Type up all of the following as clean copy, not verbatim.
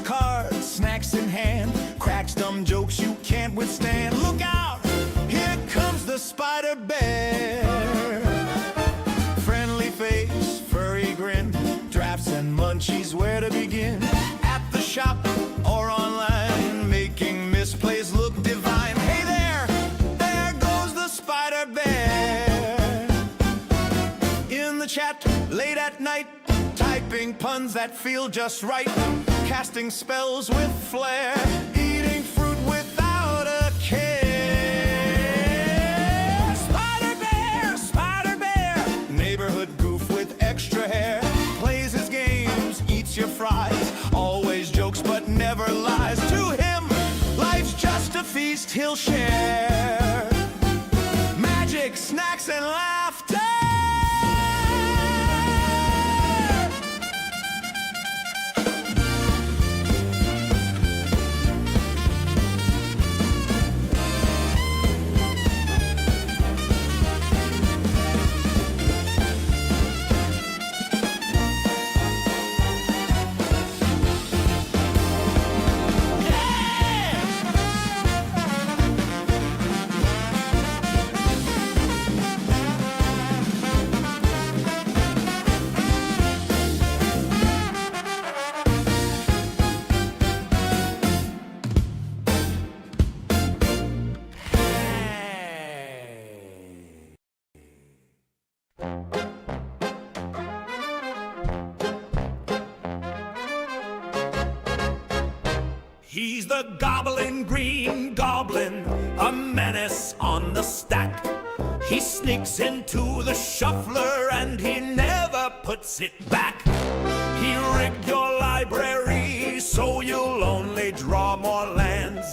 cards, snacks in hand, cracks dumb jokes you can't withstand. Look out, here comes the spider bear. Friendly face, furry grin, drafts and munchies, where to begin? At the shop or online, making misplays look divine. Hey there goes the spider bear. In the chat, late at night, typing puns that feel just right, casting spells with flair, eating fruit without a care. Spider bear, neighborhood goof with extra hair, plays his games, eats your fries, always jokes but never lies. To him, life's just a feast he'll share, magic, snacks, and laughter. He's the gobbling green goblin, a menace on the stack. He sneaks into the shuffler and he never puts it back. He rigged your library so you'll only draw more lands.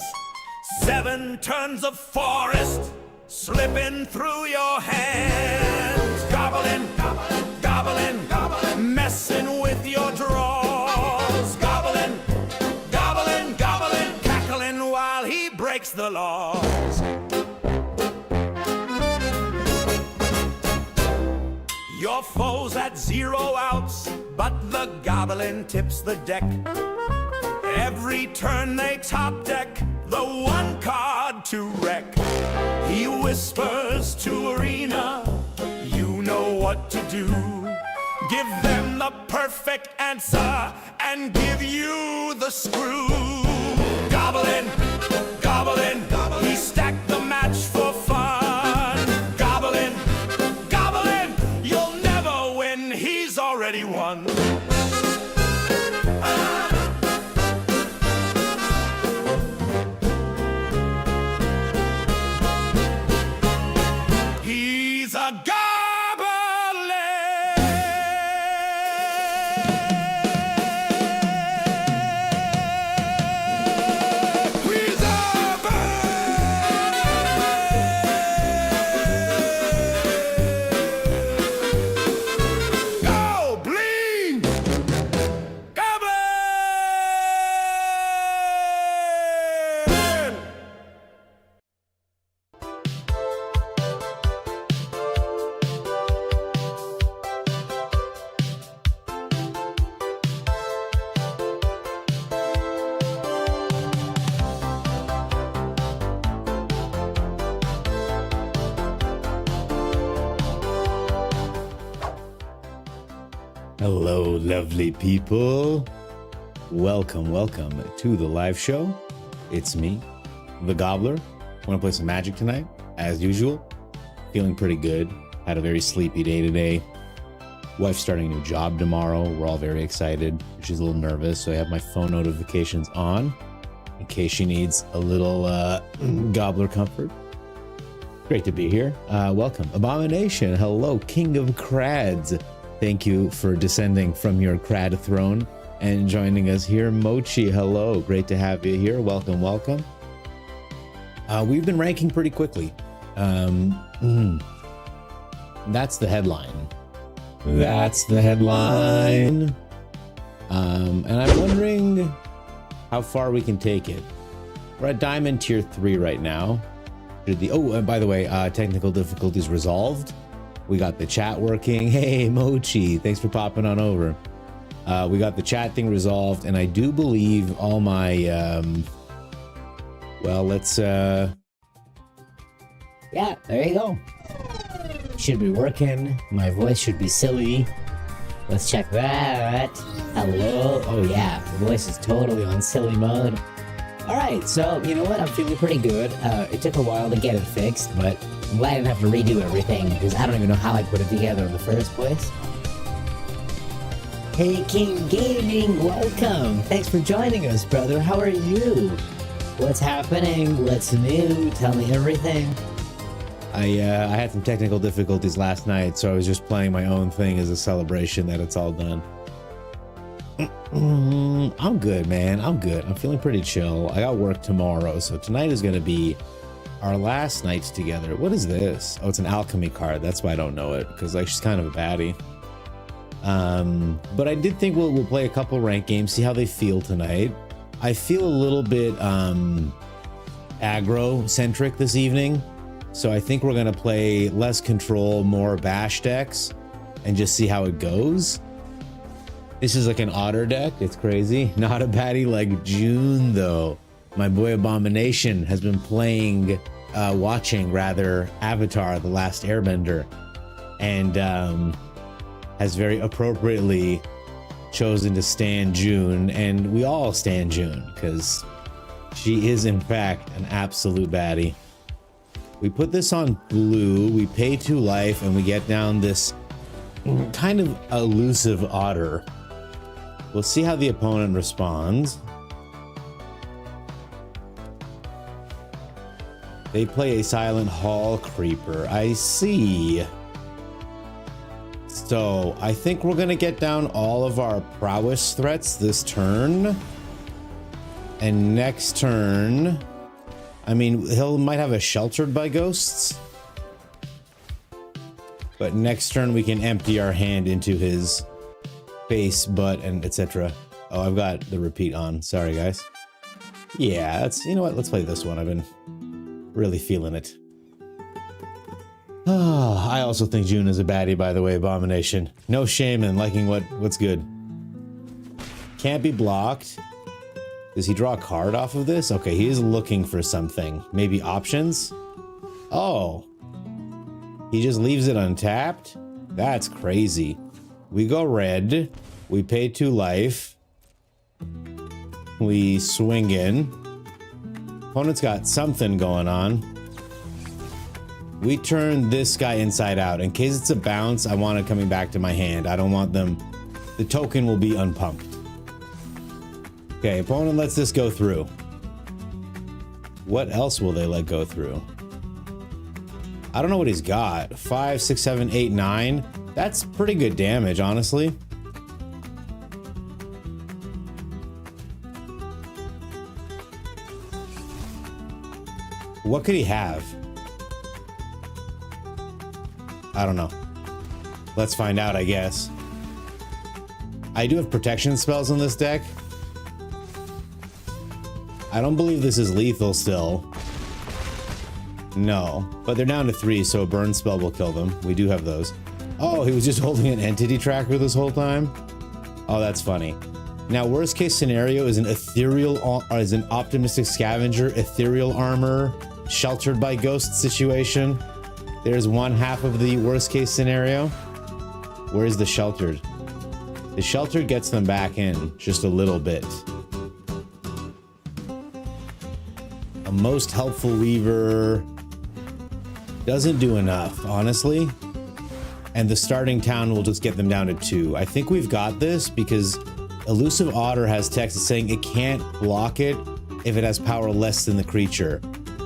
7 turns of forest slipping through your hands. Gobbling, gobbling, gobbling, gobbling, messing with your drawers. Gobbling, gobbling, gobbling, cackling while he breaks the laws. Your foe's at 0 outs, but the goblin tips the deck. Every turn they top deck the 1 card to wreck. He whispers to Arena, you know what to do. Give them the perfect answer and give you the screw. Goblin, goblin, goblin, he stacked the match for fun. Goblin, goblin, you'll never win, he's already won. He's a goblin. He's a goblin. Goblin. Hello, lovely people. Welcome to the live show. It's me, the Gobbler. Want to play some Magic tonight, as usual. Feeling pretty good. Had a very sleepy day today. Wife's starting a new job tomorrow. We're all very excited. She's a little nervous, so I have my phone notifications on in case she needs a little Gobbler comfort. Great to be here. Welcome. Abomination. Hello, King of Crads. Thank you for descending from your crad throne and joining us here. Mochi, hello. Great to have you here. Welcome. We've been ranking pretty quickly. That's the headline. And I'm wondering how far we can take it. We're at Diamond Tier 3 right now. And by the way, technical difficulties resolved. We got the chat working. Hey, Mochi, thanks for popping on over. We got the chat thing resolved, and I do believe all my well, let's yeah, there you go. Should be working. My voice should be silly. Let's check that. Hello. Oh yeah, the voice is totally on silly mode. Alright, so you know what? I'm feeling pretty good. It took a while to get it fixed, but I'm glad I didn't have to redo everything because I don't even know how I put it together in the first place. Hey King Gaming, welcome! Thanks for joining us, brother. How are you? What's happening? What's new? Tell me everything. I had some technical difficulties last night, so I was just playing my own thing as a celebration that it's all done. I'm good, man. I'm good. I'm feeling pretty chill. I got work tomorrow, so tonight is going to be our last nights together. What is this? Oh, it's an alchemy card. That's why I don't know it, because like she's kind of a baddie. But I did think we'll play a couple ranked games, see how they feel tonight. I feel a little bit aggro-centric this evening. So I think we're going to play less control, more bash decks, and just see how it goes. This is like an otter deck. It's crazy. Not a baddie like June, though. My boy Abomination has been playing, watching rather, Avatar: The Last Airbender, and has very appropriately chosen to stan June, and we all stan June, because she is, in fact, an absolute baddie. We put this on blue, we pay 2 life, and we get down this kind of elusive otter. We'll see how the opponent responds. They play a Silent Hall Creeper. I see. So, I think we're gonna get down all of our prowess threats this turn. And next turn... I mean, might have a Sheltered by Ghosts. But next turn we can empty our hand into his face, butt, and etc. Oh, I've got the repeat on. Sorry, guys. Yeah, you know what? Let's play this one. I've been really feeling it. Oh, I also think June is a baddie, by the way, Abomination. No shame in liking what's good. Can't be blocked. Does he draw a card off of this? Okay, he is looking for something. Maybe options? Oh. He just leaves it untapped? That's crazy. We go red. We pay 2 life. We swing in. Opponent's got something going on. We turn this guy inside out. In case it's a bounce, I want it coming back to my hand. I don't want them... The token will be unpumped. Okay, opponent lets this go through. What else will they let go through? I don't know what he's got. 5, 6, 7, 8, 9. That's pretty good damage, honestly. What could he have? I don't know. Let's find out, I guess. I do have protection spells on this deck. I don't believe this is lethal still. No, but they're down to 3, so a burn spell will kill them. We do have those. Oh, he was just holding an entity tracker this whole time? Oh, that's funny. Now, worst case scenario is an optimistic scavenger, ethereal armor, sheltered by ghost situation. There's one half of the worst case scenario. Where's the sheltered? The sheltered gets them back in just a little bit. A most helpful weaver doesn't do enough, honestly. And the starting town will just get them down to 2. I think we've got this because Elusive Otter has text saying it can't block it if it has power less than the creature.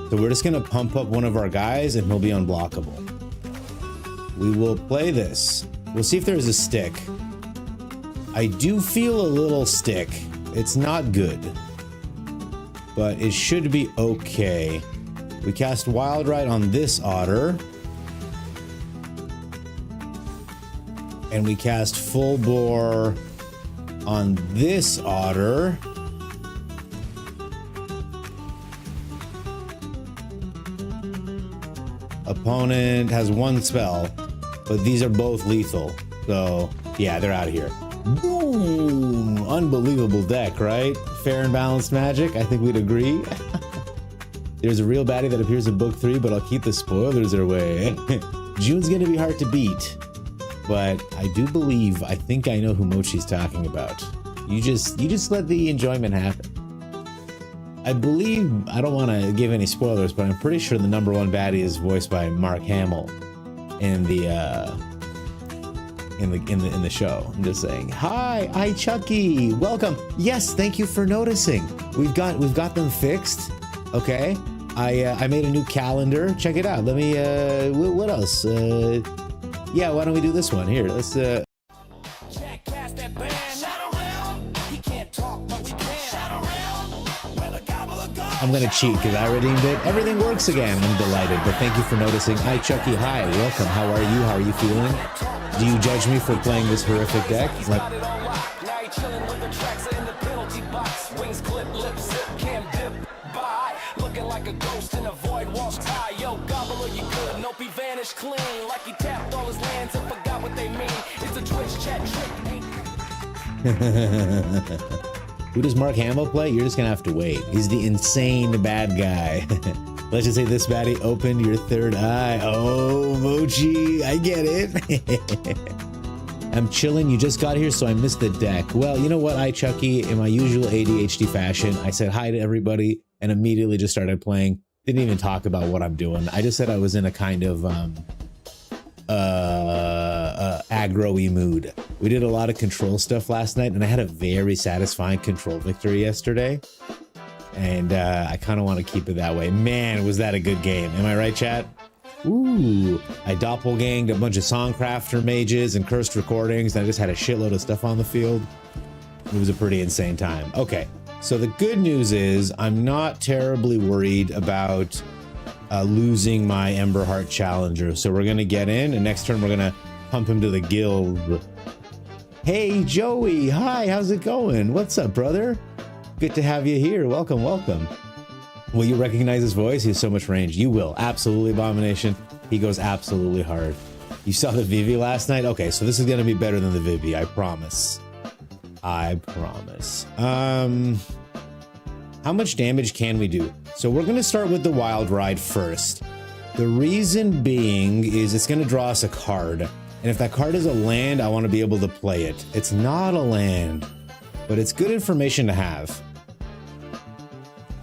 So we're just gonna pump up one of our guys and he'll be unblockable. We will play this. We'll see if there's a stick. I do feel a little stick. It's not good, but it should be okay. We cast Wild Ride on this otter. And we cast Full Bore on this otter. Opponent has 1 spell, but these are both lethal. So, yeah, they're out of here. Boom! Unbelievable deck, right? Fair and balanced Magic, I think we'd agree. There's a real baddie that appears in book 3, but I'll keep the spoilers away. June's gonna be hard to beat, but I do believe, I think I know who Mochi's talking about. You just let the enjoyment happen. I believe, I don't want to give any spoilers, but I'm pretty sure the #1 baddie is voiced by Mark Hamill in the show. I'm just saying. Hi, Chucky. Welcome. Yes, thank you for noticing. We've got them fixed. Okay. I made a new calendar. Check it out. Let me what else? Yeah, why don't we do this one here? Let's I'm gonna cheat because I redeemed it. Everything works again. I'm delighted, but thank you for noticing. Hi, Chucky. Hi, welcome. How are you? How are you feeling? Do you judge me for playing this horrific deck? Like, like a ghost in a void, walks high. Yo, gobbler, you good. Nope, he vanished clean. Like he tapped all his lands and forgot what they mean. It's a Twitch chat trick. Who does Mark Hamill play? You're just gonna have to wait. He's the insane bad guy. Let's just say this baddie opened your third eye. Oh, Mochi, I get it. I'm chilling. You just got here, so I missed the deck. Well, you know what, Chucky, in my usual ADHD fashion, I said hi to everybody and immediately just started playing. Didn't even talk about what I'm doing. I just said I was in a kind of aggro-y mood. We did a lot of control stuff last night, and I had a very satisfying control victory yesterday. And I kind of want to keep it that way. Man, was that a good game. Am I right, chat? Ooh, I doppelganged a bunch of Songcrafter mages and cursed recordings, and I just had a shitload of stuff on the field. It was a pretty insane time. Okay, so the good news is I'm not terribly worried about losing my Emberheart Challenger. So we're going to get in, and next turn we're going to pump him to the guild. Hey, Joey. Hi, how's it going? What's up, brother? Good to have you here. Welcome, welcome. Will you recognize his voice? He has so much range. You will. Absolutely, Abomination. He goes absolutely hard. You saw the Vivi last night? Okay, so this is going to be better than the Vivi. I promise. I promise. How much damage can we do? So we're going to start with the Wild Ride first. The reason being is it's going to draw us a card. And if that card is a land, I want to be able to play it. It's not a land, but it's good information to have.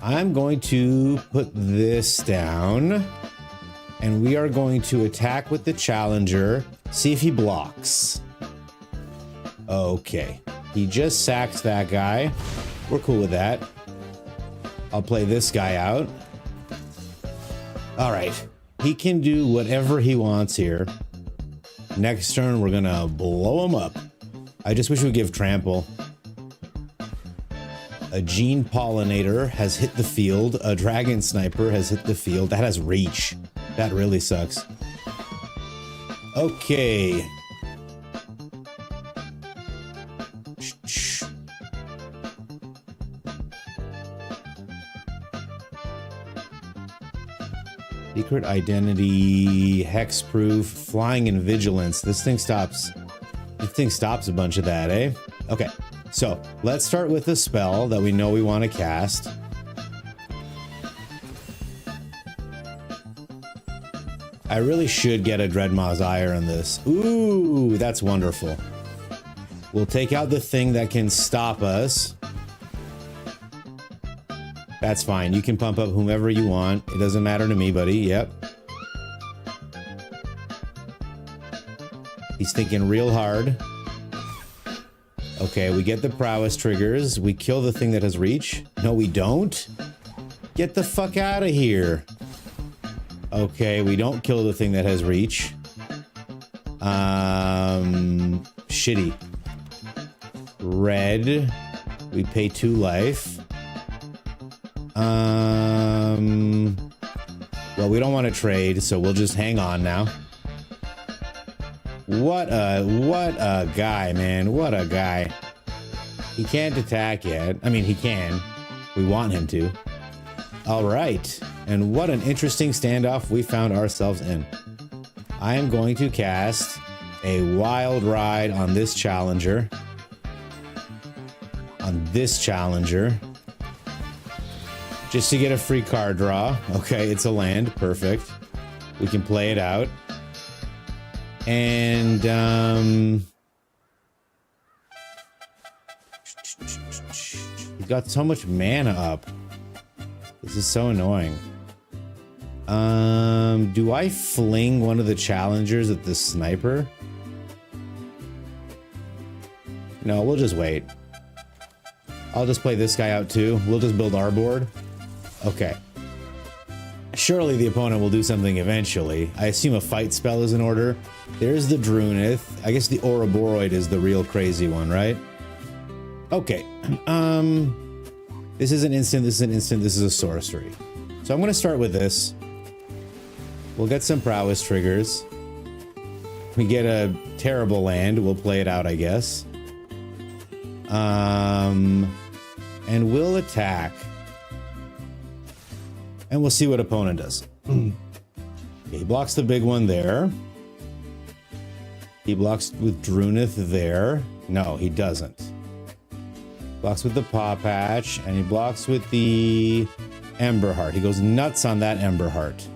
I'm going to put this down, and we are going to attack with the Challenger, see if he blocks. Okay, he just sacked that guy. We're cool with that. I'll play this guy out. All right, he can do whatever he wants here. Next turn, we're gonna blow him up. I just wish we would give Trample. A Gene Pollinator has hit the field. A Dragon Sniper has hit the field. That has reach. That really sucks. Okay. Secret Identity, Hexproof, Flying and Vigilance. This thing stops a bunch of that, eh? Okay. So let's start with a spell that we know we want to cast. I really should get a Dreadmaw's Ire on this. Ooh, that's wonderful. We'll take out the thing that can stop us. That's fine. You can pump up whomever you want. It doesn't matter to me, buddy. Yep. He's thinking real hard. Okay, we get the prowess triggers. We kill the thing that has reach. No, we don't. Get the fuck out of here. Okay, we don't kill the thing that has reach. Shitty. Red. We pay 2 life. Well, we don't want to trade, so we'll just hang on now. What a guy, man. What a guy. He can't attack yet. I mean, he can. We want him to. All right. And what an interesting standoff we found ourselves in. I am going to cast a Wild Ride on this Challenger. on this challenger. Just to get a free card draw. Okay, it's a land. Perfect. We can play it out. And, he's got so much mana up. This is so annoying. Do I fling one of the challengers at the sniper? No, we'll just wait. I'll just play this guy out too. We'll just build our board. Okay. Surely the opponent will do something eventually. I assume a fight spell is in order. There's the Drunith. I guess the Ouroboros is the real crazy one, right? Okay. This is an instant, this is an instant, this is a sorcery. So I'm going to start with this. We'll get some prowess triggers. We get a terrible land. We'll play it out, I guess. And we'll attack. And we'll see what opponent does. Okay, he blocks the big one there. He blocks with Drunith there. No, he doesn't. Blocks with the Paw Patch, and he blocks with the Ember Heart. He goes nuts on that Ember Heart.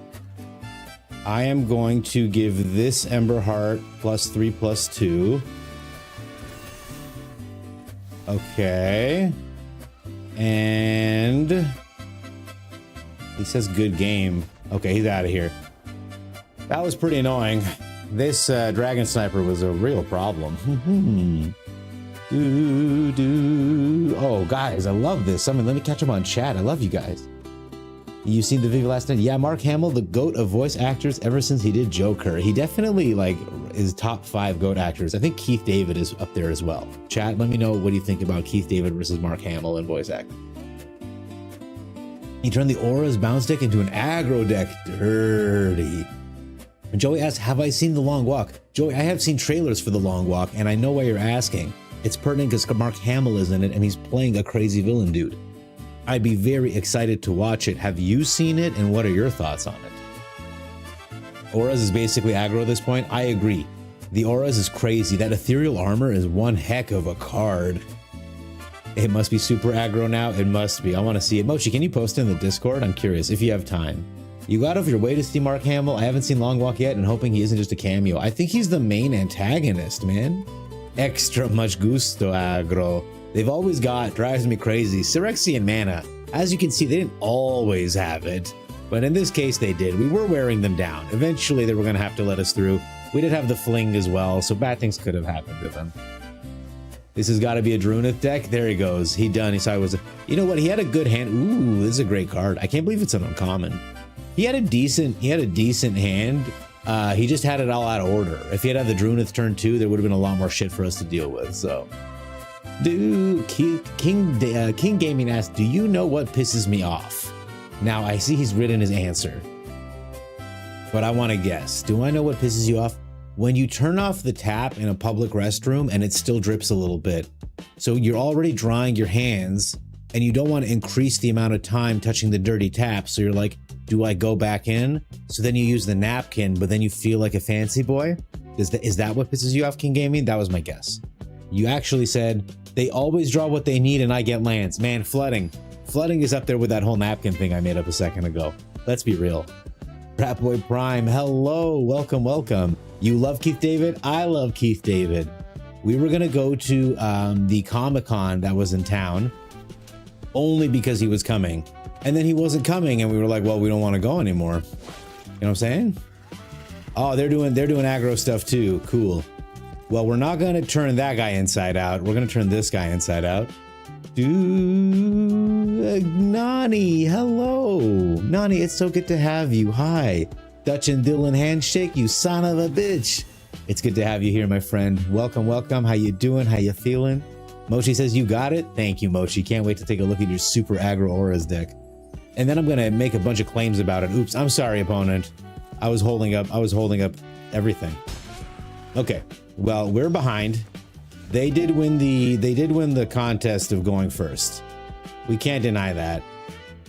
I am going to give this Ember Heart +3/+2. Okay. And he says good game. Okay, he's out of here. That was pretty annoying. This Dragon Sniper was a real problem. Oh, guys, I love this. Let me catch up on chat. I love you guys. You seen the video last night? Yeah, Mark Hamill, the GOAT of voice actors ever since he did Joker. He definitely, like, is top 5 GOAT actors. I think Keith David is up there as well. Chat, let me know what do you think about Keith David versus Mark Hamill in voice acting. He turned the Aura's bounce deck into an aggro deck. Dirty. And Joey asks, have I seen The Long Walk? Joey, I have seen trailers for The Long Walk, and I know why you're asking. It's pertinent because Mark Hamill is in it, and he's playing a crazy villain dude. I'd be very excited to watch it. Have you seen it, and what are your thoughts on it? Auras is basically aggro at this point. I agree. The Auras is crazy. That ethereal armor is one heck of a card. It must be super aggro now. It must be. I want to see it. Mochi, can you post it in the Discord? I'm curious if you have time. You got off your way to see Mark Hamill. I haven't seen Long Walk yet, and hoping he isn't just a cameo. I think he's the main antagonist, man. Extra much gusto aggro. They've always got, drives me crazy, Phyrexian mana. As you can see, they didn't always have it, but in this case they did. We were wearing them down. Eventually they were going to have to let us through. We did have the fling as well, so bad things could have happened to them. This has got to be a Drunith deck. There he goes. He done. He saw it was a, you know what? He had a good hand. Ooh, this is a great card. I can't believe it's an uncommon. He had a decent hand. He just had it all out of order. If he had the Drunith turn 2, there would have been a lot more shit for us to deal with. So, dude, King Gaming asked, "Do you know what pisses me off?" Now I see he's written his answer, but I want to guess. Do I know what pisses you off? When you turn off the tap in a public restroom and it still drips a little bit. So you're already drying your hands and you don't want to increase the amount of time touching the dirty tap. So you're like, do I go back in? So then you use the napkin, but then you feel like a fancy boy. Is that what pisses you off, King Gaming? That was my guess. You actually said, they always draw what they need and I get lands. Man, flooding. Flooding is up there with that whole napkin thing I made up a second ago. Let's be real. Rat Boy Prime, hello, welcome, welcome. You love Keith David? I love Keith David. We were gonna go to the Comic-Con that was in town only because he was coming. And then he wasn't coming and we were like, well, we don't want to go anymore. You know what I'm saying? Oh, they're doing aggro stuff too. Cool. Well, we're not gonna turn that guy inside out. We're gonna turn this guy inside out. Dude, Nani, hello. Nani, it's so good to have you. Hi. Dutch and Dylan handshake, you son of a bitch. It's good to have you here, my friend. Welcome, welcome. How you doing? How you feeling? Mochi says you got it. Thank you, Mochi. Can't wait to take a look at your super aggro auras deck. And then I'm gonna make a bunch of claims about it. Oops, I'm sorry, opponent. I was holding up everything. Okay, well, we're behind. They did win the contest of going first. We can't deny that.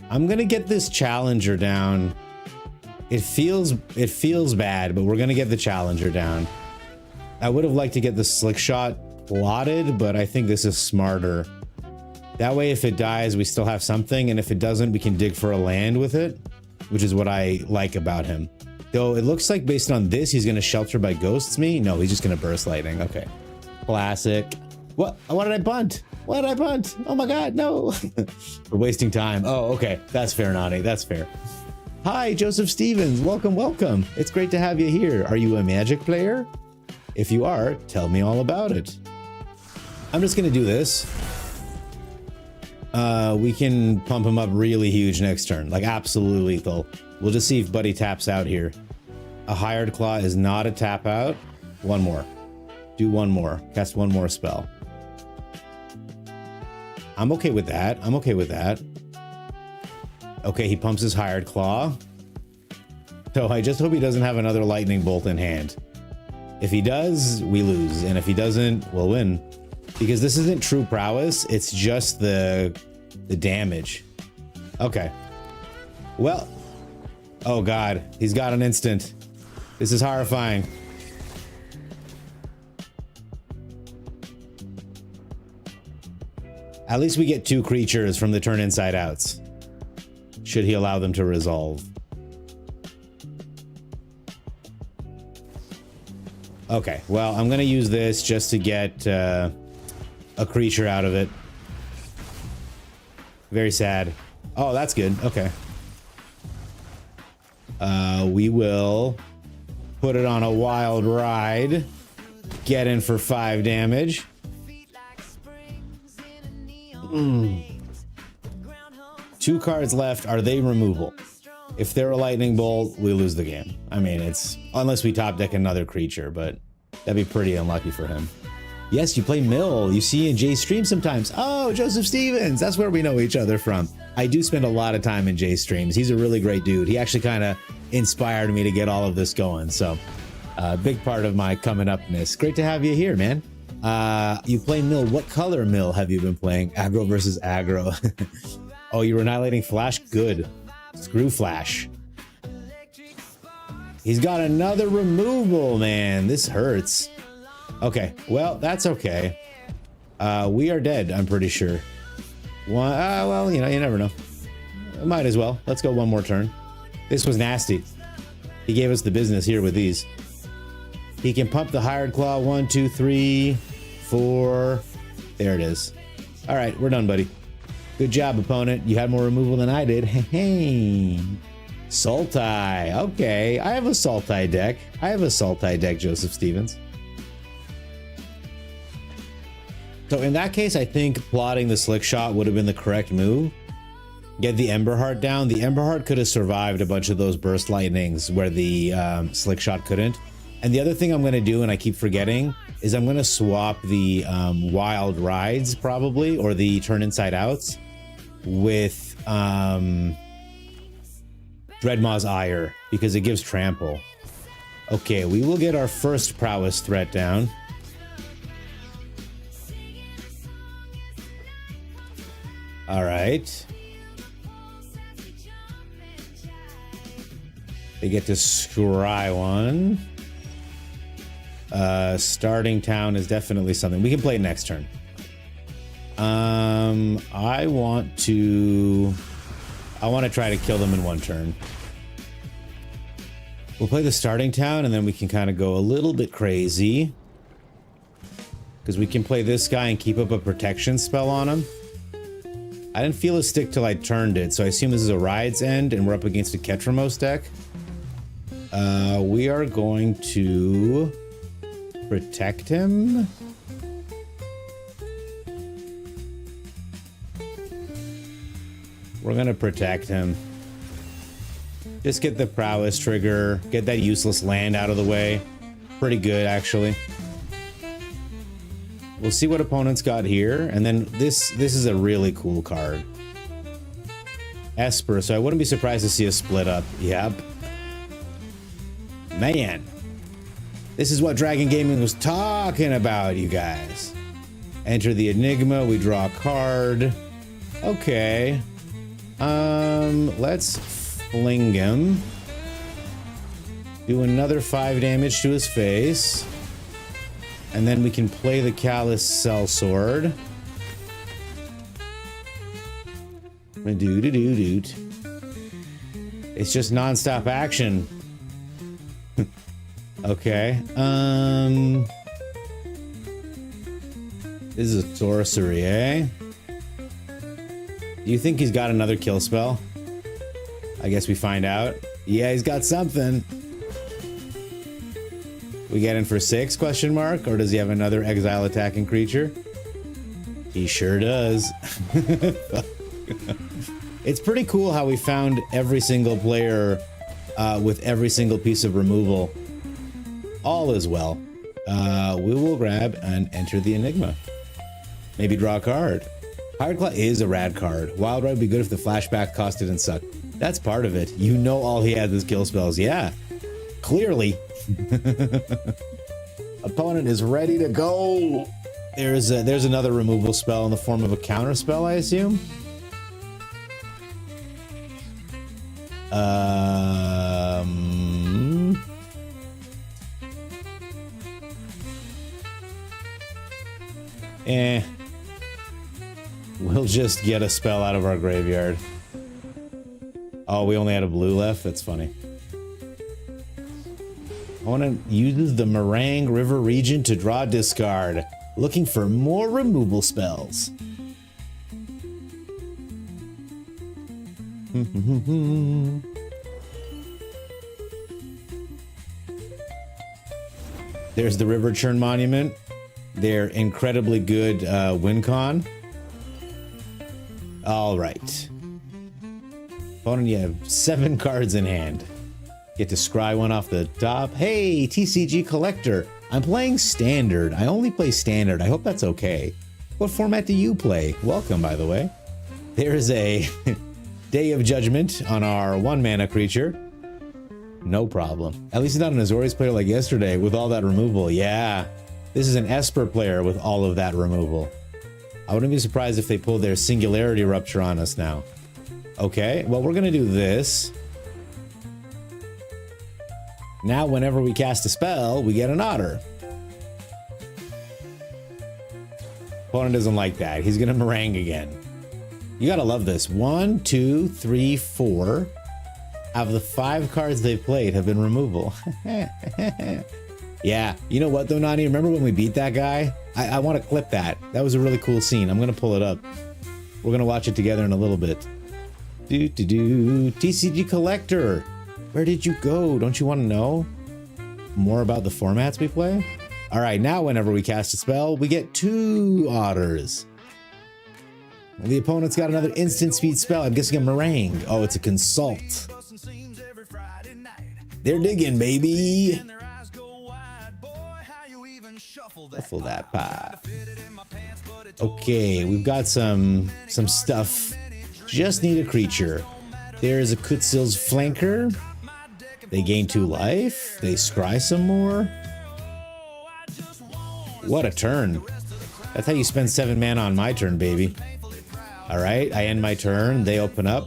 I'm gonna get this challenger down. It feels bad, but we're gonna get the challenger down. I would have liked to get the slick shot plotted, but I think this is smarter. That way, if it dies, we still have something, and if it doesn't, we can dig for a land with it, which is what I like about him. Though it looks like based on this, he's gonna shelter by ghosts me. No, he's just gonna burst lightning. Okay, classic. What did I bunt? What did I bunt? Oh my God, no. We're wasting time. Oh, okay, that's fair, Nani, that's fair. Hi, Joseph Stevens, welcome, welcome. It's great to have you here. Are you a Magic player? If you are, tell me all about it. I'm just gonna do this. We can pump him up really huge next turn, like absolutely lethal. We'll just see if Buddy taps out here. A Hired Claw is not a tap out. One more. Do one more. Cast one more spell. I'm okay with that. I'm okay with that. Okay, he pumps his Hired Claw. So I just hope he doesn't have another Lightning Bolt in hand. If he does, we lose. And if he doesn't, we'll win. Because this isn't true prowess, it's just the damage. Okay. Well, oh God, he's got an instant. This is horrifying. At least we get 2 creatures from the turn inside outs. Should he allow them to resolve. Okay, well, I'm gonna use this just to get a creature out of it. Very sad. Oh, that's good. Okay. We will put it on a wild ride. Get in for 5 damage. 2 cards left. Are they removal? If they're a lightning bolt, we lose the game. I mean, it's unless we top deck another creature, but that'd be pretty unlucky for him. Yes, you play Mill. You see in Jay's stream sometimes. Oh, Joseph Stevens. That's where we know each other from. I do spend a lot of time in Jay's streams. He's a really great dude. He actually kind of inspired me to get all of this going. So, big part of my coming upness. Great to have you here, man. You play Mill. What color Mill have you been playing? Aggro versus aggro. Oh, you're annihilating Flash? Good. Screw Flash. He's got another removal, man. This hurts. Okay, well, that's okay. We are dead, I'm pretty sure. Well, you know, you never know. Might as well. Let's go one more turn. This was nasty. He gave us the business here with these. He can pump the Hired Claw. 1, 2, 3, 4. There it is. All right, we're done, buddy. Good job, opponent. You had more removal than I did. Hey, Sultai. Okay, I have a Sultai deck. Joseph Stevens. So in that case, I think plotting the Slick Shot would have been the correct move. Get the Ember Heart down. The Ember Heart could have survived a bunch of those Burst Lightnings where the Slick Shot couldn't. And the other thing I'm going to do, and I keep forgetting, is I'm going to swap the Wild Rides, probably, or the Turn Inside Outs, with Dreadmaw's Ire, because it gives Trample. Okay, we will get our first Prowess threat down. All right. They get to scry one. Starting town is definitely something. We can play next turn. I want to try to kill them in one turn. We'll play the starting town and then we can kind of go a little bit crazy. Because we can play this guy and keep up a protection spell on him. I didn't feel a stick till I turned it, so I assume this is a Ride's End and we're up against a Ketramos deck. We are going to protect him. We're gonna protect him. Just get the Prowess trigger, get that useless land out of the way. Pretty good, actually. We'll see what opponents got here, and then this is a really cool card. Esper, so I wouldn't be surprised to see a split up. Yep. Man. This is what Dragon Gaming was talking about, you guys. Enter the Enigma, we draw a card. Okay. Let's fling him. Do another 5 damage to his face. And then we can play the Callous Sellsword. Doot. It's just non-stop action. Okay. This is a sorcery, eh? Do you think he's got another kill spell? I guess we find out. Yeah, he's got something. We get in for 6, question mark? Or does he have another exile attacking creature? He sure does. It's pretty cool how we found every single player with every single piece of removal. All is well. We will grab and enter the Enigma. Maybe draw a card. Pirate Claw is a rad card. Wild Ride would be good if the flashback cost didn't suck. That's part of it. You know all he has is kill spells. Yeah. Clearly. Opponent is ready to go. There's another removal spell in the form of a counter spell, I assume. We'll just get a spell out of our graveyard. Oh, we only had a blue left? That's funny. Opponent uses the Meringue River region to draw discard. Looking for more removal spells. There's the River Churn Monument. They're incredibly good win con. All right. Opponent, you have 7 cards in hand. Get to scry one off the top. Hey, TCG Collector. I'm playing Standard. I only play Standard. I hope that's okay. What format do you play? Welcome, by the way. There's a Day of Judgment on our 1-mana creature. No problem. At least he's not an Azorius player like yesterday with all that removal. Yeah. This is an Esper player with all of that removal. I wouldn't be surprised if they pulled their Singularity Rupture on us now. Okay, well, we're gonna do this. Now, whenever we cast a spell, we get an otter. Opponent doesn't like that. He's gonna meringue again. You gotta love this. 1, 2, 3, 4. Out of the 5 cards they've played have been removal. Yeah, you know what though, Nani? Remember when we beat that guy? I want to clip that. That was a really cool scene. I'm gonna pull it up. We're gonna watch it together in a little bit. TCG Collector. Where did you go? Don't you want to know more about the formats we play? All right, now whenever we cast a spell, we get 2 otters. The opponent's got another instant speed spell. I'm guessing a meringue. Oh, it's a consult. They're digging, baby. Shuffle that pie. Okay, we've got some stuff. Just need a creature. There's a Kutzil's Flanker. They gain 2 life. They scry some more. What a turn. That's how you spend 7 mana on my turn, baby. Alright, I end my turn. They open up.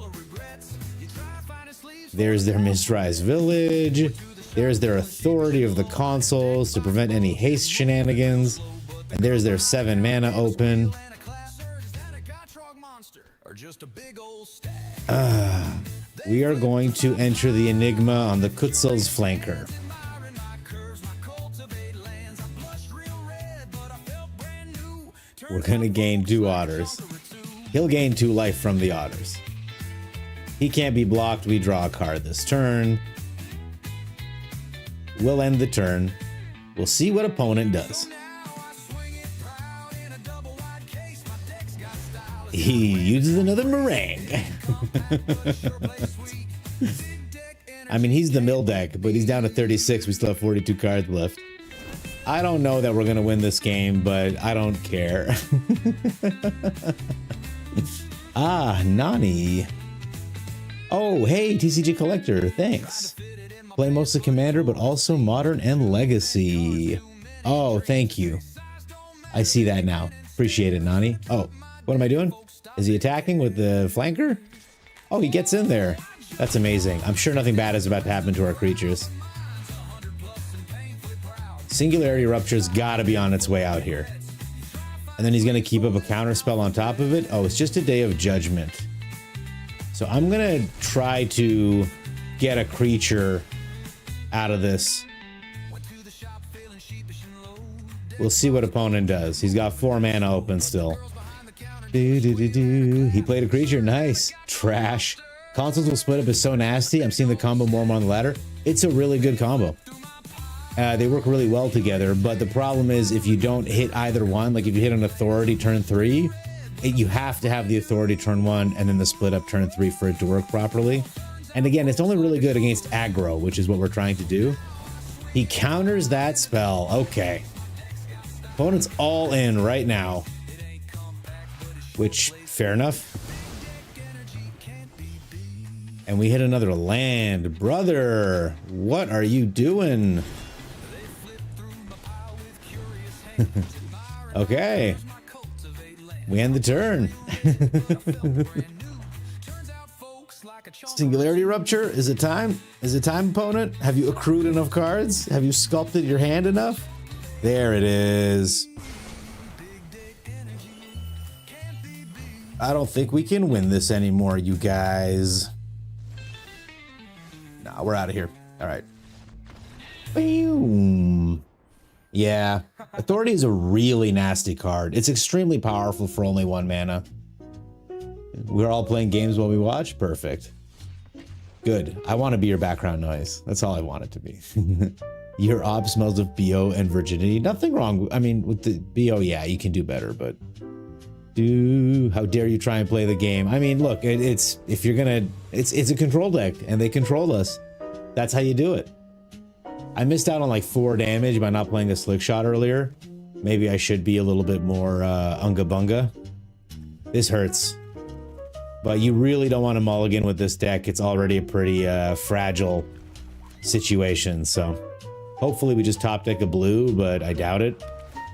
There's their Mistrise Village. There's their Authority of the Consoles to prevent any haste shenanigans. And there's their 7 mana open. We are going to enter the Enigma on the Kutzil's Flanker. We're going to gain 2 otters. He'll gain 2 life from the otters. He can't be blocked. We draw a card this turn. We'll end the turn. We'll see what opponent does. He uses another meringue. I mean, he's the mill deck, but he's down to 36. We still have 42 cards left. I don't know that we're going to win this game, but I don't care. Nani. Oh, hey, TCG Collector. Thanks. Play mostly Commander, but also Modern and Legacy. Oh, thank you. I see that now. Appreciate it, Nani. Oh, what am I doing? Is he attacking with the flanker? Oh, he gets in there. That's amazing. I'm sure nothing bad is about to happen to our creatures. Singularity Rupture's gotta be on its way out here. And then he's gonna keep up a counter spell on top of it. Oh, it's just a Day of Judgment. So I'm gonna try to get a creature out of this. We'll see what opponent does. He's got 4 mana open still. He played a creature. Nice. Trash. Consoles will split up is so nasty. I'm seeing the combo more and more on the ladder. It's a really good combo. They work really well together, but the problem is if you don't hit either one, like if you hit an authority turn 3, you have to have the authority turn 1 and then the split up turn 3 for it to work properly. And again, it's only really good against aggro, which is what we're trying to do. He counters that spell. Okay. Opponent's all in right now. Which, fair enough. And we hit another land. Brother, what are you doing? Okay. We end the turn. Singularity Rupture. Is it time? Is it time, opponent? Have you accrued enough cards? Have you sculpted your hand enough? There it is. I don't think we can win this anymore, you guys. Nah, we're out of here. All right. Boom. Yeah. Authority is a really nasty card. It's extremely powerful for only 1 mana. We're all playing games while we watch? Perfect. Good. I want to be your background noise. That's all I want it to be. Your op smells of BO and virginity. Nothing wrong. I mean, with the BO, yeah, you can do better, but... how dare you try and play the game? I mean, look, it's if you're gonna, it's a control deck, and they control us. That's how you do it. I missed out on like 4 damage by not playing a slick shot earlier. Maybe I should be a little bit more unga bunga. This hurts. But you really don't want to mulligan with this deck. It's already a pretty fragile situation. So hopefully we just top deck a blue, but I doubt it.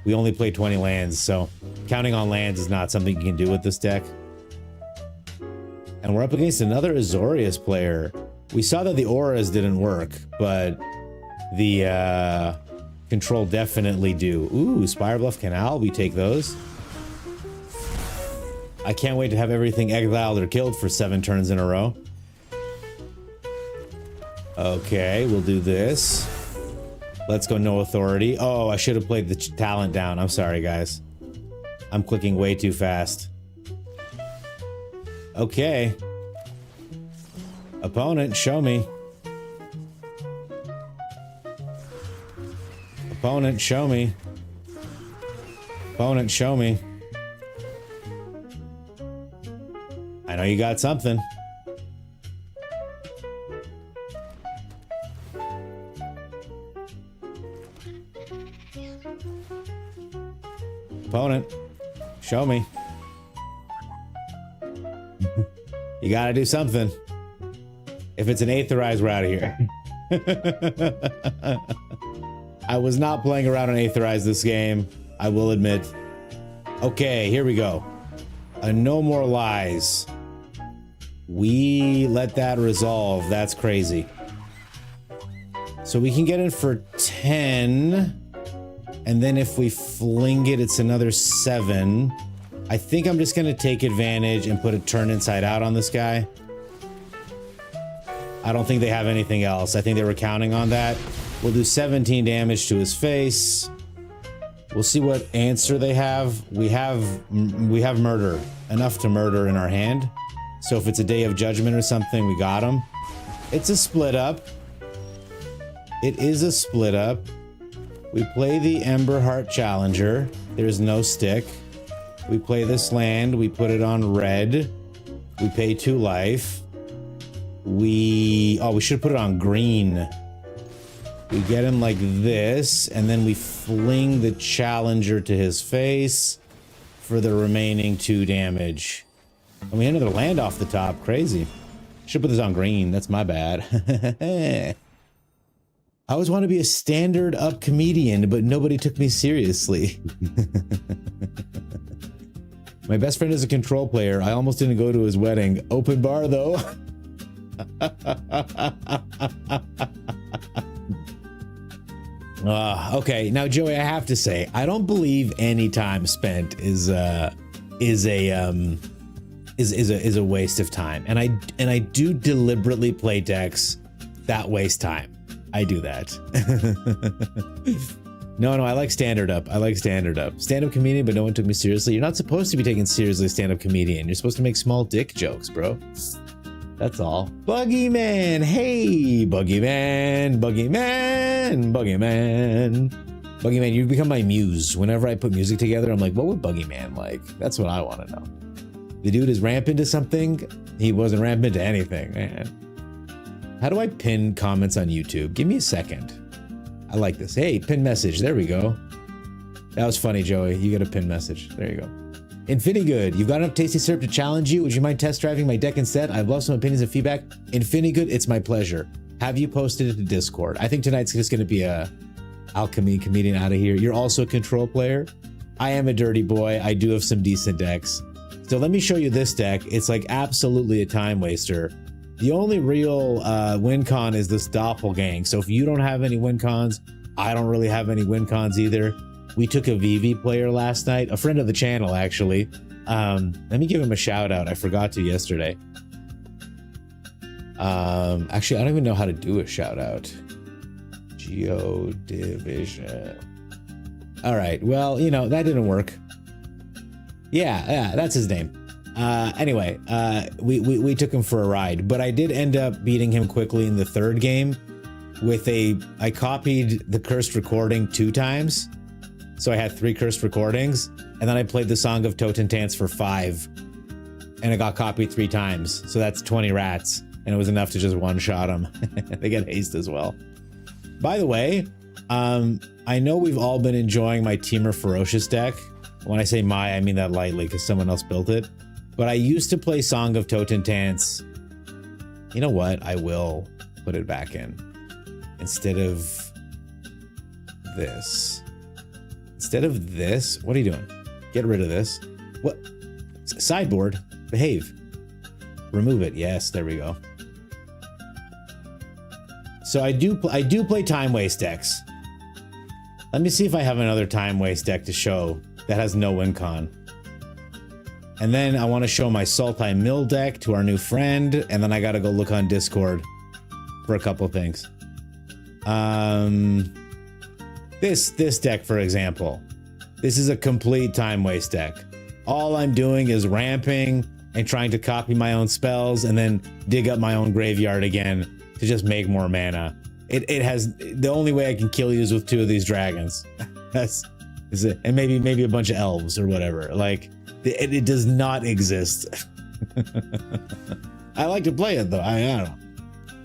We only play 20 lands, so counting on lands is not something you can do with this deck. And we're up against another Azorius player. We saw that the auras didn't work, but the control definitely do. Ooh, Spirebluff Canal, we take those. I can't wait to have everything exiled or killed for 7 turns in a row. Okay, we'll do this. Let's go no authority. Oh, I should have played the talent down. I'm sorry, guys. I'm clicking way too fast. Okay. Opponent, show me. Opponent, show me. Opponent, show me. I know you got something. Opponent, show me. You gotta do something. If it's an Aetherize, we're out of here. I was not playing around on Aetherize this game, I will admit. Okay, here we go. A No More Lies. We let that resolve. That's crazy. So we can get in for 10. And then if we fling it, it's another 7. I think I'm just going to take advantage and put a turn inside out on this guy. I don't think they have anything else. I think they were counting on that. We'll do 17 damage to his face. We'll see what answer they have. We have murder. Enough to murder in our hand. So if it's a Day of Judgment or something, we got him. It's a split up. It is a split up. We play the Emberheart Challenger. There's no stick. We play this land. We put it on red. We pay 2 life. We should put it on green. We get him like this, and then we fling the Challenger to his face for the remaining 2 damage. And we hit another land off the top. Crazy. Should put this on green. That's my bad. I always want to be a standard up comedian, but nobody took me seriously. My best friend is a control player. I almost didn't go to his wedding. Open bar, though. Okay, now Joey, I have to say, I don't believe any time spent is a is a waste of time. And I do deliberately play decks that waste time. I do that. No, I like stand up. Stand-up comedian, but no one took me seriously. You're not supposed to be taken seriously, stand-up comedian. You're supposed to make small dick jokes, bro. That's all. Boogeyman. Hey, Boogeyman. Boogeyman, you've become my muse. Whenever I put music together, I'm like, what would Boogeyman like? That's what I want to know. The dude is rampant to something. He wasn't rampant to anything, man. How do I pin comments on YouTube? Give me a second. I like this. Hey, pin message. There we go. That was funny, Joey. You get a pin message. There you go. Infinigood, you've got enough tasty syrup to challenge you. Would you mind test driving my deck instead? I'd love some opinions and feedback. Infinigood, it's my pleasure. Have you posted it to Discord? I think tonight's just going to be a alchemy comedian out of here. You're also a control player. I am a dirty boy. I do have some decent decks. So let me show you this deck. It's like absolutely a time waster. The only real win con is this doppelgang. So if you don't have any win cons, I don't really have any win cons either. We took a VV player last night, a friend of the channel, actually. Let me give him a shout out. I forgot to yesterday. Actually, I don't even know how to do a shout out. Geo Division. All right. Well, you know, that didn't work. Yeah, that's his name. Anyway, we took him for a ride, but I did end up beating him quickly in the third game with I copied the cursed recording 2 times. So I had 3 cursed recordings, and then I played the Song of Totentance for 5, and it got copied 3 times. So that's 20 rats, and it was enough to just one-shot them. They get haste as well. By the way, I know we've all been enjoying my Teamer Ferocious deck. When I say I mean that lightly because someone else built it. But I used to play Song of Totentance. You know what? I will put it back in. Instead of this. What are you doing? Get rid of this. What? Sideboard. Behave. Remove it. Yes, there we go. So I do play time waste decks. Let me see if I have another time waste deck to show that has no win con. And then I want to show my Sultai Mill deck to our new friend, and then I gotta go look on Discord for a couple things. This deck, for example, this is a complete time waste deck. All I'm doing is ramping and trying to copy my own spells and then dig up my own graveyard again to just make more mana. It has the only way I can kill you is with 2 of these dragons. Is it, and maybe a bunch of elves or whatever. Like it does not exist. I like to play it though. I don't know.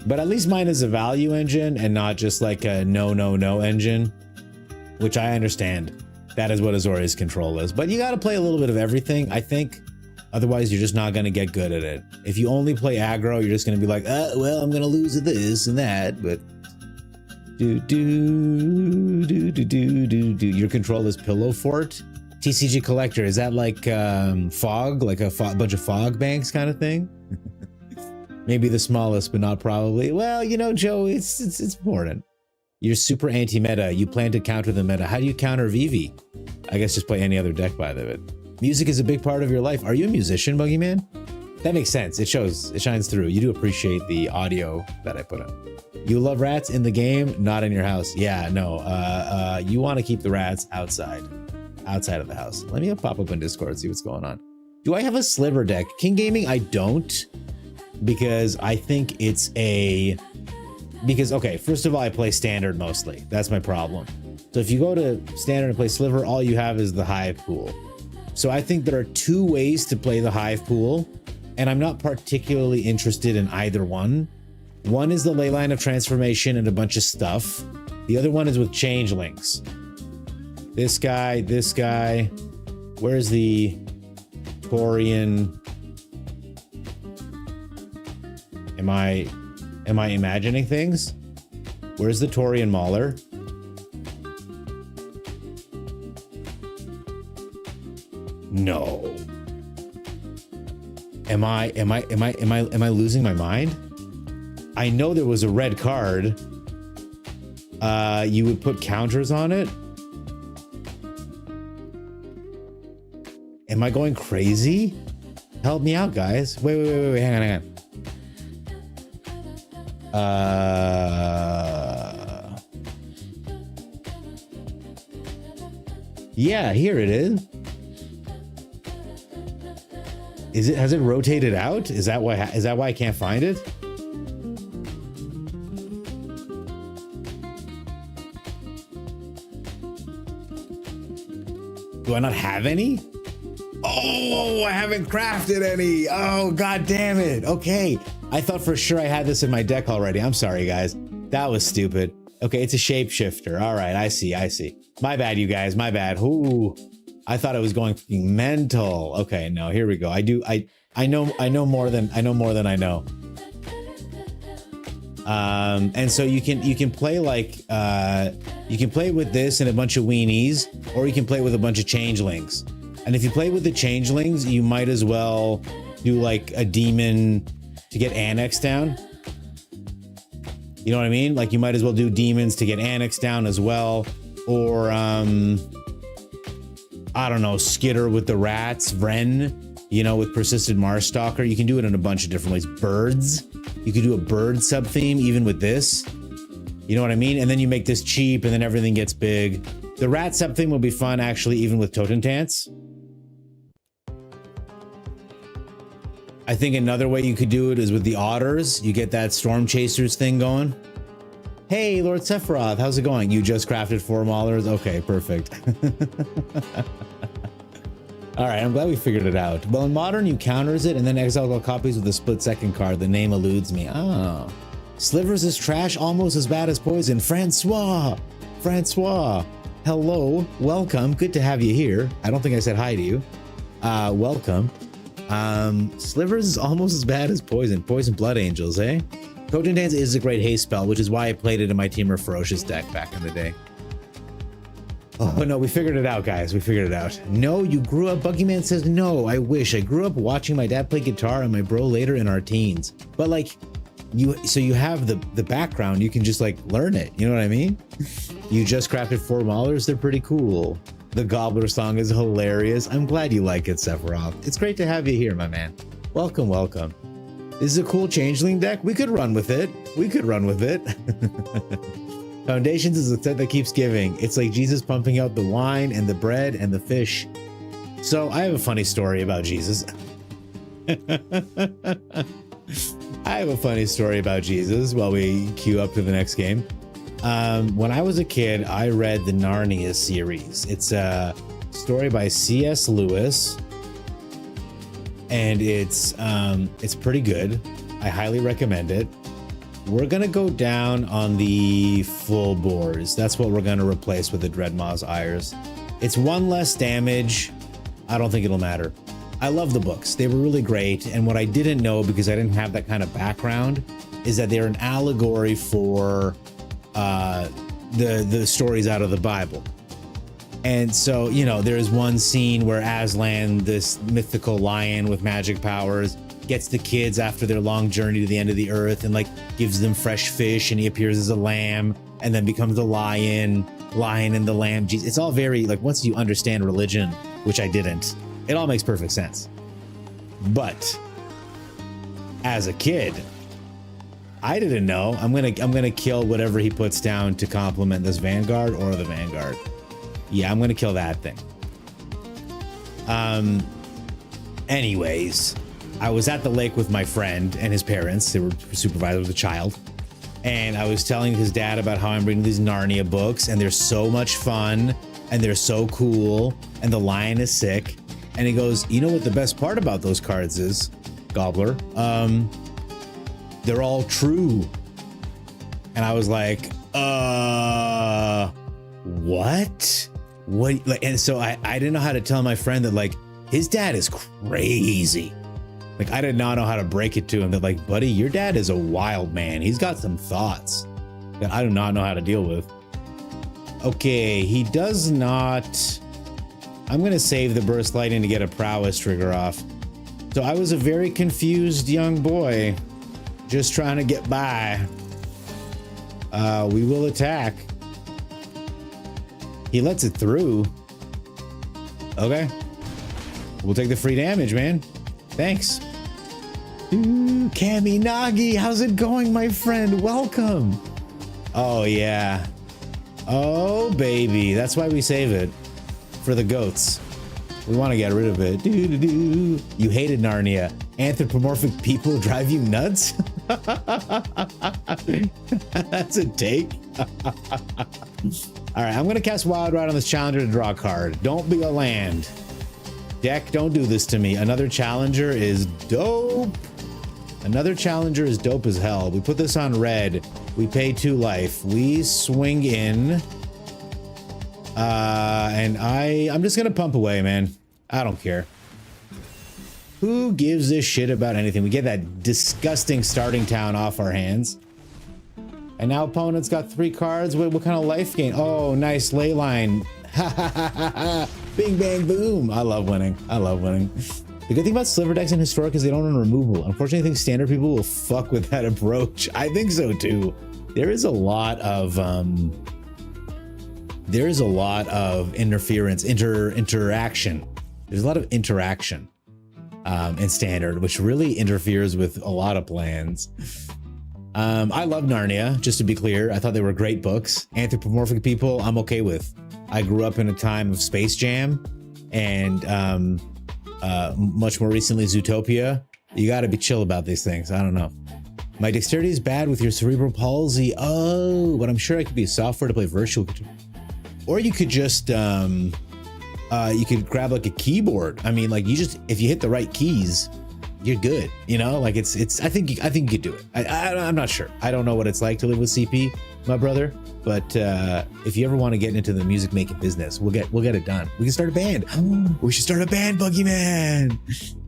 But at least mine is a value engine and not just like a no engine, which I understand. That is what Azorius control is. But you got to play a little bit of everything, I think. Otherwise, you're just not going to get good at it. If you only play aggro, you're just going to be like, well, I'm going to lose at this and that. But your control is Pillow Fort. TCG Collector, is that like fog? Like a bunch of fog banks kind of thing? Maybe the smallest, but not probably. Well, you know, Joe, it's important. You're super anti-meta. You plan to counter the meta. How do you counter VV? I guess just play any other deck by the way. Music is a big part of your life. Are you a musician, Boogeyman? That makes sense. It shows. It shines through. You do appreciate the audio that I put on. You love rats in the game, not in your house. Yeah, no. You want to keep the rats outside of the house. Let me pop up on Discord, see what's going on. Do I have a sliver deck? King Gaming, I don't. Because I think it's okay, first of all, I play standard mostly. That's my problem. So if you go to standard and play sliver, all you have is the hive pool. So I think there are 2 ways to play the hive pool, and I'm not particularly interested in either one. One is the ley line of transformation and a bunch of stuff. The other one is with changelings. This guy. Where's the Torian? Am I imagining things? Where's the Torian Mauler? No. Am I losing my mind? I know there was a red card. You would put counters on it. Am I going crazy? Help me out, guys. Wait. Hang on. Yeah, here it is. Has it rotated out? Is that why I can't find it? Do I not have any? Oh, I haven't crafted any. Oh, god damn it. Okay. I thought for sure I had this in my deck already. I'm sorry, guys. That was stupid. Okay, it's a shapeshifter. All right, I see. My bad, you guys. My bad. Ooh. I thought I was going fucking mental. Okay, no, here we go. I know more than I know. And so you can play like you can play with this and a bunch of weenies, or you can play with a bunch of changelings. And if you play with the changelings, you might as well do like a demon to get annexed down. You know what I mean? Like you might as well do demons to get annexed down as well, or I don't know, Skitter with the rats, Vren, you know, with Persistent Marstalker. You can do it in a bunch of different ways. Birds, you could do a bird sub theme even with this. You know what I mean? And then you make this cheap and then everything gets big. The rat sub theme will be fun actually, even with Totentants. I think another way you could do it is with the otters. You get that Storm Chasers thing going. Hey, Lord Sephiroth, how's it going? You just crafted 4 maulers? Okay, perfect. All right, I'm glad we figured it out. Well, in Modern, you counters it and then exile all copies with a split-second card. The name eludes me. Oh. Slivers is trash, almost as bad as poison. Francois! Hello, welcome. Good to have you here. I don't think I said hi to you. Welcome. Slivers is almost as bad as poison. Poison Blood Angels, eh? Potent Dance is a great haste spell, which is why I played it in my Team of Ferocious deck back in the day. Oh no, we figured it out, guys. We figured it out. No, you grew up. Buggyman says, no, I wish. I grew up watching my dad play guitar and my bro later in our teens. But like, so you have the background, you can just like learn it. You know what I mean? You just crafted 4 maulers. They're pretty cool. The Gobbler song is hilarious. I'm glad you like it, Sephiroth. It's great to have you here, my man. Welcome, welcome. This is a cool changeling deck. We could run with it. Foundations is a set that keeps giving. It's like Jesus pumping out the wine and the bread and the fish. So I have a funny story about Jesus. While we queue up to the next game. When I was a kid, I read the Narnia series. It's a story by C.S. Lewis, and it's pretty good. I highly recommend it. We're gonna go down on the full boars. That's what we're gonna replace with the Dreadmaw's Ires. It's 1 less damage. I don't think it'll matter. I love the books. They were really great. And what I didn't know, because I didn't have that kind of background, is that they're an allegory for the stories out of the Bible. And so, you know, there's one scene where Aslan, this mythical lion with magic powers, gets the kids after their long journey to the end of the earth and like gives them fresh fish, and he appears as a lamb and then becomes the lion and the lamb. It's all very like, once you understand religion, which I didn't, it all makes perfect sense. But as a kid, I didn't know. I'm gonna kill whatever he puts down to complement this Vanguard or the Vanguard. Yeah, I'm gonna kill that thing. Anyways, I was at the lake with my friend and his parents. They were supervised with a child. And I was telling his dad about how I'm reading these Narnia books, and they're so much fun, and they're so cool, and the lion is sick. And he goes, you know what the best part about those cards is, Gobbler? They're all true. And I was like, what? What? Like, and so I didn't know how to tell my friend that like his dad is crazy. Like, I did not know how to break it to him that like, buddy, your dad is a wild man. He's got some thoughts that I do not know how to deal with. Okay, he does not. I'm gonna save the burst lightning to get a prowess trigger off. So I was a very confused young boy, just trying to get by. We will attack. He lets it through. Okay. We'll take the free damage, man. Thanks. Ooh, Kami Nagi, how's it going, my friend? Welcome. Oh, yeah. Oh, baby. That's why we save it. For the goats. We want to get rid of it. Doo-doo-doo. You hated Narnia. Anthropomorphic people drive you nuts? That's a take. All right, I'm going to cast Wild Ride on this challenger to draw a card. Don't be a land. Deck, don't do this to me. Another challenger is dope. Another challenger is dope as hell. We put this on red. We pay 2 life. We swing in. And I'm just gonna pump away, man. I don't care. Who gives a shit about anything? We get that disgusting starting town off our hands. And now opponent's got 3 cards. What kind of life gain? Oh, nice ley line. Bing, bang, boom. I love winning. I love winning. The good thing about sliver decks and historic is they don't run removable. Unfortunately, I think standard people will fuck with that approach. I think so too. There is a lot of interference, interaction. There's a lot of interaction in standard, which really interferes with a lot of plans. I love Narnia, just to be clear. I thought they were great books. Anthropomorphic people, I'm okay with. I grew up in a time of Space Jam and much more recently Zootopia. You got to be chill about these things. I don't know. My dexterity is bad with your cerebral palsy. Oh, but I'm sure I could be software to play virtual. Or you could just, you could grab like a keyboard. I mean, like if you hit the right keys, you're good. You know, like I think you could do it. I'm not sure. I don't know what it's like to live with CP, my brother. But if you ever want to get into the music making business, we'll get it done. We can start a band. We should start a band, Boogeyman.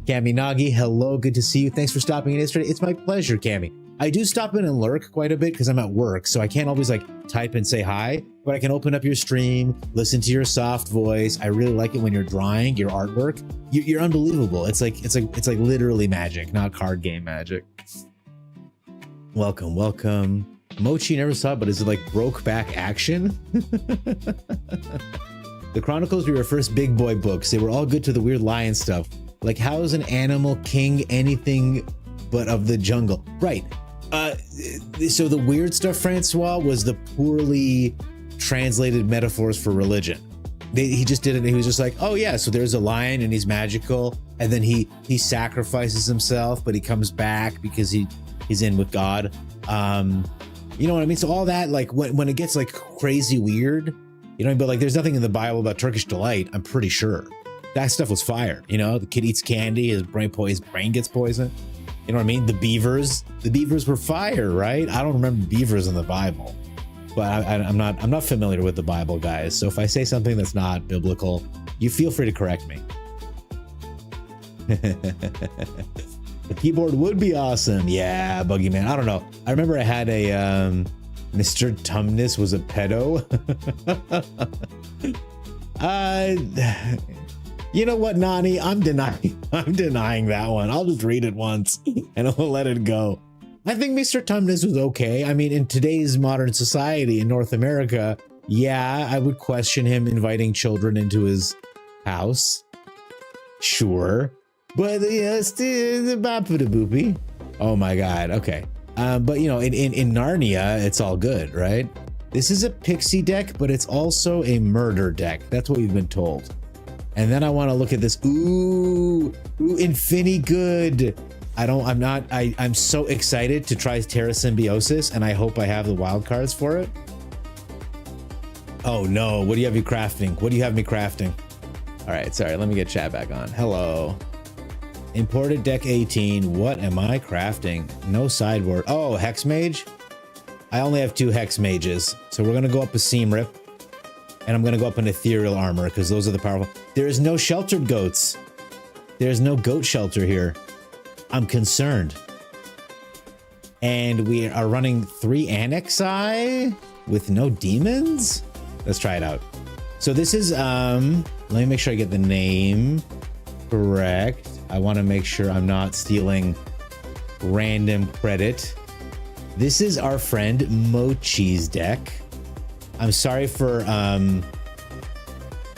Kami Nagi, hello, good to see you. Thanks for stopping in yesterday. It's my pleasure, Kami. I do stop in and lurk quite a bit because I'm at work, so I can't always like type and say hi, but I can open up your stream, listen to your soft voice. I really like it when you're drawing your artwork. You're unbelievable. It's like literally magic, not card game magic. Welcome, welcome. Mochi never saw it, but is it like Brokeback Action? The Chronicles were your first big boy books. They were all good to the weird lion stuff. Like, how is an animal king anything but of the jungle? Right. So the weird stuff, Francois, was the poorly translated metaphors for religion. He just did it. And he was just like, oh yeah, so there's a lion and he's magical. And then he sacrifices himself, but he comes back because he's in with God. You know what I mean? So all that, like when it gets like crazy weird, you know, but like there's nothing in the Bible about Turkish delight. I'm pretty sure that stuff was fire. You know, the kid eats candy, his brain gets poisoned. You know what I mean? The beavers were fire, right? I don't remember beavers in the Bible, but I'm not familiar with the Bible, guys. So if I say something that's not biblical, you feel free to correct me. The keyboard would be awesome. Yeah, Boogeyman. I don't know. I remember I had a Mr. Tumnus was a pedo. You know what, Nani? I'm denying that one. I'll just read it once and I'll let it go. I think Mr. Tumnus was okay. I mean, in today's modern society in North America, yeah, I would question him inviting children into his house. Sure. But yeah, it's the boopy. Oh my God. Okay. But you know, in Narnia, it's all good, right? This is a pixie deck, but it's also a murder deck. That's what we've been told. And then I want to look at this. Ooh, Infini good. I'm so excited to try Terra Symbiosis, and I hope I have the wild cards for it. Oh no, what do you have me crafting? What do you have me crafting? All right, sorry, let me get chat back on. Hello. Imported deck 18. What am I crafting? No sideboard. Oh, Hex Mage? I only have 2 Hex Mages. So we're gonna go up a Seam Rip. And I'm gonna go up an Ethereal Armor because those are the powerful. There is no sheltered goats. There's no goat shelter here. I'm concerned. And we are running 3 Annexi with no demons? Let's try it out. So this is, let me make sure I get the name correct. I want to make sure I'm not stealing random credit. This is our friend Mochi's deck. I'm sorry for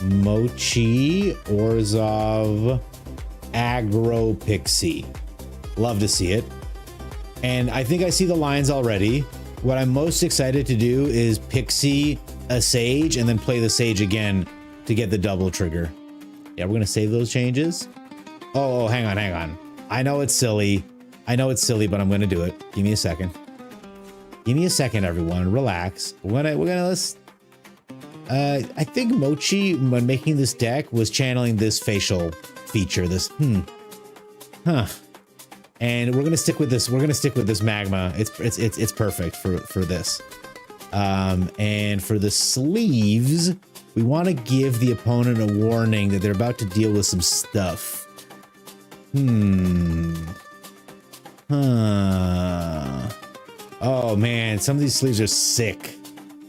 Mochi, Orzov, aggro Pixie. Love to see it. And I think I see the lines already. What I'm most excited to do is Pixie a Sage and then play the Sage again to get the double trigger. Yeah, we're gonna save those changes. Oh, hang on, hang on. I know it's silly. I know it's silly, but I'm gonna do it. Give me a second. Give me a second, everyone. Relax. Let's. I think Mochi, when making this deck, was channeling this facial feature. This huh. And we're gonna stick with this. We're gonna stick with this magma. It's perfect for this. And for the sleeves, we want to give the opponent a warning that they're about to deal with some stuff. Oh man, some of these sleeves are sick.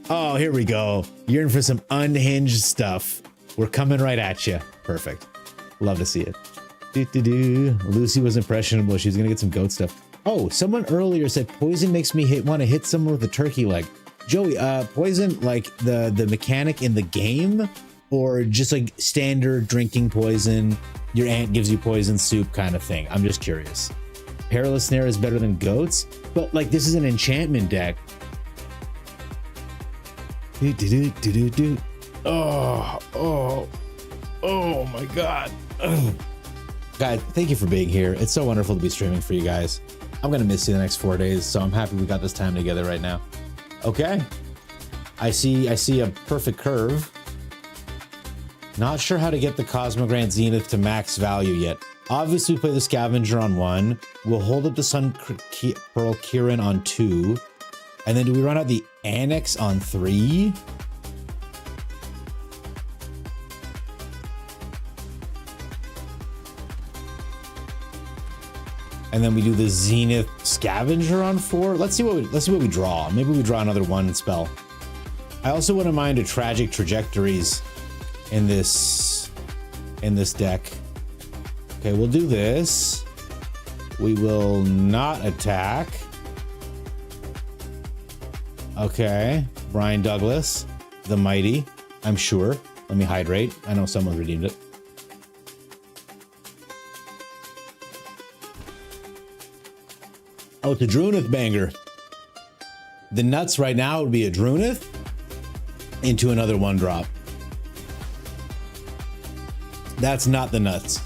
Oh, here we go. You're in for some unhinged stuff. We're coming right at you. Perfect. Love to see it. Lucy was impressionable. She's gonna get some goat stuff. Oh, someone earlier said poison makes me want to hit someone with a turkey leg. Joey, poison like the mechanic in the game, or just like standard drinking poison? Your aunt gives you poison soup kind of thing. I'm just curious. Perilous Snare is better than goats, but like this is an enchantment deck. Oh my god. Ugh. Guys, thank you for being here. It's so wonderful to be streaming for you guys. I'm gonna miss you the next 4 days, so I'm happy we got this time together right now. Okay. I see a perfect curve. Not sure how to get the Cosmogrant Zenith to max value yet. Obviously, we play the Scavenger on 1. We'll hold up the Sun Pearl Kirin on 2. And then do we run out the Annex on 3? And then we do the Zenith Scavenger on 4. Let's see what we draw. Maybe we draw another 1 spell. I also wouldn't mind a Tragic Trajectories in this deck. Okay, we'll do this. We will not attack. Okay, Brian Douglas, the Mighty, I'm sure. Let me hydrate. I know someone redeemed it. Oh, it's a Drunith banger. The nuts right now would be a Drunith into another 1-drop. That's not the nuts.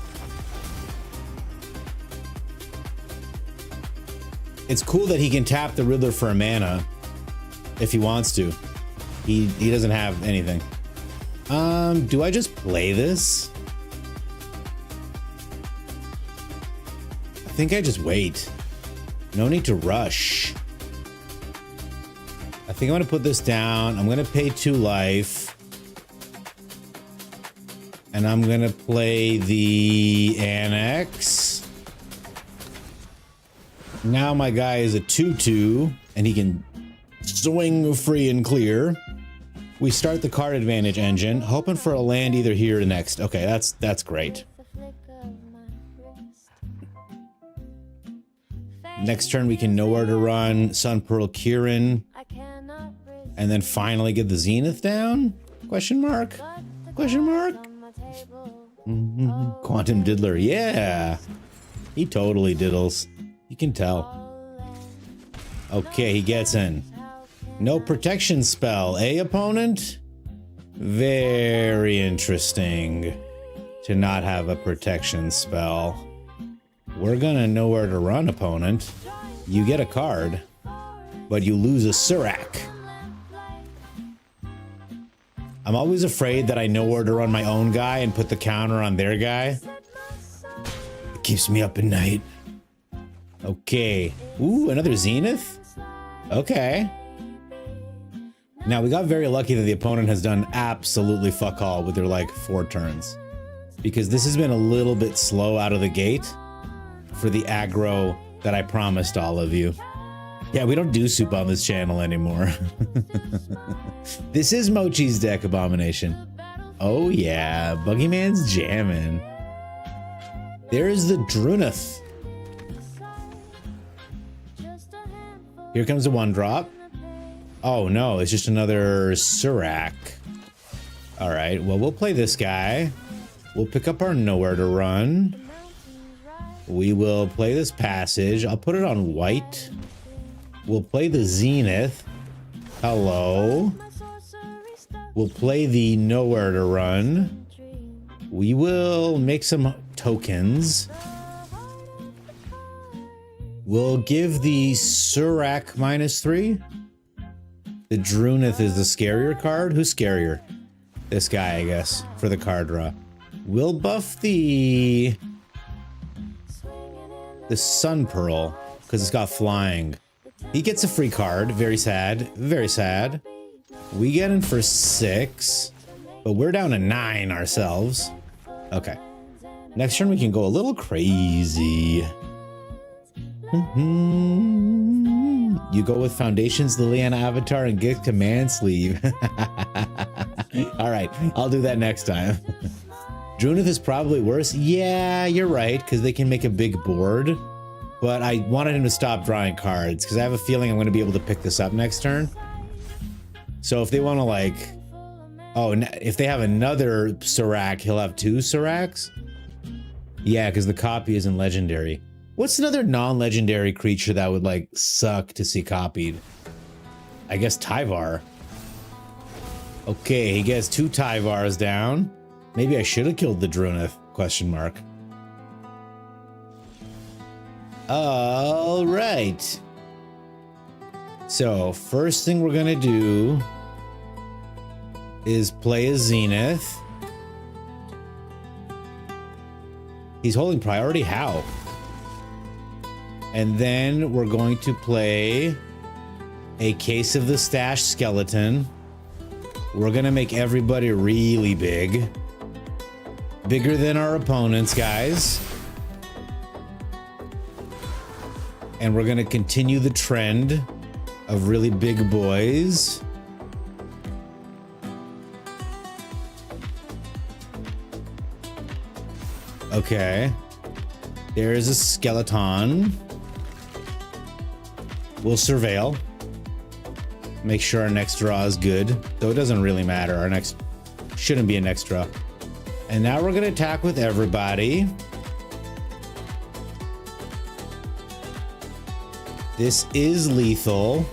It's cool that he can tap the Riddler for a mana if he wants to. He doesn't have anything. Do I just play this? I think I just wait. No need to rush. I think I'm gonna put this down. I'm gonna pay 2 life. And I'm gonna play the Annex. Now my guy is a 2/2, and he can swing free and clear. We start the card advantage engine, hoping for a land either here or next. Okay, that's great. Next turn we can Nowhere to Run, Sun Pearl Kirin, and then finally get the Zenith down? Question mark? Question mark? Quantum Diddler, yeah. He totally diddles. You can tell. Okay, he gets in. No protection spell, eh, opponent? Very interesting to not have a protection spell. We're gonna Nowhere to Run, opponent. You get a card, but you lose a Surak. I'm always afraid that I Nowhere to Run my own guy and put the counter on their guy. It keeps me up at night. Okay. Ooh, another Zenith? Okay. Now, we got very lucky that the opponent has done absolutely fuck all with their, like, 4 turns. Because this has been a little bit slow out of the gate for the aggro that I promised all of you. Yeah, we don't do soup on this channel anymore. This is Mochi's deck, Abomination. Oh yeah, Boogeyman's jamming. There's the Drunith. Here comes a 1-drop. Oh no, it's just another Surak. Alright, well we'll play this guy. We'll pick up our Nowhere to Run. We will play this passage. I'll put it on white. We'll play the zenith. Hello. We'll play the nowhere to run. We will make some tokens. We'll give the Surak -3. The Drunith is the scarier card. Who's scarier? This guy, I guess, for the card draw. We'll buff the Sun Pearl because it's got flying. He gets a free card. Very sad. Very sad. We get in for 6, but we're down to 9 ourselves. Okay. Next turn we can go a little crazy. You go with Foundations, Liliana Avatar, and get Command Sleeve. All right, I'll do that next time. Drunith is probably worse. Yeah, you're right, because they can make a big board. But I wanted him to stop drawing cards, because I have a feeling I'm going to be able to pick this up next turn. So if they want to, like... Oh, if they have another Surak, he'll have 2 Suraks? Yeah, because the copy isn't legendary. What's another non-legendary creature that would, like, suck to see copied? I guess Tyvar. Okay, he gets 2 Tyvars down. Maybe I should have killed the Drunith, question mark. All right. So, first thing we're gonna do is play a Zenith. He's holding priority, how? And then we're going to play a Case of the Stash Skeleton. We're gonna make everybody really big. Bigger than our opponents, guys. And we're gonna continue the trend of really big boys. Okay. There is a skeleton. We'll surveil. Make sure our next draw is good. Though it doesn't really matter. Our next shouldn't be an next draw. And now we're gonna attack with everybody. This is lethal.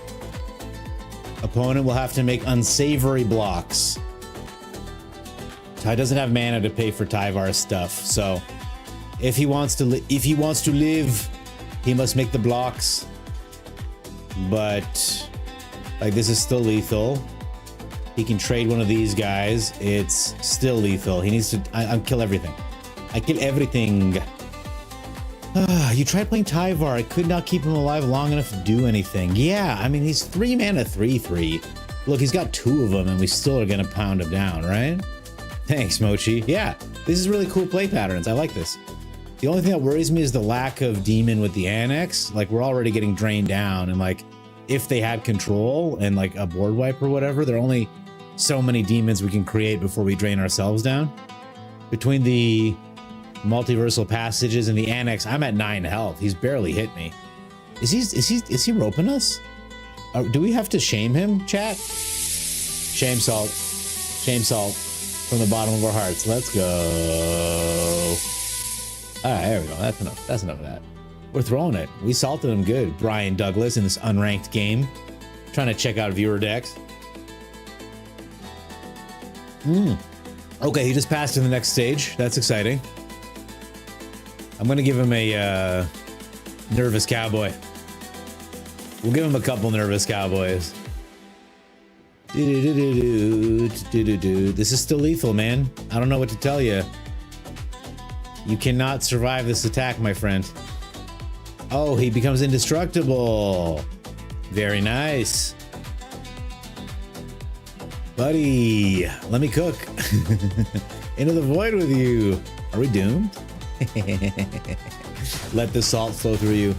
Opponent will have to make unsavory blocks. Ty doesn't have mana to pay for Tyvar's stuff, so if he wants to live, he must make the blocks. But like, this is still lethal. He can trade one of these guys. It's still lethal. He needs to. I kill everything. I kill everything. You tried playing Tyvar. I could not keep him alive long enough to do anything. Yeah, I mean, he's 3 mana 3/3. Look, he's got 2 of them, and we still are gonna pound him down, right? Thanks, Mochi. Yeah, this is really cool play patterns. I like this. The only thing that worries me is the lack of demon with the annex. Like, we're already getting drained down, and like, if they had control and like a board wipe or whatever, there are only so many demons we can create before we drain ourselves down. Between the multiversal passages and the annex, I'm at 9 health. He's barely hit me. Is he roping us? Do we have to shame him, chat? Shame salt. Shame salt from the bottom of our hearts. Let's go. All right, there we go. That's enough. That's enough of that. We're throwing it. We salted him good. Brian Douglas in this unranked game. Trying to check out viewer decks. Okay, he just passed to the next stage. That's exciting. I'm gonna give him a nervous cowboy. We'll give him a couple nervous cowboys. This is still lethal, man. I don't know what to tell you. You cannot survive this attack, my friend. Oh, he becomes indestructible. Very nice. Buddy, let me cook. Into the void with you. Are we doomed? Let the salt flow through you.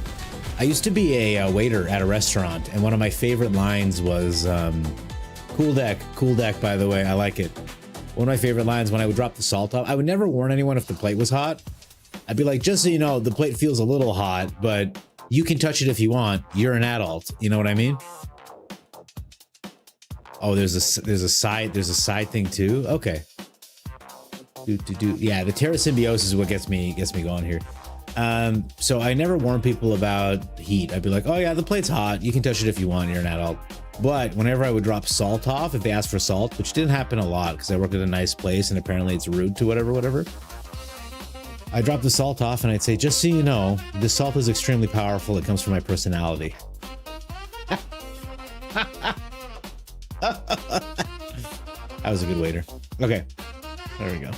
I used to be a waiter at a restaurant, and one of my favorite lines was, cool deck, by the way, I like it. One of my favorite lines when I would drop the salt off, I would never warn anyone if the plate was hot. I'd be like, just so you know, the plate feels a little hot, but you can touch it if you want. You're an adult. You know what I mean? Oh, there's a side thing too. Okay. Yeah, the Terra Symbiosis is what gets me going here. So I never warn people about heat. I'd be like, oh yeah, the plate's hot. You can touch it if you want. You're an adult. But whenever I would drop salt off, if they asked for salt, which didn't happen a lot because I worked at a nice place and apparently it's rude to whatever. I dropped the salt off and I'd say, just so you know, this salt is extremely powerful. It comes from my personality. That was a good waiter. Okay, there we go.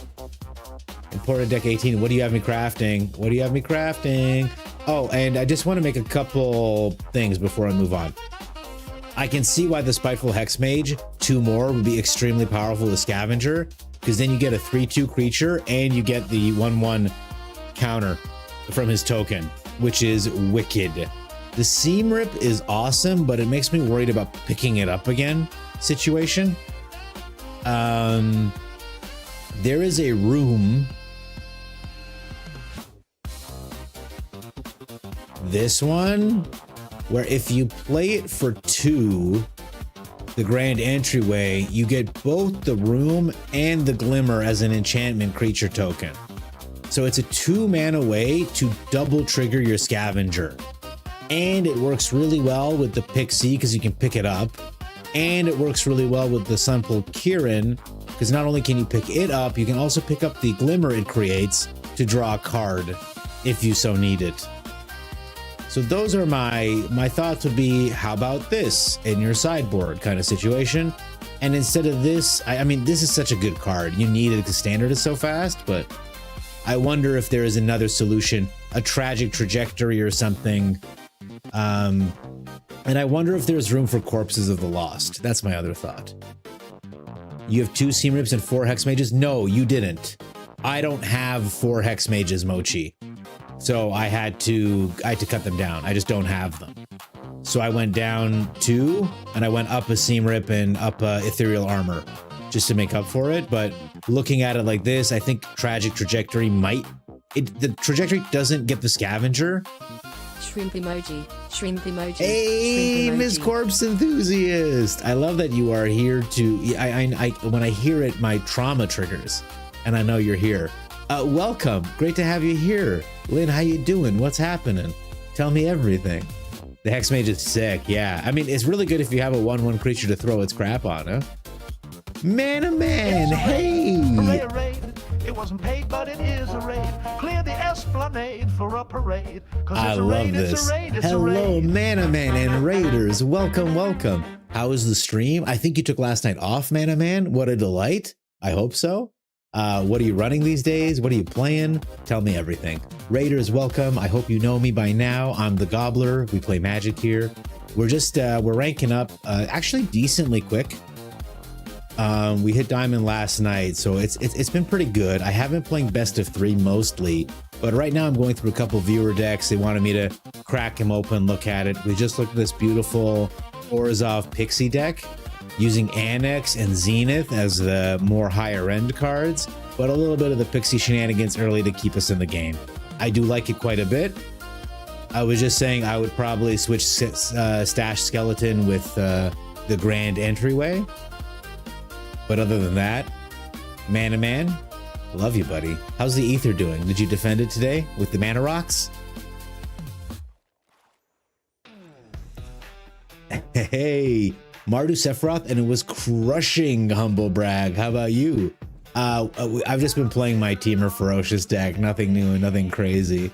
Imported deck 18. What do you have me crafting? What do you have me crafting? Oh, and I just want to make a couple things before I move on. I can see why the Spiteful Hex Mage 2 more would be extremely powerful with Scavenger, because then you get a 3/2 creature and you get the 1/1 counter from his token, which is wicked. The Seam Rip is awesome, but it makes me worried about picking it up again situation. There is a room. This one, where if you play it for 2, the grand entryway, you get both the room and the glimmer as an enchantment creature token. So it's a 2-mana way to double trigger your scavenger. And it works really well with the Pixie because you can pick it up. And it works really well with the Sunpool Kirin because not only can you pick it up, you can also pick up the glimmer it creates to draw a card if you so need it. So those are my thoughts would be, how about this in your sideboard kind of situation? And instead of this, I mean, this is such a good card. You need it because standard is so fast, but I wonder if there is another solution, a tragic trajectory or something. And I wonder if there's room for Corpses of the Lost. That's my other thought. You have 2 Seam Rips and 4 Hex Mages? No, you didn't. I don't have 4 Hex Mages, Mochi. So I had to cut them down. I just don't have them. So I went down 2 and I went up a Seam Rip and up Ethereal Armor just to make up for it. But looking at it like this, I think Tragic Trajectory might... the trajectory doesn't get the Scavenger. Shrimp emoji. Shrimp emoji. Hey, shrimp emoji. Miss Corpse Enthusiast. I love that you are here to... I when I hear it, my trauma triggers. And I know you're here. Welcome. Great to have you here. Lynn, how you doing? What's happening? Tell me everything. The Hex Mage is sick, yeah. I mean, it's really good if you have a 1/1 creature to throw its crap on, huh? Man, oh man, hey! Hooray, hooray. It wasn't paid, but it is a raid. Clear the esplanade for a parade. 'Cause I it's a love raid, this. It's a raid, it's a Hello, raid. Mana Man and Raiders. Welcome, welcome. How was the stream? I think you took last night off, Mana Man. What a delight. I hope so. What are you running these days? What are you playing? Tell me everything. Raiders, welcome. I hope you know me by now. I'm the Gobbler. We play Magic here. We're just, we're ranking up actually decently quick. We hit Diamond last night, so it's been pretty good. I have been playing best of 3 mostly, but right now I'm going through a couple viewer decks. They wanted me to crack them open, look at it. We just looked at this beautiful Orzhov Pixie deck using Annex and Zenith as the more higher end cards, but a little bit of the Pixie shenanigans early to keep us in the game. I do like it quite a bit. I was just saying I would probably switch Stash Skeleton with the Grand Entryway. But other than that, Mana Man, love you, buddy. How's the Ether doing? Did you defend it today with the Mana Rocks? Hey, Mardu Sephiroth, and it was crushing, humble brag. How about you? I've just been playing my Teamer Ferocious deck. Nothing new and nothing crazy.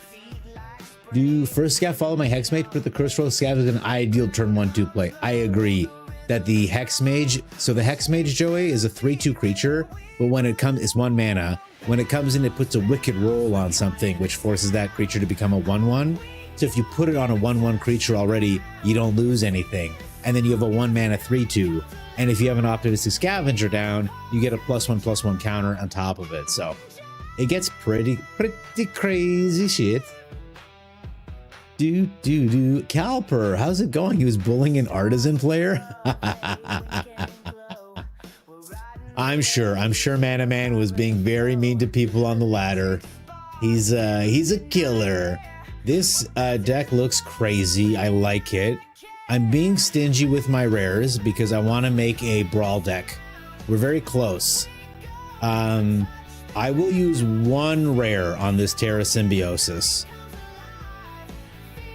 Do first Scav follow my Hex Mage, but the Curse Roll Scav is an ideal turn 1/2 play. I agree that the Hex Mage, so the Hex Mage, Joey, is a 3/2 creature, but when it comes, it's 1 mana. When it comes in, it puts a Wicked Roll on something, which forces that creature to become a 1/1. So if you put it on a 1/1 creature already, you don't lose anything. And then you have a 1 mana 3/2. And if you have an Optimistic Scavenger down, you get a +1/+1 counter on top of it. So it gets pretty crazy shit. Calper, how's it going? He was bullying an Artisan player. I'm sure Mana Man was being very mean to people on the ladder. He's a killer. This deck looks crazy. I like it. I'm being stingy with my rares because I want to make a brawl deck. We're very close. I will use 1 rare on this Terra Symbiosis.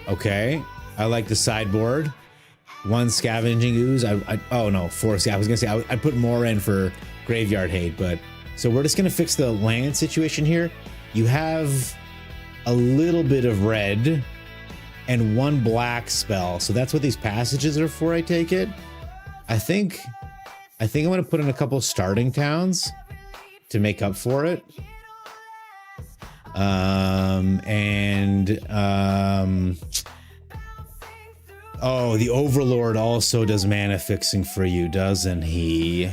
Okay. I like the sideboard. 1 scavenging ooze. Oh no, 4. I was gonna say I put more in for graveyard hate, but so we're just gonna fix the land situation here. You have a little bit of red and 1 black spell, so that's what these passages are for. I take it. I think I'm gonna put in a couple starting towns to make up for it. Oh, the Overlord also does mana fixing for you, doesn't he?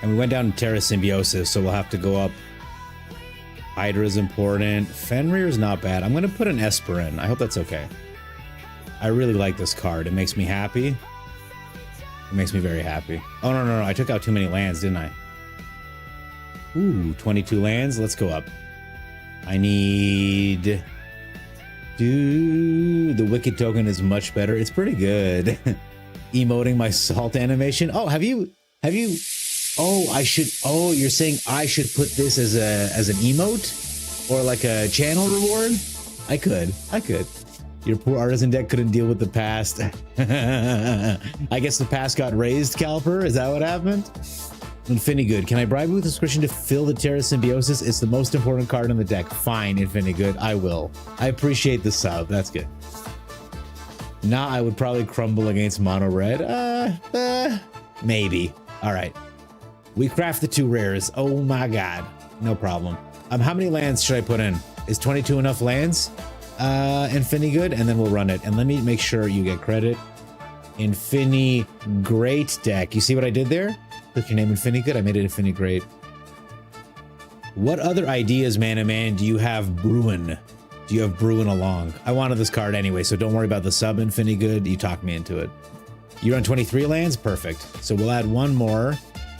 And we went down to Terra Symbiosis, so we'll have to go up. Hydra is important. Fenrir is not bad. I'm going to put an Esper in. I hope that's okay. I really like this card. It makes me happy. It makes me very happy. Oh, no. I took out too many lands, didn't I? Ooh, 22 lands. Let's go up. I need... Dude, the Wicked token is much better. It's pretty good. Emoting my salt animation. Oh, have you? Oh, I should. Oh, you're saying I should put this as an emote or like a channel reward? I could. Your poor artisan deck couldn't deal with the past. I guess the past got raised, Caliper. Is that what happened? Infinigood. Can I bribe you with a subscription to fill the Terra Symbiosis? It's the most important card in the deck. Fine, Infinigood. I will. I appreciate the sub. That's good. Nah, I would probably crumble against mono red. Maybe. All right. We craft the 2 rares. Oh my god. No problem. How many lands should I put in? Is 22 enough lands? Infinigood, and then we'll run it. And let me make sure you get credit. Great deck. You see what I did there? Put your name Infinigood. I made it Great. What other ideas, man, do you have brewing? Do you have brewing along? I wanted this card anyway, so don't worry about the sub Infinigood. You talked me into it. You're on 23 lands? Perfect. So we'll add 1 more.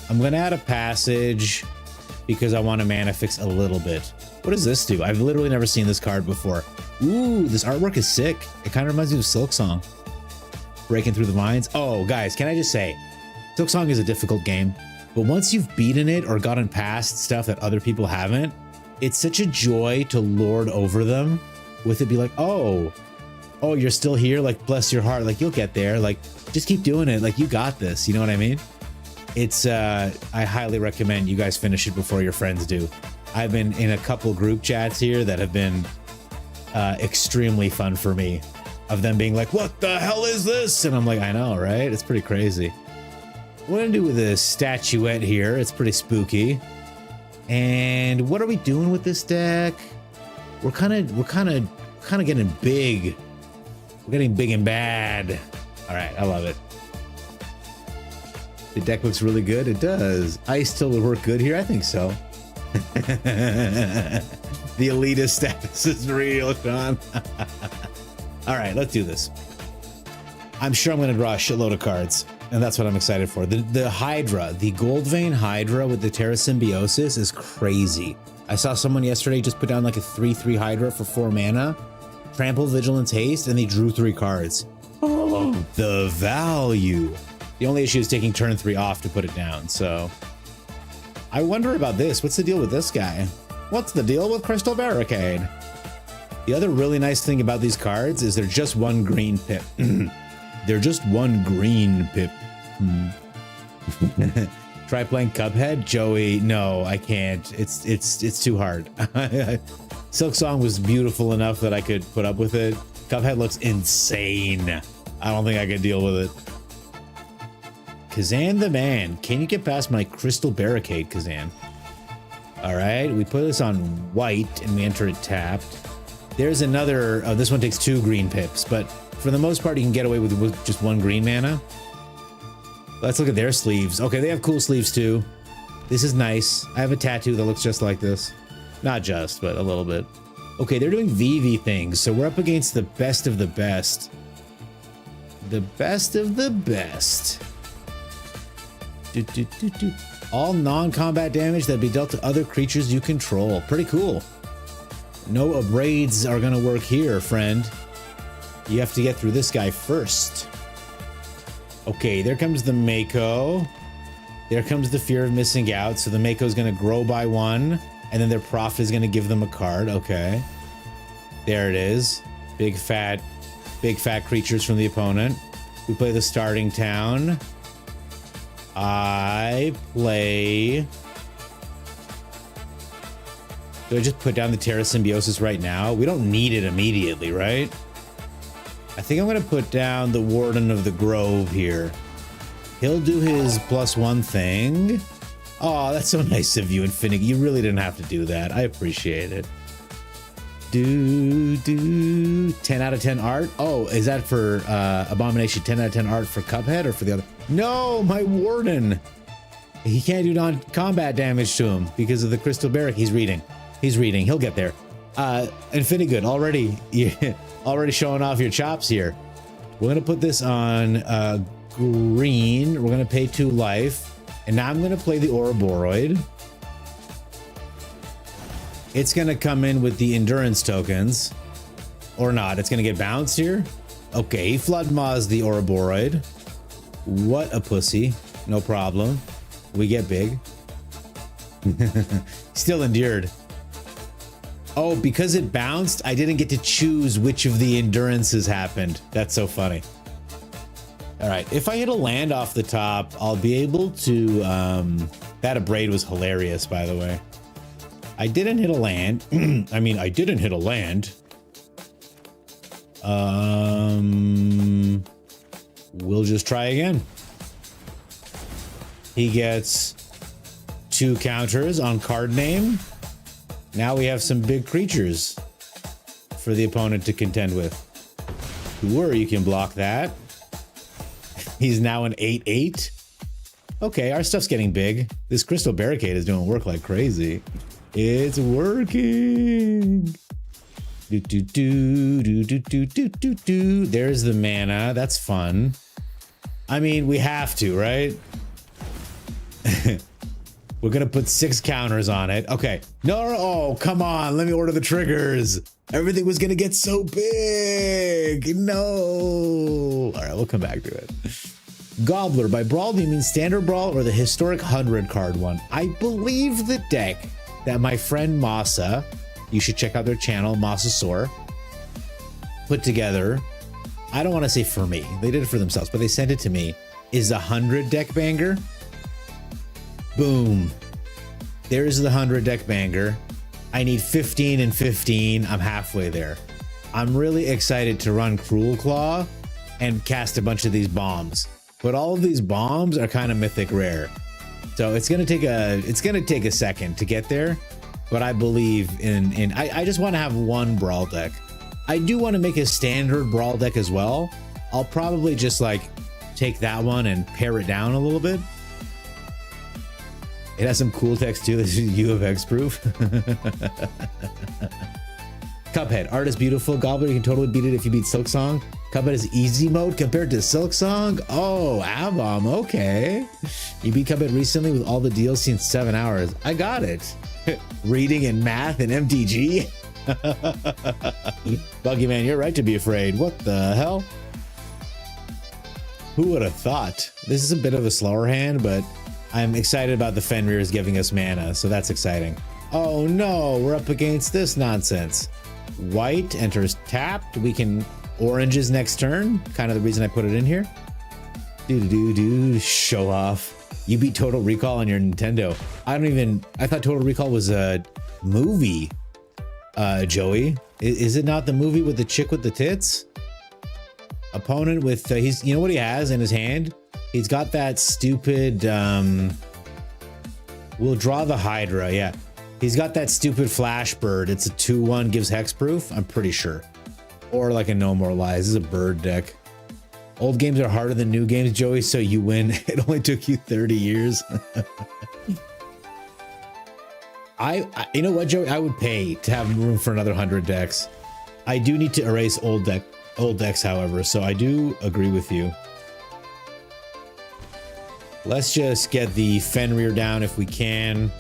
I'm going to add a passage because I want to mana fix a little bit. What does this do? I've literally never seen this card before. Ooh, this artwork is sick. It kind of reminds me of Silk Song. Breaking through the vines. Oh, guys, can I just say, Silk Song is a difficult game, but once you've beaten it or gotten past stuff that other people haven't, it's such a joy to lord over them with it. Be like, oh, you're still here. Like, bless your heart. Like, you'll get there. Like, just keep doing it. Like, you got this. You know what I mean? It's, I highly recommend you guys finish it before your friends do. I've been in a couple group chats here that have been extremely fun for me, of them being like, what the hell is this? And I'm like, I know, right? It's pretty crazy. What I'm gonna do with this statuette here, it's pretty spooky. And what are we doing with this deck? We're kind of getting big. We're getting big and bad. All right, I love it. The deck looks really good. It does. Ice still would work good here. I think so. The elitist status is real, Sean. All right, let's do this. I'm sure I'm going to draw a shitload of cards, and that's what I'm excited for. The Hydra, the Gold Vein Hydra with the Terra Symbiosis is crazy. I saw someone yesterday just put down like a 3/3 Hydra for 4 mana, Trample, Vigilance, Haste, and they drew 3 cards. Oh, the value. The only issue is taking turn 3 off to put it down, so... I wonder about this. What's the deal with this guy? What's the deal with Crystal Barricade? The other really nice thing about these cards is they're just 1 green pip. They're just 1 green pip. Try playing Cuphead? Joey, no, I can't. It's too hard. Silk Song was beautiful enough that I could put up with it. Cuphead looks insane. I don't think I could deal with it. Kazan the man. Can you get past my Crystal Barricade, Kazan? All right, we put this on white and we enter it tapped. There's another, this one takes 2 green pips, but for the most part, you can get away with just 1 green mana. Let's look at their sleeves. Okay, they have cool sleeves too. This is nice. I have a tattoo that looks just like this. Not just, but a little bit. Okay, they're doing VV things, so we're up against the best of the best. The best of the best. All non-combat damage that be dealt to other creatures you control. Pretty cool. No abrades are gonna work here, friend. You have to get through this guy first. Okay, there comes the Mako. There comes the fear of missing out. So the Mako is gonna grow by 1, and then their profit is gonna give them a card. Okay. There it is. Big fat creatures from the opponent. We play the starting town. I play... Do I just put down the Terra Symbiosis right now? We don't need it immediately, right? I think I'm going to put down the Warden of the Grove here. He'll do his +1 thing. Oh, that's so nice of you, Infinity. You really didn't have to do that. I appreciate it. 10 out of 10 art. Oh, is that for Abomination? 10 out of 10 art for Cuphead or for the other? No, my Warden. He can't do non-combat damage to him because of the Crystal Barrack. He's reading. He'll get there. Infinity Good already showing off your chops here. We're gonna put this on green. We're gonna pay 2 life, and now I'm gonna play the Ouroboros. It's gonna come in with the endurance tokens, or not. It's gonna get bounced here. Okay, Flood Maws the Ouroboros. What a pussy. No problem. We get big. Still endured. Oh, because it bounced, I didn't get to choose which of the endurances happened. That's so funny. All right, if I hit a land off the top, I'll be able to... that Abrade was hilarious, by the way. I didn't hit a land. I mean, I didn't hit a land. We'll just try again. He gets 2 counters on card name. Now we have some big creatures for the opponent to contend with. Sure, you can block that. He's now an 8/8. Okay, our stuff's getting big. This Crystal Barricade is doing work like crazy. It's working. There's the mana. That's fun. I mean, we have to, right? We're gonna put 6 counters on it. Okay. No, oh, come on. Let me order the triggers. Everything was gonna get so big. No. All right, we'll come back to it. Gobbler. By Brawl, do you mean Standard Brawl or the historic 100 card one? I believe the deck that my friend Masa, you should check out their channel, Masasaur, put together. I don't want to say for me. They did it for themselves, but they sent it to me. Is a 100 deck banger. Boom. There's the 100 deck banger. I need 15 and 15. I'm halfway there. I'm really excited to run Cruel Claw and cast a bunch of these bombs. But all of these bombs are kind of mythic rare. So it's gonna take a second to get there. But I believe in I just want to have one Brawl deck. I do want to make a standard Brawl deck as well. I'll probably just like take that one and pare it down a little bit. It has some cool text too. This is U of X proof. Cuphead. Art is beautiful. Gobbler, you can totally beat it if you beat Silksong. Cuphead is easy mode compared to Silksong. Oh, Abom. Okay. You beat Cuphead recently with all the DLC in 7 hours. I got it. Reading and math and MTG. Buggy Man, you're right to be afraid. What the hell? Who would have thought? This is a bit of a slower hand, but I'm excited about the Fenrir's giving us mana, so that's exciting. Oh no, we're up against this nonsense. White enters tapped. We can oranges next turn. Kind of the reason I put it in here. Show off. You beat Total Recall on your Nintendo. I thought Total Recall was a movie, Joey. Is it not the movie with the chick with the tits? Opponent with, you know what he has in his hand? He's got that stupid, we'll draw the Hydra, yeah. He's got that stupid Flash Bird. It's a 2/1, gives hexproof, I'm pretty sure. Or like a No More Lies, this is a bird deck. Old games are harder than new games, Joey, so you win. It only took you 30 years. You know what, Joey? I would pay to have room for another 100 decks. I do need to erase old decks, however, so I do agree with you. Let's just get the Fenrir down if we can.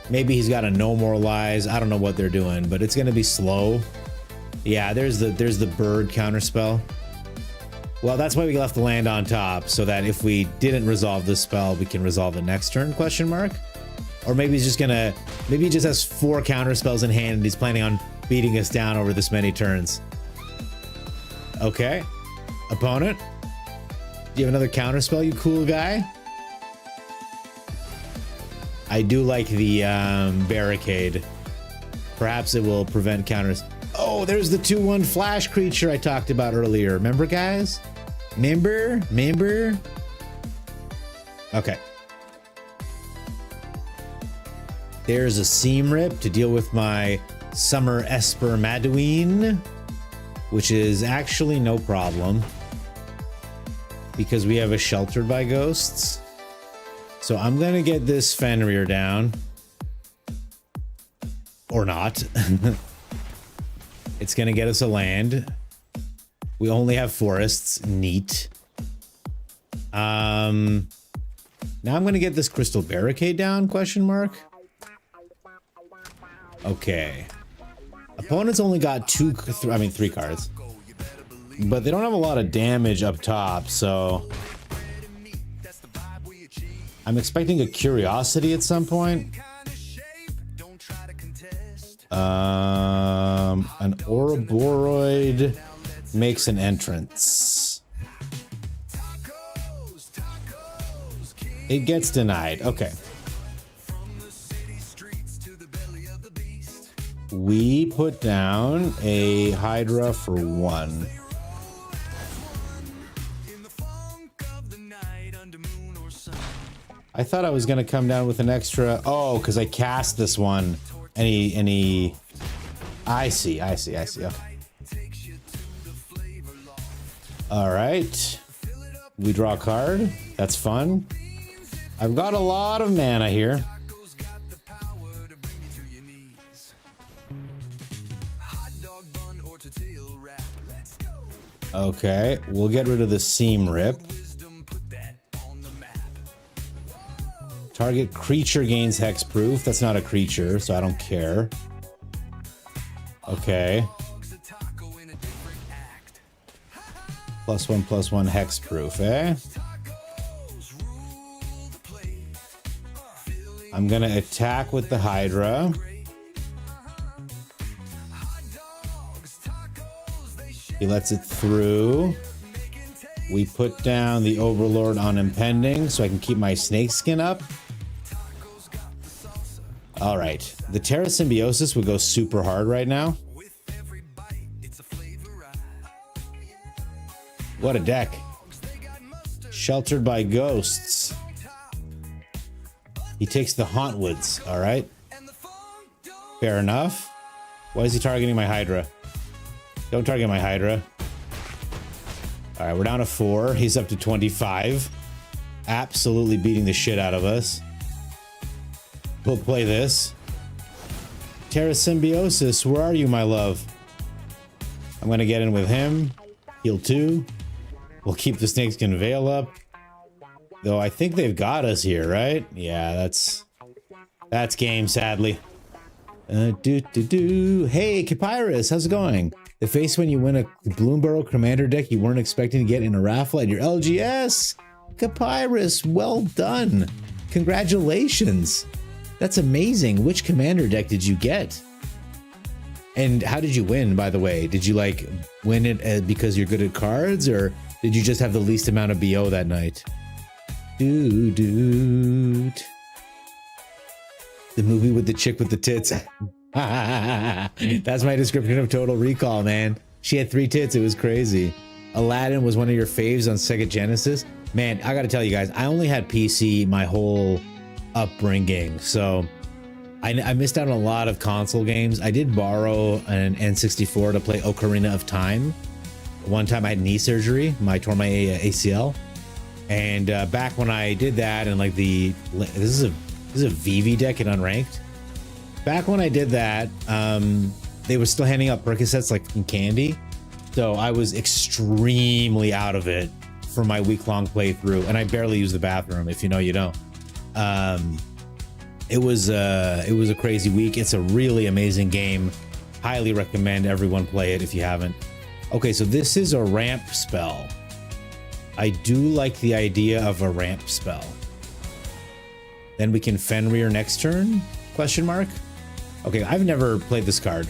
Maybe he's got a No More Lies. I don't know what they're doing, but it's gonna be slow. Yeah, there's the bird counterspell. Well, that's why we left the land on top, so that if we didn't resolve this spell, we can resolve it next turn, question mark? Or maybe he's just gonna, maybe he just has 4 counterspells in hand and he's planning on beating us down over this many turns. Okay. Opponent. Do you have another counter spell, you cool guy? I do like the barricade. Perhaps it will prevent counters. Oh, there's the 2/1 flash creature I talked about earlier. Remember, guys? Remember? Okay. There's a seam rip to deal with my Summer Esper Madouine, which is actually no problem because we have a Sheltered by Ghosts. So I'm gonna get this Fenrir down. Or not. It's gonna get us a land. We only have forests. Neat. Now I'm gonna get this Crystal Barricade down, question mark. Okay. Opponents only got three cards. But they don't have a lot of damage up top, so I'm expecting a Curiosity at some point. An Ouroboros makes an entrance. It gets denied. Okay. We put down a Hydra for 1. I thought I was gonna come down with an extra. Oh, because I cast this one. Any. I see. Okay. All right. We draw a card. That's fun. I've got a lot of mana here. Okay, we'll get rid of the seam rip. Target creature gains hexproof. That's not a creature, so I don't care. Okay. +1/+1 hexproof, eh? I'm gonna attack with the Hydra. He lets it through. We put down the Overlord on Impending so I can keep my snakeskin up. All right, the Terra Symbiosis would go super hard right now. What a deck. Sheltered by Ghosts. He takes the Hauntwoods, all right. Fair enough. Why is he targeting my Hydra? Don't target my Hydra. All right, we're down to 4. He's up to 25. Absolutely beating the shit out of us. We'll play this. Terra Symbiosis, where are you, my love? I'm gonna get in with him. Heal 2. We'll keep the Snakeskin Veil up. Though I think they've got us here, right? Yeah, that's game, sadly. Hey, Capyrus, how's it going? The face when you win a Bloomburrow Commander deck you weren't expecting to get in a raffle at your LGS. Capyrus, well done. Congratulations. That's amazing. Which Commander deck did you get? And how did you win, by the way? Did you like win it because you're good at cards, or did you just have the least amount of BO that night? Dude. The movie with the chick with the tits. That's my description of Total Recall, man. She had 3 tits. It was crazy. Aladdin was one of your faves on Sega Genesis. Man, I gotta tell you guys, I only had PC my whole upbringing, so I missed out on a lot of console games. I did borrow an N64 to play Ocarina of Time. One time I had knee surgery. I tore my ACL. And back when I did that, and like this is a VV deck in Unranked. Back when I did that, they were still handing out Percocets like in candy. So I was extremely out of it for my week-long playthrough, and I barely used the bathroom. If you know, you know. It was a crazy week. It's a really amazing game. Highly recommend everyone play it if you haven't. Okay, so this is a ramp spell. I do like the idea of a ramp spell. Then we can Fenrir next turn? Question mark? Okay, I've never played this card.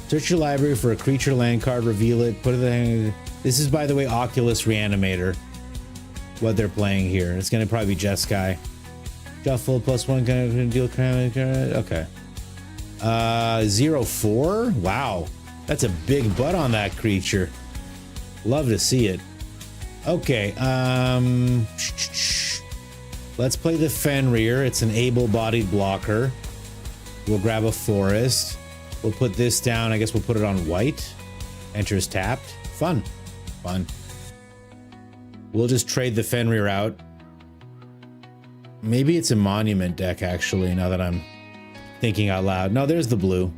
Search your library for a creature land card, reveal it, put it in. This is, by the way, Oculus Reanimator. What they're playing here. It's going to probably be Jeskai. Shuffle +1 kind of deal. Okay. 0-4? Wow. That's a big butt on that creature. Love to see it. Okay. Let's play the Fenrir. It's an able-bodied blocker. We'll grab a forest. We'll put this down. I guess we'll put it on white. Enters tapped. Fun. Fun. We'll just trade the Fenrir out. Maybe it's a monument deck, actually, now that I'm thinking out loud. No, there's the blue.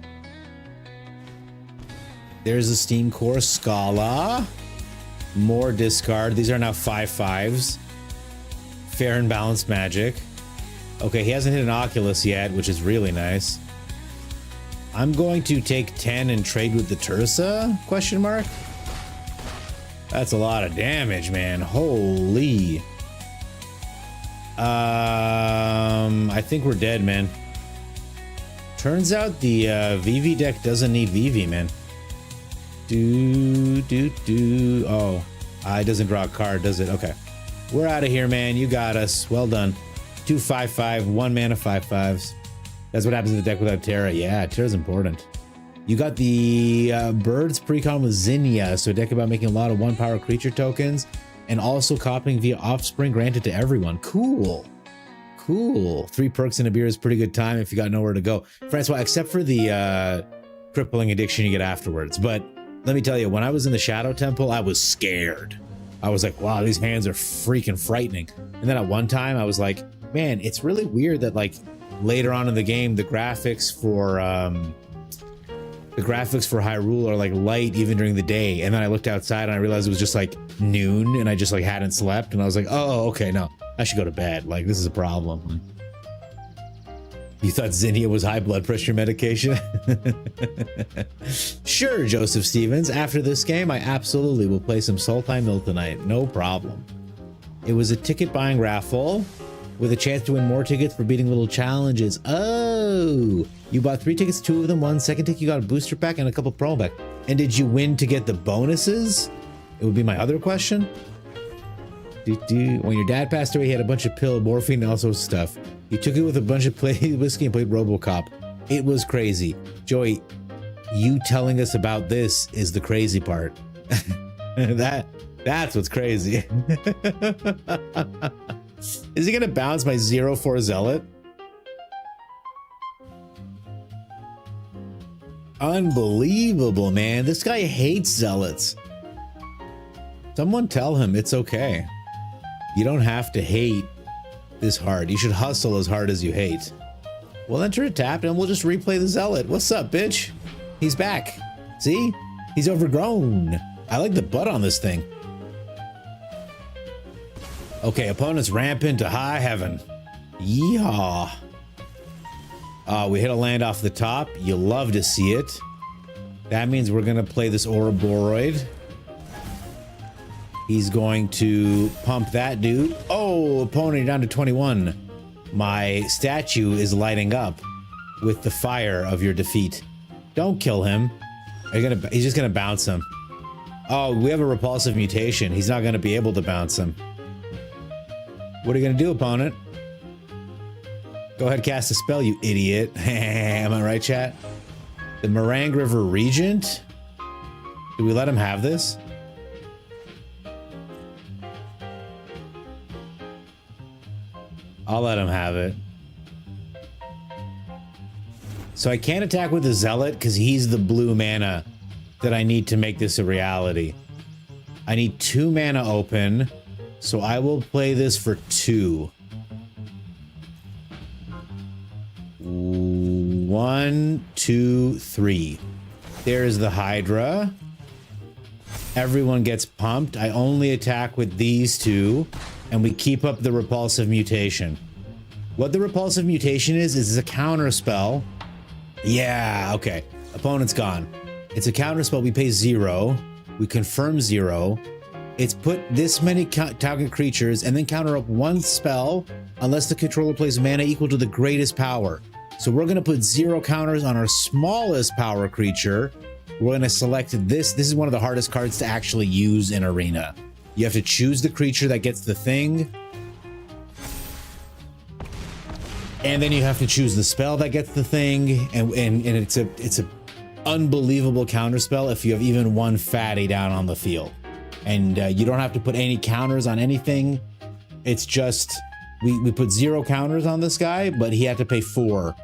There's the Steam Core Scala. More discard. These are now 5/5s. Fair and balanced magic. Okay, he hasn't hit an Oculus yet, which is really nice. I'm going to take 10 and trade with the Tursa? Question mark? That's a lot of damage, man. Holy. I think we're dead, man. Turns out the VV deck doesn't need VV, man. Oh, it doesn't draw a card, does it? Okay. We're out of here, man. You got us. Well done. 2 5/5, 1 mana 5/5s. That's what happens in the deck without Terra. Yeah, Terra's important. You got the birds precon with Zinnia, so a deck about making a lot of 1-power creature tokens and also copying via offspring granted to everyone. Cool. Cool. 3 perks and a beer is pretty good time if you got nowhere to go. Francois, except for the crippling addiction you get afterwards. But let me tell you, when I was in the Shadow Temple, I was scared. I was like, wow, these hands are freaking frightening. And then at one time I was like, man, it's really weird that like later on in the game, the graphics for Hyrule are like light even during the day. And then I looked outside and I realized it was just like noon and I just like hadn't slept. And I was like, oh, okay, no, I should go to bed. Like, this is a problem. You thought Zinnia was high blood pressure medication? Sure, Joseph Stevens. After this game, I absolutely will play some Sultai Mill tonight. No problem. It was a ticket buying raffle with a chance to win more tickets for beating little challenges. Oh, you bought 3 tickets, 2 of them won. Second ticket, you got a booster pack and a couple promo pack. And did you win to get the bonuses? It would be my other question. When your dad passed away, he had a bunch of pill, morphine, and all sorts of stuff. You took it with a bunch of whiskey and played RoboCop. It was crazy. Joey, you telling us about this is the crazy part. That's what's crazy. Is he gonna bounce my 0-4 Zealot? Unbelievable, man. This guy hates Zealots. Someone tell him it's okay. You don't have to hate this hard. You should hustle as hard as you hate. We'll enter it tapped and we'll just replay the Zealot. What's up, bitch? He's back. See? He's overgrown. I like the butt on this thing. Okay, opponents rampant to high heaven. Yeehaw. We hit a land off the top. You love to see it. That means we're gonna play this Ouroboros. He's going to pump that dude. Oh, opponent, you're down to 21. My statue is lighting up with the fire of your defeat. Don't kill him. He's just gonna bounce him. Oh, we have a repulsive mutation. He's not gonna be able to bounce him. What are you gonna do, opponent? Go ahead, cast a spell, you idiot. Am I right, chat? The Meringue River Regent? Do we let him have this? I'll let him have it. So I can't attack with the Zealot because he's the blue mana that I need to make this a reality. I need 2 mana open, so I will play this for 2. 1, 2, 3. There's the Hydra. Everyone gets pumped. I only attack with these 2. And we keep up the repulsive mutation. What the repulsive mutation is a counter spell. Yeah, okay. Opponent's gone. It's a counter spell. We pay 0. We confirm 0. It's put this many target creatures and then counter up 1 spell unless the controller plays mana equal to the greatest power. So we're going to put 0 counters on our smallest power creature we're going to select this. This is one of the hardest cards to actually use in Arena. You have to choose the creature that gets the thing. And then you have to choose the spell that gets the thing. And it's a unbelievable counter spell if you have even one fatty down on the field. And you don't have to put any counters on anything. It's just, we put 0 counters on this guy, but he had to pay 4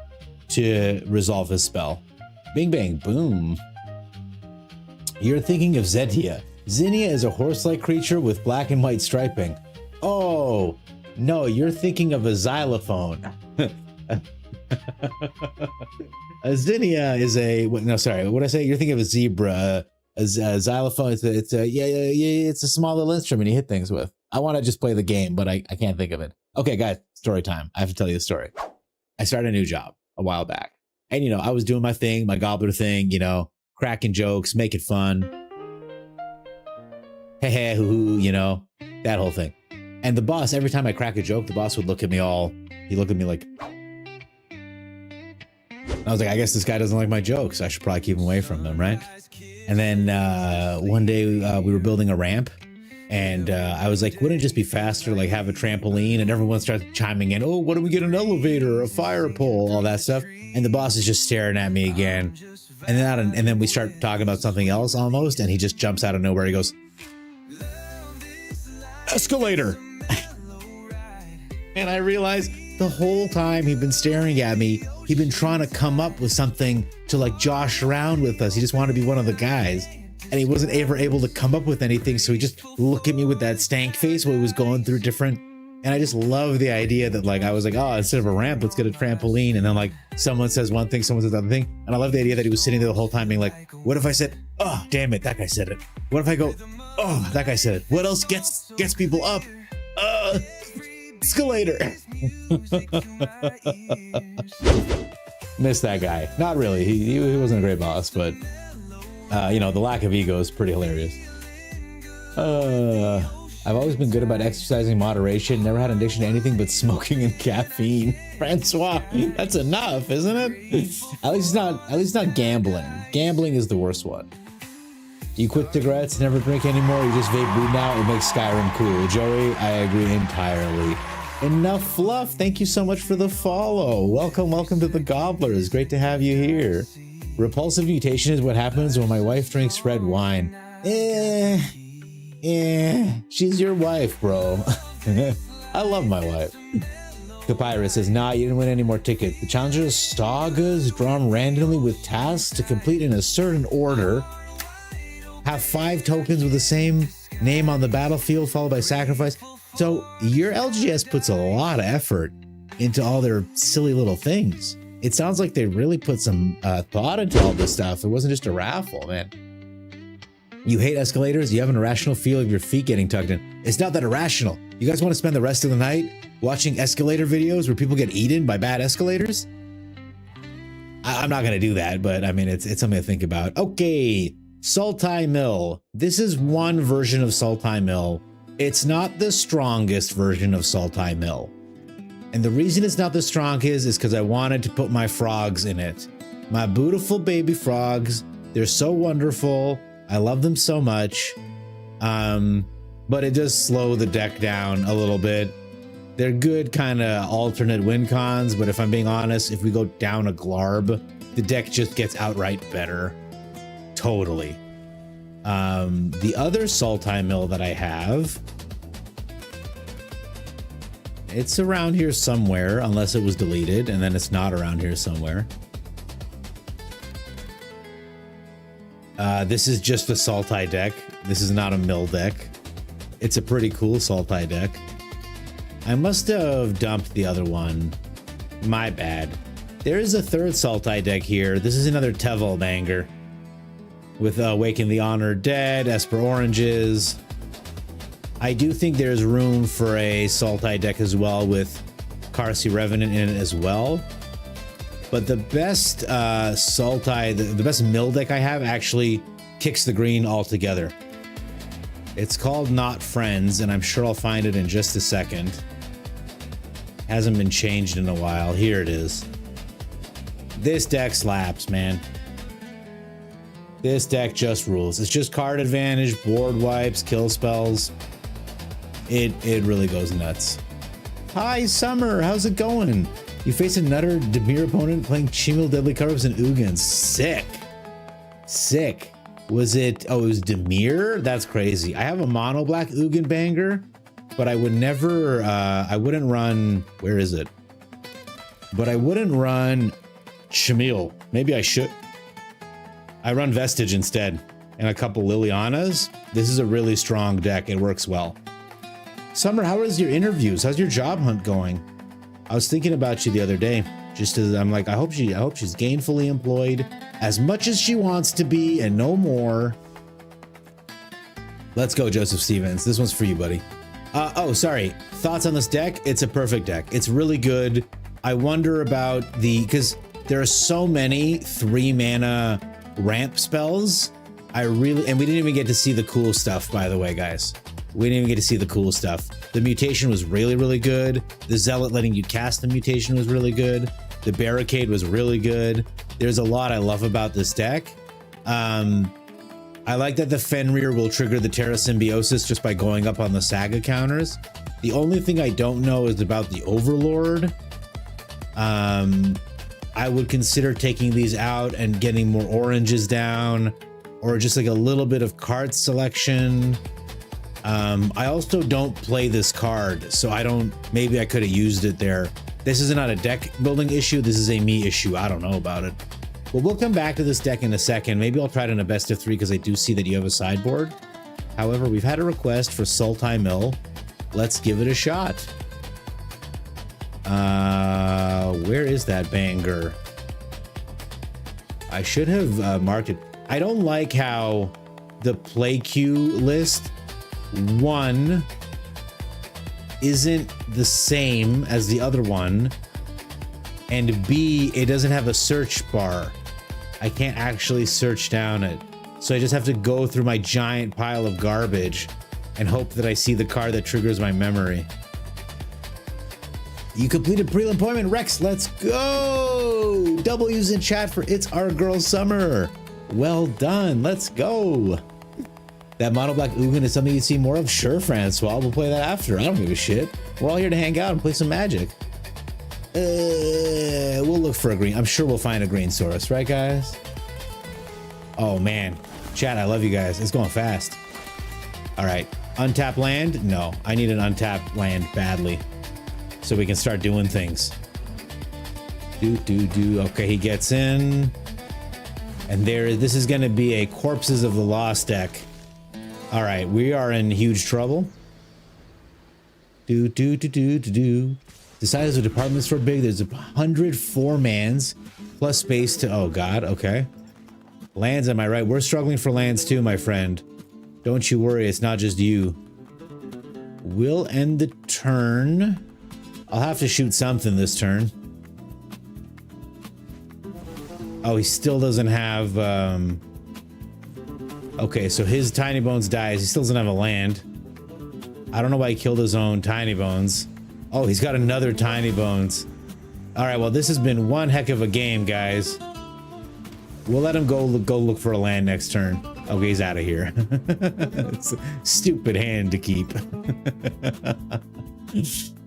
to resolve his spell. Bing, bang, boom. You're thinking of Zetia. Zinnia is a horse-like creature with black and white striping. Oh, no, you're thinking of a xylophone. A zinnia is a, no, sorry, what did I say? You're thinking of a zebra. A xylophone, it's a small little instrument you hit things with. I want to just play the game, but I can't think of it. Okay, guys, story time. I have to tell you the story. I started a new job a while back. And, you know, I was doing my thing, my gobbler thing, you know, cracking jokes, make it fun. Hey, hey, hoo, hoo, you know, that whole thing. And the boss, every time I crack a joke, the boss would look at me he looked at me like, I was like, I guess this guy doesn't like my jokes. I should probably keep him away from him, right? And then one day we were building a ramp, and I was like, wouldn't it just be faster to like have a trampoline? And everyone started chiming in, oh, what do we get, an elevator, a fire pole, all that stuff. And the boss is just staring at me again. And then we start talking about something else almost, and he just jumps out of nowhere. He goes, escalator. And I realized the whole time he'd been staring at me, he'd been trying to come up with something to like josh around with us. He just wanted to be one of the guys, and he wasn't ever able to come up with anything. So he just looked at me with that stank face while he was going through different. And I just love the idea that like, I was like, oh, instead of a ramp, let's get a trampoline. And then like someone says one thing, someone says the other thing. And I love the idea that he was sitting there the whole time being like, what if I said, oh, damn it, that guy said it. What if I go, oh, that guy said it. What else gets people up? Escalator. Miss that guy. Not really. He wasn't a great boss, but you know, the lack of ego is pretty hilarious. I've always been good about exercising moderation. Never had an addiction to anything but smoking and caffeine. Francois, that's enough, isn't it? At least not gambling. Gambling is the worst one. You quit cigarettes, never drink anymore. You just vape weed now. It makes Skyrim cool. Joey, I agree entirely. Enough fluff. Thank you so much for the follow. Welcome to the Gobblers. Great to have you here. Repulsive mutation is what happens when my wife drinks red wine. She's your wife, bro. I love my wife. Papyrus says, nah, you didn't win any more tickets. The challenger's sagas drawn randomly with tasks to complete in a certain order. Have 5 tokens with the same name on the battlefield, followed by sacrifice. So your LGS puts a lot of effort into all their silly little things. It sounds like they really put some thought into all this stuff. It wasn't just a raffle, man. You hate escalators? You have an irrational feel of your feet getting tugged in. It's not that irrational. You guys want to spend the rest of the night watching escalator videos where people get eaten by bad escalators? I'm not going to do that, but I mean, it's something to think about. Okay, Sultai Mill. This is one version of Sultai Mill. It's not the strongest version of Sultai Mill. And the reason it's not the strongest is because I wanted to put my frogs in it. My beautiful baby frogs. They're so wonderful. I love them so much. But it does slow the deck down a little bit. They're good kind of alternate win cons, but if I'm being honest, if we go down a Glarb, the deck just gets outright better. Totally. The other Sultai Mill that I have, it's around here somewhere, unless it was deleted, and then it's not around here somewhere. This is just a Sultai deck. This is not a mill deck. It's a pretty cool Sultai deck. I must have dumped the other one. My bad. There is a third Sultai deck here. This is another Tevel banger. With Awaken the Honored Dead, Esper Oranges. I do think there's room for a Sultai deck as well with Karsi Revenant in it as well. But the best Sultai, the best mill deck I have actually kicks the green altogether. It's called Not Friends, and I'm sure I'll find it in just a second. Hasn't been changed in a while. Here it is. This deck slaps, man. This deck just rules. It's just card advantage, board wipes, kill spells. It really goes nuts. Hi, Summer. How's it going? You face a Nutter Demir opponent playing Chimil, Deadly Carves, and Ugins. Sick. Sick. Was it... Oh, it was Demir? That's crazy. I have a mono black Ugin banger, but I would never... I wouldn't run... Where is it? But I wouldn't run Chimil. Maybe I should. I run Vestige instead and a couple Lilianas. This is a really strong deck. It works well. Summer, how is your interviews? How's your job hunt going? I was thinking about you the other day. Just as I'm like, I hope she's gainfully employed as much as she wants to be and no more. Let's go, Joseph Stevens. This one's for you, buddy. Oh, sorry. Thoughts on this deck? It's a perfect deck. It's really good. I wonder about because there are so many 3-mana ramp spells. And we didn't even get to see the cool stuff, by the way, guys. We didn't even get to see the cool stuff. The mutation was really, really good. The Zealot letting you cast the mutation was really good. The Barricade was really good. There's a lot I love about this deck. I like that the Fenrir will trigger the Terra Symbiosis just by going up on the Saga counters. The only thing I don't know is about the Overlord. I would consider taking these out and getting more oranges down, or just like a little bit of card selection. I also don't play this card, so maybe I could have used it there. This is not a deck building issue. This is a me issue. I don't know about it. But we'll come back to this deck in a second. Maybe I'll try it in a best of 3 because I do see that you have a sideboard. However, we've had a request for Sultai Mill. Let's give it a shot. Where is that banger? I should have marked it. I don't like how the play queue list, 1, isn't the same as the other one, and B, it doesn't have a search bar. I can't actually search down it. So I just have to go through my giant pile of garbage and hope that I see the card that triggers my memory. You completed prelim appointment, Rex. Let's go. W's in chat for It's Our Girl Summer. Well done. Let's go. That mono black Ugin is something you'd see more of. Sure, Francois. We'll play that after. I don't give a shit. We're all here to hang out and play some Magic. We'll look for a green. I'm sure we'll find a green source, right, guys? Oh man, chat. I love you guys. It's going fast. All right, untap land. No, I need an untap land badly, so we can start doing things. Okay, he gets in, and this is going to be a Corpses of the Lost deck. All right, we are in huge trouble. The size of the department store big. There's 104 mans plus space to. Oh God. Okay. Lands, am I right? We're struggling for lands too, my friend. Don't you worry. It's not just you. We'll end the turn. I'll have to shoot something this turn. Oh, he still doesn't have. Okay, so his Tiny Bones dies. He still doesn't have a land. I don't know why he killed his own Tiny Bones. Oh, he's got another Tiny Bones. All right, well, this has been one heck of a game, guys. We'll let him go look for a land next turn. Okay, he's out of here. It's a stupid hand to keep.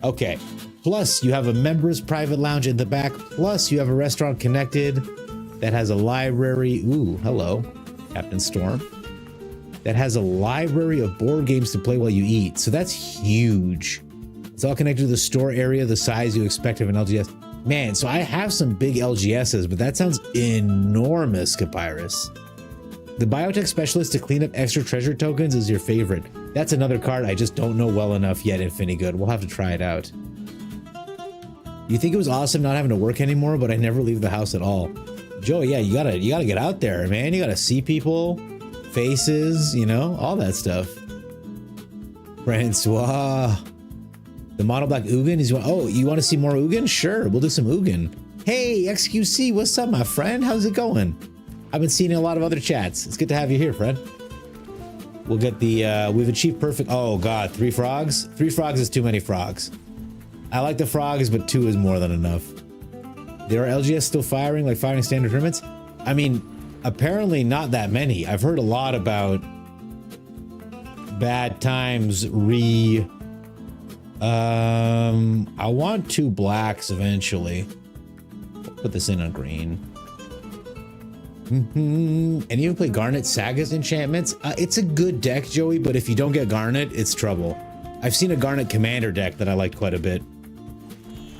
Okay, plus you have a members private lounge in the back. Plus you have a restaurant connected that has a library. Ooh, hello, Captain Storm. That has a library of board games to play while you eat. So that's huge. It's all connected to the store area, the size you expect of an LGS. Man, so I have some big LGSs, but that sounds enormous, Capyrus. The biotech specialist to clean up extra treasure tokens is your favorite. That's another card I just don't know well enough yet, Infinigood. We'll have to try it out. You think it was awesome not having to work anymore, but I never leave the house at all. Joe, yeah, you gotta get out there, man. You gotta see people, faces, you know, all that stuff. Francois. The mono black Ugin is. Oh, you want to see more Ugin? Sure, we'll do some Ugin. Hey, XQC, what's up, my friend? How's it going? I've been seeing a lot of other chats. It's good to have you here, friend. We'll get the. We've achieved perfect. Oh God, 3 frogs. 3 frogs is too many frogs. I like the frogs, but 2 is more than enough. There are LGS still firing, like firing standard tournaments. I mean, Apparently not that many. I've heard a lot about bad times I want 2 blacks eventually. Put this in on green. And even play Garnet Saga's enchantments. It's a good deck, Joey, but if you don't get Garnet, it's trouble. I've seen a Garnet Commander deck that I liked quite a bit.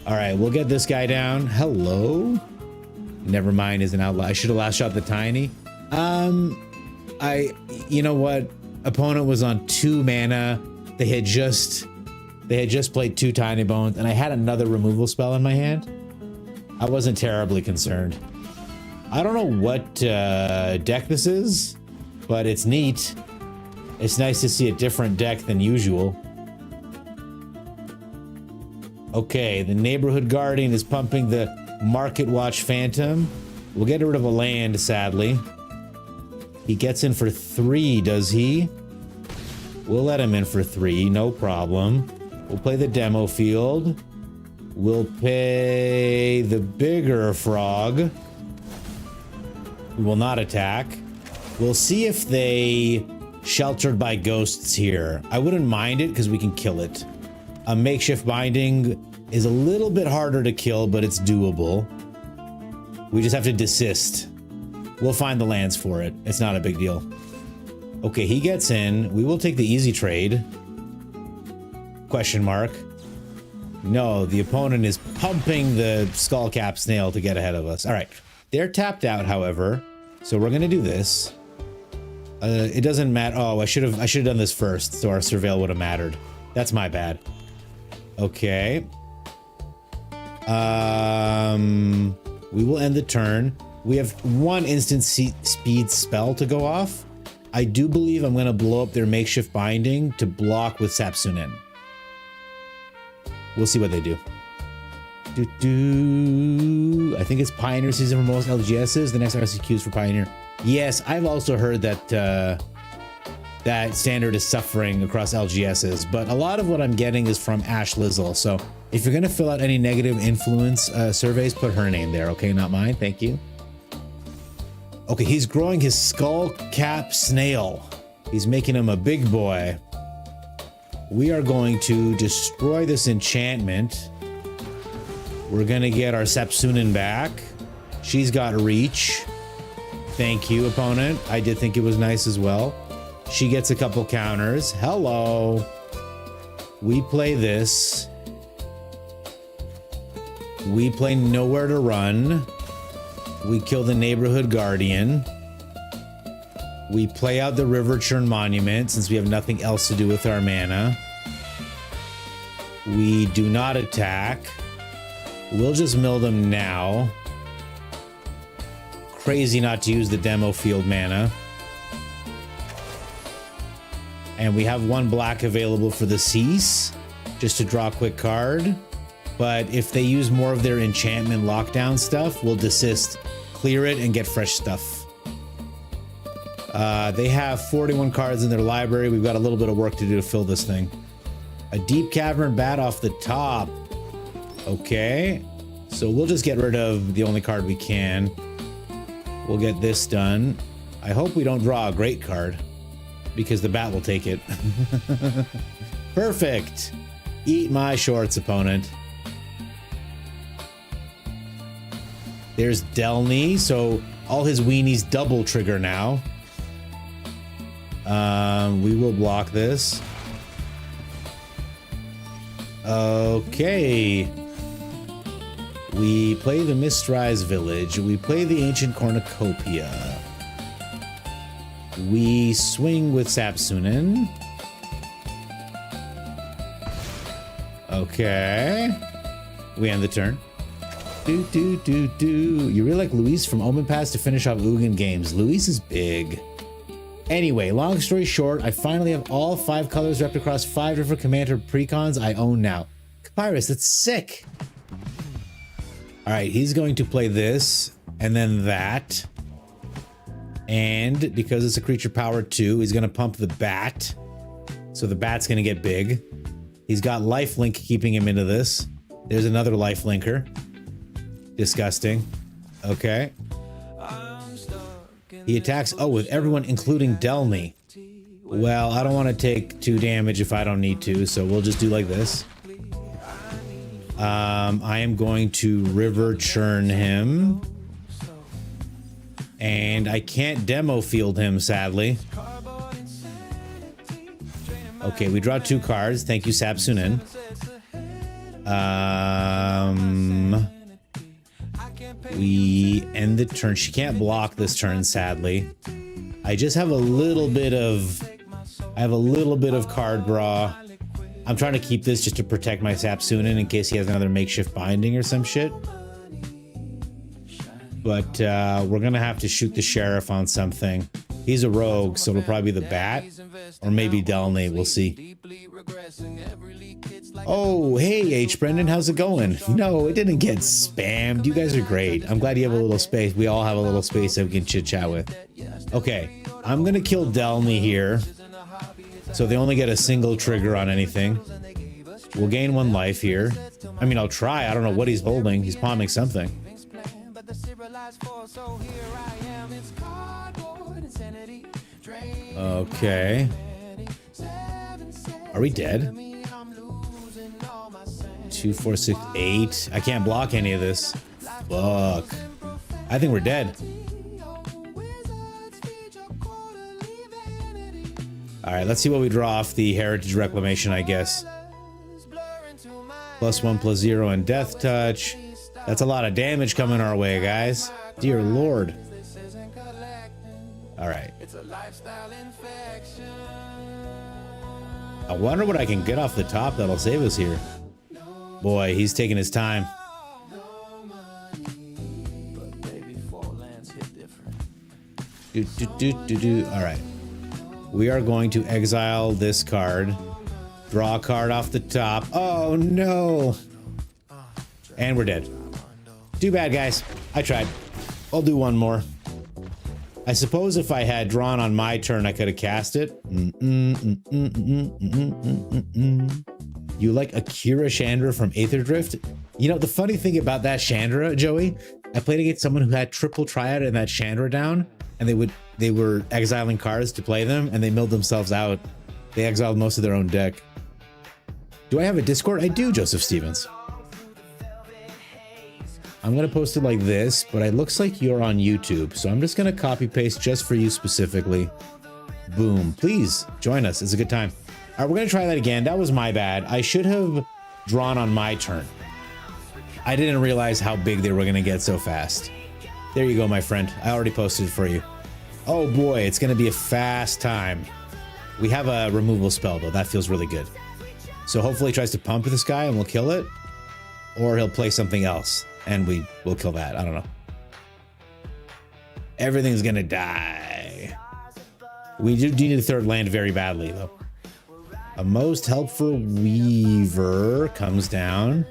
All right, we'll get this guy down. Hello? Never mind, is an outlaw. I should have last shot the tiny. You know what? Opponent was on 2 mana. They had just played 2 tiny bones, and I had another removal spell in my hand. I wasn't terribly concerned. I don't know what deck this is, but it's neat. It's nice to see a different deck than usual. Okay, the Neighborhood Guardian is pumping the Market Watch Phantom. We'll get rid of a land, sadly. He gets in for 3, does he? We'll let him in for 3, no problem. We'll play the demo field. We'll pay the bigger frog. We will not attack. We'll see if they sheltered by ghosts here. I wouldn't mind it because we can kill it. A makeshift binding is a little bit harder to kill, but it's doable. We just have to desist. We'll find the lands for it. It's not a big deal. Okay, he gets in. We will take the easy trade. Question mark. No, the opponent is pumping the skullcap snail to get ahead of us. All right. They're tapped out, however. So we're going to do this. It doesn't matter. Oh, I should have done this first, so our surveil would have mattered. That's my bad. Okay. We will end the turn. We have 1 instant speed spell to go off. I do believe I'm going to blow up their makeshift binding to block with Sapsunin. We'll see what they do. I think it's Pioneer season for most LGSs. The next RCQ is for Pioneer. Yes, I've also heard that that standard is suffering across LGSs, but a lot of what I'm getting is from Ash Lizzle. So if you're going to fill out any negative influence surveys, put her name there, okay? Not mine. Thank you. Okay, he's growing his skull cap snail. He's making him a big boy. We are going to destroy this enchantment. We're going to get our Sapsunin back. She's got reach. Thank you, opponent. I did think it was nice as well. She gets a couple counters. Hello. We play this. We play Nowhere to Run. We kill the Neighborhood Guardian. We play out the River Churn Monument since we have nothing else to do with our mana. We do not attack. We'll just mill them now. Crazy not to use the demo field mana. And we have 1 black available for the cease, just to draw a quick card. But if they use more of their enchantment lockdown stuff, we'll desist, clear it, and get fresh stuff. They have 41 cards in their library. We've got a little bit of work to do to fill this thing. A Deep Cavern Bat off the top. Okay. So we'll just get rid of the only card we can. We'll get this done. I hope we don't draw a great card, because the bat will take it. Perfect. Eat my shorts, opponent. There's Delney, so all his weenies double trigger now. We will block this. Okay. We play the Mistrise Village. We play the Ancient Cornucopia. We swing with Sapsunin. Okay. We end the turn. You really like Luis from Omen Pass to finish off Ugin games. Luis is big. Anyway, long story short, I finally have all 5 colors wrapped across 5 different Commander precons I own now. Papyrus, that's sick. All right, he's going to play this and then that. And because it's a creature power 2, he's going to pump the bat. So the bat's going to get big. He's got lifelink keeping him into this. There's another lifelinker. Disgusting. Okay. He attacks, oh, with everyone, including Delny. Well, I don't want to take 2 damage if I don't need to, so we'll just do like this. I am going to river churn him. And I can't demo field him, sadly. Okay, we draw 2 cards. Thank you, Sapsunin. We end the turn. She can't block this turn, sadly. I just have a little bit of... I have a little bit of card draw. I'm trying to keep this just to protect my Sapsunin in case he has another makeshift binding or some shit. But we're gonna have to shoot the sheriff on something. He's a rogue, so it'll probably be the bat. Or maybe Delny, we'll see. Oh, hey H. Brendan, how's it going? No, it didn't get spammed. You guys are great. I'm glad you have a little space. We all have a little space that we can chit-chat with. Okay, I'm gonna kill Delny here. So they only get a single trigger on anything. We'll gain 1 life here. I mean, I'll try. I don't know what he's holding. He's palming something. Okay. Are we dead? 2, 4, 6, 8. I can't block any of this. Fuck. I think we're dead. Alright, let's see what we draw off the Heritage Reclamation, I guess. +1/+0 and Death Touch. That's a lot of damage coming our way, guys. Dear Lord. Alright. I wonder what I can get off the top that'll save us here. Boy, he's taking his time. Alright. We are going to exile this card. Draw a card off the top. Oh no! And we're dead. Too bad, guys. I tried. I'll do 1 more. I suppose if I had drawn on my turn, I could have cast it. You like Akira Chandra from Aether Drift? You know, the funny thing about that Chandra, Joey, I played against someone who had triple Triad and that Chandra down, and they were exiling cards to play them, and they milled themselves out. They exiled most of their own deck. Do I have a Discord? I do, Joseph Stevens. I'm gonna post it like this, but it looks like you're on YouTube, so I'm just gonna copy paste just for you specifically. Boom. Please join us. It's a good time. All right, we're gonna try that again. That was my bad. I should have drawn on my turn. I didn't realize how big they were gonna get so fast. There you go, my friend. I already posted it for you. Oh boy, it's gonna be a fast time. We have a removal spell though. That feels really good. So hopefully he tries to pump this guy and we'll kill it. Or he'll play something else and we will kill that. I don't know. Everything's gonna die. We do need a third land very badly though. A most helpful Weaver comes down.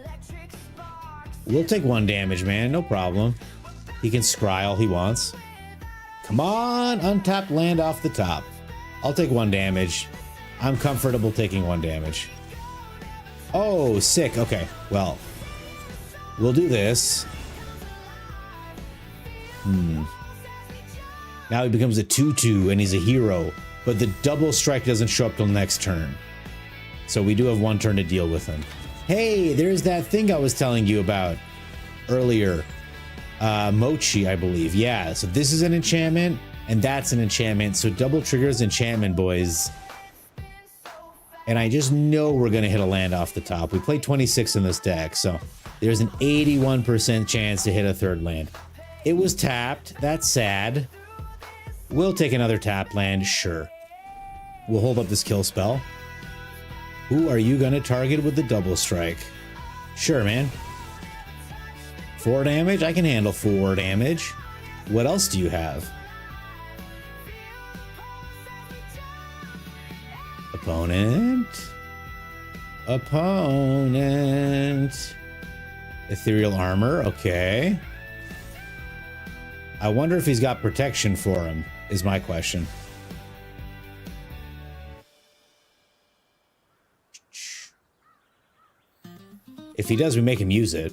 We'll take 1 damage, man. No problem. He can scry all he wants. Come on, untapped land off the top. I'll take 1 damage. I'm comfortable taking 1 damage. Oh, sick. Okay, well, we'll do this. Now he becomes a 2/2 and he's a hero, but the double strike doesn't show up till next turn. So we do have 1 turn to deal with him. Hey, there's that thing I was telling you about earlier. Mochi, I believe. Yeah, so this is an enchantment and that's an enchantment. So double triggers enchantment, boys. And I just know we're going to hit a land off the top. We played 26 in this deck, so there's an 81% chance to hit a third land. It was tapped. That's sad. We'll take another tap land, sure. We'll hold up this kill spell. Who are you going to target with the double strike? Sure, man. 4 damage? I can handle 4 damage. What else do you have? Opponent. Opponent. Ethereal armor, okay. I wonder if he's got protection for him, is my question. If he does, we make him use it.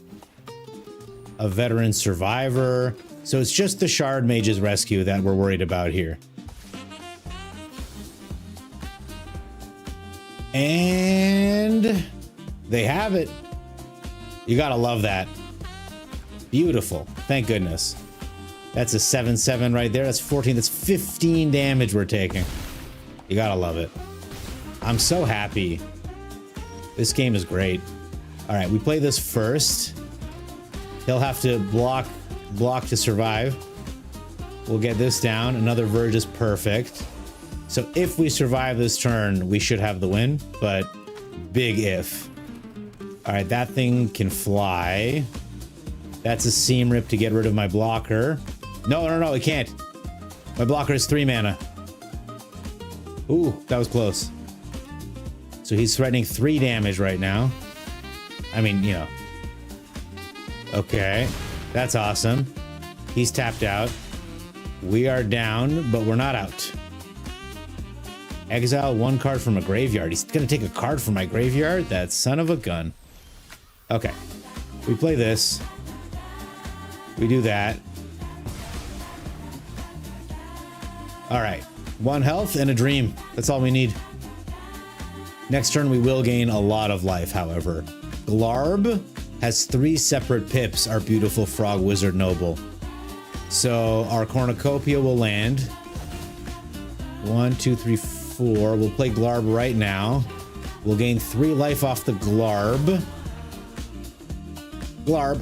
A veteran survivor. So it's just the Shard Mage's rescue that we're worried about here. And they have it. You gotta love that. Beautiful. Thank goodness. That's a 7/7 right there. That's 14. That's 15 damage we're taking. You gotta love it. I'm so happy. This game is great. All right, we play this first. He'll have to block to survive. We'll get this down. Another Verge is perfect. So if we survive this turn, we should have the win, but big if. All right, that thing can fly. That's a Seam Rip to get rid of my blocker. No, it can't. My blocker is 3 mana. Ooh, that was close. So he's threatening 3 damage right now. I mean, you know. Okay, that's awesome. He's tapped out. We are down, but we're not out. Exile 1 card from a graveyard. He's gonna take a card from my graveyard? That son of a gun. Okay, we play this. We do that. All right, 1 health and a dream. That's all we need. Next turn, we will gain a lot of life, however. Glarb has 3 separate pips, our beautiful Frog Wizard Noble. So our Cornucopia will land. 1, 2, 3, 4. We'll play Glarb right now. We'll gain 3 life off the Glarb. Glarb.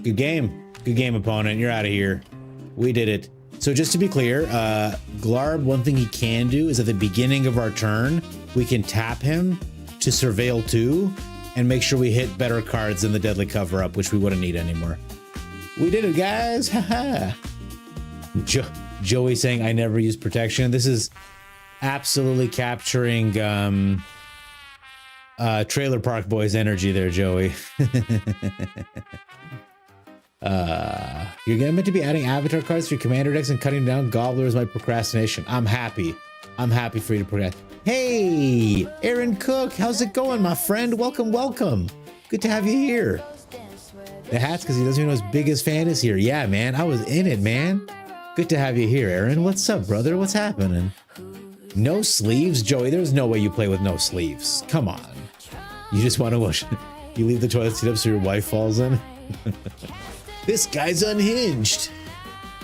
Good game. Good game, opponent. You're out of here. We did it. So just to be clear, Glarb, one thing he can do is at the beginning of our turn, we can tap him to Surveil 2 and make sure we hit better cards than the Deadly Cover-Up, which we wouldn't need anymore. We did it, guys. Haha. Joey saying, I never use protection. This is absolutely capturing Trailer Park Boys energy there, Joey. You're meant to be adding avatar cards to your commander decks and cutting down gobblers my procrastination. I'm happy for you to progress. Hey, Aaron Cook, how's it going, my friend? Welcome, welcome. Good to have you here. The hat's because he doesn't even know his biggest fan is here. Yeah, man, I was in it, man. Good to have you here, Aaron. What's up, brother? What's happening? No sleeves? Joey, there's no way you play with no sleeves. Come on. You just want to wash. You leave the toilet seat up so your wife falls in? This guy's unhinged.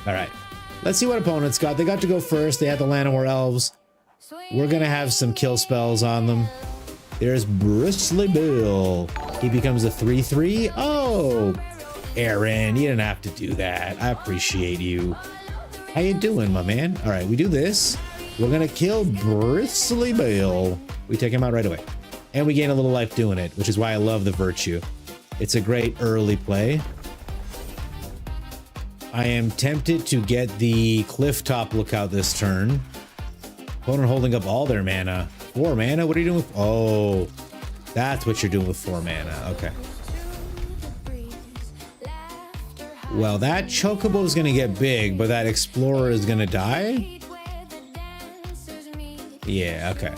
All right, let's see what opponents got. They got to go first. They had the Llanowar Elves. We're gonna have some kill spells on them. There's Bristly Bill. He becomes a 3/3. Oh, Aaron, you didn't have to do that. I appreciate you. How you doing, my man? All right, we do this. We're gonna kill Bristly Bill. We take him out right away. And we gain a little life doing it, which is why I love the Virtue. It's a great early play. I am tempted to get the Clifftop Lookout this turn. Opponent holding up all their mana. 4 mana? What are you doing with... Oh, that's what you're doing with 4 mana. Okay. Well, that Chocobo is going to get big, but that Explorer is going to die? Yeah, okay.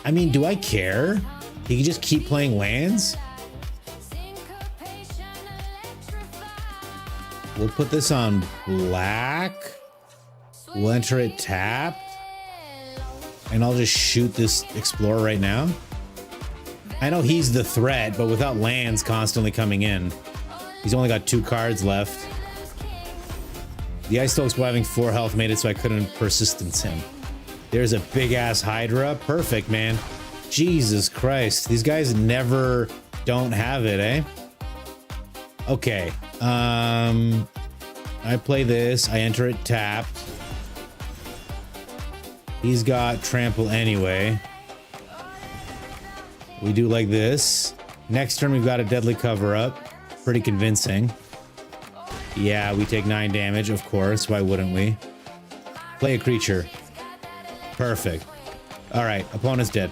I mean, do I care? He can just keep playing lands? We'll put this on black. We'll enter it tapped. And I'll just shoot this Explorer right now. I know he's the threat, but without lands constantly coming in, he's only got 2 cards left. The Ice Stokes, while having 4 health, made it so I couldn't persistence him. There's a big-ass Hydra. Perfect, man. Jesus Christ. These guys never don't have it, eh? Okay. I play this. I enter it tapped. He's got trample anyway. We do like this. Next turn, we've got a Deadly Cover-Up. Pretty convincing. Yeah, we take 9 damage, of course. Why wouldn't we? Play a creature. Perfect. All right, opponent's dead.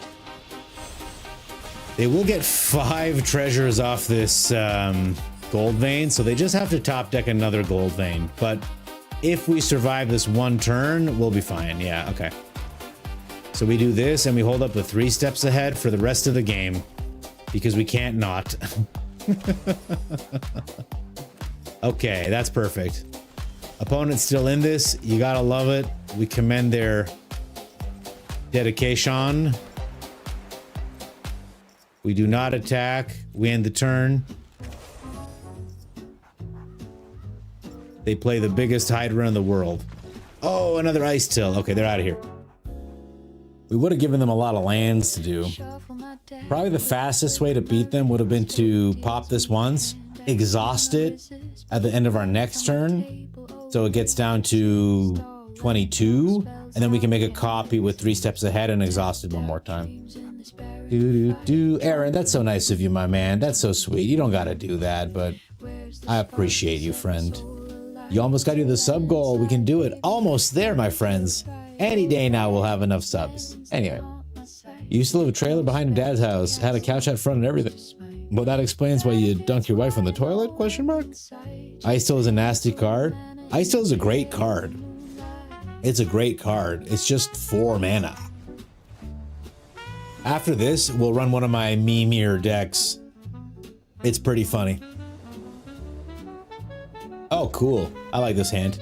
They will get 5 treasures off this gold vein, so they just have to top deck another gold vein. But if we survive this one turn, we'll be fine. Yeah, okay. So So we do this and we hold up with 3 steps ahead for the rest of the game because we can't not. Okay, that's perfect. Opponent's still in this. You gotta love it. We commend their dedication. We do not attack. We end the turn. They play the biggest Hydra in the world. Oh, another Ice Till. Okay, they're out of here. We would have given them a lot of lands to do. Probably the fastest way to beat them would have been to pop this once, exhaust it at the end of our next turn, so it gets down to 22, and then we can make a copy with 3 steps ahead and exhaust it one more time. Aaron, that's so nice of you, my man. That's so sweet. You don't gotta do that, but I appreciate you, friend. You almost got to the sub goal. We can do it. Almost there, my friends. Any day now we'll have enough subs. Anyway, you used to live a trailer behind your dad's house, had a couch out front and everything. Well, that explains why you dunked your wife in the toilet, question mark? Ice Still is a nasty card. Ice Still is a great card. It's a great card. It's just 4 mana. After this, we'll run one of my Mimir decks. It's pretty funny. Oh, cool. I like this hand.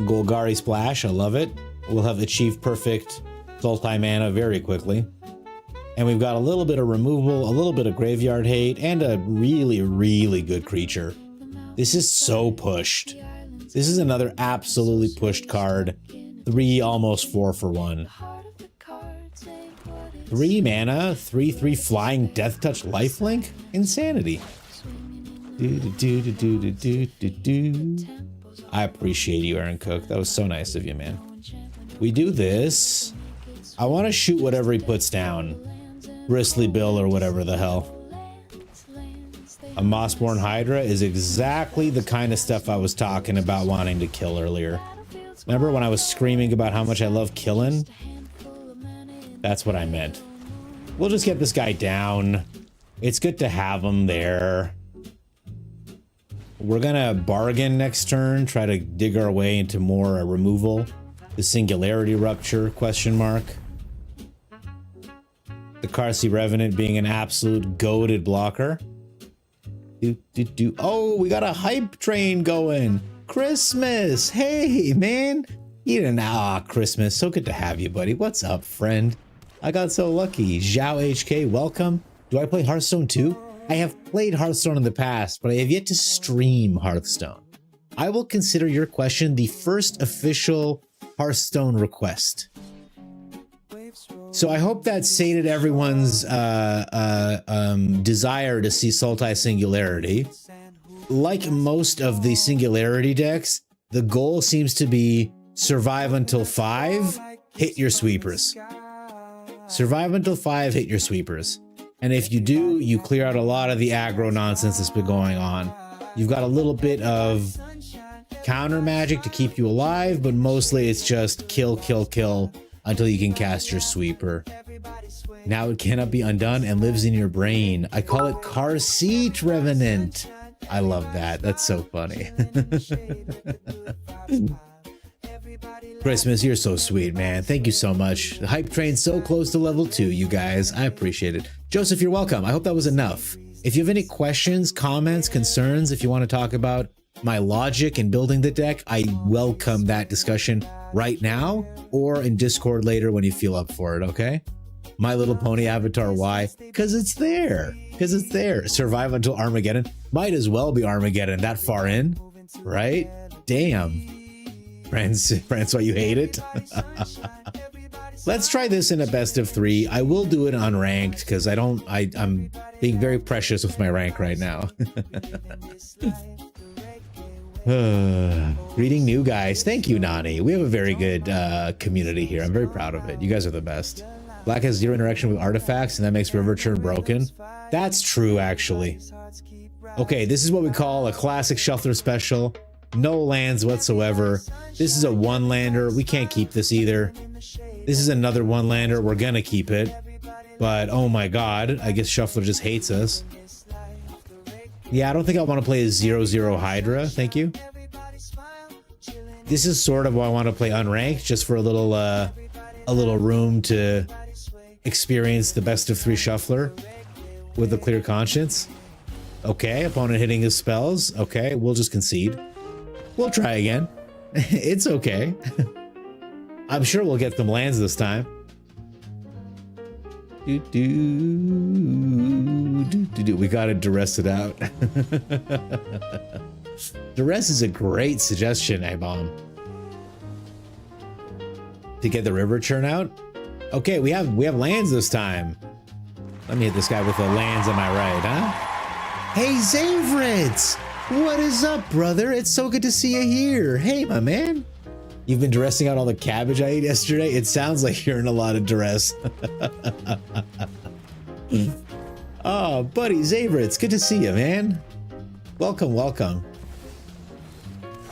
Golgari Splash, I love it. We'll have achieved perfect Sultai mana very quickly. And we've got a little bit of removal, a little bit of graveyard hate, and a really, really good creature. This is so pushed. This is another absolutely pushed card. 3, almost 4 for 1. 3 mana, 3/3 flying Death Touch lifelink? Insanity. I appreciate you, Aaron Cook. That was so nice of you, man. We do this. I want to shoot whatever he puts down. Bristly Bill or whatever the hell. A Mossborn Hydra is exactly the kind of stuff I was talking about wanting to kill earlier. Remember when I was screaming about how much I love killing? That's what I meant. We'll just get this guy down. It's good to have him there. We're gonna bargain next turn, try to dig our way into more removal. The Singularity Rupture, question mark. The Karsi Revenant being an absolute goated blocker. Oh, we got a hype train going. Christmas, hey man. You didn't, Christmas, so good to have you, buddy. What's up, friend? I got so lucky. Zhao HK, welcome. Do I play Hearthstone too? I have played Hearthstone in the past, but I have yet to stream Hearthstone. I will consider your question the first official Hearthstone request. So I hope that sated everyone's desire to see Sultai Singularity. Like most of the Singularity decks, the goal seems to be survive until 5, hit your sweepers. Survive until 5, hit your sweepers. And if you do, you clear out a lot of the aggro nonsense that's been going on. You've got a little bit of counter magic to keep you alive, but mostly it's just kill, kill, kill until you can cast your sweeper. Now it cannot be undone and lives in your brain. I call it Car Seat Revenant. I love that. That's so funny. Christmas, you're so sweet, man. Thank you so much. The hype train's so close to level 2, you guys. I appreciate it. Joseph, you're welcome. I hope that was enough. If you have any questions, comments, concerns, if you want to talk about my logic in building the deck, I welcome that discussion right now or in Discord later when you feel up for it, okay? My Little Pony avatar, why? Because it's there. Because it's there. Survive until Armageddon. Might as well be Armageddon that far in, right? Damn. Francois, you hate it? Let's try this in a best of 3. I will do it unranked because I'm being very precious with my rank right now. Greeting new guys. Thank you, Nani. We have a very good community here. I'm very proud of it. You guys are the best. Black has 0 interaction with artifacts, and that makes River Churn broken. That's true, actually. Okay, this is what we call a classic shuffler special. No lands whatsoever. This is a 1-lander. We can't keep this either. This is another 1-lander. We're gonna keep it. But, oh my god, I guess Shuffler just hates us. Yeah, I don't think I want to play a 0/0 Hydra. Thank you. This is sort of why I want to play unranked, just for a little a little room to experience the best of 3 shuffler with a clear conscience. Okay, opponent hitting his spells. Okay, we'll just concede. We'll try again. It's okay. I'm sure we'll get some lands this time. We gotta duress it out. Duress is a great suggestion, A-Bomb. To get the river churn out? Okay, we have lands this time. Let me hit this guy with the lands on my right, huh? Hey, Zavritz! What is up, brother? It's so good to see you here. Hey, my man. You've been dressing out all the cabbage I ate yesterday? It sounds like you're in a lot of duress. Oh, buddy, Zavritz, good to see you, man. Welcome, welcome.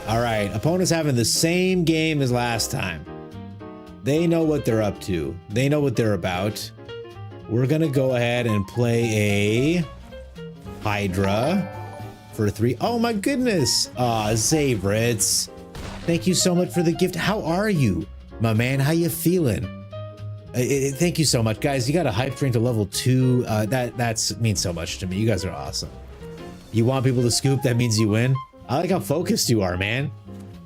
All right, opponent's having the same game as last time. They know what they're up to. They know what they're about. We're gonna go ahead and play a Hydra for 3. Oh my goodness. Zavritz. Thank you so much for the gift. How are you, my man? How you feeling? Thank you so much, guys. You got a hype train to level 2. That means so much to me. You guys are awesome. You want people to scoop, that means you win. I like how focused you are, man.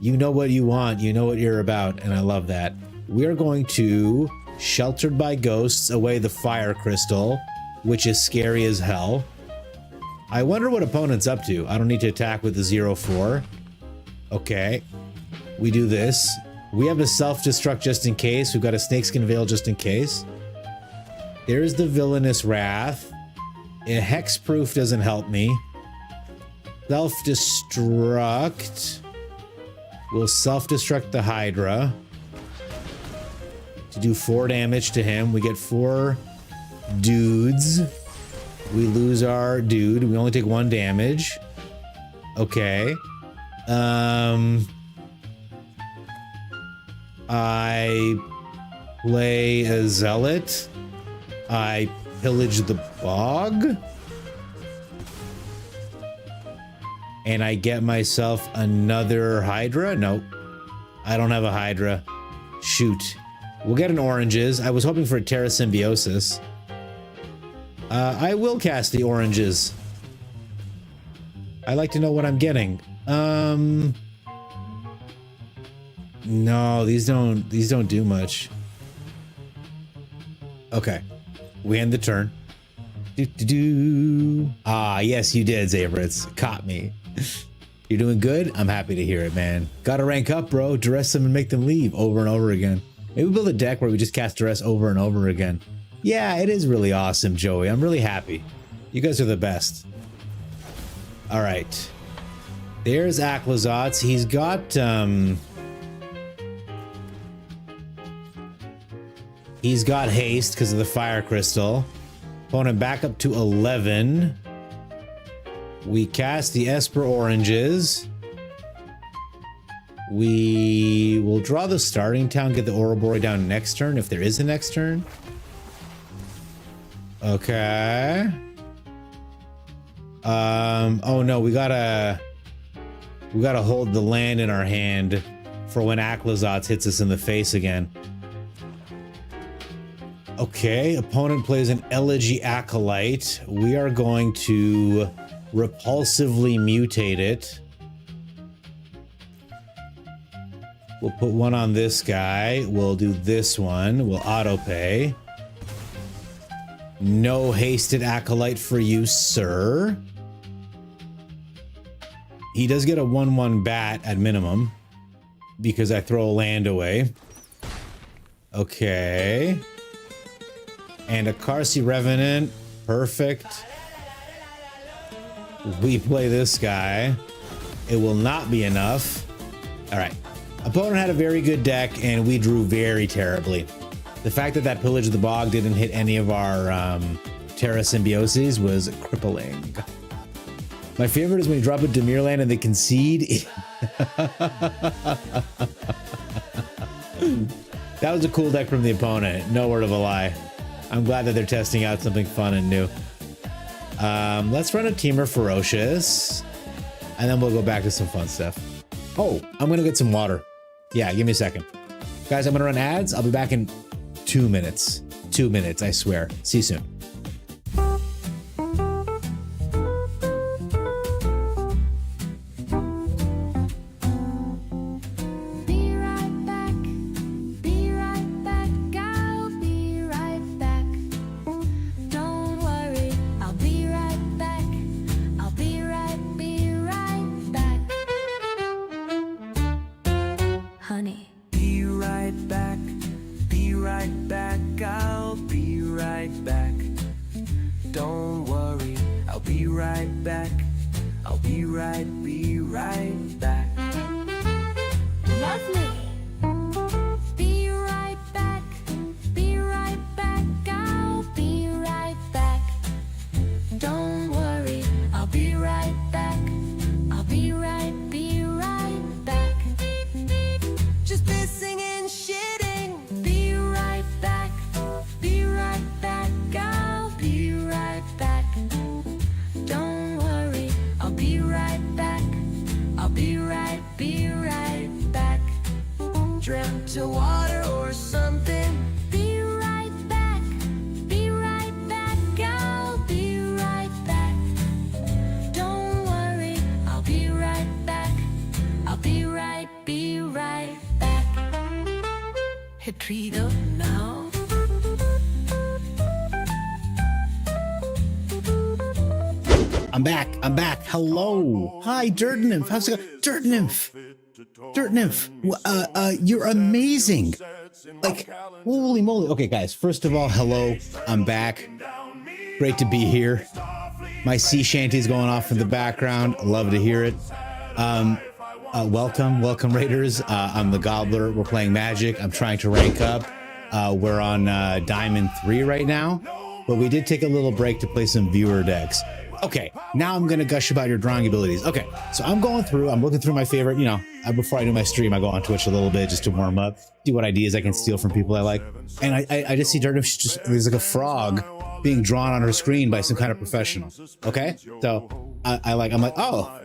You know what you want. You know what you're about, and I love that. We're going to Sheltered by Ghosts away the Fire Crystal, which is scary as hell. I wonder what opponent's up to. I don't need to attack with the 0/4. Okay. We do this. We have a self-destruct just in case. We've got a Snakeskin Veil just in case. There's the Villainous Wrath. A Hexproof doesn't help me. Self-destruct. We'll self-destruct the Hydra. To do 4 damage to him. We get 4 dudes. We lose our dude. We only take 1 damage. Okay. I play a Zealot. I pillage the bog. And I get myself another Hydra. Nope. I don't have a Hydra. Shoot. We'll get an oranges. I was hoping for a Terra Symbiosis. I will cast the oranges. I like to know what I'm getting. No, these don't do much. Okay. We end the turn. Ah, yes, you did, Zavritz. Caught me. You're doing good? I'm happy to hear it, man. Gotta rank up, bro. Duress them and make them leave over and over again. Maybe we build a deck where we just cast Duress over and over again. Yeah, it is really awesome, Joey. I'm really happy. You guys are the best. All right. There's Aclazotz. He's got, he's got haste because of the Fire Crystal. Opponent back up to 11. We cast the Esper Oranges. We will draw the starting town, get the Ouroboros down next turn, if there is a next turn. Okay. Oh no, we gotta hold the land in our hand for when Aclazotz hits us in the face again. Okay, opponent plays an Elegy Acolyte. We are going to repulsively mutate it. We'll put one on this guy. We'll do this one. We'll auto pay. No hasted Acolyte for you, sir. He does get a 1/1 bat at minimum because I throw a land away. Okay. And a Karsi Revenant. Perfect. We play this guy. It will not be enough. All right. Opponent had a very good deck, and we drew very terribly. The fact that that Pillage of the Bog didn't hit any of our Terra Symbioses was crippling. My favorite is when you drop a Dimir land and they concede. That was a cool deck from the opponent. No word of a lie. I'm glad that they're testing out something fun and new. Let's run a Teamer Ferocious, and then we'll go back to some fun stuff. Oh, I'm gonna get some water. Yeah, give me a second. Guys, I'm gonna run ads. I'll be back in 2 minutes. 2 minutes, I swear. See you soon. Be right back. Be right back. I'll be right back. Don't worry, I'll be right back. I'll be right back. Honey. Be right back, be right back, I'll be right back. Don't worry, I'll be right back. I'll be right back. Love me. Be right back. Be right back. I'll be right back. Don't worry, I'll be right back. I'll be right back. Just pissing and shitting. Be right back. Be right back. I'll be right back. Don't worry, I'll be right back. I'll be right back. Dreamt to water or something. Be right back. Be right back. I'll be right back. Don't worry, I'll be right back. I'll be right back. Hit Credo now. I'm back. I'm back. Hello. Hi, Dirt Nymph. How's it going? Dirt Nymph. Dirt Nymph. You're amazing. Like, holy moly. Okay, guys. First of all, hello. I'm back. Great to be here. My sea shanty's going off in the background. Love to hear it. Welcome, Raiders. I'm the Gobbler. We're playing Magic. I'm trying to rank up. We're on Diamond 3 right now, but we did take a little break to play some viewer decks. Okay, now I'm gonna gush about your drawing abilities. Okay, so I'm looking through my favorite, before I do my stream, I go on Twitch a little bit just to warm up, see what ideas I can steal from people I like. And I just see Dirt Nymph, there's like a frog being drawn on her screen by some kind of professional. Okay, so I'm like, oh,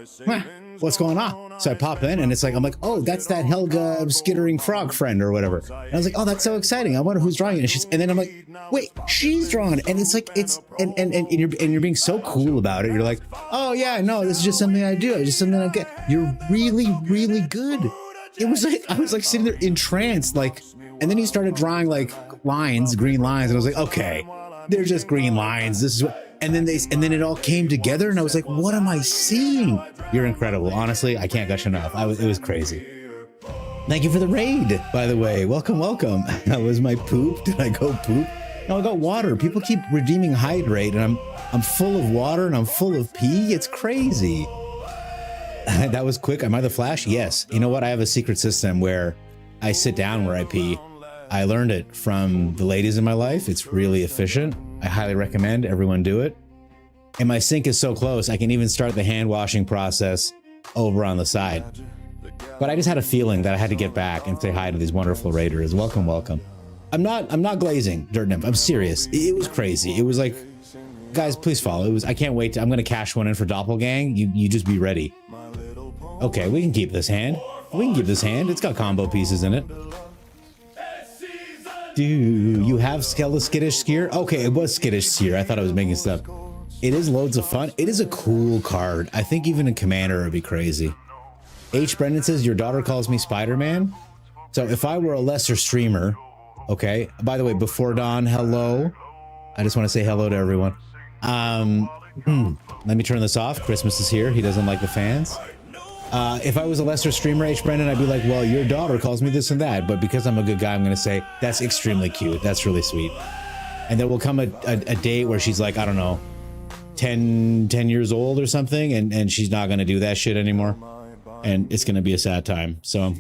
what's going on? So I pop in and it's like, I'm like, oh, that's that Helga skittering frog friend or whatever. And I was like, oh, that's so exciting. I wonder who's drawing it. And then I'm like, wait, she's drawing it. And it's like, and you're being so cool about it. You're like, oh yeah, no, this is just something I do. It's just something I get. You're really, really good. It was like, I was like sitting there entranced, like, and then he started drawing like lines, green lines. And I was like, okay, they're just green lines. This is what, and then it all came together and I was like, what am I seeing? You're incredible. Honestly, I can't gush enough. It was crazy. Thank you for the raid, by the way. Welcome. That was my poop. Did I go poop? No, I got water. People keep redeeming hydrate and I'm full of water and I'm full of pee. It's crazy. That was quick. Am I the Flash? Yes. You know what? I have a secret system where I sit down where I pee. I learned it from the ladies in my life. It's really efficient. I highly recommend everyone do it. And my sink is so close, I can even start the hand washing process over on the side. But I just had a feeling that I had to get back and say hi to these wonderful raiders. Welcome. I'm not glazing, Dirt Nymph. I'm serious. It was crazy. It was like, guys, please follow. I can't wait. I'm going to cash one in for Doppelgang. You just be ready. Okay, we can keep this hand. It's got combo pieces in it. Do you have Skittish Skier? Okay, it was Skittish Skier. I thought I was making stuff. It is loads of fun. It is a cool card. I think even in Commander it would be crazy. H. Brendan says, your daughter calls me Spider-Man. So if I were a lesser streamer, okay. By the way, before dawn, hello. I just want to say hello to everyone. Let me turn this off. Christmas is here. He doesn't like the fans. If I was a lesser streamer, H. Brendan, I'd be like, well, your daughter calls me this and that. But because I'm a good guy, I'm going to say, that's extremely cute. That's really sweet. And there will come a day where she's like, I don't know, 10 years old or something. And she's not going to do that shit anymore. And it's going to be a sad time. So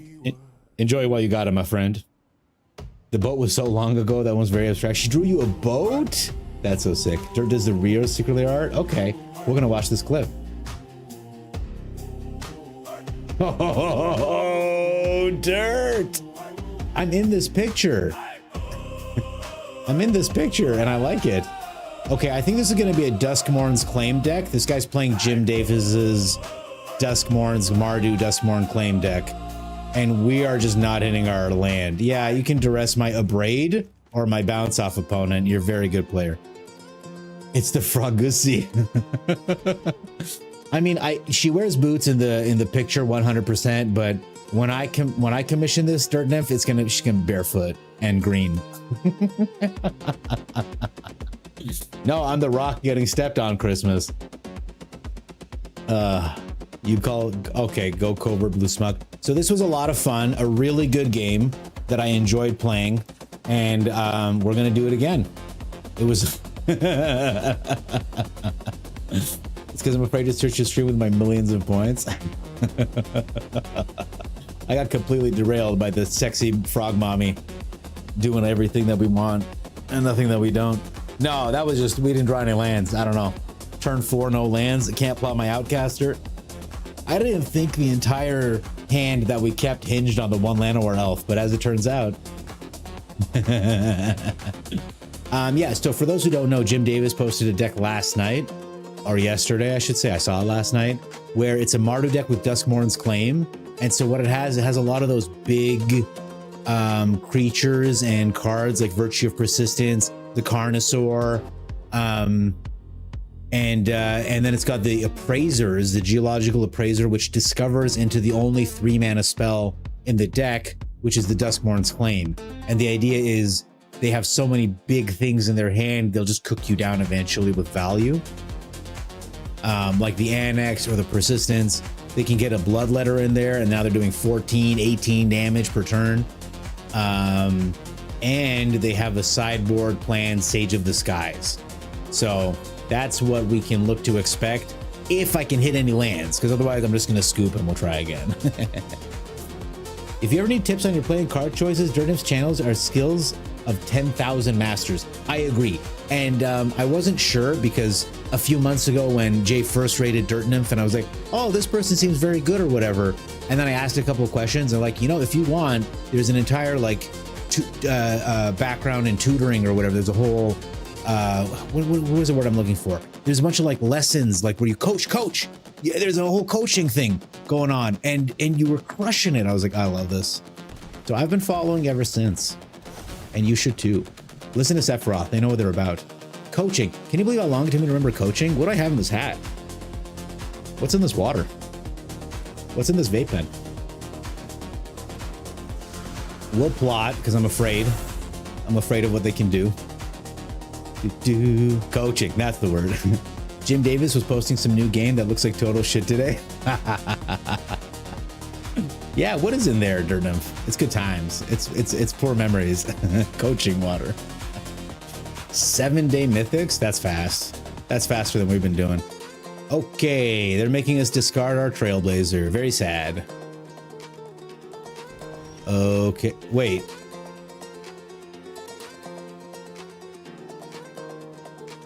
enjoy while you got it, my friend. The boat was so long ago. That one's very abstract. She drew you a boat? That's so sick. Dirt does the Rio secretly art? Okay. We're going to watch this clip. Oh, Dirt! I'm in this picture. I'm in this picture and I like it. Okay, I think this is going to be a Duskmourn's Claim deck. This guy's playing Jim Davis's Duskmourn's Mardu Duskmourn Claim deck. And we are just not hitting our land. Yeah, you can duress my Abrade. or my bounce off opponent. You're a very good player. It's the Frogussi. I mean, she wears boots in the picture 100%, but when I commission this dirt nymph, she's gonna be barefoot and green. No, I'm the rock getting stepped on Christmas. You call, okay, go Covert Blue Smug. So this was a lot of fun, a really good game that I enjoyed playing, and we're gonna do it again. It was it's because I'm afraid to search your stream with my millions of points. I got completely derailed by the sexy frog mommy doing everything that we want and nothing that we don't. No, that was just, we didn't draw any lands. I don't know. Turn 4, no lands. Can't plot my outcaster. I didn't think the entire hand that we kept hinged on the one land or elf, but as it turns out. Yeah, so for those who don't know, Jim Davis posted a deck last night, or yesterday, I should say. I saw it last night, where it's a Mardu deck with Duskmourn's Claim. And so what it has a lot of those big creatures and cards like Virtue of Persistence, the Carnosaur, and then it's got the Appraisers, the Geological Appraiser, which discovers into the only 3-mana spell in the deck, which is the Duskmourn's Claim. And the idea is they have so many big things in their hand, they'll just cook you down eventually with value. Like the Annex or the Persistence. They can get a Bloodletter in there, and now they're doing 14, 18 damage per turn. And they have a sideboard plan, Sage of the Skies. So that's what we can look to expect if I can hit any lands, because otherwise I'm just going to scoop and we'll try again. If you ever need tips on your playing card choices, Dirt Nymph's channels are skills of 10,000 masters. I agree. And I wasn't sure because a few months ago when Jay first rated Dirt Nymph and I was like, oh, this person seems very good or whatever. And then I asked a couple of questions and like, you know, if you want, there's an entire like background in tutoring or whatever. There's a whole, what was the word I'm looking for? There's a bunch of like lessons, like where you coach. Yeah, there's a whole coaching thing going on and you were crushing it. I was like, I love this. So I've been following ever since. And you should too. Listen to Sephiroth, they know what they're about. Coaching. Can you believe how long it took me to remember coaching? What do I have in this hat? What's in this water? What's in this vape pen? We'll plot, because I'm afraid. I'm afraid of what they can do. Coaching, that's the word. Jim Davis was posting some new game that looks like total shit today. Yeah, what is in there, Dirt Nymph? It's good times. It's poor memories. Coaching water. 7-day mythics? That's fast. That's faster than we've been doing. Okay, they're making us discard our Trailblazer. Very sad. Okay, wait.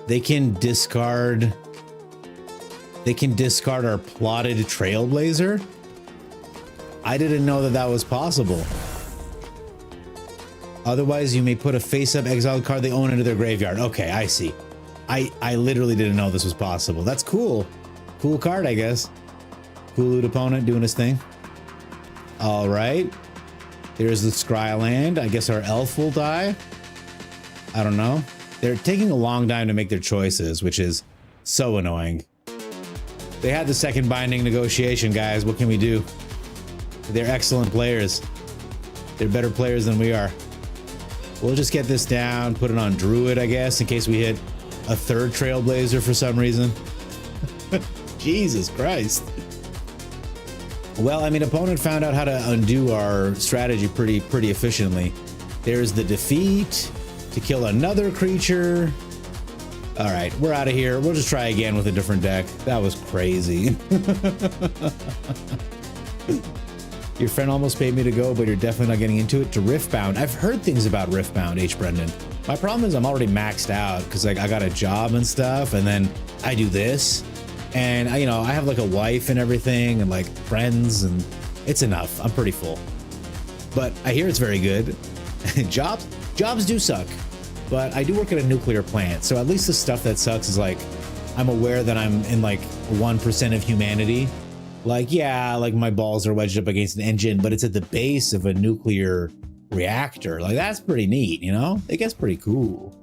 They can discard our plotted Trailblazer? I didn't know that that was possible. Otherwise, you may put a face-up exiled card they own into their graveyard. Okay, I see. I literally didn't know this was possible. That's cool. Cool card, I guess. Cool loot opponent doing his thing. All right. There's the Scryland. I guess our elf will die. I don't know. They're taking a long time to make their choices, which is so annoying. They had the second binding negotiation, guys. What can we do? They're excellent players. They're better players than we are. We'll just get this down, put it on Druid, I guess, in case we hit a third Trailblazer for some reason. Jesus Christ. Well, I mean, opponent found out how to undo our strategy pretty efficiently. There's the defeat to kill another creature. All right, we're out of here. We'll just try again with a different deck. That was crazy. Your friend almost paid me to go, but you're definitely not getting into it. To Riftbound. I've heard things about Riftbound, H. Brendan. My problem is I'm already maxed out because like I got a job and stuff, and then I do this, and I have like a wife and everything, and like friends, and it's enough. I'm pretty full. But I hear it's very good. Jobs do suck, but I do work at a nuclear plant, so at least the stuff that sucks is like I'm aware that I'm in like 1% of humanity. Like, yeah, like my balls are wedged up against an engine, but it's at the base of a nuclear reactor. Like, that's pretty neat, you know? It gets pretty cool.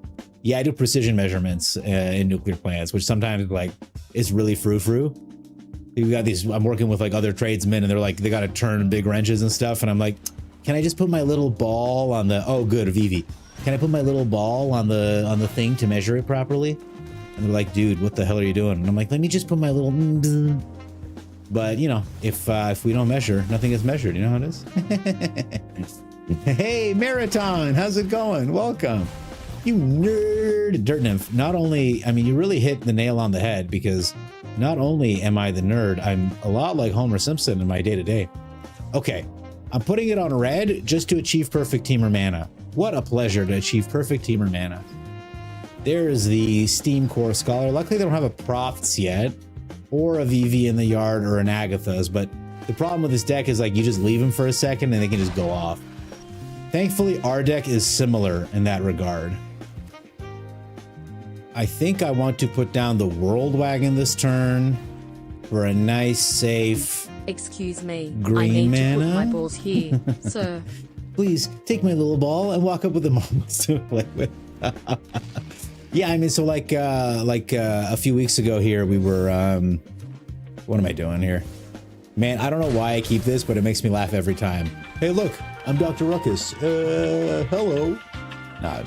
Yeah, I do precision measurements in nuclear plants, which sometimes like is really frou-frou. You got these, I'm working with like other tradesmen and they're like, they got to turn big wrenches and stuff. And I'm like, can I just put my little ball on the, oh good, Vivi. Can I put my little ball on the thing to measure it properly? And they're like, dude, what the hell are you doing? And I'm like, let me just put my little, but you know, if we don't measure, nothing is measured. You know how it is? Hey, Marathon, how's it going? Welcome. You nerd. Dirt Nymph. Not only, I mean, you really hit the nail on the head because not only am I the nerd, I'm a lot like Homer Simpson in my day-to-day. Okay, I'm putting it on red just to achieve perfect teamer mana. What a pleasure to achieve perfect teamer mana. There's the Steam Core Scholar. Luckily, they don't have a Profts yet, or a VV in the yard, or an Agatha's, but the problem with this deck is like you just leave them for a second and they can just go off. Thankfully, our deck is similar in that regard. I think I want to put down the World Wagon this turn for a nice, safe, Excuse me, green I need mana. to put my balls here, sir. Please take my little ball and walk up with the moments to play with. Yeah, I mean, so like a few weeks ago here, we were, what am I doing here? Man, I don't know why I keep this, but it makes me laugh every time. Hey, look, I'm Dr. Ruckus. Hello. Nah,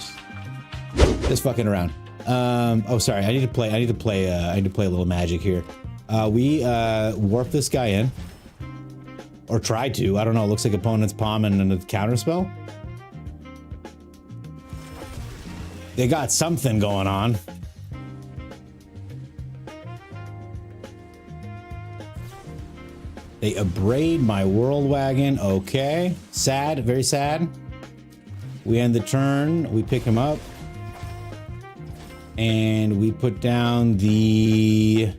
just fucking around. Oh, sorry. I need to play a little magic here. We warp this guy in, or try to. I don't know. It looks like opponent's palming and a counter spell. They got something going on. They abrade my World Wagon. Okay. Sad. Very sad. We end the turn. We pick him up. And we put down the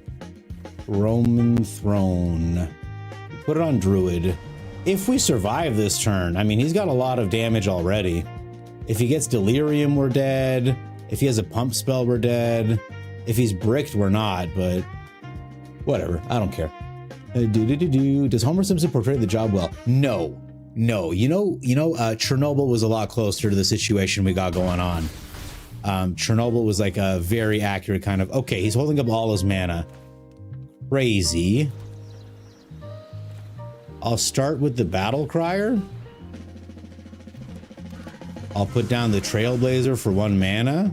Roman Throne. Put it on Druid. If we survive this turn, I mean, he's got a lot of damage already. If he gets Delirium, we're dead. If he has a pump spell, we're dead. If he's bricked, we're not, but whatever. I don't care. Does Homer Simpson portray the job well? No. You know, Chernobyl was a lot closer to the situation we got going on. Chernobyl was like a very accurate kind of, okay, he's holding up all his mana. Crazy. I'll start with the Battle Crier. I'll put down the Trailblazer for 1 mana.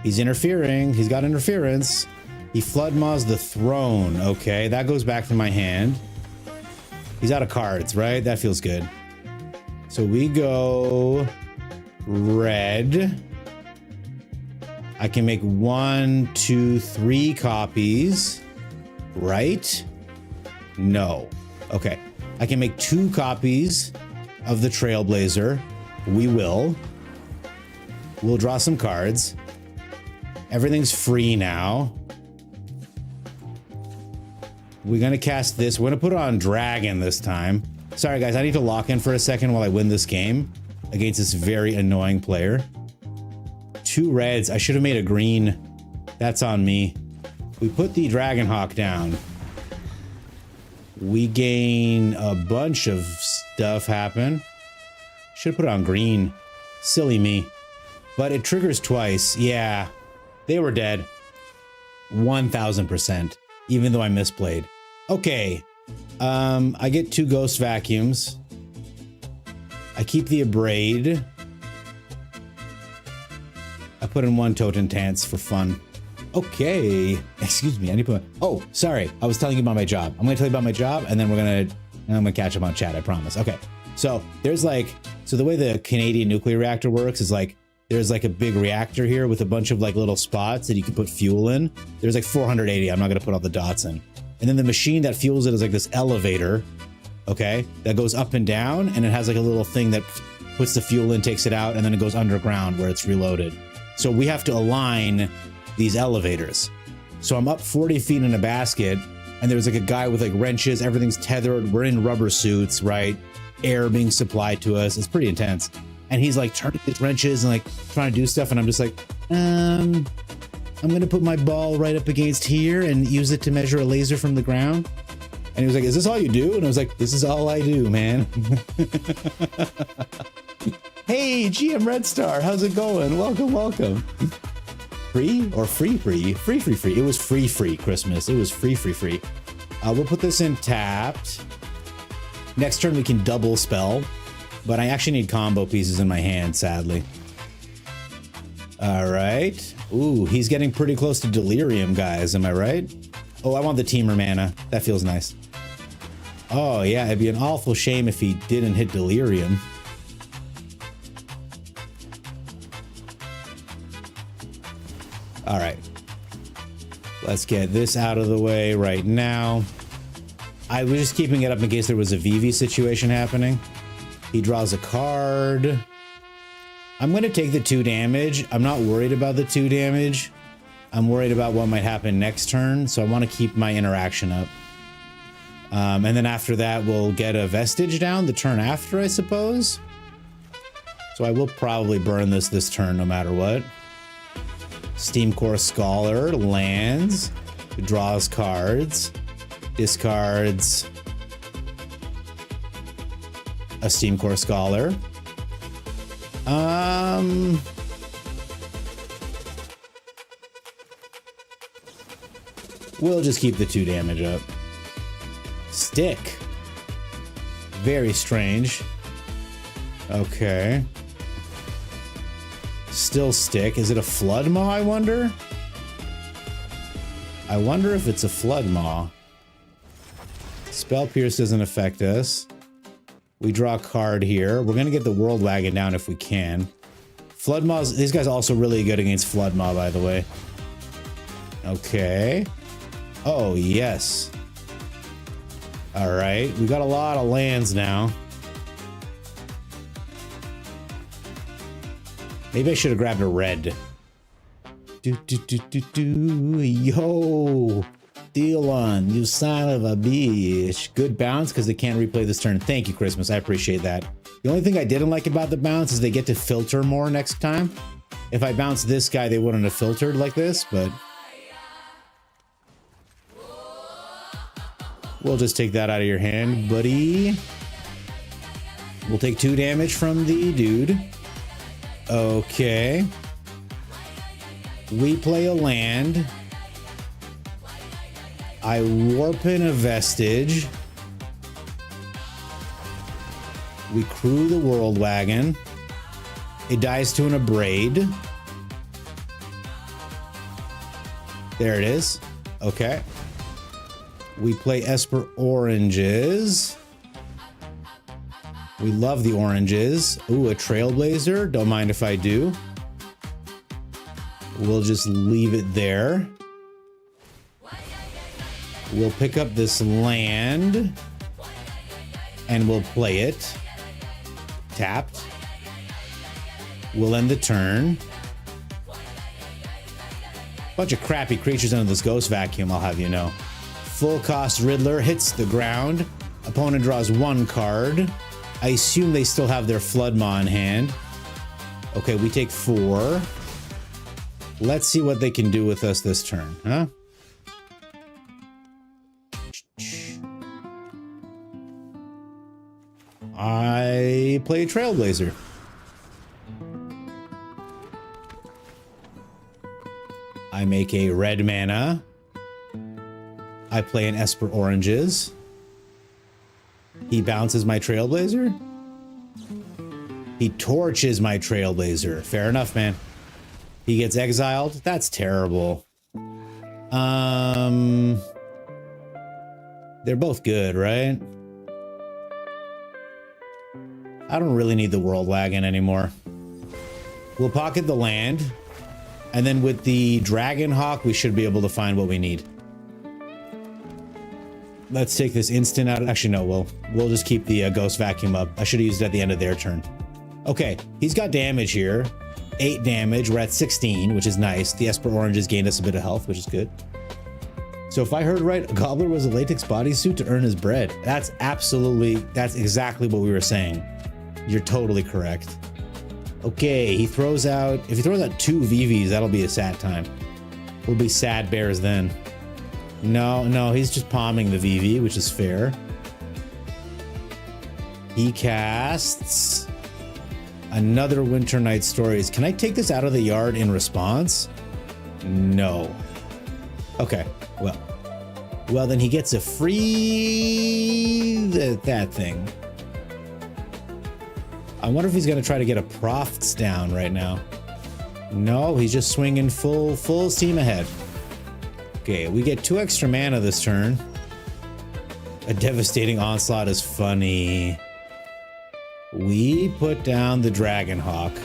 He's interfering. He's got interference. He Flood Maws the Throne. Okay, that goes back to my hand. He's out of cards, right? That feels good. So we go red. I can make 1, 2, 3 copies, right? No. Okay. I can make 2 copies of the Trailblazer. We will. We'll draw some cards. Everything's free now. We're going to cast this. We're going to put it on Dragon this time. Sorry, guys. I need to lock in for a second while I win this game against this very annoying player. 2 reds. I should have made a green. That's on me. We put the Dragonhawk down. We gain a bunch of stuff happen. Should have put it on green. Silly me. But it triggers twice. Yeah. They were dead. 1000%. Even though I misplayed. Okay. I get 2 Ghost Vacuums. I keep the Abrade. I put in 1 Totentance for fun. Okay. Excuse me. I need to put. Oh, sorry. I was telling you about my job. I'm going to tell you about my job, and then I'm going to catch up on chat. I promise. Okay. So there's like, so the way the Canadian nuclear reactor works is like, there's like a big reactor here with a bunch of like little spots that you can put fuel in. There's like 480. I'm not going to put all the dots in. And then the machine that fuels it is like this elevator. Okay. That goes up and down, and it has like a little thing that puts the fuel in, takes it out, and then it goes underground where it's reloaded. So we have to align these elevators. So I'm up 40 feet in a basket, and there's like a guy with like wrenches, everything's tethered, we're in rubber suits, right? Air being supplied to us. It's pretty intense. And he's like turning his wrenches and like trying to do stuff, and I'm just like, I'm gonna put my ball right up against here and use it to measure a laser from the ground. And he was like, is this all you do? And I was like, this is all I do, man. Hey, GM Red Star, how's it going? Welcome, welcome. Free or free? Free. It was free Christmas. It was free. We'll put this in tapped. Next turn we can double spell, but I actually need combo pieces in my hand, sadly. All right. Ooh, he's getting pretty close to delirium, guys. Am I right? Oh, I want the teamer mana. That feels nice. Oh yeah, it'd be an awful shame if he didn't hit delirium. All right. Let's get this out of the way right now. I was just keeping it up in case there was a VV situation happening. He draws a card. I'm going to take the 2 damage. I'm not worried about the 2 damage. I'm worried about what might happen next turn, so I want to keep my interaction up. And then after that, we'll get a vestige down the turn after, I suppose. So I will probably burn this turn no matter what. Steam Core Scholar lands, draws cards, discards a Steam Core Scholar. We'll just keep the 2 damage up. Stick. Very strange. Okay. Still stick. Is it a Flood Maw, I wonder? I wonder if it's a Flood Maw. Spell Pierce doesn't affect us. We draw a card here. We're gonna get the World Wagon down if we can. Flood Maws, these guys are also really good against Flood Maw, by the way. Okay. Oh, yes. All right, we got a lot of lands now. Maybe I should have grabbed a red. Yo, Dylan, you son of a bitch. Good bounce because they can't replay this turn. Thank you, Christmas. I appreciate that. The only thing I didn't like about the bounce is they get to filter more next time. If I bounced this guy, they wouldn't have filtered like this, but we'll just take that out of your hand, buddy. We'll take 2 damage from the dude. Okay. We play a land. I warp in a vestige. We crew the World Wagon. It dies to an abrade. There it is. Okay. We play Esper Oranges. We love the oranges. Ooh, a Trailblazer. Don't mind if I do. We'll just leave it there. We'll pick up this land. And we'll play it. Tapped. We'll end the turn. Bunch of crappy creatures under this Ghost Vacuum, I'll have you know. Full cost Riddler hits the ground. Opponent draws 1 card. I assume they still have their Flood Maw in hand. Okay, we take 4. Let's see what they can do with us this turn, huh? I play Trailblazer. I make a red mana. I play an Esper Oranges. He bounces my Trailblazer. He torches my Trailblazer. Fair enough, man. He gets exiled. That's terrible. They're both good, right? I don't really need the World Wagon anymore. We'll pocket the land. And then with the Dragon Hawk, we should be able to find what we need. Let's take this instant out. Actually, no, we'll just keep the Ghost Vacuum up. I should have used it at the end of their turn. Okay, he's got damage here. 8 damage. We're at 16, which is nice. The Esper Oranges gained us a bit of health, which is good. So if I heard right, a Gobbler was a latex bodysuit to earn his bread. That's exactly what we were saying. You're totally correct. Okay, if he throws out 2 VVs, that'll be a sad time. We'll be sad bears then. No, he's just palming the VV, which is fair. He casts another Winter Night Stories. Can I take this out of the yard in response? No. Okay, well then he gets a free that thing. I wonder if he's gonna try to get a Profts down right now. No, he's just swinging full steam ahead. Okay, we get 2 extra mana this turn. A Devastating Onslaught is funny. We put down the Dragonhawk.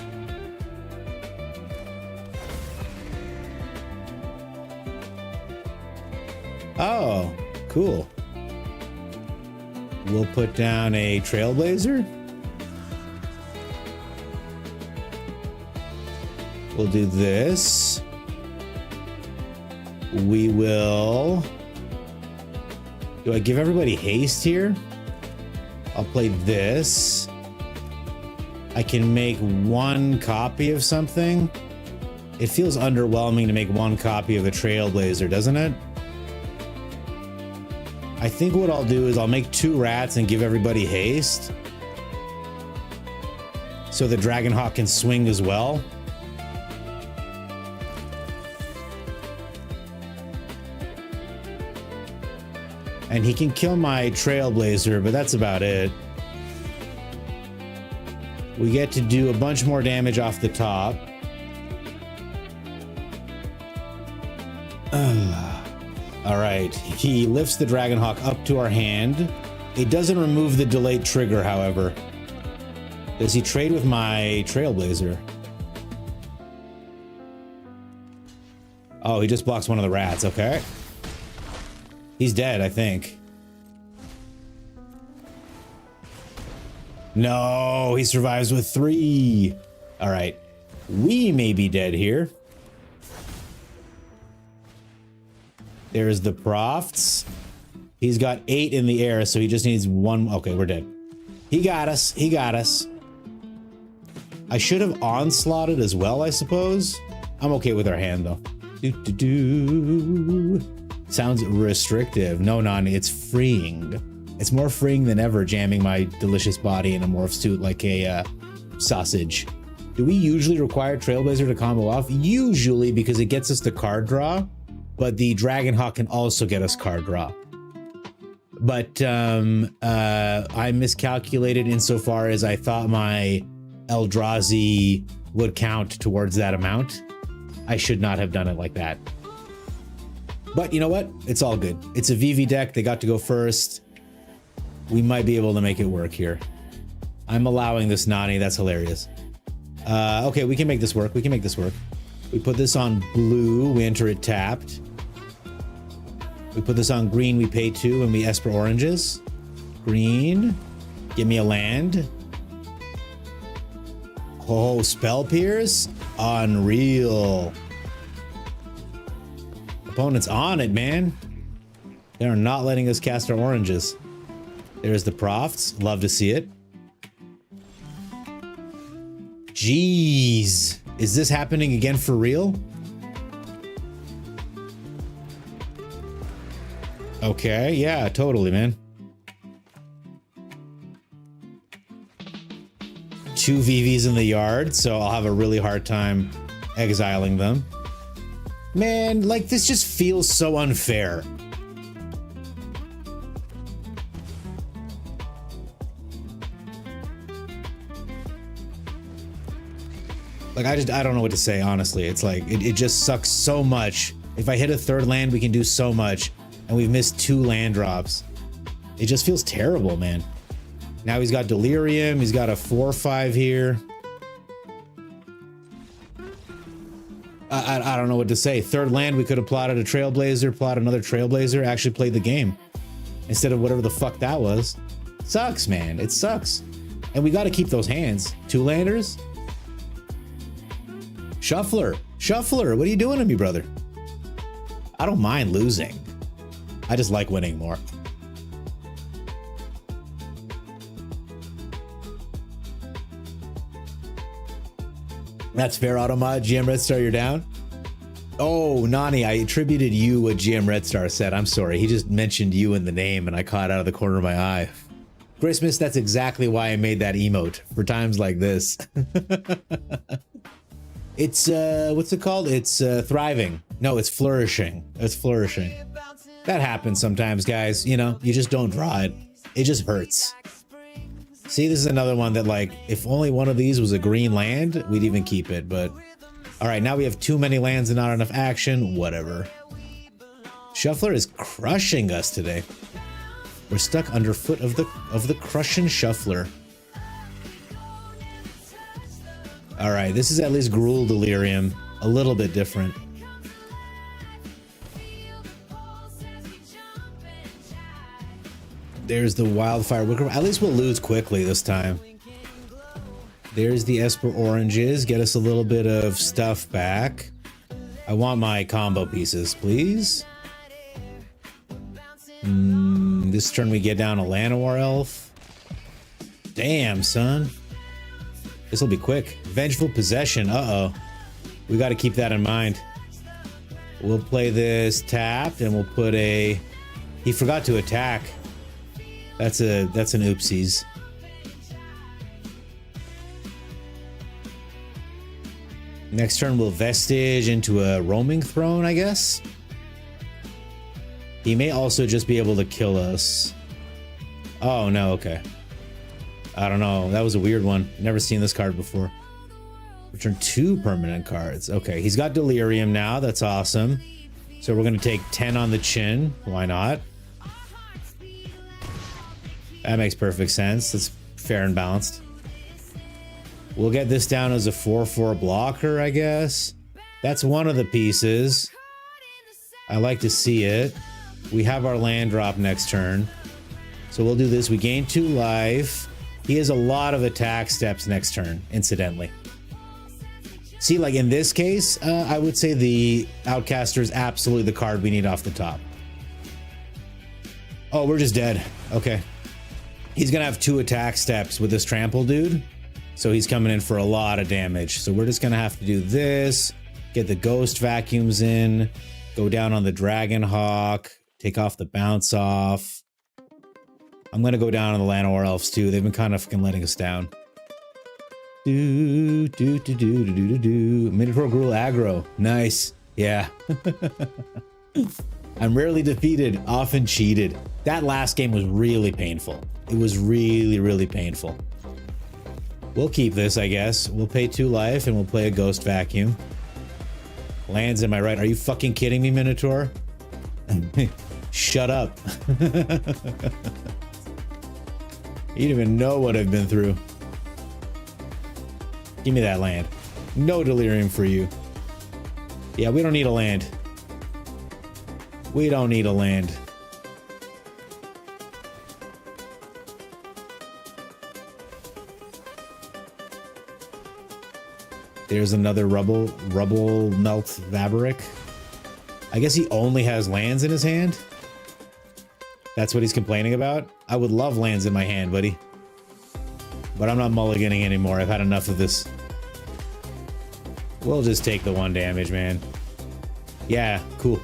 Oh, cool. We'll put down a Trailblazer. We'll do this. We will... Do I give everybody haste here? I'll play this. I can make 1 copy of something. It feels underwhelming to make 1 copy of a Trailblazer, doesn't it? I think what I'll do is I'll make 2 rats and give everybody haste. So the Dragonhawk can swing as well. And he can kill my Trailblazer, but that's about it. We get to do a bunch more damage off the top. All right, he lifts the Dragonhawk up to our hand. It doesn't remove the delayed trigger, however. Does he trade with my Trailblazer? Oh, he just blocks one of the rats, okay. He's dead, I think. No, he survives with 3. All right, we may be dead here. There's the Profts. He's got 8 in the air, so he just needs 1. Okay, we're dead. He got us. He got us. I should have onslaughted as well, I suppose. I'm okay with our hand, though. Sounds restrictive. No, Nani, it's freeing. It's more freeing than ever jamming my delicious body in a morph suit like a sausage. Do we usually require Trailblazer to combo off? Usually, because it gets us to card draw, but the Dragonhawk can also get us card draw. But I miscalculated insofar as I thought my Eldrazi would count towards that amount. I should not have done it like that. But you know what? It's all good. It's a VV deck. They got to go first. We might be able to make it work here. I'm allowing this, Nani. That's hilarious. Okay, we can make this work. We can make this work. We put this on blue. We enter it tapped. We put this on green. We pay 2 and we Esper oranges. Green. Give me a land. Oh, Spell Pierce? Unreal. Opponent's on it, man. They're not letting us cast our oranges. There's the Profts. Love to see it. Jeez. Is this happening again for real? Okay, yeah, totally, man. 2 VVs in the yard, so I'll have a really hard time exiling them. Man, like, this just feels so unfair. Like, I don't know what to say, honestly. It's like, it just sucks so much. If I hit a 3rd land, we can do so much. And we've missed 2 land drops. It just feels terrible, man. Now he's got Delirium. He's got a 4/5 here. I don't know what to say. 3rd land, we could have plotted a Trailblazer, plot another Trailblazer, actually played the game. Instead of whatever the fuck that was. Sucks, man. It sucks. And we got to keep those hands. 2 landers? Shuffler. Shuffler, what are you doing to me, brother? I don't mind losing. I just like winning more. That's fair, Automod. GM Red Star, you're down. Oh, Nani, I attributed you what GM Red Star said. I'm sorry. He just mentioned you in the name and I caught it out of the corner of my eye. Christmas, that's exactly why I made that emote. For times like this. It's, what's it called? It's thriving. No, it's flourishing. It's flourishing. That happens sometimes, guys. You know, you just don't draw it. It just hurts. See, this is another one that, like, if only one of these was a green land, we'd even keep it, but... Alright, now we have too many lands and not enough action. Whatever. Shuffler is crushing us today. We're stuck underfoot of the crushing Shuffler. Alright, this is at least Gruul Delirium. A little bit different. There's the Wildfire Wicker. At least we'll lose quickly this time. There's the Esper Oranges. Get us a little bit of stuff back. I want my combo pieces, please. This turn we get down a Llanowar Elf. Damn, son. This will be quick. Vengeful Possession. Uh-oh. We got to keep that in mind. We'll play this tapped, and we'll put a... He forgot to attack. That's an oopsies. Next turn we'll Vestige into a Roaming Throne, I guess. He may also just be able to kill us. Oh, no, okay. I don't know. That was a weird one. Never seen this card before. Return 2 permanent cards. Okay, he's got Delirium now. That's awesome. So we're going to take 10 on the chin. Why not? That makes perfect sense. That's fair and balanced. We'll get this down as a 4/4 blocker, I guess. That's one of the pieces. I like to see it. We have our land drop next turn. So we'll do this. We gain 2 life. He has a lot of attack steps next turn, incidentally. See, like in this case, I would say the Outcaster is absolutely the card we need off the top. Oh, we're just dead. Okay. He's gonna have 2 attack steps with this trample dude. So he's coming in for a lot of damage. So we're just gonna have to do this. Get the ghost vacuums in. Go down on the Dragon Hawk. Take off the bounce off. I'm gonna go down on the Llanowar Elves too. They've been kind of fucking letting us down. Minotaur Gruul aggro. Nice. Yeah. I'm rarely defeated, often cheated. That last game was really painful. It was really, really painful. We'll keep this, I guess. We'll pay 2 life and we'll play a Ghost Vacuum. Lands, am I right? Are you fucking kidding me, Minotaur? Shut up. You don't even know what I've been through. Give me that land. No Delirium for you. Yeah, we don't need a land. We don't need a land. There's another rubble melt Vabaric. I guess he only has lands in his hand. That's what he's complaining about. I would love lands in my hand, buddy. But I'm not mulliganing anymore. I've had enough of this. We'll just take the 1 damage, man. Yeah, cool.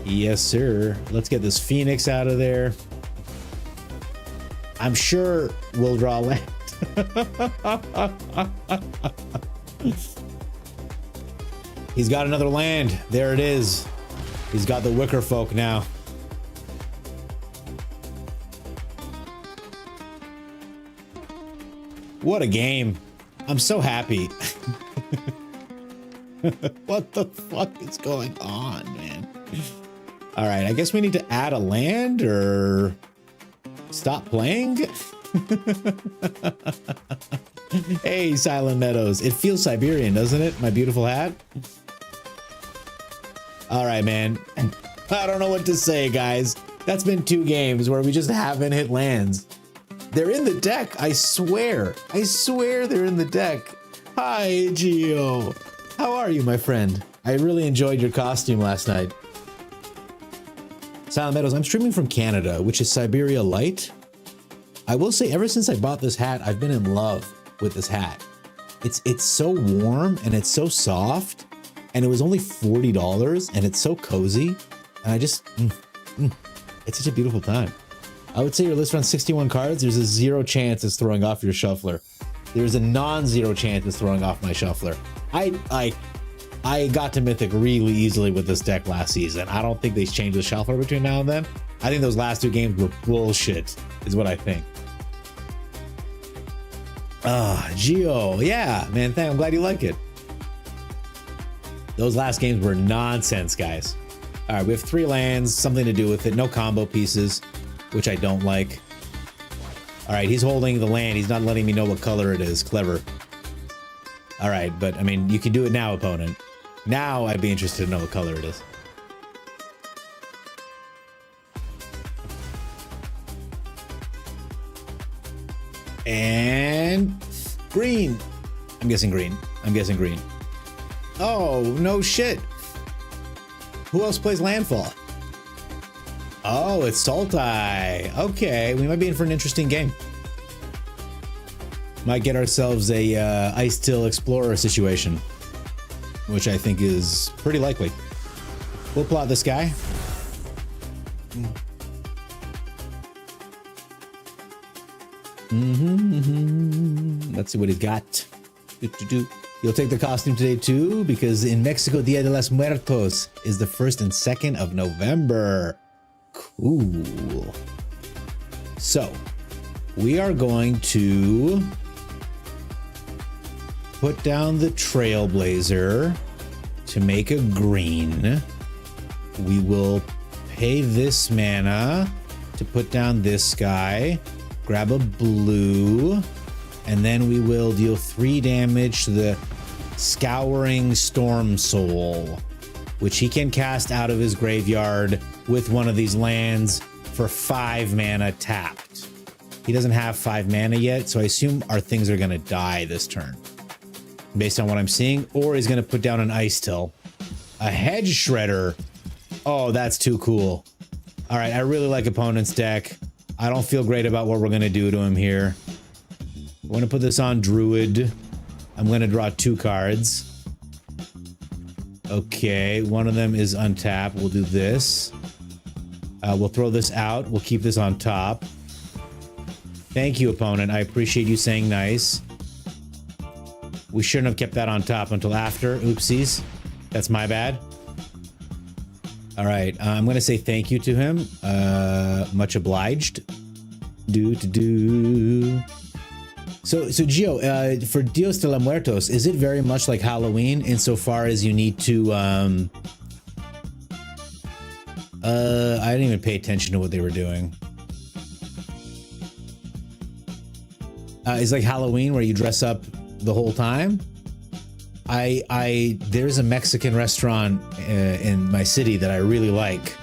Yes, sir. Let's get this Phoenix out of there. I'm sure we'll draw land. He's got another land. There it is. He's got the Wicker Folk now. What a game. I'm so happy. What the fuck is going on, man? All right, I guess we need to add a land or stop playing. Hey, Silent Meadows. It feels Siberian, doesn't it? My beautiful hat. All right, man. I don't know what to say, guys. That's been 2 games where we just haven't hit lands. They're in the deck, I swear. I swear they're in the deck. Hi, Gio. How are you, my friend? I really enjoyed your costume last night. Silent Meadows, I'm streaming from Canada, which is Siberia Light. I will say, ever since I bought this hat, I've been in love with this hat. It's so warm and it's so soft, and it was only $40, and it's so cozy, and I just, it's such a beautiful time. I would say your list runs 61 cards. There's a 0 chance it's throwing off your shuffler. There's a non-zero chance it's throwing off my shuffler. I got to Mythic really easily with this deck last season. I don't think they changed the shuffler between now and then. I think those last 2 games were bullshit, is what I think. Geo, yeah, man, I'm glad you like it. Those last games were nonsense, guys. All right, we have 3 lands, something to do with it. No combo pieces, which I don't like. All right, he's holding the land. He's not letting me know what color it is. Clever. All right, but I mean, you can do it now, opponent. Now I'd be interested to know what color it is. And green. I'm guessing green. I'm guessing green. Oh, no shit. Who else plays landfall? Oh, it's Sultai. Okay, we might be in for an interesting game. Might get ourselves a Ice Till Explorer situation, which I think is pretty likely. We'll plot this guy. Let's see what he's got. You'll take the costume today too, because in Mexico, Dia de los Muertos is the 1st and 2nd of November. Cool. So, we are going to put down the Trailblazer to make a green. We will pay this mana to put down this guy, grab a blue, and then we will deal 3 damage to the Scouring Storm Soul, which he can cast out of his graveyard with one of these lands for 5 mana tapped. He doesn't have 5 mana yet, so I assume our things are gonna die this turn, based on what I'm seeing, or he's gonna put down an Ice Till. A Hedge Shredder. Oh, that's too cool. All right, I really like opponent's deck. I don't feel great about what we're gonna do to him here. I'm gonna put this on Druid. I'm gonna draw 2 cards. Okay, one of them is untapped. We'll do this. We'll throw this out. We'll keep this on top. Thank you, opponent. I appreciate you saying nice. We shouldn't have kept that on top until after. Oopsies. That's my bad. All right, I'm gonna say thank you to him. Much obliged. So Gio, for Dios de los Muertos, is it very much like Halloween insofar as you need to, I didn't even pay attention to what they were doing. It's like Halloween where you dress up the whole time. There's a Mexican restaurant in my city that I really like,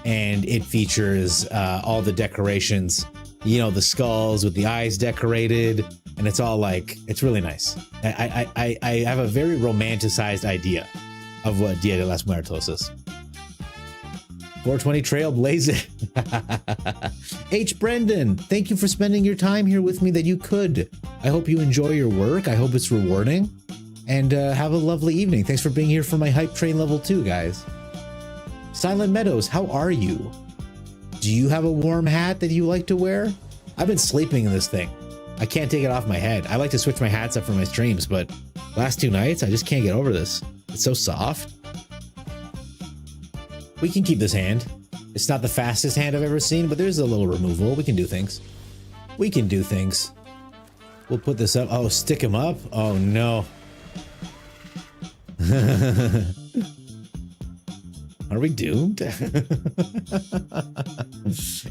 and it features all the decorations, you know, the skulls with the eyes decorated, and it's all like, it's really nice. I have a very romanticized idea of what Dia de los Muertos is. 420 Trailblazer. H. Brendan, thank you for spending your time here with me that you could. I hope you enjoy your work. I hope it's rewarding. And have a lovely evening. Thanks for being here for my Hype Train level 2, guys. Silent Meadows, how are you? Do you have a warm hat that you like to wear? I've been sleeping in this thing. I can't take it off my head. I like to switch my hats up for my streams, but last 2 nights, I just can't get over this. It's so soft. We can keep this hand. It's not the fastest hand I've ever seen, but there's a little removal. We can do things. We can do things. We'll put this up. Oh, stick him up? Oh, no. Are we doomed?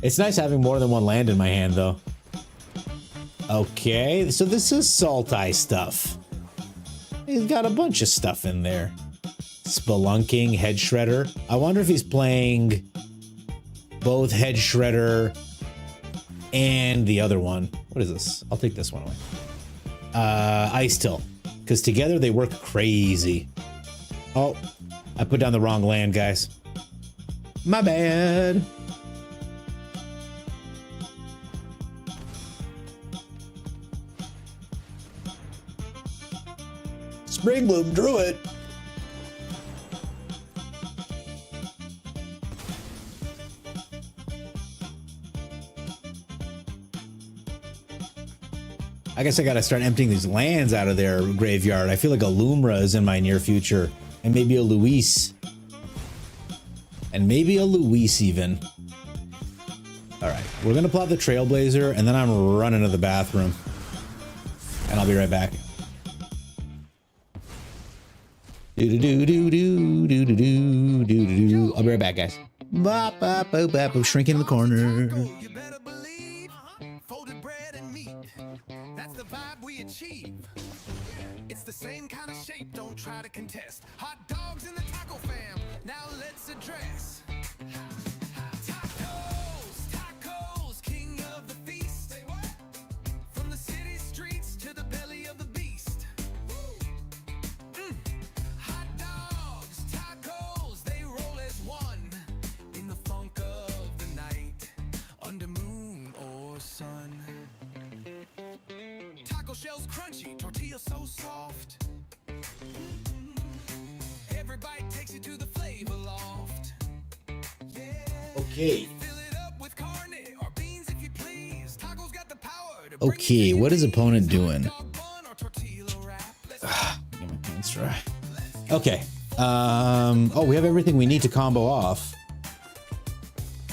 It's nice having more than one land in my hand, though. Okay, so this is Sultai stuff. He's got a bunch of stuff in there. Spelunking, Hedge Shredder. I wonder if he's playing both Hedge Shredder and the other one. What is this? I'll take this one away. Ice Till. Because together they work crazy. Oh, I put down the wrong land, guys. My bad. Spring Bloom Druid. I guess I gotta start emptying these lands out of their graveyard. I feel like a Lumra is in my near future. And maybe a Luis. And maybe a Luis even. Alright, we're gonna plot the Trailblazer, and then I'm running to the bathroom. And I'll be right back. Do-do-do-do-do-do-do-do-do-do. I'll be right back, guys. Bop, bop, bop, bop, bop, shrinking in the corner. You better believe, folded bread and meat. That's the vibe we achieve. It's the same kind of shape, don't try to contest. Hot dogs in the taco fam, now let's address. Tacos, tacos, king of the feast. From the city streets to the belly of the beast. Hot dogs, tacos, they roll as one. In the funk of the night, under moon or sun. Taco shells crunchy, tortilla so soft. Every bite takes you to the flavor loft. Okay. Fill it up with carne or beans if you please. Tacos got the power to Okay, what is opponent doing? dog bun or tortilla wrap. Let's Get my pants dry. Okay. Oh, we have everything we need to combo off.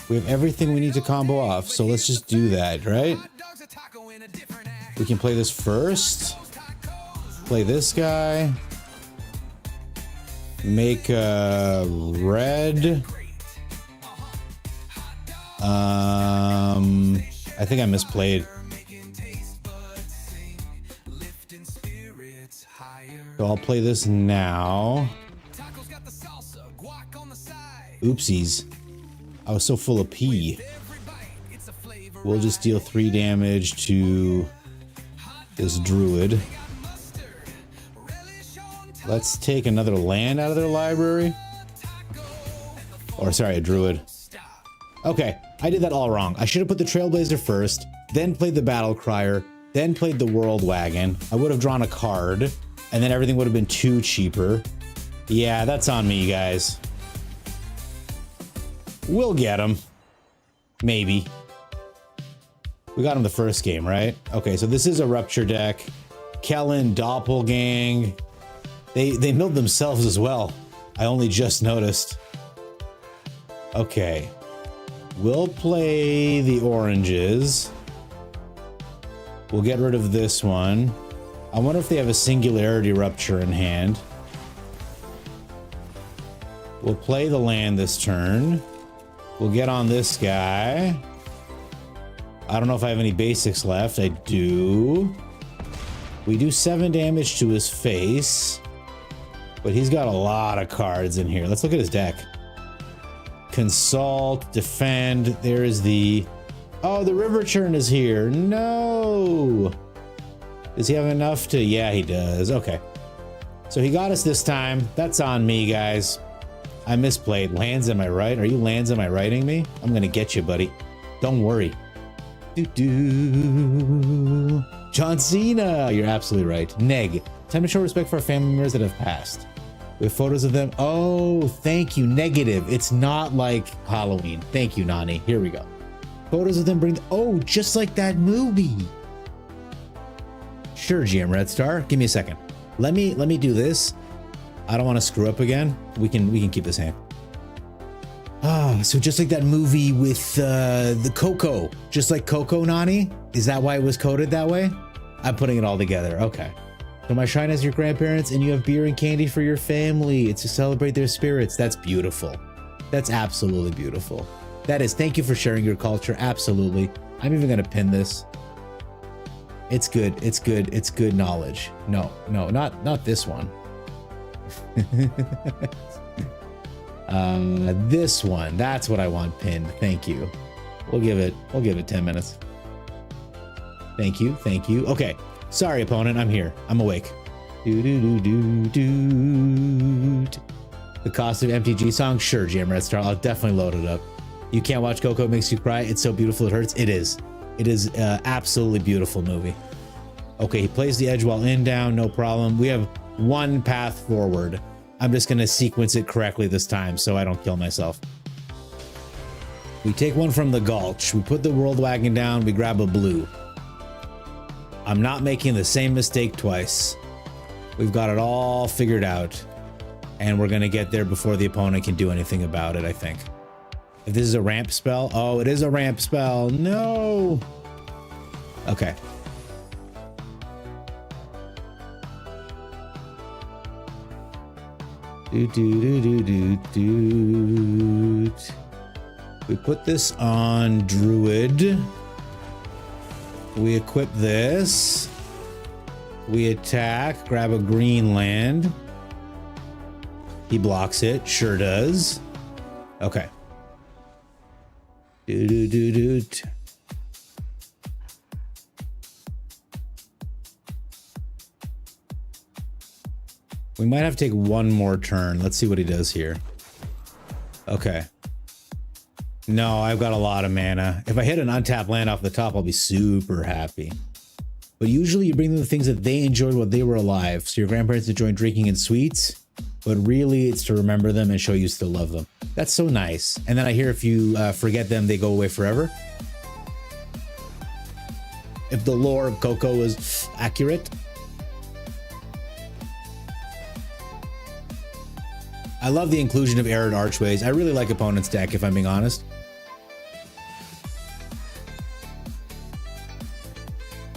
We have everything we need to combo off, so let's just do that, right? hot dogs a taco in a different act. We can play this first. Play this guy. Make a red. I think I misplayed. Making taste buds sing, lifting spirits higher. So I'll play this now. Tacos got the salsa, guac on the side. Oopsies. I was so full of pee. Every bite, it's a flavor. We'll just deal 3 damage to this druid. Mustard, relish on top. Let's take another land out of their library. Or sorry, a druid. Okay, I did that all wrong. I should have put the Trailblazer first, then played the Battle Crier, then played the World Wagon. I would have drawn a card, and then everything would have been too cheaper. Yeah, that's on me, guys. We'll get him. Maybe. We got him the first game, right? Okay, so this is a Rupture deck. Kellen, Doppelgang. They milled themselves as well. I only just noticed. Okay. We'll play the oranges. We'll get rid of this one. I wonder if they have a Singularity Rupture in hand. We'll play the land this turn. We'll get on this guy. I don't know if I have any basics left. I do. We do 7 damage to his face. But he's got a lot of cards in here. Let's look at his deck. Consult, defend. There's the... Oh, the River Churn is here. No! Does he have enough to... Yeah, he does. Okay. So he got us this time. That's on me, guys. I misplayed. Lands, am I right? Are you lands, am I writing me? I'm gonna get you, buddy. Don't worry. Doo-doo. John Cena! You're absolutely right. Neg. Time to show respect for our family members that have passed. We have photos of them. Oh, thank you. Negative. It's not like Halloween. Thank you, Nani. Here we go. Photos of them bring... Oh, just like that movie. Sure, GM Red Star. Give me a second. Let me do this. I don't want to screw up again. We can keep this hand. Ah, so just like that movie with the Coco. Just like Coco, Nani? Is that why it was coded that way? I'm putting it all together. Okay. So my shrine has your grandparents and you have beer and candy for your family. It's to celebrate their spirits. That's beautiful. That's absolutely beautiful. That is, thank you for sharing your culture. Absolutely. I'm even going to pin this. It's good. It's good. It's good knowledge. No, not this one. This one. That's what I want pinned. Thank you. We'll give it 10 minutes. Thank you. Thank you. Okay. Sorry, opponent. I'm here. I'm awake. The cost of MTG song? Sure, GM Red Star. I'll definitely load it up. You can't watch Coco, it makes you cry. It's so beautiful it hurts. It is. It is absolutely beautiful movie. Okay, he plays the edge while in down. No problem. We have one path forward. I'm just going to sequence it correctly this time so I don't kill myself. We take one from the gulch. We put the world wagon down. We grab a blue. I'm not making the same mistake twice. We've got it all figured out. And we're going to get there before the opponent can do anything about it, I think. If this is a ramp spell. Oh, it is a ramp spell. No. Okay. We put this on Druid. We equip this. We attack, grab a green land. He blocks it, sure does. Okay. We might have to take one more turn. Let's see what he does here. Okay. No, I've got a lot of mana. If I hit an untapped land off the top, I'll be super happy. But usually you bring them the things that they enjoyed while they were alive. So your grandparents enjoyed drinking and sweets, but really it's to remember them and show you still love them. That's so nice. And then I hear if you forget them, they go away forever. If the lore of Coco is accurate. I love the inclusion of arid archways. I really like opponent's deck, if I'm being honest.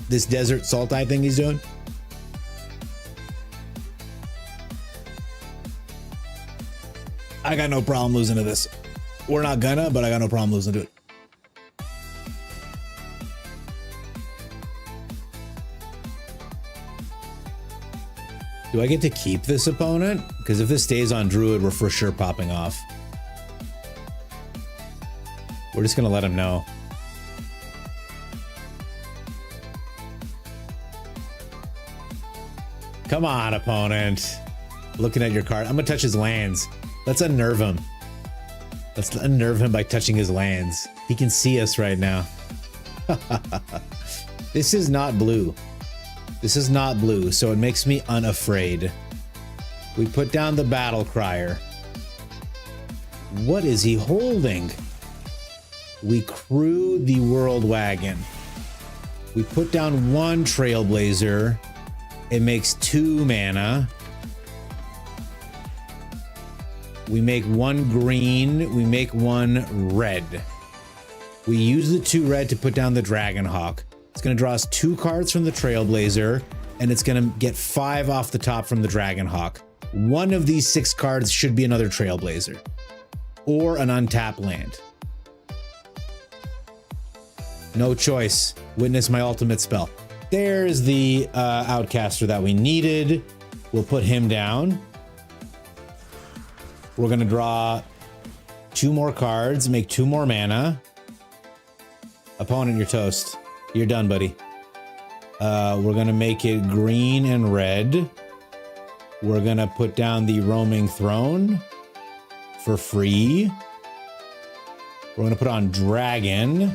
This desert salt eye thing he's doing. I got no problem losing to this. We're not gonna, but I got no problem losing to it. Do I get to keep this opponent? Because if this stays on Druid, we're for sure popping off. We're just gonna let him know. Come on, opponent. Looking at your card. I'm gonna touch his lands. Let's unnerve him. Let's unnerve him by touching his lands. He can see us right now. This is not blue. This is not blue, so it makes me unafraid. We put down the battle crier. What is he holding? We crew the world wagon. We put down one trailblazer. It makes 2 mana. We make 1 green. We make 1 red. We use the 2 red to put down the Dragonhawk. It's going to draw us 2 cards from the Trailblazer, and it's going to get 5 off the top from the Dragonhawk. One of these 6 cards should be another Trailblazer or an untapped land. No choice. Witness my ultimate spell. There's the Outcaster that we needed. We'll put him down. We're going to draw 2 more cards, make 2 more mana. Opponent, you're toast. You're done, buddy. We're going to make it green and red. We're going to put down the Roaming Throne for free. We're going to put on Dragon.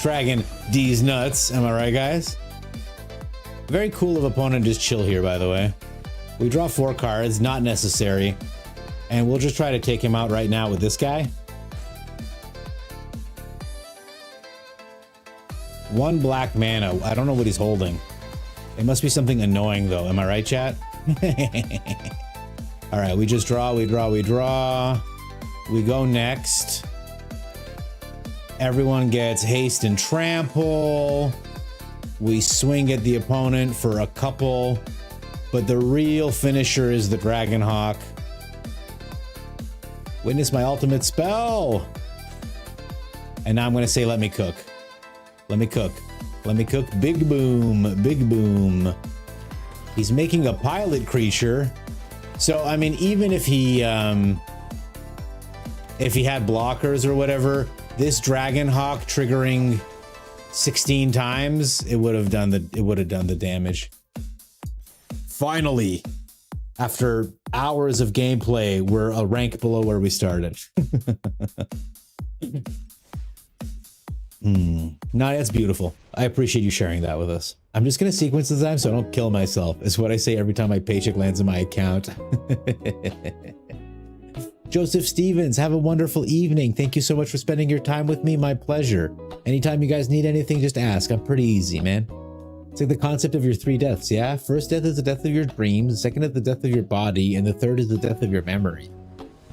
Dragon D's nuts. Am I right, guys? Very cool of opponent just chill here, by the way. We draw 4 cards, not necessary. And we'll just try to take him out right now with this guy. 1 black mana. I don't know what he's holding. It must be something annoying, though. Am I right, chat? All right, we just draw, we draw, we draw. We go next. Everyone gets haste and trample. We swing at the opponent for a couple, but the real finisher is the Dragonhawk. Witness my ultimate spell. And now I'm going to say, let me cook. Let me cook. Let me cook. Big boom. Big boom. He's making a pilot creature. So, I mean, even if he had blockers or whatever, this Dragonhawk triggering 16 times, it would have done the damage. Finally, after hours of gameplay, we're a rank below where we started. No, that's beautiful. I appreciate you sharing that with us. I'm just gonna sequence this time so I don't kill myself. Is what I say every time my paycheck lands in my account. Joseph Stevens, have a wonderful evening. Thank you so much for spending your time with me. My pleasure. Anytime you guys need anything, just ask. I'm pretty easy, man. It's like the concept of your 3 deaths, yeah? First death is the death of your dreams, the second is the death of your body, and the third is the death of your memory.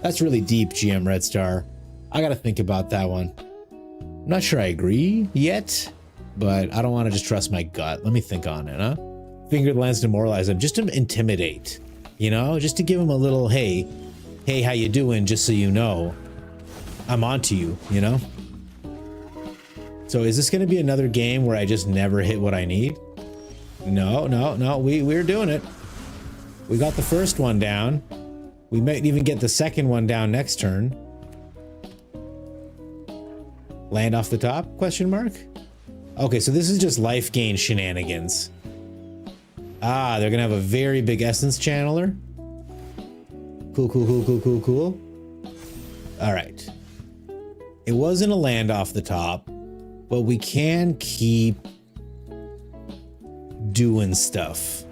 That's really deep, GM Red Star. I gotta think about that one. I'm not sure I agree yet, but I don't want to just trust my gut. Let me think on it, huh? Fingered Lance demoralize him, just to intimidate, you know? Just to give him a little, hey, how you doing? Just so you know, I'm onto you, you know? So is this going to be another game where I just never hit what I need? No, we're doing it. We got the first one down. We might even get the second one down next turn. Land off the top? Question mark? Okay, so this is just life gain shenanigans. Ah, they're gonna have a very big essence channeler. Cool. All right. It wasn't a land off the top, but we can keep doing stuff.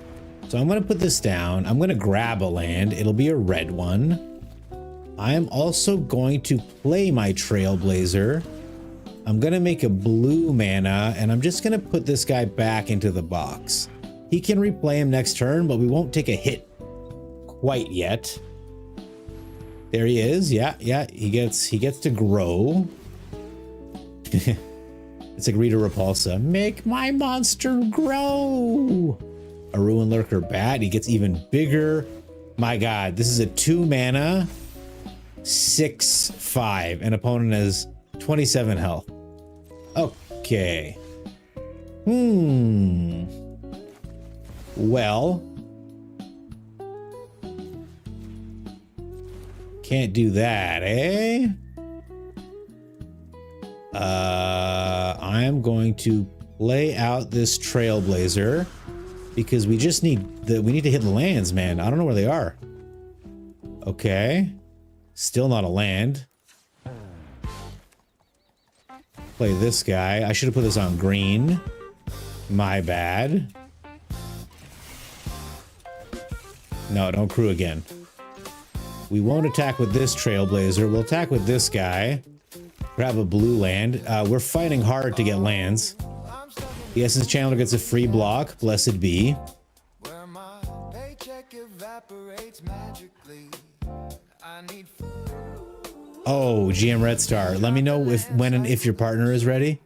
So I'm gonna put this down. I'm gonna grab a land. It'll be a red one. I am also going to play my Trailblazer. I'm gonna make a blue mana, and I'm just gonna put this guy back into the box. He can replay him next turn, but we won't take a hit quite yet. There he is. Yeah, he gets to grow. It's like Rita Repulsa. Make my monster grow. A Ruin Lurker bat. He gets even bigger. My God, this is a 2 mana, 6/5. An opponent has 27 health. Okay. Well, can't do that, eh? I am going to play out this Trailblazer because we just need we need to hit the lands, man. I don't know where they are. Okay. Still not a land. Play this guy. I should have put this on green. My bad. No, don't crew again. We won't attack with this Trailblazer. We'll attack with this guy. Grab a blue land. We're fighting hard to get lands. The Essence Channeler gets a free block. Blessed be. Oh, GM Red Star. Let me know when and if your partner is ready.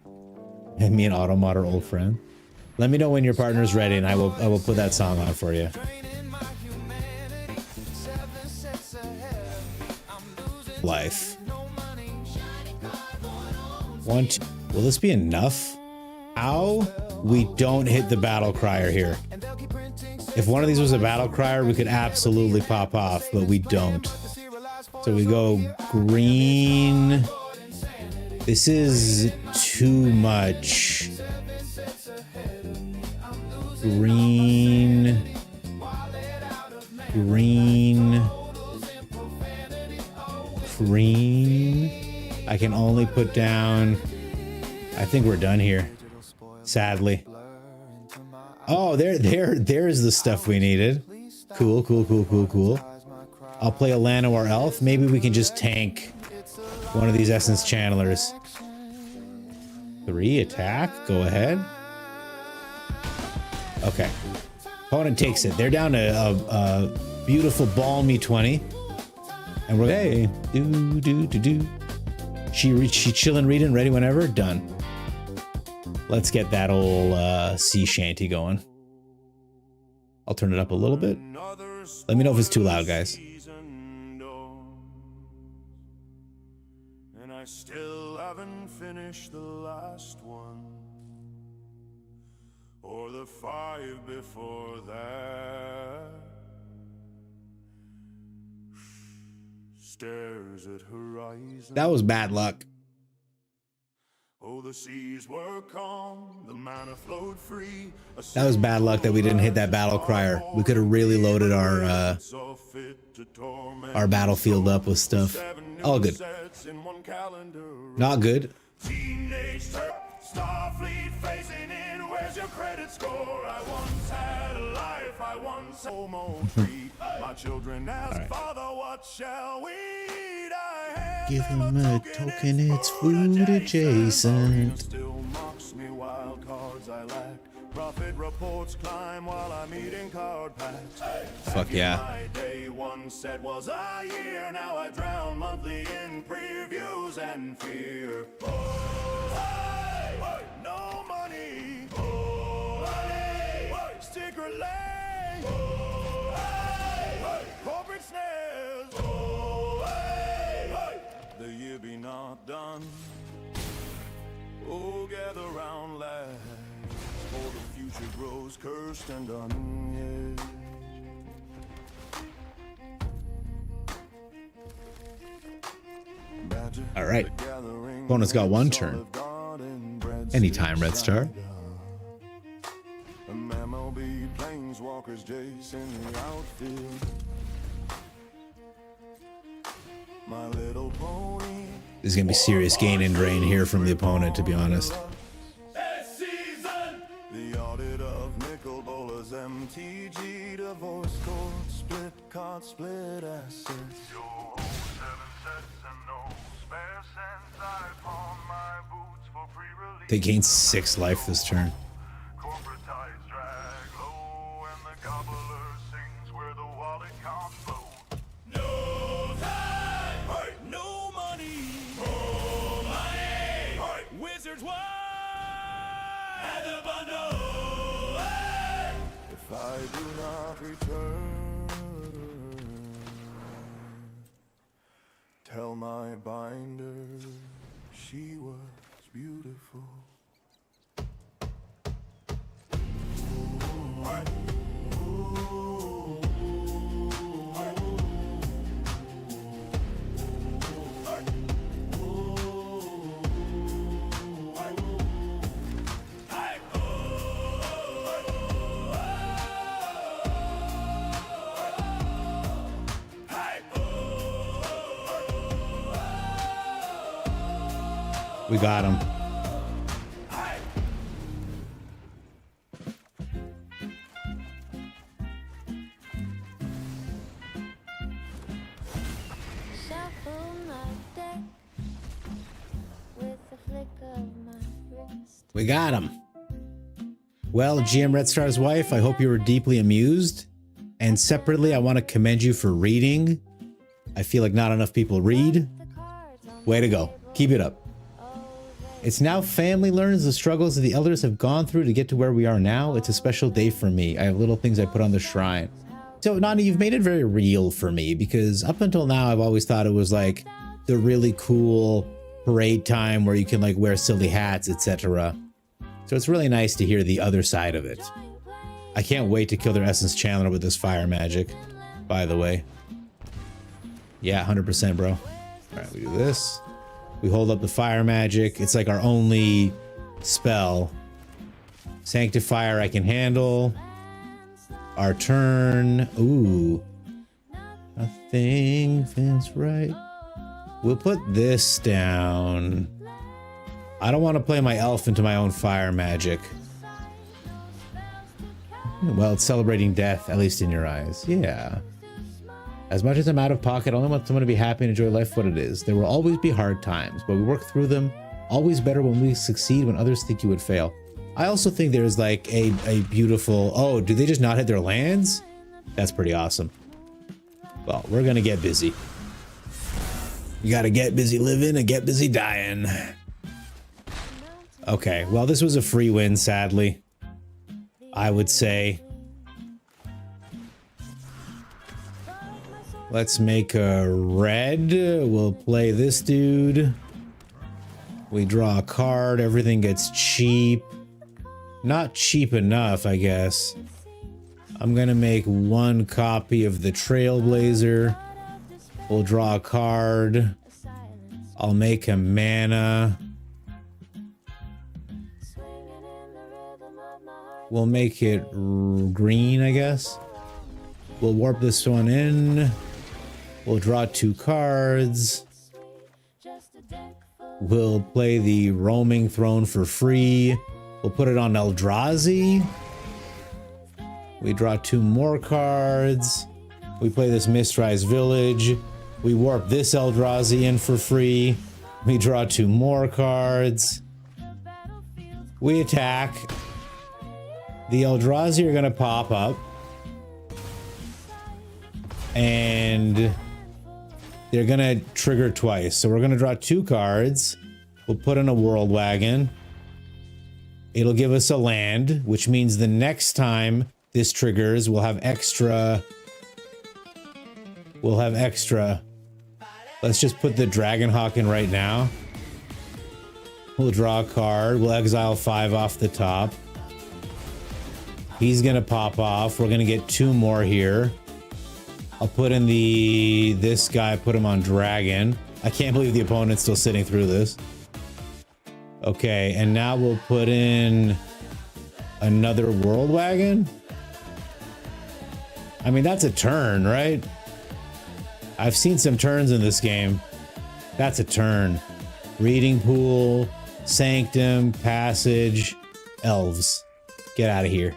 And me and Automod are old friend. Let me know when your partner is ready, and I will put that song on for you. Life. 1, 2. Will this be enough? How? We don't hit the battle crier here. If one of these was a battle crier, we could absolutely pop off, but we don't. So we go green. This is too much. Green. I can only put down. I think we're done here. Sadly. Oh, there's the stuff we needed. Cool. I'll play a Lano or Elf. Maybe we can just tank one of these Essence Channelers. 3 attack. Go ahead. Okay. Opponent takes it. They're down to a beautiful balmy 20. And we're hey, do. She chilling, reading, ready whenever. Done. Let's get that old sea shanty going. I'll turn it up a little bit. Let me know if it's too loud, guys. And I still haven't finished the last one, or the 5 before that. Stares at horizon. That was bad luck. Oh, the seas were calm, the mana flowed free. That was bad luck that we didn't hit that battle crier. We could have really loaded our battlefield up with stuff. All good. Not good. Teenage Starfleet phasing in. Where's your credit score? My children ask, Father, what shall we eat? I Give him a token, it's food adjacent. still mocks me, wild cards I lack. Profit reports climb while I'm eating card packs. Fuck yeah. My day one said was a year. Now I drown monthly in previews and fear. Oh, hey, hey, no money. Oh, hey, hey, secret lane. Oh, hey, hey, corporate snares. Oh, hey, hey, the year be not done. Oh, gather round, lads, for the future grows cursed and done, yeah. Badger, All right. the gathering, Opponent's got one son turn. of God and bread Anytime, Red Star. MLB planeswalkers Jason the outfield. My little pony. There's gonna be serious gain and drain here from the opponent, to be honest. This season, the audit of nickel bowlers, MTG divorce court, split card, split assets. Yo, 7 sets and no spare cents. I pawn my boots for pre-release. They gained 6 life this turn. Corporate ties drag low, and the gobbler sings where the wallet counts low. No time, hey, no money, no money, hey, Wizards wide, and the bundle, hey. If I do not return, tell my binder she was beautiful. We got him. Shuffle my deck with a flick of my wrist. We got him. Well, GM Red Star's wife, I hope you were deeply amused. And separately, I want to commend you for reading. I feel like not enough people read. The cards on Way to the go. table. Keep it up. Oh, It's now family learns the struggles that the elders have gone through to get to where we are now. It's a special day for me. I have little things I put on the shrine. So, Nani, you've made it very real for me because up until now, I've always thought it was like the really cool parade time where you can like wear silly hats, etc. So it's really nice to hear the other side of it. I can't wait to kill their Essence Chandler with this fire magic, by the way. Yeah, 100%, bro. All right, we do this. We hold up the fire magic. It's like our only spell. Sanctifier I can handle. Our turn. Ooh. Nothing feels right. We'll put this down. I don't want to play my elf into my own fire magic. Well, it's celebrating death, at least in your eyes. Yeah. As much as I'm out of pocket, I only want someone to be happy and enjoy life for what it is. There will always be hard times, but we work through them. Always better when we succeed when others think you would fail. I also think there's like a beautiful... Oh, do they just not hit their lands? That's pretty awesome. Well, we're going to get busy. You got to get busy living and get busy dying. Okay, well, this was a free win, sadly. I would say. Let's make a red. We'll play this dude. We draw a card. Everything gets cheap. Not cheap enough, I guess. I'm gonna make one copy of the Trailblazer. We'll draw a card. I'll make a mana. We'll make it green, I guess. We'll warp this one in. We'll draw 2 cards. We'll play the Roaming Throne for free. We'll put it on Eldrazi. We draw 2 more cards. We play this Mistrise Village. We warp this Eldrazi in for free. We draw 2 more cards. We attack. The Eldrazi are going to pop up. And they're going to trigger twice. So we're going to draw 2 cards. We'll put in a World Wagon. It'll give us a land, which means the next time this triggers, we'll have extra. Let's just put the Dragonhawk in right now. We'll draw a card. We'll exile 5 off the top. He's gonna pop off. We're gonna get 2 more here. I'll put in this guy, put him on Dragon. I can't believe the opponent's still sitting through this. Okay, and now we'll put in another World Wagon. I mean, that's a turn, right? I've seen some turns in this game. That's a turn. Reading Pool, Sanctum, Passage, Elves. Get out of here.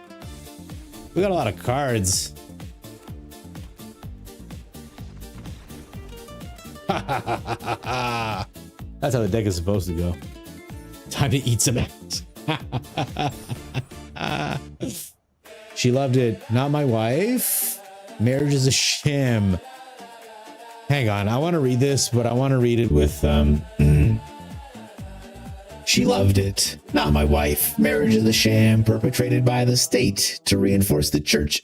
We got a lot of cards. That's how the deck is supposed to go. Time to eat some ass. She loved it. Not my wife. Marriage is a sham. Hang on. I want to read this, but I want to read it with, She loved it. Not my wife. Marriage is a sham perpetrated by the state to reinforce the church.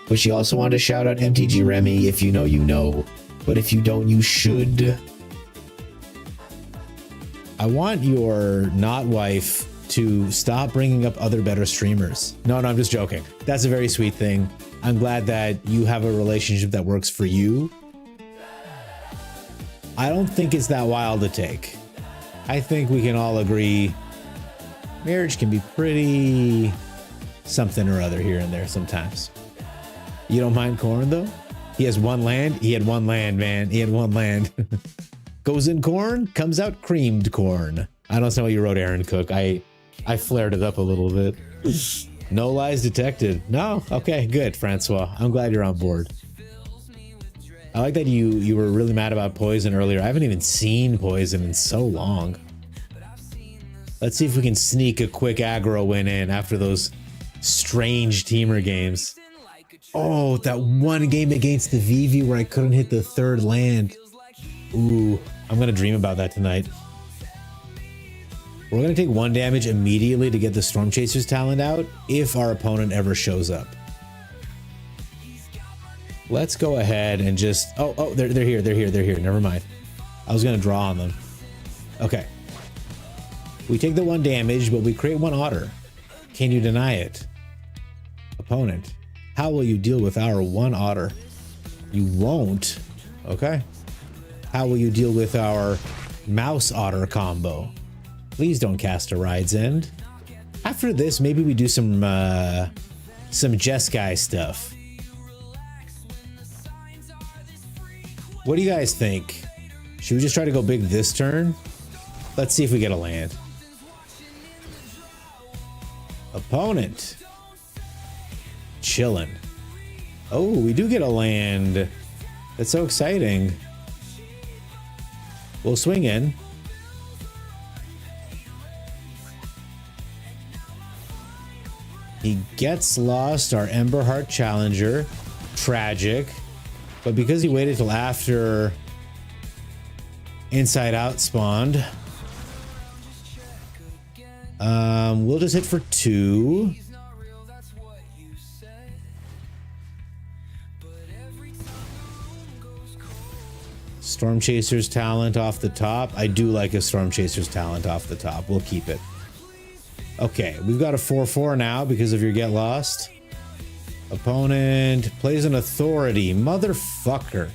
But she also wanted to shout out MTG Remy. If you know, you know. But if you don't, you should. I want your not wife to stop bringing up other better streamers. No, I'm just joking. That's a very sweet thing. I'm glad that you have a relationship that works for you. I don't think it's that wild to take. I think we can all agree marriage can be pretty something or other here and there sometimes. You don't mind corn though? He has 1 land. He had 1 land, man. He had 1 land. Goes in corn, comes out creamed corn. I don't know what you wrote, Aaron Cook. I flared it up a little bit. No lies detected. No? Okay, good, Francois. I'm glad you're on board. I like that you were really mad about Poison earlier. I haven't even seen Poison in so long. Let's see if we can sneak a quick aggro win in after those strange teamer games. Oh, that one game against the VV where I couldn't hit the 3rd land. Ooh, I'm gonna dream about that tonight. We're gonna take 1 damage immediately to get the Storm Chaser's talent out if our opponent ever shows up. Let's go ahead and just... Oh, they're here. Never mind. I was gonna draw on them. Okay. We take the 1 damage, but we create 1 otter. Can you deny it? Opponent. How will you deal with our 1 otter? You won't. Okay. How will you deal with our mouse otter combo? Please don't cast a Ride's End. After this, maybe we do some Jeskai stuff. What do you guys think? Should we just try to go big this turn? Let's see if we get a land. Opponent. Chillin'. Oh, we do get a land. That's so exciting. We'll swing in. He gets lost, our Emberheart Challenger. Tragic. But because he waited till after Inside Out spawned, we'll just hit for 2. Storm Chaser's talent off the top. I do like a Storm Chaser's talent off the top. We'll keep it. Okay, we've got a 4/4 now because of your Get Lost. Opponent plays an Authority. Motherfucker.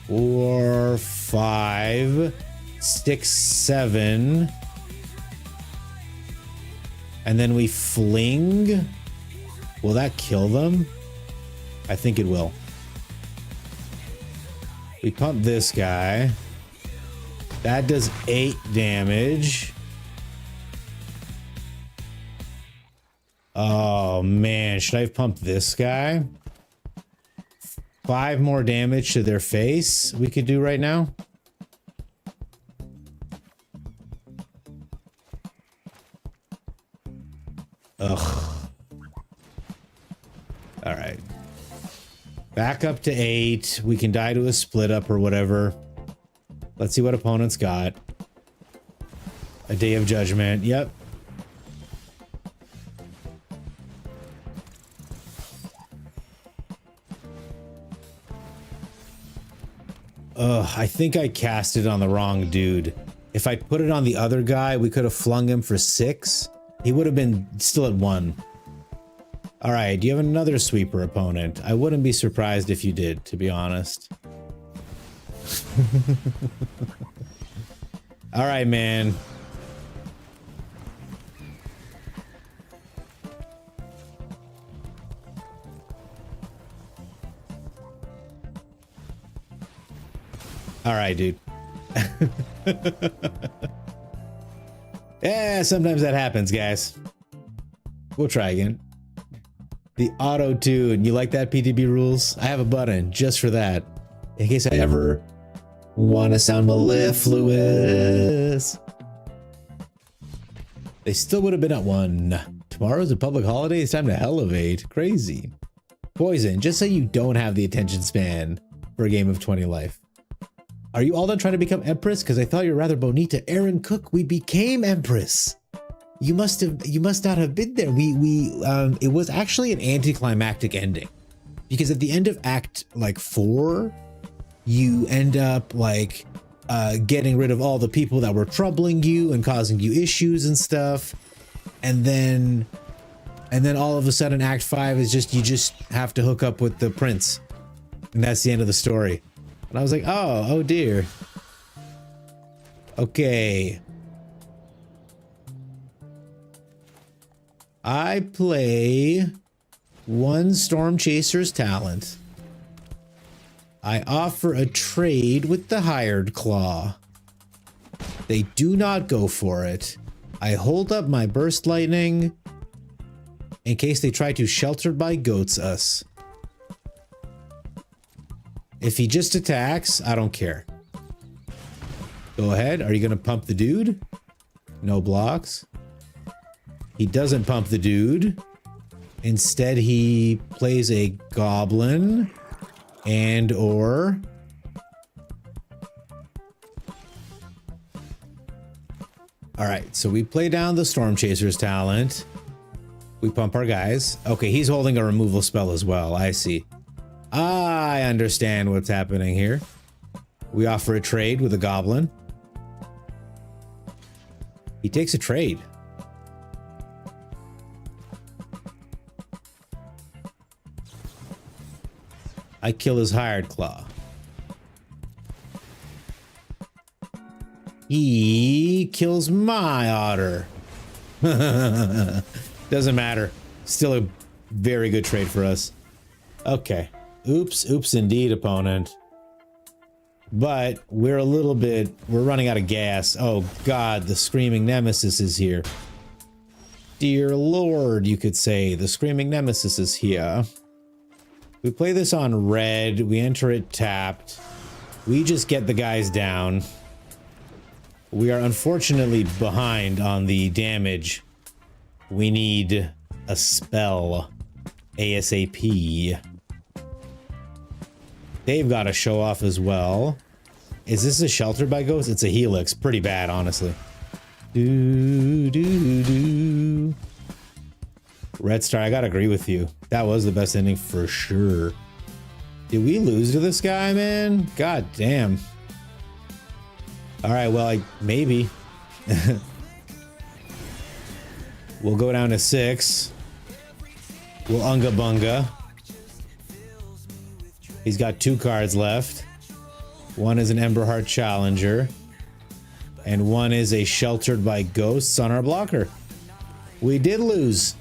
4, 5, 6, 7. And then we fling. Will that kill them? I think it will. We pump this guy. That does 8 damage. Oh man, should I have pumped this guy? 5 more damage to their face we could do right now. Ugh. All right. Back up to 8. We can die to a split up or whatever. Let's see what opponent's got. A Day of Judgment. Yep. Ugh, I think I cast it on the wrong dude. If I put it on the other guy, we could have flung him for 6. He would have been still at 1. All right, do you have another sweeper opponent? I wouldn't be surprised if you did, to be honest. All right, man. All right, dude. Yeah, sometimes that happens, guys. We'll try again. The auto tune. You like that, PTB rules? I have a button just for that. In case I ever want to sound mellifluous. They still would have been at 1. Tomorrow's a public holiday. It's time to elevate. Crazy. Poison, just so you don't have the attention span for a game of 20 life. Are you all done trying to become Empress? Because I thought you were rather bonita. Aaron Cook, we became Empress. You must not have been there. It was actually an anticlimactic ending. Because at the end of act like 4, you end up like getting rid of all the people that were troubling you and causing you issues and stuff. And then all of a sudden act 5 is just, you just have to hook up with the prince. And that's the end of the story. And I was like, oh dear. Okay. I play 1 Storm Chaser's talent. I offer a trade with the Hired Claw. They do not go for it. I hold up my Burst Lightning in case they try to Sheltered by Goats us. If he just attacks, I don't care. Go ahead. Are you going to pump the dude? No blocks. He doesn't pump the dude. Instead, he plays a goblin and or... All right, so we play down the Storm Chaser's talent. We pump our guys. Okay, he's holding a removal spell as well. I see. I understand what's happening here. We offer a trade with a goblin. He takes a trade. I kill his Hired Claw. He kills my otter. Doesn't matter. Still a very good trade for us. Okay. Oops indeed, opponent. But we're running out of gas. Oh God, the Screaming Nemesis is here. Dear Lord, you could say, the Screaming Nemesis is here. We play this on red, we enter it tapped. We just get the guys down. We are unfortunately behind on the damage. We need a spell ASAP. They've got a show off as well. Is this a Sheltered by Ghosts? It's a Helix. Pretty bad, honestly. Red Star, I gotta agree with you. That was the best ending for sure. Did we lose to this guy, man? God damn. All right, well, maybe. We'll go down to 6. We'll Unga Bunga. He's got 2 cards left. One is an Emberheart Challenger. And one is a Sheltered by Ghosts on our blocker. We did lose.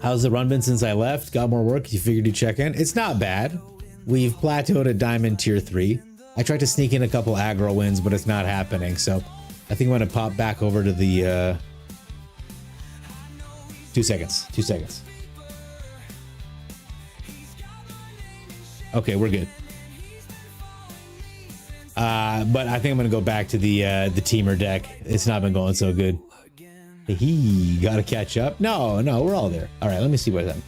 How's the run been since I left? Got more work? You figured you'd check in? It's not bad. We've plateaued at Diamond Tier 3. I tried to sneak in a couple aggro wins, but it's not happening. So I think I'm going to pop back over to the 2 seconds. 2 seconds. Okay, we're good. But I think I'm gonna go back to the teamer deck. It's not been going so good. He gotta catch up. No, we're all there. All right, let me see what's happening.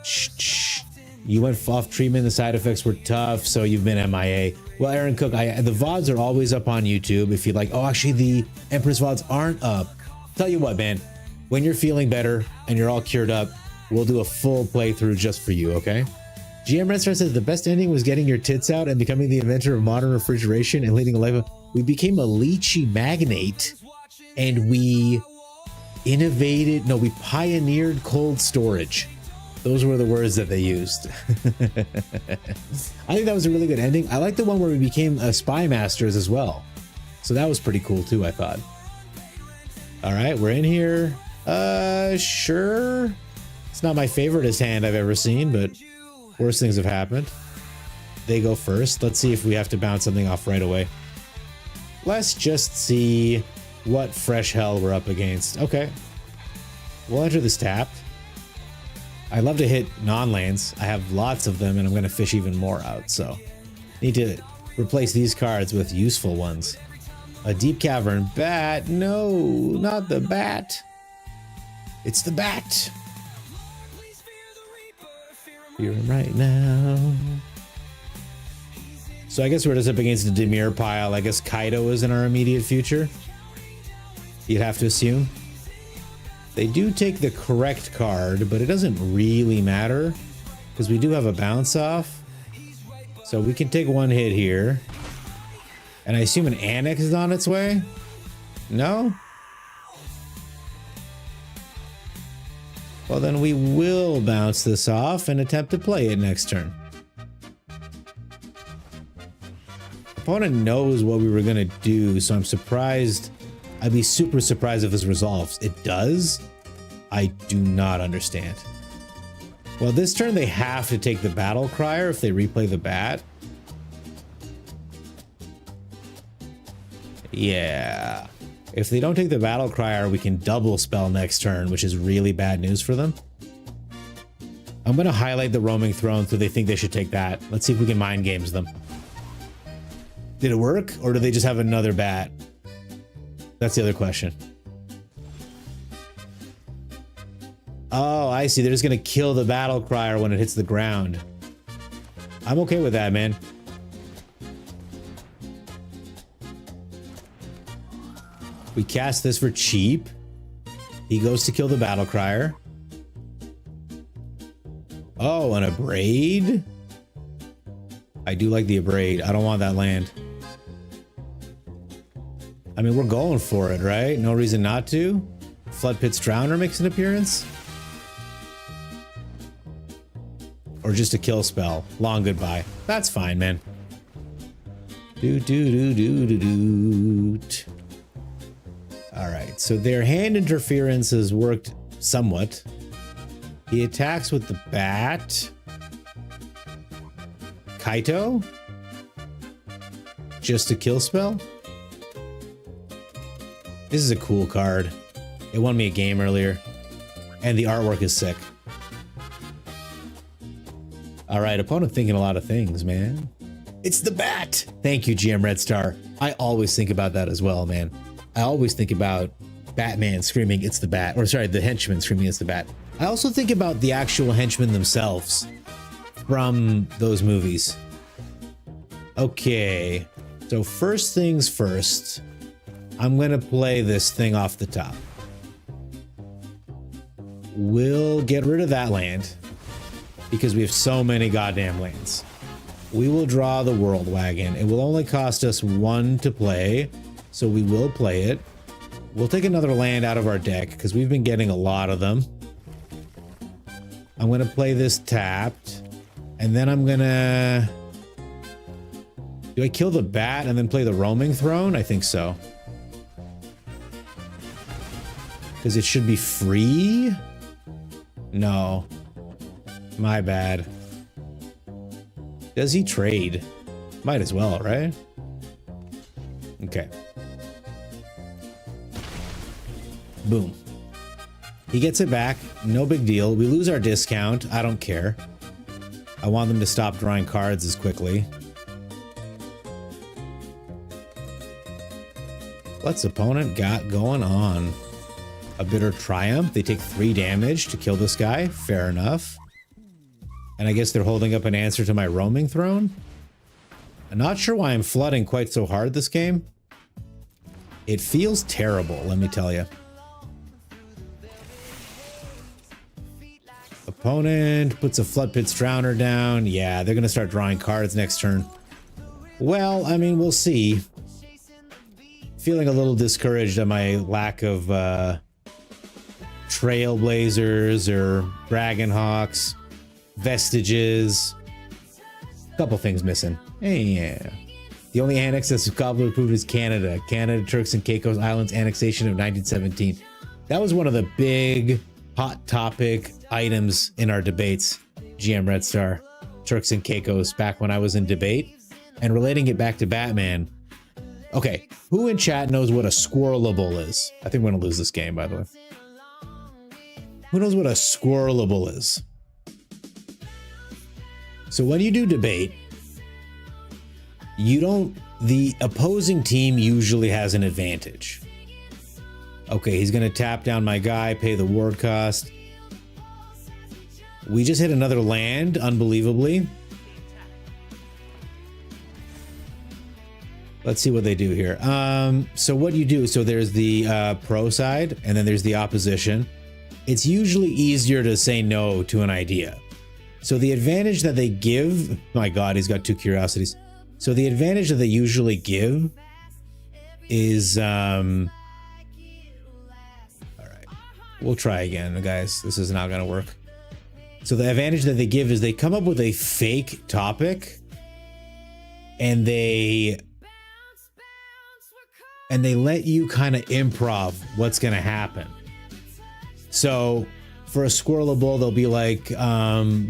Shh. You went off treatment. The side effects were tough, so you've been MIA. Well, Aaron Cook, the VODs are always up on YouTube. If you like, oh, actually, the Empress VODs aren't up. Tell you what, man, when you're feeling better and you're all cured up, we'll do a full playthrough just for you, okay? GM Red Star says the best ending was getting your tits out and becoming the inventor of modern refrigeration and leading a life of... We became a lychee magnate and we we pioneered cold storage. Those were the words that they used. I think that was a really good ending. I like the one where we became spy masters as well. So that was pretty cool too, I thought. All right, we're in here. Sure. It's not my favoriteest hand I've ever seen, but worse things have happened. They go first. Let's see if we have to bounce something off right away. Let's just see what fresh hell we're up against. Okay. We'll enter this tapped. I love to hit non-lands. I have lots of them and I'm going to fish even more out. So need to replace these cards with useful ones. A deep cavern bat. No, not the bat. It's the bat. Fear him right now. So I guess we're just up against the Demir pile. I guess Kaido is in our immediate future. You'd have to assume. They do take the correct card, but it doesn't really matter because we do have a bounce off. So we can take one hit here. And I assume an Annex is on its way? No? Well, then we will bounce this off and attempt to play it next turn. Opponent knows what we were going to do, so I'm surprised. I'd be super surprised if this resolves. It does? I do not understand. Well, this turn they have to take the Battle Crier if they replay the bat. Yeah. If they don't take the Battle Crier, we can double spell next turn, which is really bad news for them. I'm going to highlight the Roaming Throne so they think they should take that. Let's see if we can mind games them. Did it work, or do they just have another bat? That's the other question. Oh, I see. They're just going to kill the Battle Crier when it hits the ground. I'm okay with that, man. We cast this for cheap. He goes to kill the Battle Crier. Oh, an Abrade? I do like the Abrade. I don't want that land. I mean, we're going for it, right? No reason not to. Flood Pit's Drowner makes an appearance. Or just a kill spell. Long goodbye. That's fine, man. All right, so their hand interference has worked somewhat. He attacks with the bat. Kaito? Just a kill spell? This is a cool card. It won me a game earlier. And the artwork is sick. All right, opponent thinking a lot of things, man. It's the bat! Thank you, GM Red Star. I always think about that as well, man. I always think about Batman screaming, it's the bat. Or sorry, the henchman screaming, it's the bat. I also think about the actual henchmen themselves from those movies. Okay, so first things first, I'm gonna play this thing off the top. We'll get rid of that land because we have so many goddamn lands. We will draw the World Wagon. It will only cost us 1 to play, so we will play it. We'll take another land out of our deck because we've been getting a lot of them. I'm gonna play this tapped, and then I'm gonna... Do I kill the bat and then play the Roaming Throne? I think so. Because it should be free? No. My bad. Does he trade? Might as well, right? Okay. Boom. He gets it back. No big deal. We lose our discount. I don't care. I want them to stop drawing cards as quickly. What's opponent got going on? A bitter triumph. They take 3 damage to kill this guy. Fair enough. And I guess they're holding up an answer to my roaming throne. I'm not sure why I'm flooding quite so hard this game. It feels terrible, let me tell you. Opponent puts a Flood Pits Drowner down. Yeah, they're going to start drawing cards next turn. Well, I mean, we'll see. Feeling a little discouraged at my lack of Trailblazers or Dragonhawks, Vestiges. A couple things missing. Hey, yeah. The only annex that's Gobbler approved is Canada. Canada, Turks and Caicos Islands annexation of 1917. That was one of the big hot topic items in our debates, GM Red Star, Turks and Caicos, back when I was in debate. And relating it back to Batman. Okay, who in chat knows what a squirrelable is? I think we're gonna lose this game, by the way. Who knows what a squirrelable is? So when you do debate, the opposing team usually has an advantage. Okay, he's gonna tap down my guy, pay the ward cost. We just hit another land, unbelievably. Let's see what they do here. So what you do, so there's the pro side, and then there's the opposition. It's usually easier to say no to an idea. So the advantage that they give, my God, he's got 2 curiosities. So the advantage that they usually give is, all right, we'll try again, guys. This is not gonna work. So the advantage that they give is they come up with a fake topic, and they let you kind of improv what's gonna happen. So for a squirrelable, they'll be like,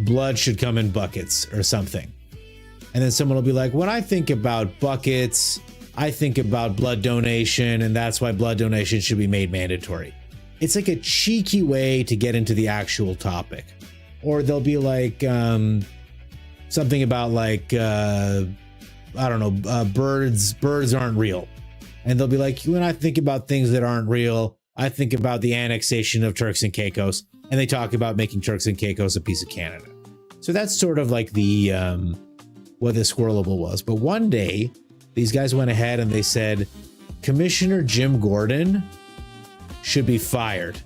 blood should come in buckets or something. And then someone will be like, when I think about buckets, I think about blood donation, and that's why blood donation should be made mandatory. It's like a cheeky way to get into the actual topic. Or they'll be like, something about like, I don't know, birds aren't real. And they'll be like, when I think about things that aren't real, I think about the annexation of Turks and Caicos. And they talk about making Turks and Caicos a piece of Canada. So that's sort of like the, what the squirrelable was. But one day, these guys went ahead and they said, Commissioner Jim Gordon should be fired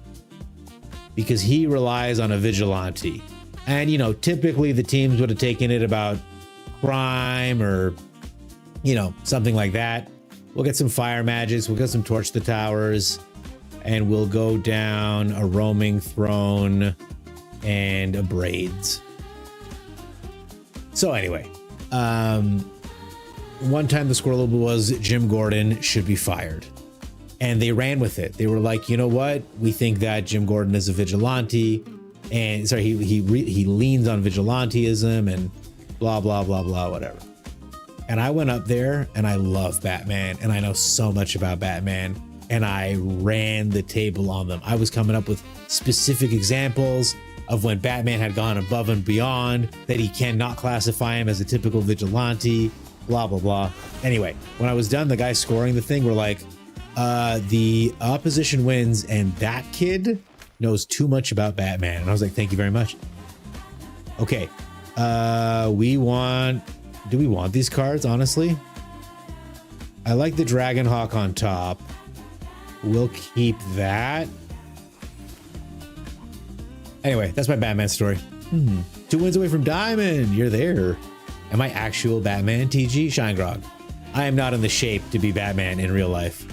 because he relies on a vigilante. And, you know, typically the teams would have taken it about crime or, you know, something like that. We'll get some fire magics, we'll get some torch the towers, and we'll go down a roaming throne and a braids. So anyway, one time the squirrelable was Jim Gordon should be fired. And they ran with it. They were like, you know what? We think that Jim Gordon is a vigilante. And sorry, he leans on vigilantism and blah, blah, blah, blah, whatever. And I went up there and I love Batman and I know so much about Batman and I ran the table on them. I was coming up with specific examples of when Batman had gone above and beyond, that he cannot classify him as a typical vigilante, blah, blah, blah. Anyway, when I was done, the guys scoring the thing were like, the opposition wins and that kid knows too much about Batman. And I was like, thank you very much. Okay, do we want these cards, honestly? I like the Dragonhawk on top. We'll keep that. Anyway, that's my Batman story. 2 wins away from Diamond. You're there. Am I actual Batman, TG? Shinegrog. I am not in the shape to be Batman in real life,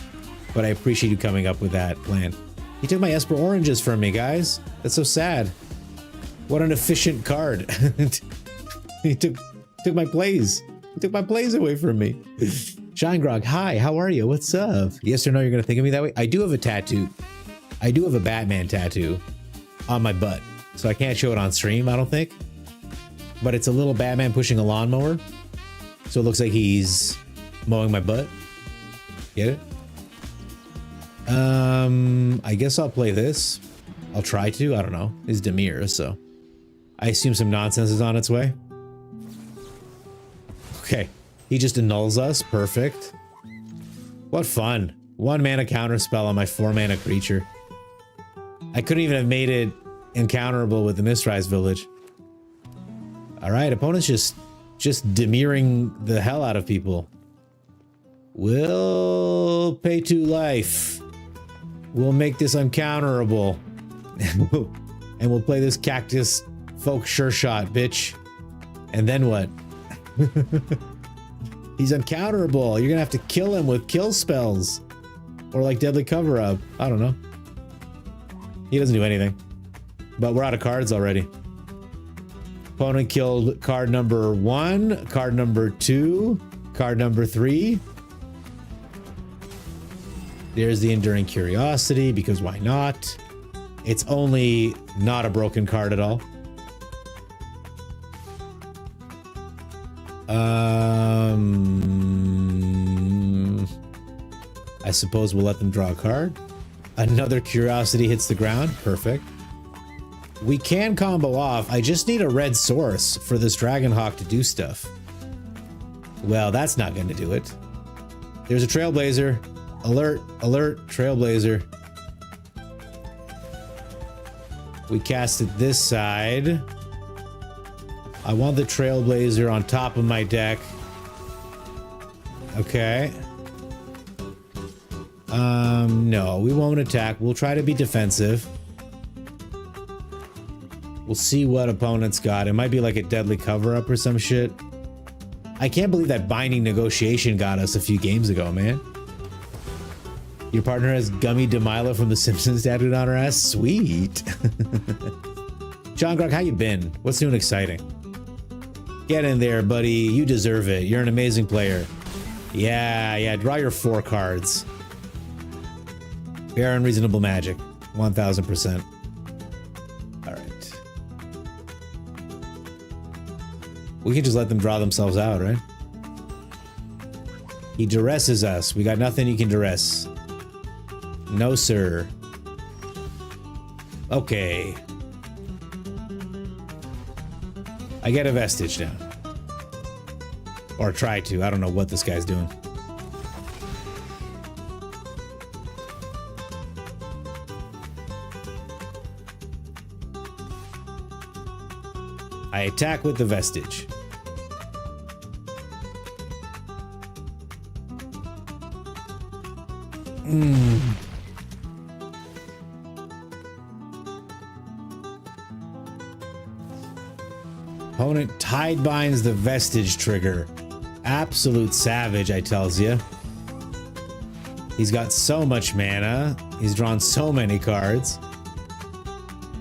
but I appreciate you coming up with that plan. He took my Esper Oranges from me, guys. That's so sad. What an efficient card. He took my plays. He took my plays away from me. Shinegrog, hi, how are you? What's up? Yes or no, you're gonna think of me that way? I do have a tattoo. I do have a Batman tattoo on my butt. So I can't show it on stream, I don't think. But it's a little Batman pushing a lawnmower. So it looks like he's mowing my butt. Get it? I guess I'll play this. I'll try to. I don't know. It's Demir, so I assume some nonsense is on its way. Okay. He just annuls us. Perfect. What fun. 1 mana counter spell on my 4 mana creature. I couldn't even have made it encounterable with the Mistrise Village. Alright, opponent's just demiring the hell out of people. We'll pay 2 life. We'll make this uncounterable. And we'll play this Cactus Folk Sure Shot, bitch. And then what? He's uncounterable. You're gonna have to kill him with kill spells. Or like Deadly Cover-Up. I don't know. He doesn't do anything. But we're out of cards already. Opponent killed card number 1, card number 2, card number 3. There's the Enduring Curiosity, because why not? It's only not a broken card at all. I suppose we'll let them draw a card. Another Curiosity hits the ground. Perfect. We can combo off. I just need a red source for this Dragonhawk to do stuff. Well, that's not going to do it. There's a Trailblazer. Alert, alert, Trailblazer. We cast it this side. I want the Trailblazer on top of my deck. Okay. No, we won't attack. We'll try to be defensive. We'll see what opponent's got. It might be like a Deadly Cover-Up or some shit. I can't believe that Binding Negotiation got us a few games ago, man. Your partner has Gummy Delilah from The Simpsons tattooed on her ass? Sweet. John Grog, how you been? What's new and exciting? Get in there, buddy. You deserve it. You're an amazing player. Yeah, draw your 4 cards. Fair and reasonable magic. 1000%. Alright. We can just let them draw themselves out, right? He duresses us. We got nothing you can duress. No, sir. Okay. I get a Vestige now. Or try to. I don't know what this guy's doing. I attack with the Vestige. Opponent Tide Binds the Vestige trigger. Absolute savage, I tells you. He's got so much mana. He's drawn so many cards.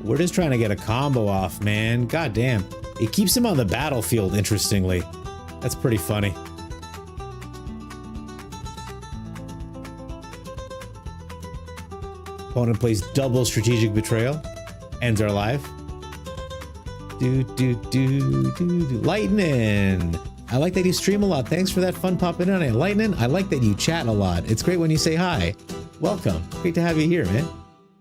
We're just trying to get a combo off, man. God damn. It keeps him on the battlefield, interestingly. That's pretty funny. Opponent plays double Strategic Betrayal. Ends our life. Lightning! I like that you stream a lot. Thanks for that fun popping in. Lightning, I like that you chat a lot. It's great when you say hi. Welcome. Great to have you here, man.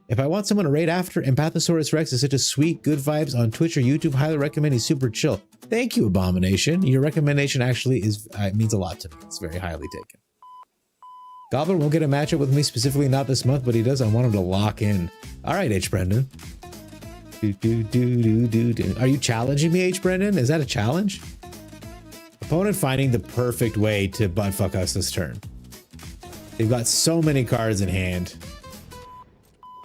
If I want someone to raid after, Empathosaurus Rex is such a sweet, good vibes on Twitch or YouTube. Highly recommend. He's super chill. Thank you, Abomination. Your recommendation actually is means a lot to me. It's very highly taken. Gobbler won't get a matchup with me specifically, not this month, but he does. I want him to lock in. All right, H. Brendan. Are you challenging me, H. Brendan? Is that a challenge? Opponent finding the perfect way to buttfuck us this turn. They've got so many cards in hand.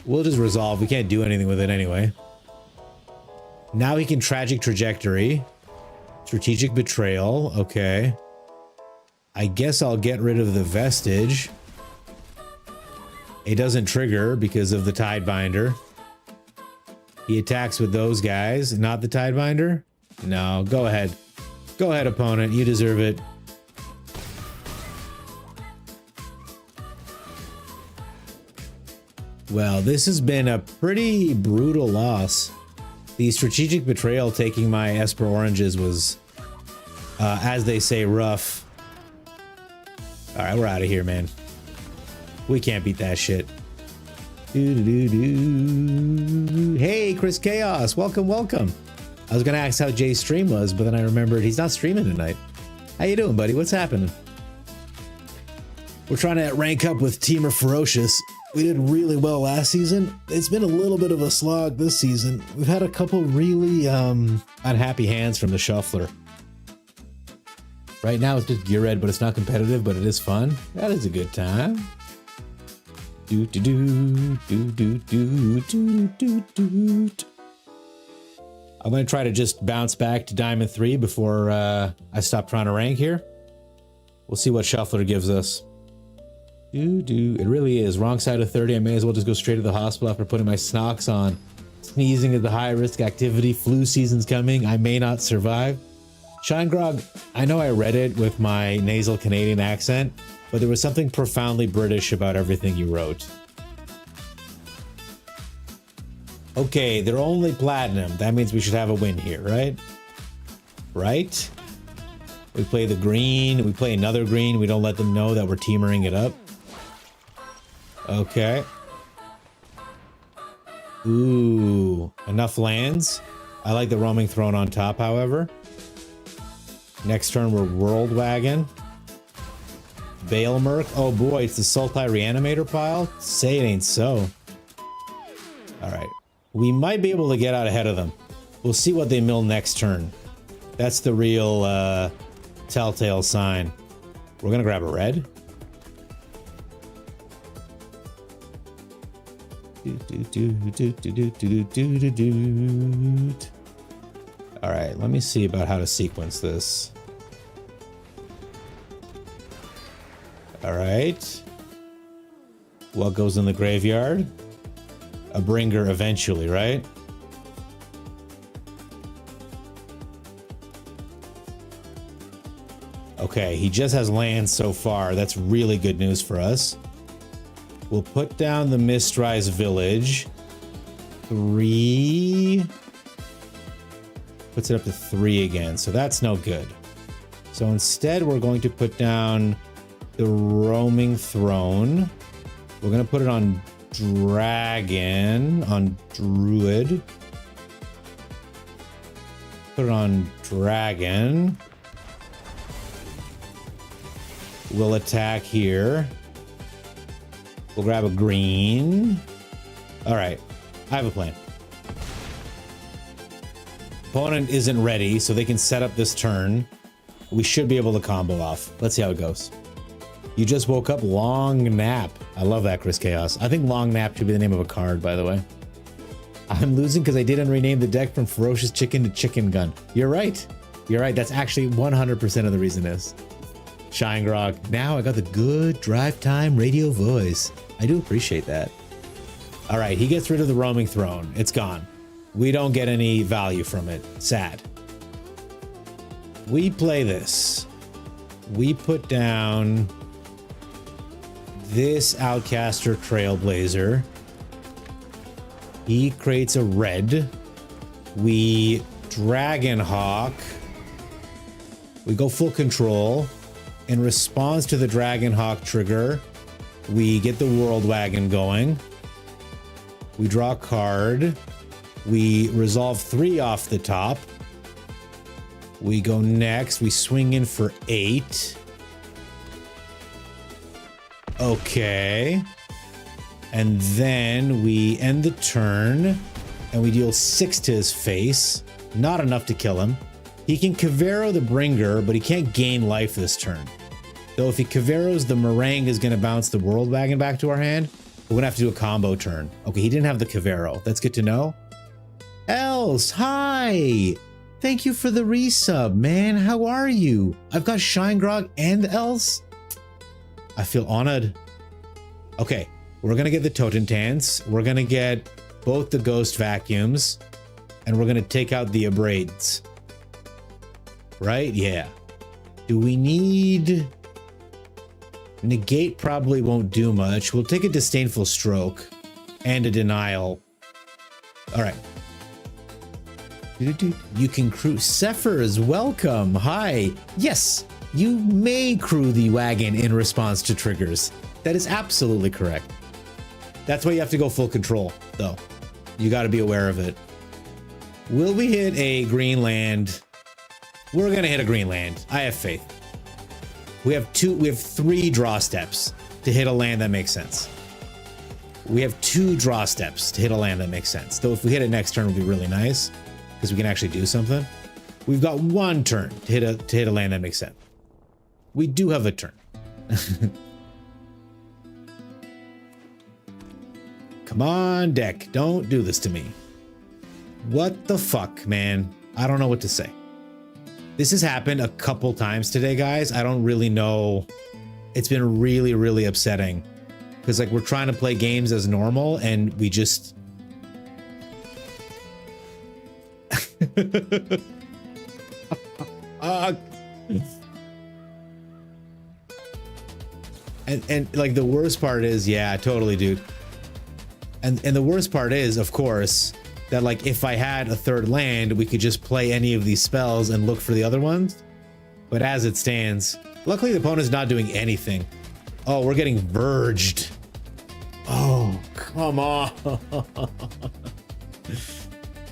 We'll just resolve. We can't do anything with it anyway. Now he can Tragic Trajectory. Strategic Betrayal. Okay. I guess I'll get rid of the Vestige. It doesn't trigger because of the Tidebinder. He attacks with those guys, not the Tidebinder. No, go ahead. Go ahead, opponent. You deserve it. Well, this has been a pretty brutal loss. The Strategic Betrayal taking my Esper Oranges was, as they say, rough. All right, we're out of here, man. We can't beat that shit. Hey, Chris Chaos, welcome, welcome. I was gonna ask how Jay's stream was, but then I remembered he's not streaming tonight. How you doing, buddy? What's happening? We're trying to rank up with Teamer Ferocious. We did really well last season. It's been a little bit of a slog this season. We've had a couple really unhappy hands from the shuffler. Right now it's just gear red, but it's not competitive, but it is fun. That is a good time. Do do do do do do do do do. I'm gonna try to just bounce back to Diamond 3 before I stop trying to rank here. We'll see what shuffler gives us. It really is. Wrong side of 30. I may as well just go straight to the hospital after putting my snocks on. Sneezing is the high risk activity. Flu season's coming. I may not survive. Shine Grog, I know I read it with my nasal Canadian accent, but there was something profoundly British about everything you wrote. Okay, they're only platinum. That means we should have a win here, right? Right? We play the green. We play another green. We don't let them know that we're teamering it up. Okay. Ooh, enough lands. I like the roaming throne on top, however. Next turn, we're World Wagon. Balemerc. Oh boy, it's the Sultai Reanimator pile. Say it ain't so. All right. We might be able to get out ahead of them. We'll see what they mill next turn. That's the real telltale sign. We're gonna grab a red. All right, let me see about how to sequence this. All right. What goes in the graveyard? A bringer eventually, right? Okay, he just has land so far. That's really good news for us. We'll put down the Mistrise Village. 3. Puts it up to 3 again, so that's no good. So instead, we're going to put down the Roaming Throne. We're going to put it on Dragon, on Druid. Put it on Dragon. We'll attack here. We'll grab a green. All right, I have a plan. Opponent isn't ready, so they can set up this turn. We should be able to combo off. Let's see how it goes. You just woke up. Long nap. I love that, Chris Chaos. I think long nap should be the name of a card, by the way. I'm losing because I didn't rename the deck from Ferocious Chicken to Chicken Gun. You're right. You're right. That's actually 100% of the reason is. Shine Grog. Now I got the good drive time radio voice. I do appreciate that. All right, he gets rid of the Roaming Throne. It's gone. We don't get any value from it. Sad. We play this. We put down this Outcaster Trailblazer. He creates a red. We Dragonhawk. We go full control. In response to the Dragonhawk trigger, we get the World Wagon going. We draw a card. We resolve 3 off the top. We go next. We swing in for 8. Okay. And then we end the turn and we deal 6 to his face. Not enough to kill him. He can Cavero the Bringer, but he can't gain life this turn. So if he Caveros, the Meringue is going to bounce the World Wagon back to our hand. We're going to have to do a combo turn. Okay, he didn't have the Cavero. That's good to know. Else, hi! Thank you for the resub, man. How are you? I've got Shine Grog and Else. I feel honored. Okay, we're going to get the Totentans. We're going to get both the Ghost Vacuums. And we're going to take out the Abrades. Right? Yeah. Do we need... Negate probably won't do much. We'll take a Disdainful Stroke and a Denial. All right. You can crew. Zephyr is welcome. Hi. Yes, you may crew the wagon in response to triggers. That is absolutely correct. That's why you have to go full control, though. You got to be aware of it. Will we hit a green land? We're going to hit a green land. I have faith. We have 3 draw steps to hit a land that makes sense. We have 2 draw steps to hit a land that makes sense. Though if we hit it next turn, it would be really nice because we can actually do something. We've got 1 turn to hit a land that makes sense. We do have a turn. Come on, deck. Don't do this to me. What the fuck, man? I don't know what to say. This has happened a couple times today, guys. I don't really know. It's been really, really upsetting. Because, like, we're trying to play games as normal, and we just... And like, the worst part is, yeah, totally, dude. And the worst part is, of course, that, like, if I had a 3rd land, we could just play any of these spells and look for the other ones. But as it stands, luckily the opponent's not doing anything. Oh, we're getting verged. Oh, come on.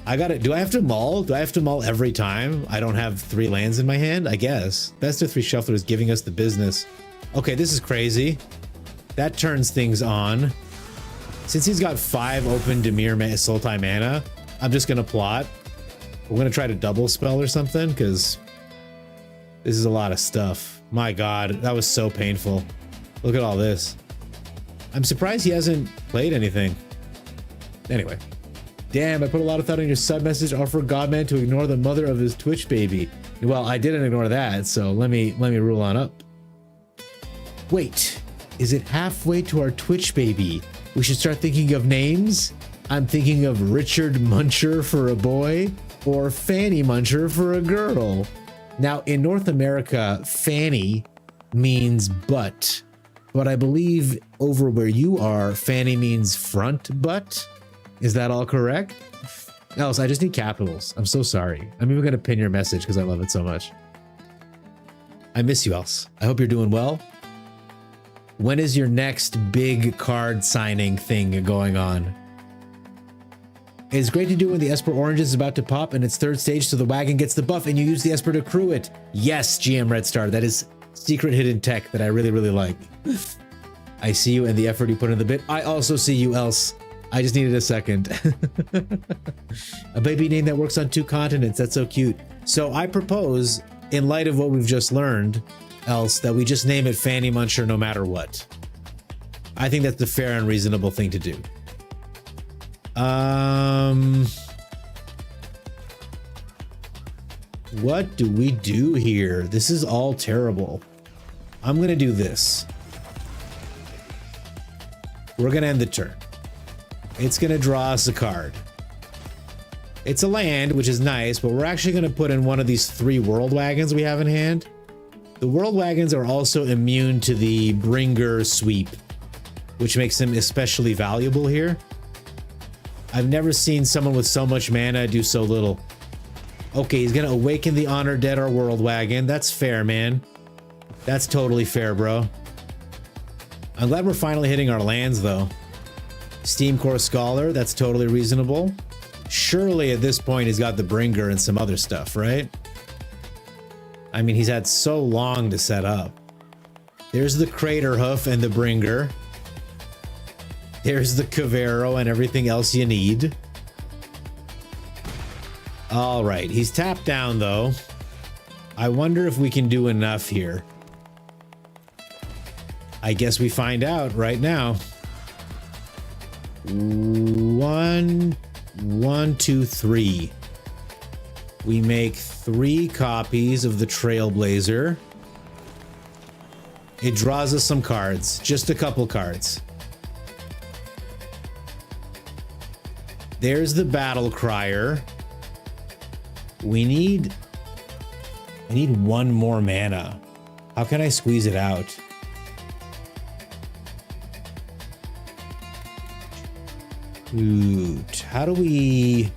I got it. Do I have to mull? Do I have to mull every time I don't have 3 lands in my hand? I guess. Best of 3 shuffler is giving us the business. Okay, this is crazy. That turns things on. Since he's got 5 open Dimir Sultai mana, I'm just gonna plot. We're gonna try to double spell or something, because this is a lot of stuff. My god, that was so painful. Look at all this. I'm surprised he hasn't played anything. Anyway. Damn, I put a lot of thought in your sub message. Offer Godman to ignore the mother of his Twitch baby. Well, I didn't ignore that, so let me rule on up. Wait, is it halfway to our Twitch baby? We should start thinking of names. I'm thinking of Richard Muncher for a boy or Fanny Muncher for a girl. Now, in North America, Fanny means butt, but I believe over where you are, Fanny means front butt. Is that all correct? Else, I just need capitals. I'm so sorry. I'm even gonna pin your message because I love it so much. I miss you, Else. I hope you're doing well. When is your next big card signing thing going on? It's great to do when the Esper Orange is about to pop and its 3rd stage so the wagon gets the buff and you use the Esper to crew it. Yes, GM Red Star. That is secret hidden tech that I really, really like. I see you and the effort you put in the bit. I also see you, Else. I just needed a second. A baby name that works on 2 continents. That's so cute. So I propose, in light of what we've just learned, Else, that we just name it Fanny Muncher no matter what. I think that's the fair and reasonable thing to do. What do we do here? This is all terrible. I'm gonna do this. We're gonna end the turn. It's gonna draw us a card. It's a land, which is nice, but we're actually gonna put in one of these 3 world wagons we have in hand. The world wagons are also immune to the bringer sweep, which makes them especially valuable here. I've never seen someone with so much mana do so little. Okay, he's gonna awaken the Honor Dead or world wagon. That's fair, man. That's totally fair, bro. I'm glad we're finally hitting our lands, though. Steam Core Scholar, that's totally reasonable. Surely at this point he's got the bringer and some other stuff, right? I mean, he's had so long to set up. There's the Crater Hoof and the bringer. There's the Cavero and everything else you need. All right, he's tapped down though. I wonder if we can do enough here. I guess we find out right now. 1, 2, 3. We make 3 copies of the Trailblazer. It draws us some cards, just a couple cards. There's the Battle Crier. I need 1 more mana. How can I squeeze it out? Dude, how do we...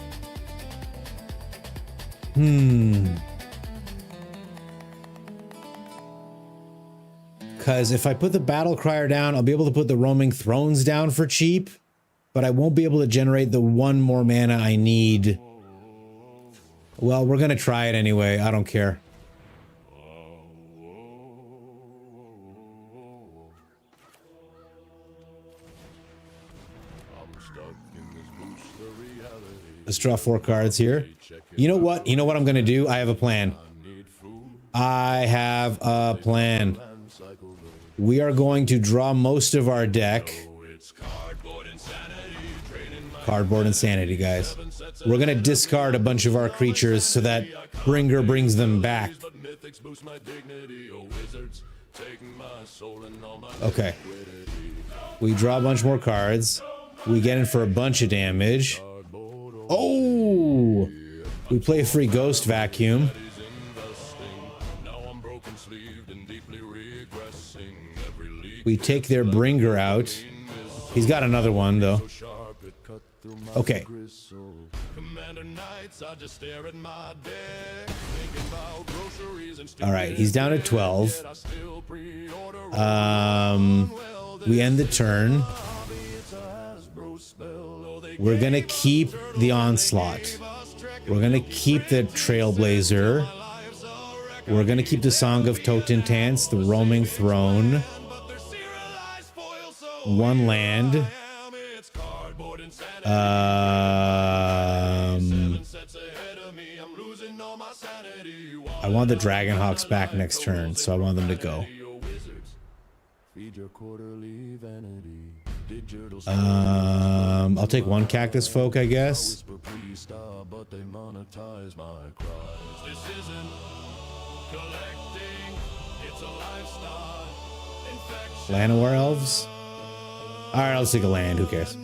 Because if I put the Battle Crier down, I'll be able to put the Roaming Thrones down for cheap. but I won't be able to generate the one more mana I need. Well, we're gonna try it anyway. I don't care. Let's draw 4 cards here. You know what? You know what I'm gonna do? I have a plan. I have a plan. We are going to draw most of our deck. Cardboard Insanity, guys. We're gonna discard a bunch of our creatures so that Bringer brings them back. Okay. We draw a bunch more cards. We get in for a bunch of damage. Oh! We play a free Ghost Vacuum. We take their Bringer out. He's got another one, though. Okay. All right, he's down to 12. We end the turn. We're gonna keep the Onslaught. We're gonna keep the Trailblazer. We're gonna keep the Song of Totentance, the Roaming Throne. 1 land. I want the Dragonhawks back next turn, so I want them to go. I'll take 1 Cactus Folk, I guess. Llanowar Elves? Alright, I'll take a land, who cares?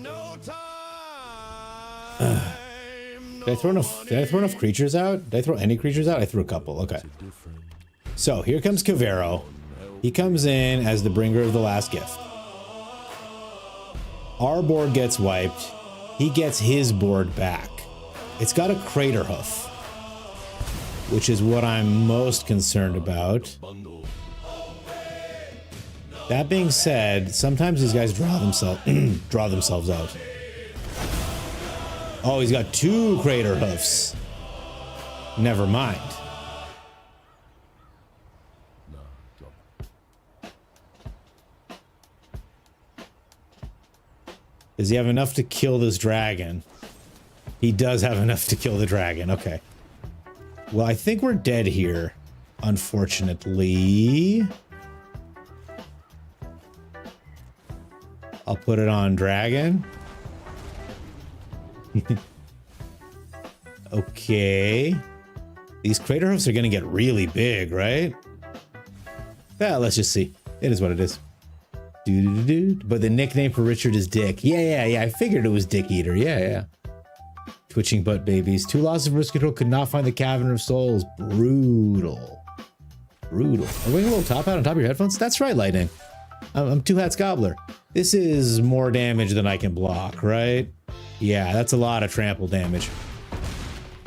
Did I throw enough creatures out? Did I throw any creatures out? I threw a couple, okay. So, here comes Kavero. He comes in as the bringer of the last gift. Our board gets wiped. He gets his board back. It's got a Crater Hoof, which is what I'm most concerned about. That being said, sometimes these guys draw themselves out. Oh, he's got 2 Crater Hoofs. Never mind. Does he have enough to kill this dragon? He does have enough to kill the dragon. Okay. Well, I think we're dead here, unfortunately. I'll put it on dragon. Okay. These Crater Hoofs are gonna get really big, right? Yeah, let's just see. It is what it is. But the nickname for Richard is Dick. Yeah. I figured it was Dick Eater. Yeah. Twitching butt babies. 2 losses of risk control. Could not find the Cavern of Souls. Brutal. Are we a little top hat on top of your headphones? That's right, Lightning. I'm 2 Hats Gobbler. This is more damage than I can block, right? Yeah, that's a lot of trample damage.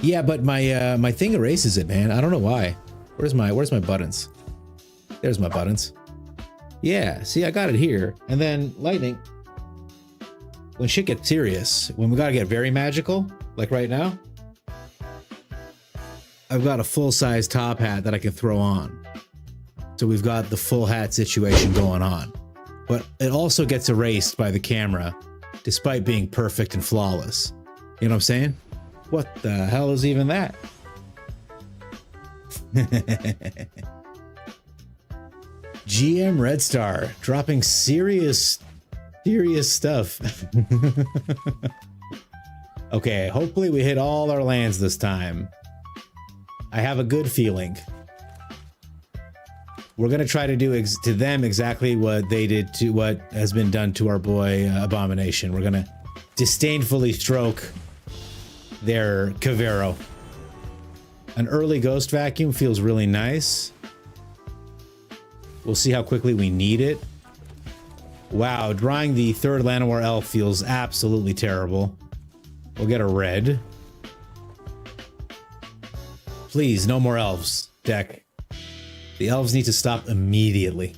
Yeah, but my thing erases it, man. I don't know why. Where's my buttons? There's my buttons. Yeah, see, I got it here. And then Lightning, when shit gets serious, when we gotta get very magical, like right now, I've got a full-size top hat that I can throw on. So we've got the full hat situation going on. But it also gets erased by the camera, despite being perfect and flawless. You know what I'm saying? What the hell is even that? GM Red Star dropping serious stuff. Okay, hopefully we hit all our lands this time. I have a good feeling. We're gonna try to do to them exactly what they did to what has been done to our boy Abomination. We're gonna disdainfully stroke their Kavero. An early Ghost Vacuum feels really nice. We'll see how quickly we need it. Wow, drawing the 3rd Llanowar Elf feels absolutely terrible. We'll get a red. Please, no more elves, deck. The elves need to stop immediately.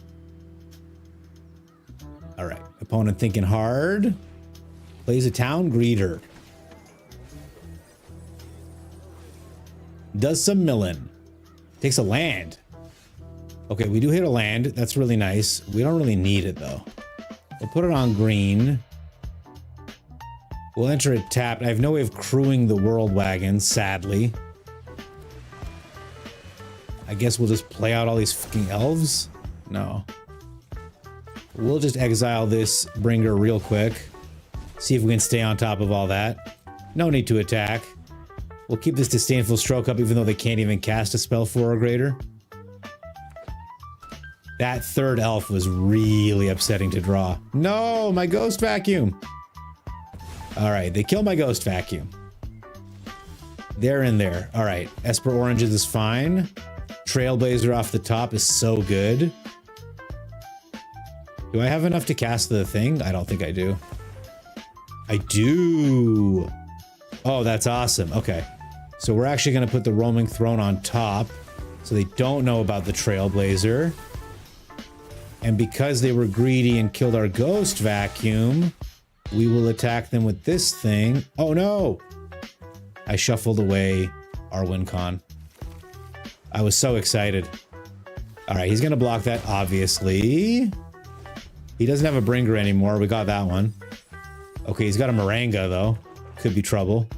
All right, opponent thinking hard. Plays a town greeter. Does some milling. Takes a land. Okay, we do hit a land. That's really nice. We don't really need it though. We'll put it on green. We'll enter it tapped. I have no way of crewing the world wagon, sadly. I guess we'll just play out all these fucking elves? No. We'll just exile this bringer real quick. See if we can stay on top of all that. No need to attack. We'll keep this disdainful stroke up even though they can't even cast a spell 4 or greater. That third elf was really upsetting to draw. No, my ghost vacuum. All right, they kill my ghost vacuum. They're in there. All right, Esper Oranges is fine. Trailblazer off the top is so good. Do I have enough to cast the thing? I don't think I do. I do. Oh, that's awesome. Okay. So we're actually going to put the Roaming Throne on top so they don't know about the Trailblazer. And because they were greedy and killed our Ghost Vacuum, we will attack them with this thing. Oh no! I shuffled away our win con. I was so excited. Alright, he's going to block that, obviously. He doesn't have a bringer anymore. We got that one. Okay, he's got a Maranga, though. Could be trouble.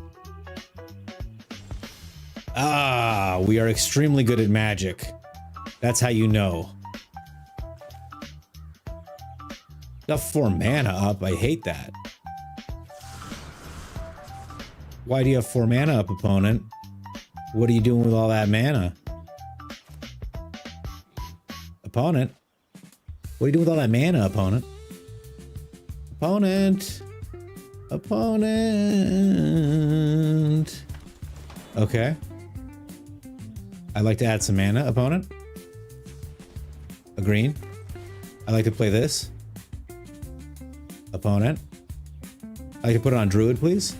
Ah, we are extremely good at magic. That's how you know. Got 4 mana up. I hate that. Why do you have 4 mana up, opponent? What are you doing with all that mana? Opponent? What are you doing with all that mana, opponent? Opponent! Opponent! Okay. I'd like to add some mana, opponent. A green. I'd like to play this. Opponent. I'd like to put it on Druid, please.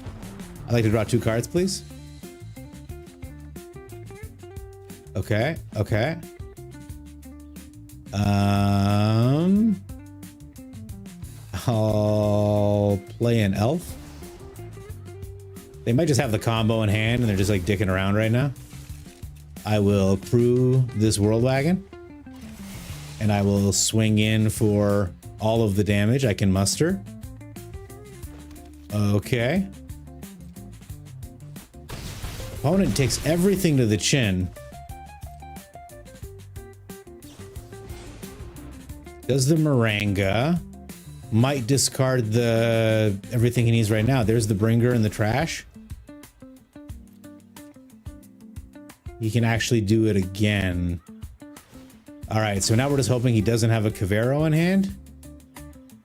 I'd like to draw 2 cards, please. Okay, okay. I'll play an elf. They might just have the combo in hand and they're just like dicking around right now. I will crew this world wagon. And I will swing in for all of the damage I can muster. Okay. Opponent takes everything to the chin. Does the Maranga. Might discard the everything he needs right now. There's the bringer and the trash. He can actually do it again. All right, so now we're just hoping he doesn't have a Cavero in hand.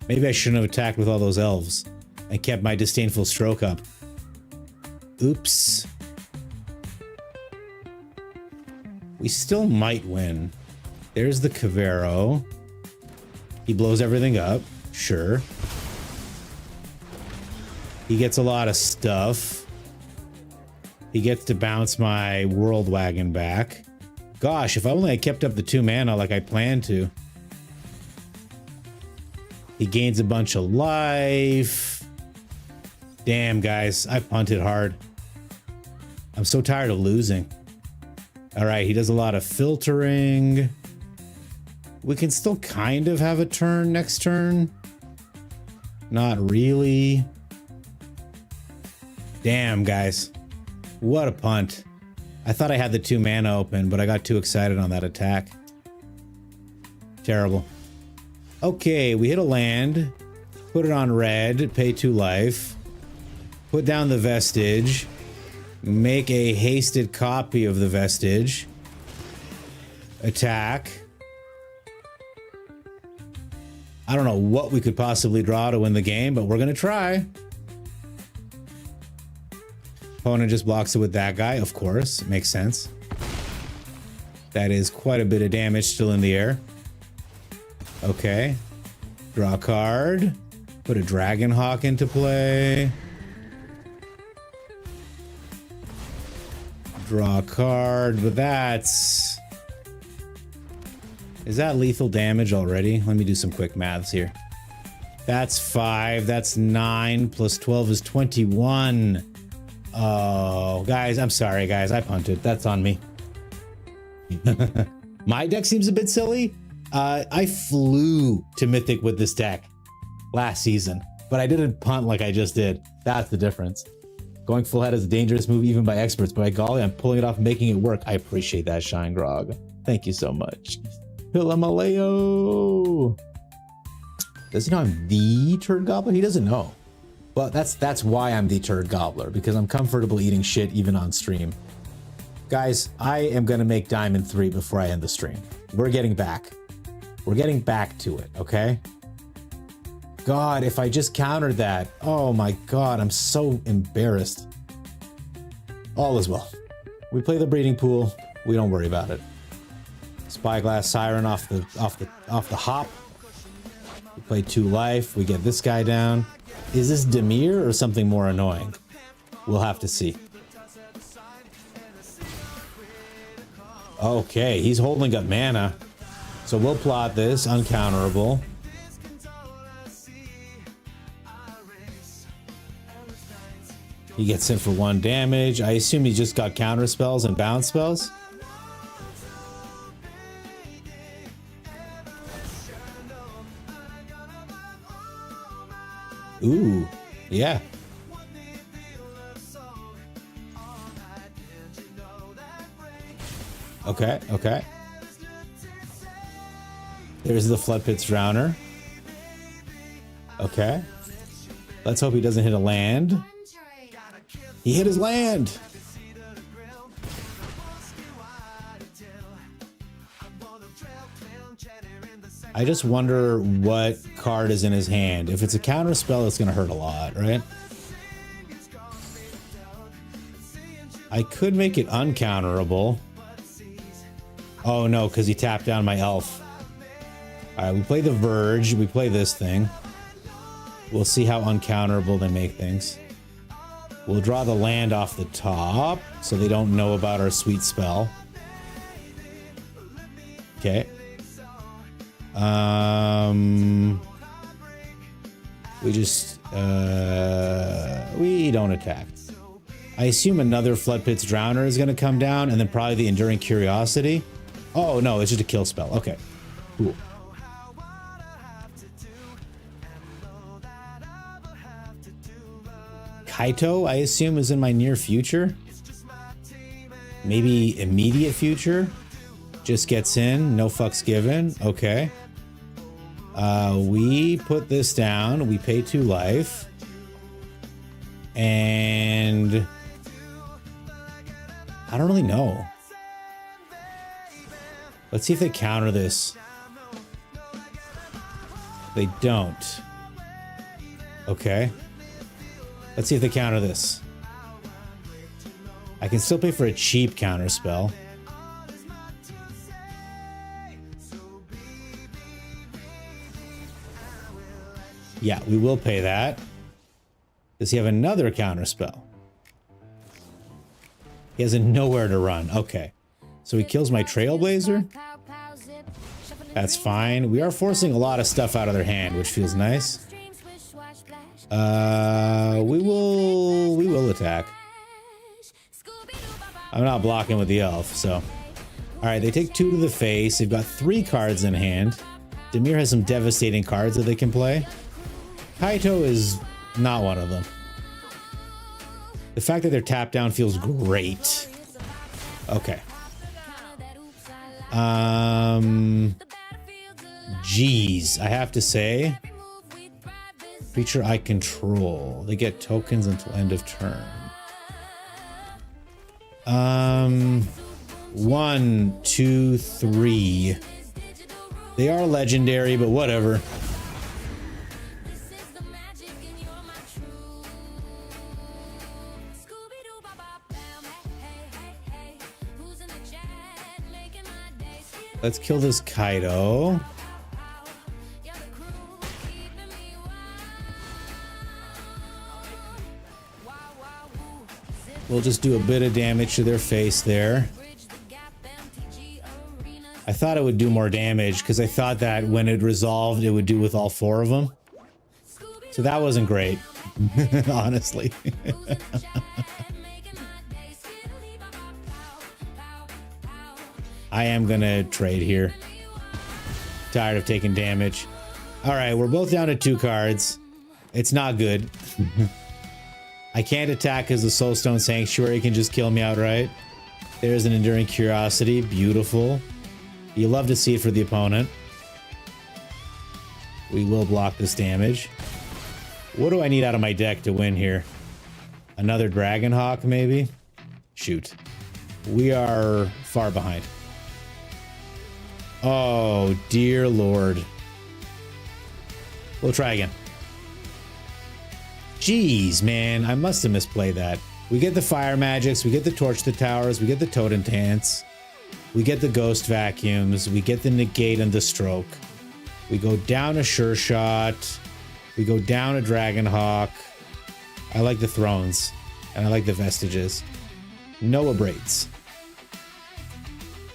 Maybe I shouldn't have attacked with all those elves and kept my disdainful stroke up. Oops. We still might win. There's the Cavero. He blows everything up. Sure. He gets a lot of stuff. He gets to bounce my world wagon back. Gosh, if only I kept up the 2 mana like I planned to. He gains a bunch of life. Damn, guys, I punted hard. I'm so tired of losing. All right, he does a lot of filtering. We can still kind of have a turn next turn. Not really. Damn, guys. What a punt. I thought I had the 2 mana open, but I got too excited on that attack. Terrible. Okay, we hit a land. Put it on red. Pay 2 life. Put down the vestige. Make a hasted copy of the vestige. Attack. I don't know what we could possibly draw to win the game, but we're going to try. Opponent just blocks it with that guy, of course. It makes sense. That is quite a bit of damage still in the air. Okay. Draw a card. Put a Dragon Hawk into play. Draw a card, but that's... Is that lethal damage already? Let me do some quick maths here. That's 5. That's 9. Plus 12 is 21. Oh, guys, I'm sorry, guys. I punted. That's on me. My deck seems a bit silly. I flew to Mythic with this deck last season, but I didn't punt like I just did. That's the difference. Going full head is a dangerous move even by experts, but by golly, I'm pulling it off and making it work. I appreciate that, Shine Grog. Thank you so much. Pillamaleo. Does he know I'm the Turd Gobbler? He doesn't know. But that's why I'm the Turd Gobbler, because I'm comfortable eating shit even on stream. Guys, I am gonna make Diamond 3 before I end the stream. We're getting back. We're getting back to it, okay? God, if I just countered that. Oh my God, I'm so embarrassed. All is well. We play the breeding pool. We don't worry about it. Spyglass Siren off the hop. We play 2 life. We get this guy down. Is this Demir or something more annoying? We'll have to see. Okay, he's holding up mana. So we'll plot this uncounterable. He gets in for 1 damage. I assume he just got counter spells and bounce spells. Ooh, yeah. Okay, okay. There's the Flood Pits Drowner. Okay. Let's hope he doesn't hit a land. He hit his land! I just wonder what card is in his hand. If it's a counter spell, it's gonna hurt a lot, right? I could make it uncounterable. Oh no, because he tapped down my elf. Alright, we play the Verge. We play this thing. We'll see how uncounterable they make things. We'll draw the land off the top, so they don't know about our sweet spell. Okay. We just, we don't attack. I assume another Flood Pits Drowner is going to come down, and then probably the Enduring Curiosity. Oh, no, it's just a kill spell. Okay, cool. Kaito, I assume, is in my near future. Maybe immediate future. Just gets in, no fucks given. Okay. We put this down. We pay 2 life. And I don't really know. Let's see if they counter this. They don't. Okay. Let's see if they counter this. I can still pay for a cheap counter spell. Yeah, we will pay that. Does he have another counter spell? He has a nowhere to run. Okay. So he kills my Trailblazer. That's fine. We are forcing a lot of stuff out of their hand, which feels nice. We will attack. I'm not blocking with the elf, so. All right, they take 2 to the face. They've got 3 cards in hand. Demir has some devastating cards that they can play. Kaito is not one of them. The fact that they're tapped down feels great. Okay. Geez, I have to say, creature I control. They get tokens until end of turn. 1, 2, 3. They are legendary, but whatever. Let's kill this Kaito. We'll just do a bit of damage to their face there. I thought it would do more damage because I thought that when it resolved, it would do with all 4 of them. So that wasn't great, honestly. I am gonna trade here. Tired of taking damage. All right, we're both down to 2 cards. It's not good. I can't attack because the Soulstone Sanctuary can just kill me outright. There's an Enduring Curiosity. Beautiful. You love to see it for the opponent. We will block this damage. What do I need out of my deck to win here? Another Dragonhawk, maybe? Shoot. We are far behind. Oh, dear Lord. We'll try again. Jeez, man. I must have misplayed that. We get the Fire Magics. We get the Torch the Towers. We get the Totem Dance. We get the Ghost Vacuums. We get the Negate and the Stroke. We go down a Sure Shot. We go down a Dragonhawk. I like the Thrones. And I like the Vestiges. No Abrades.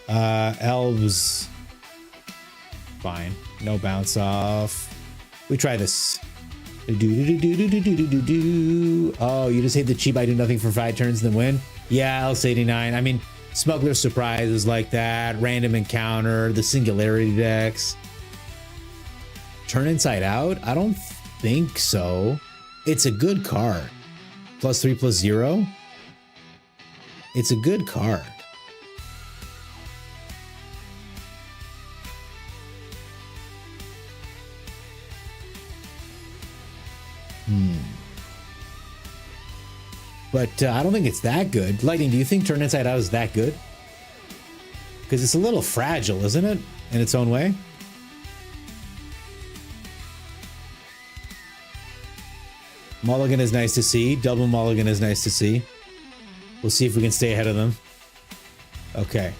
Elves. Fine. No bounce off. We try this. Oh, you just hate the cheap I do nothing for 5 turns then win? Yeah, Else89. I mean, Smuggler's Surprise is like that. Random Encounter. The Singularity decks. Turn Inside Out? I don't think so. It's a good card. +3/+0. It's a good card. But I don't think it's that good. Lightning, do you think Turn Inside Out is that good? Because it's a little fragile, isn't it? In its own way. Mulligan is nice to see. Double Mulligan is nice to see. We'll see if we can stay ahead of them. Okay.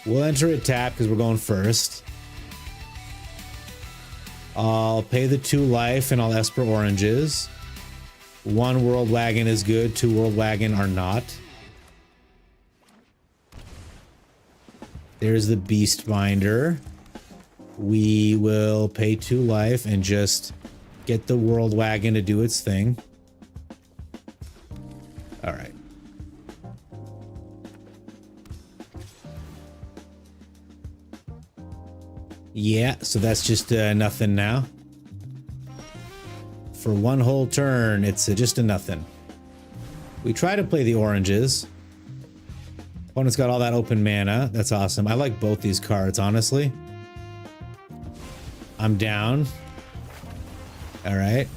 We'll enter a tap because we're going first. I'll pay the 2 life and I'll Esper oranges. 1 World Wagon is good. 2 World Wagon are not. There's the Beast Binder. We will pay 2 life and just get the World Wagon to do its thing. All right. Yeah, so that's just nothing now. For 1 whole turn, it's just a nothing. We try to play the oranges. Opponent's got all that open mana. That's awesome. I like both these cards, honestly. I'm down. All right.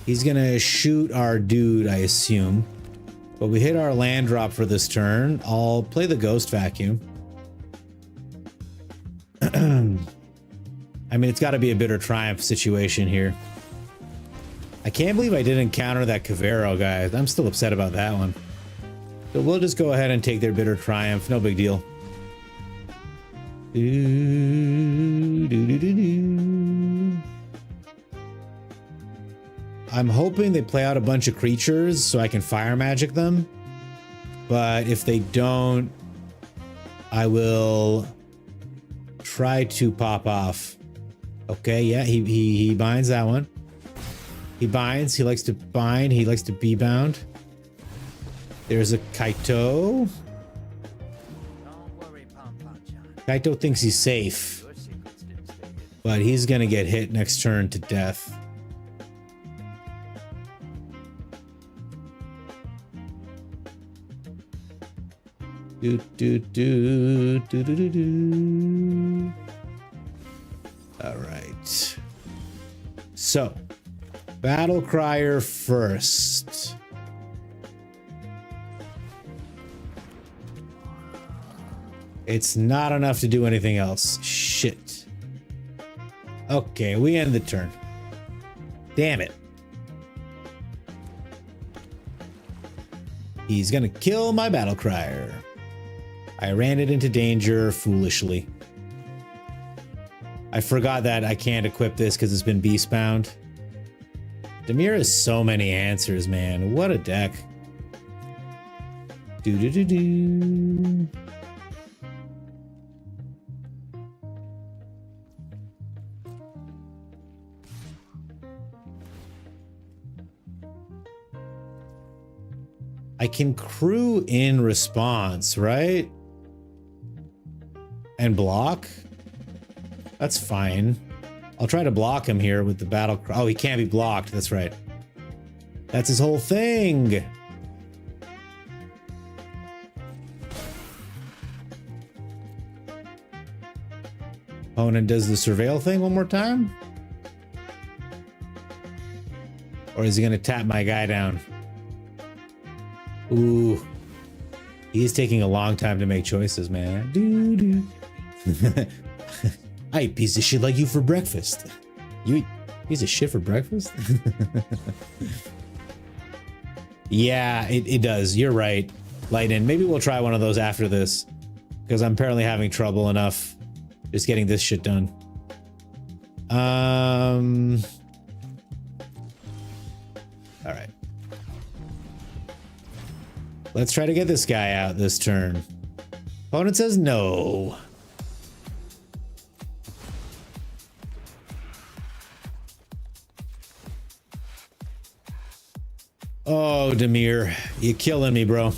He's gonna shoot our dude, I assume. But we hit our land drop for this turn. I'll play the Ghost Vacuum. I mean, it's got to be a Bitter Triumph situation here. I can't believe I didn't counter that Cavero, guys. I'm still upset about that one. So we'll just go ahead and take their Bitter Triumph. No big deal. I'm hoping they play out a bunch of creatures so I can Fire Magic them. But if they don't, I will try to pop off. Okay, yeah, he binds that one. He binds. He likes to bind. He likes to be bound. There's a Kaito. Kaito thinks he's safe, but he's gonna get hit next turn to death. Do do do do do do do. All right. So, Battle Crier first. It's not enough to do anything else. Shit. Okay, we end the turn. Damn it. He's gonna kill my Battle Crier. I ran it into danger foolishly. I forgot that I can't equip this because it's been beastbound. Dimir has so many answers, man. What a deck. Do-do-do-do. I can crew in response, right? And block? That's fine. I'll try to block him here with the battle cry. Oh, he can't be blocked. That's right. That's his whole thing. Opponent does the surveil thing one more time? Or is he gonna tap my guy down? Ooh. He is taking a long time to make choices, man. Doo-doo. I eat piece of shit like you for breakfast. You eat piece of shit for breakfast? Yeah, it does. You're right, Lightning. Maybe we'll try one of those after this, because I'm apparently having trouble enough just getting this shit done. All right. Let's try to get this guy out this turn. Opponent says no. Oh, Demir, you're killing me, bro.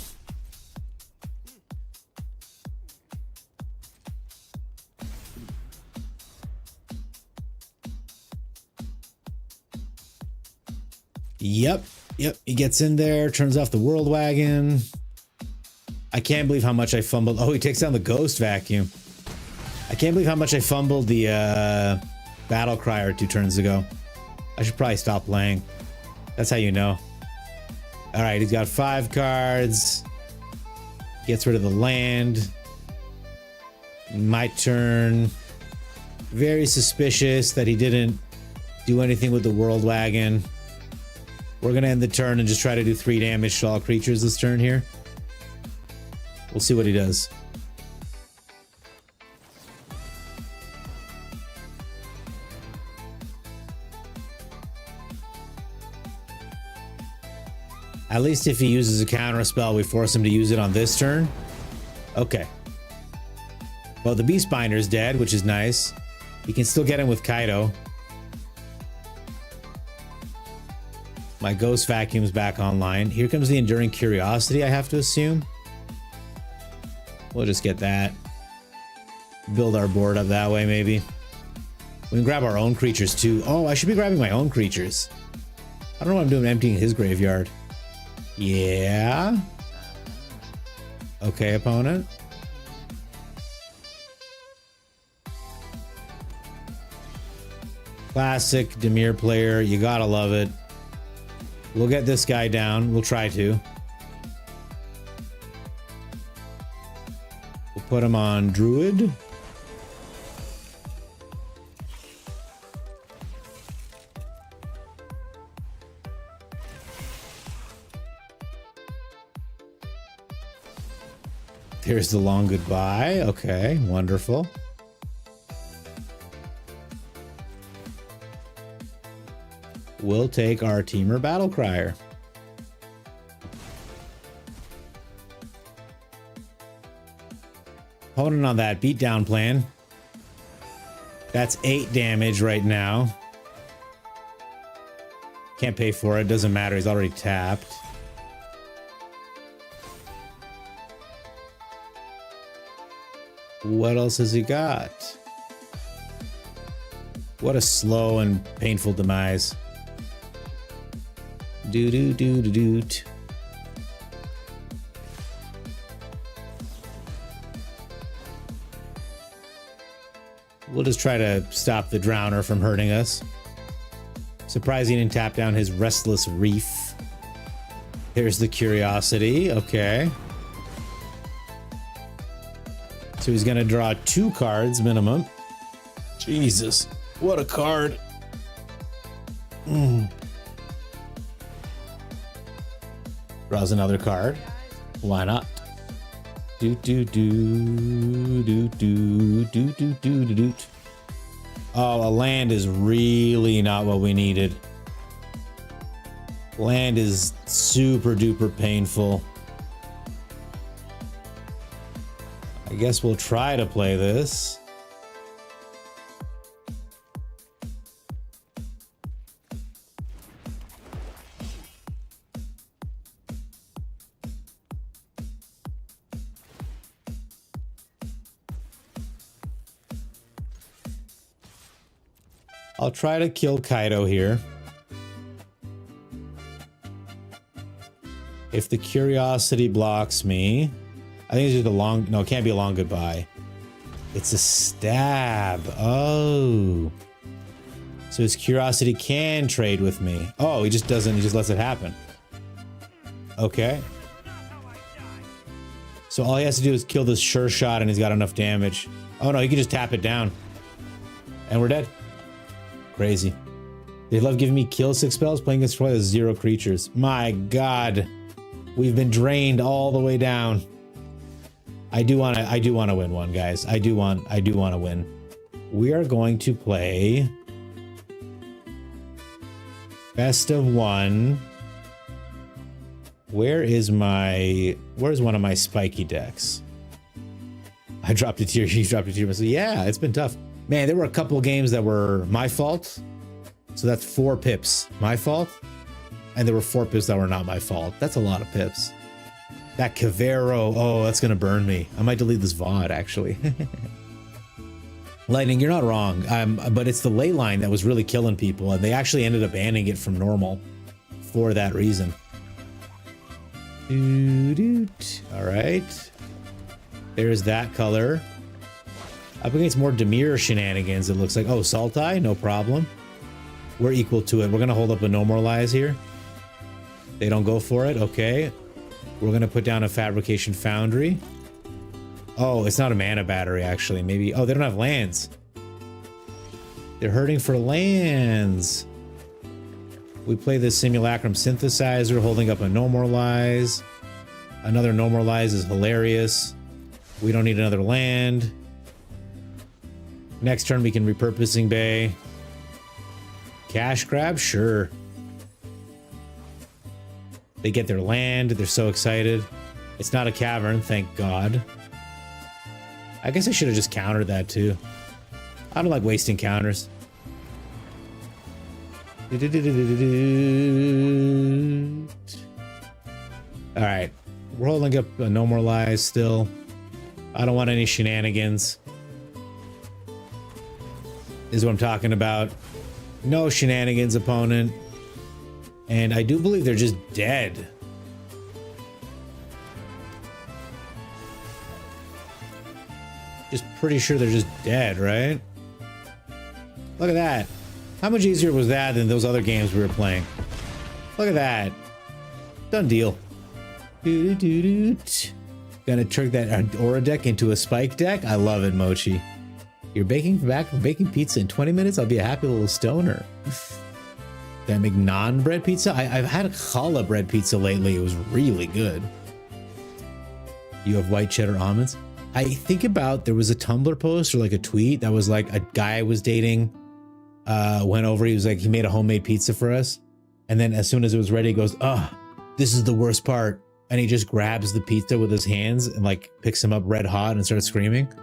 Yep, he gets in there, turns off the world wagon. I can't believe how much I fumbled. Oh, he takes down the ghost vacuum. I can't believe how much I fumbled the battle crier 2 turns ago. I should probably stop playing. That's how you know. All right, he's got 5 cards. Gets rid of the land. My turn. Very suspicious that he didn't do anything with the world wagon. We're gonna end the turn and just try to do 3 damage to all creatures this turn here. We'll see what he does. At least if he uses a counter spell, we force him to use it on this turn. Okay. Well, the Beastbinder's dead, which is nice. We can still get him with Kaido. My Ghost Vacuum's back online. Here comes the Enduring Curiosity, I have to assume. We'll just get that. Build our board up that way, maybe. We can grab our own creatures, too. Oh, I should be grabbing my own creatures. I don't know what I'm doing emptying his graveyard. Yeah. Okay, opponent. Classic Demir player. You gotta love it. We'll get this guy down. We'll try to. We'll put him on Druid. There's the long goodbye. Okay, wonderful. We'll take our Teamer Battle Crier. Opponent on that beatdown plan. That's 8 damage right now. Can't pay for it. Doesn't matter. He's already tapped. What else has he got? What a slow and painful demise. Do do do do do. We'll just try to stop the Drowner from hurting us. Surprised he didn't tap down his Restless Reef. Here's the Curiosity. Okay. So he's gonna draw 2 cards minimum. Jesus, what a card. Draws another card. Why not? Do do do do do do do do do do. Oh, a land is really not what we needed. Land is super duper painful. I guess we'll try to play this. I'll try to kill Kaido here. If the curiosity blocks me, I think it's just a long, no, it can't be a long goodbye. It's a stab. Oh. So his curiosity can trade with me. Oh, he just doesn't, he just lets it happen. Okay. So all he has to do is kill this sure shot and he's got enough damage. Oh no, he can just tap it down. And we're dead. Crazy. They love giving me kill 6 spells, playing against probably 0 creatures. My god. We've been drained all the way down. I do want to win one, guys. I do want to win. We are going to play best of 1. Where's one of my spiky decks? I dropped a tier, you dropped a tier. So yeah, it's been tough. Man, there were a couple games that were my fault. So that's 4 pips. My fault. And there were 4 pips that were not my fault. That's a lot of pips. That Cavero, oh, that's gonna burn me. I might delete this VOD, actually. Lightning, you're not wrong. But it's the ley line that was really killing people, and they actually ended up banning it from normal for that reason. All right. There's that color. Up against more Demir shenanigans, it looks like. Oh, Saltai, no problem. We're equal to it. We're gonna hold up a No More Lies here. They don't go for it, okay. We're gonna put down a Fabrication Foundry. Oh, it's not a mana battery, actually. Maybe, oh, they don't have lands. They're hurting for lands. We play this Simulacrum Synthesizer, holding up a No More Lies. Another No More Lies is hilarious. We don't need another land. Next turn we can Repurposing Bay. Cash grab? Sure. They get their land, they're so excited. It's not a cavern, thank God. I guess I should have just countered that too. I don't like wasting counters. Alright. We're holding up a No More Lies still. I don't want any shenanigans. This is what I'm talking about. No shenanigans, opponent. And I do believe they're just dead. Just pretty sure they're just dead, right? Look at that. How much easier was that than those other games we were playing? Look at that. Done deal. Gonna turn that Aura deck into a Spike deck? I love it, Mochi. You're baking pizza in 20 minutes? I'll be a happy little stoner. Did I make non-bread pizza? I've had a challah bread pizza lately. It was really good. You have white cheddar almonds? I think about, there was a Tumblr post or like a tweet that was like a guy I was dating went over. He was like, he made a homemade pizza for us. And then as soon as it was ready, he goes, oh, this is the worst part. And he just grabs the pizza with his hands and like picks him up red hot and starts screaming.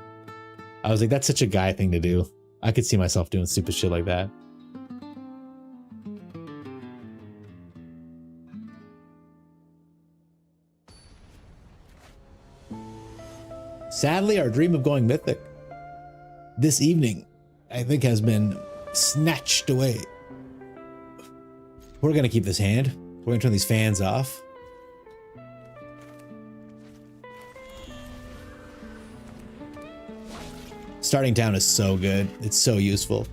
I was like, that's such a guy thing to do. I could see myself doing stupid shit like that. Sadly, our dream of going Mythic this evening, I think, has been snatched away. We're gonna keep this hand. We're gonna turn these fans off. Starting down is so good. It's so useful.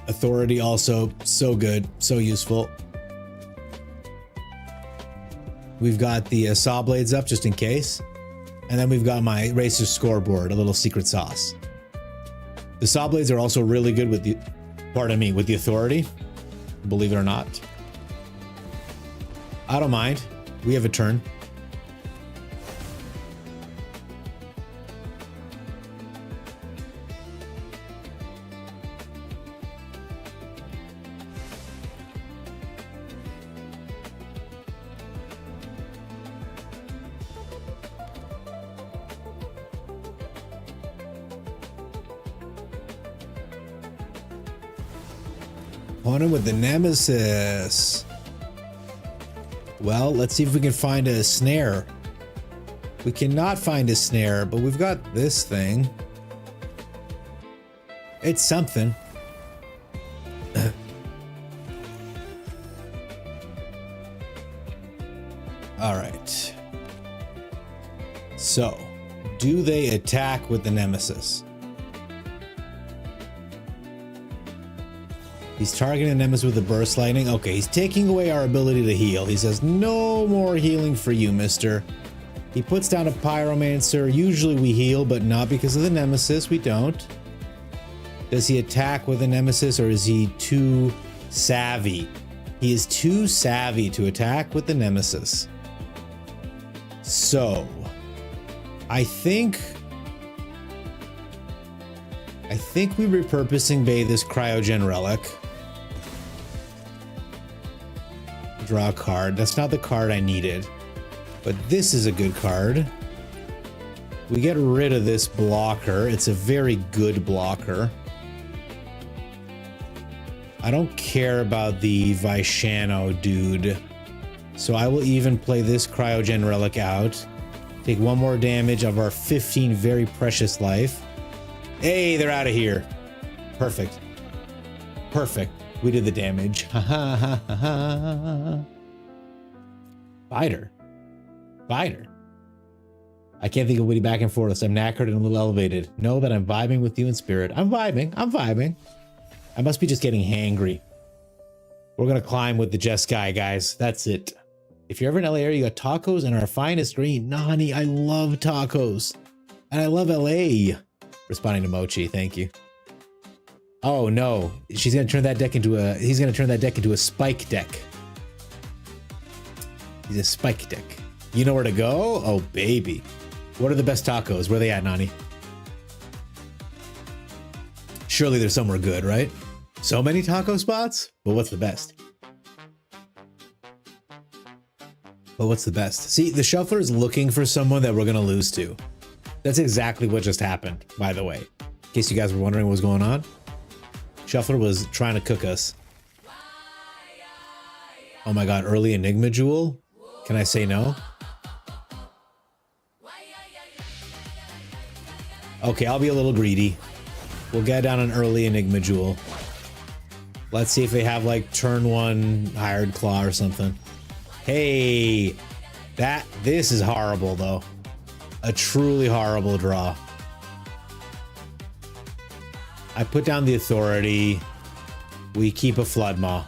Authority also so good, so useful. We've got the saw blades up just in case. And then we've got my racer scoreboard, a little secret sauce. The saw blades are also really good with the, pardon me, with the authority, believe it or not. I don't mind. We have a turn. Opponent with the Nemesis. Well, let's see if we can find a snare. We cannot find a snare, but we've got this thing. It's something. All right. So, do they attack with the Nemesis? He's targeting the Nemesis with the burst lightning. Okay, he's taking away our ability to heal. He says, no more healing for you, mister. He puts down a Pyromancer. Usually we heal, but not because of the Nemesis. We don't. Does he attack with a Nemesis, or is he too savvy? He is too savvy to attack with the Nemesis. So, I think we repurposing Bay this Cryogen Relic. Draw a card. That's not the card I needed, but this is a good card. We get rid of this blocker. It's a very good blocker. I don't care about the Vaishano dude, so I will even play this Cryogen Relic out. Take one more damage of our 15 very precious life. Hey, they're out of here. Perfect. Perfect. We did the damage. Ha ha ha ha ha. Fighter. Fighter. I can't think of witty back and forth. I'm knackered and a little elevated. Know that I'm vibing with you in spirit. I'm vibing. I'm vibing. I must be just getting hangry. We're going to climb with the Jeskai, guys. That's it. If you're ever in LA area, you got tacos and our finest green. Nani, I love tacos. And I love LA. Responding to Mochi, thank you. Oh no, she's gonna turn that deck into a, he's gonna turn that deck into a spike deck. He's a spike deck. You know where to go? Oh baby. What are the best tacos? Where are they at, Nani? Surely there's somewhere good, right? So many taco spots? But what's the best? But what's the best? See, the shuffler is looking for someone that we're gonna lose to. That's exactly what just happened, by the way. In case you guys were wondering what was going on. Shuffler was trying to cook us. Oh my god, early Enigma Jewel? Can I say no? Okay, I'll be a little greedy. We'll get down an early Enigma Jewel. Let's see if they have like turn one Hired Claw or something. Hey, this is horrible though. A truly horrible draw. I put down the Authority. We keep a Floodmaw.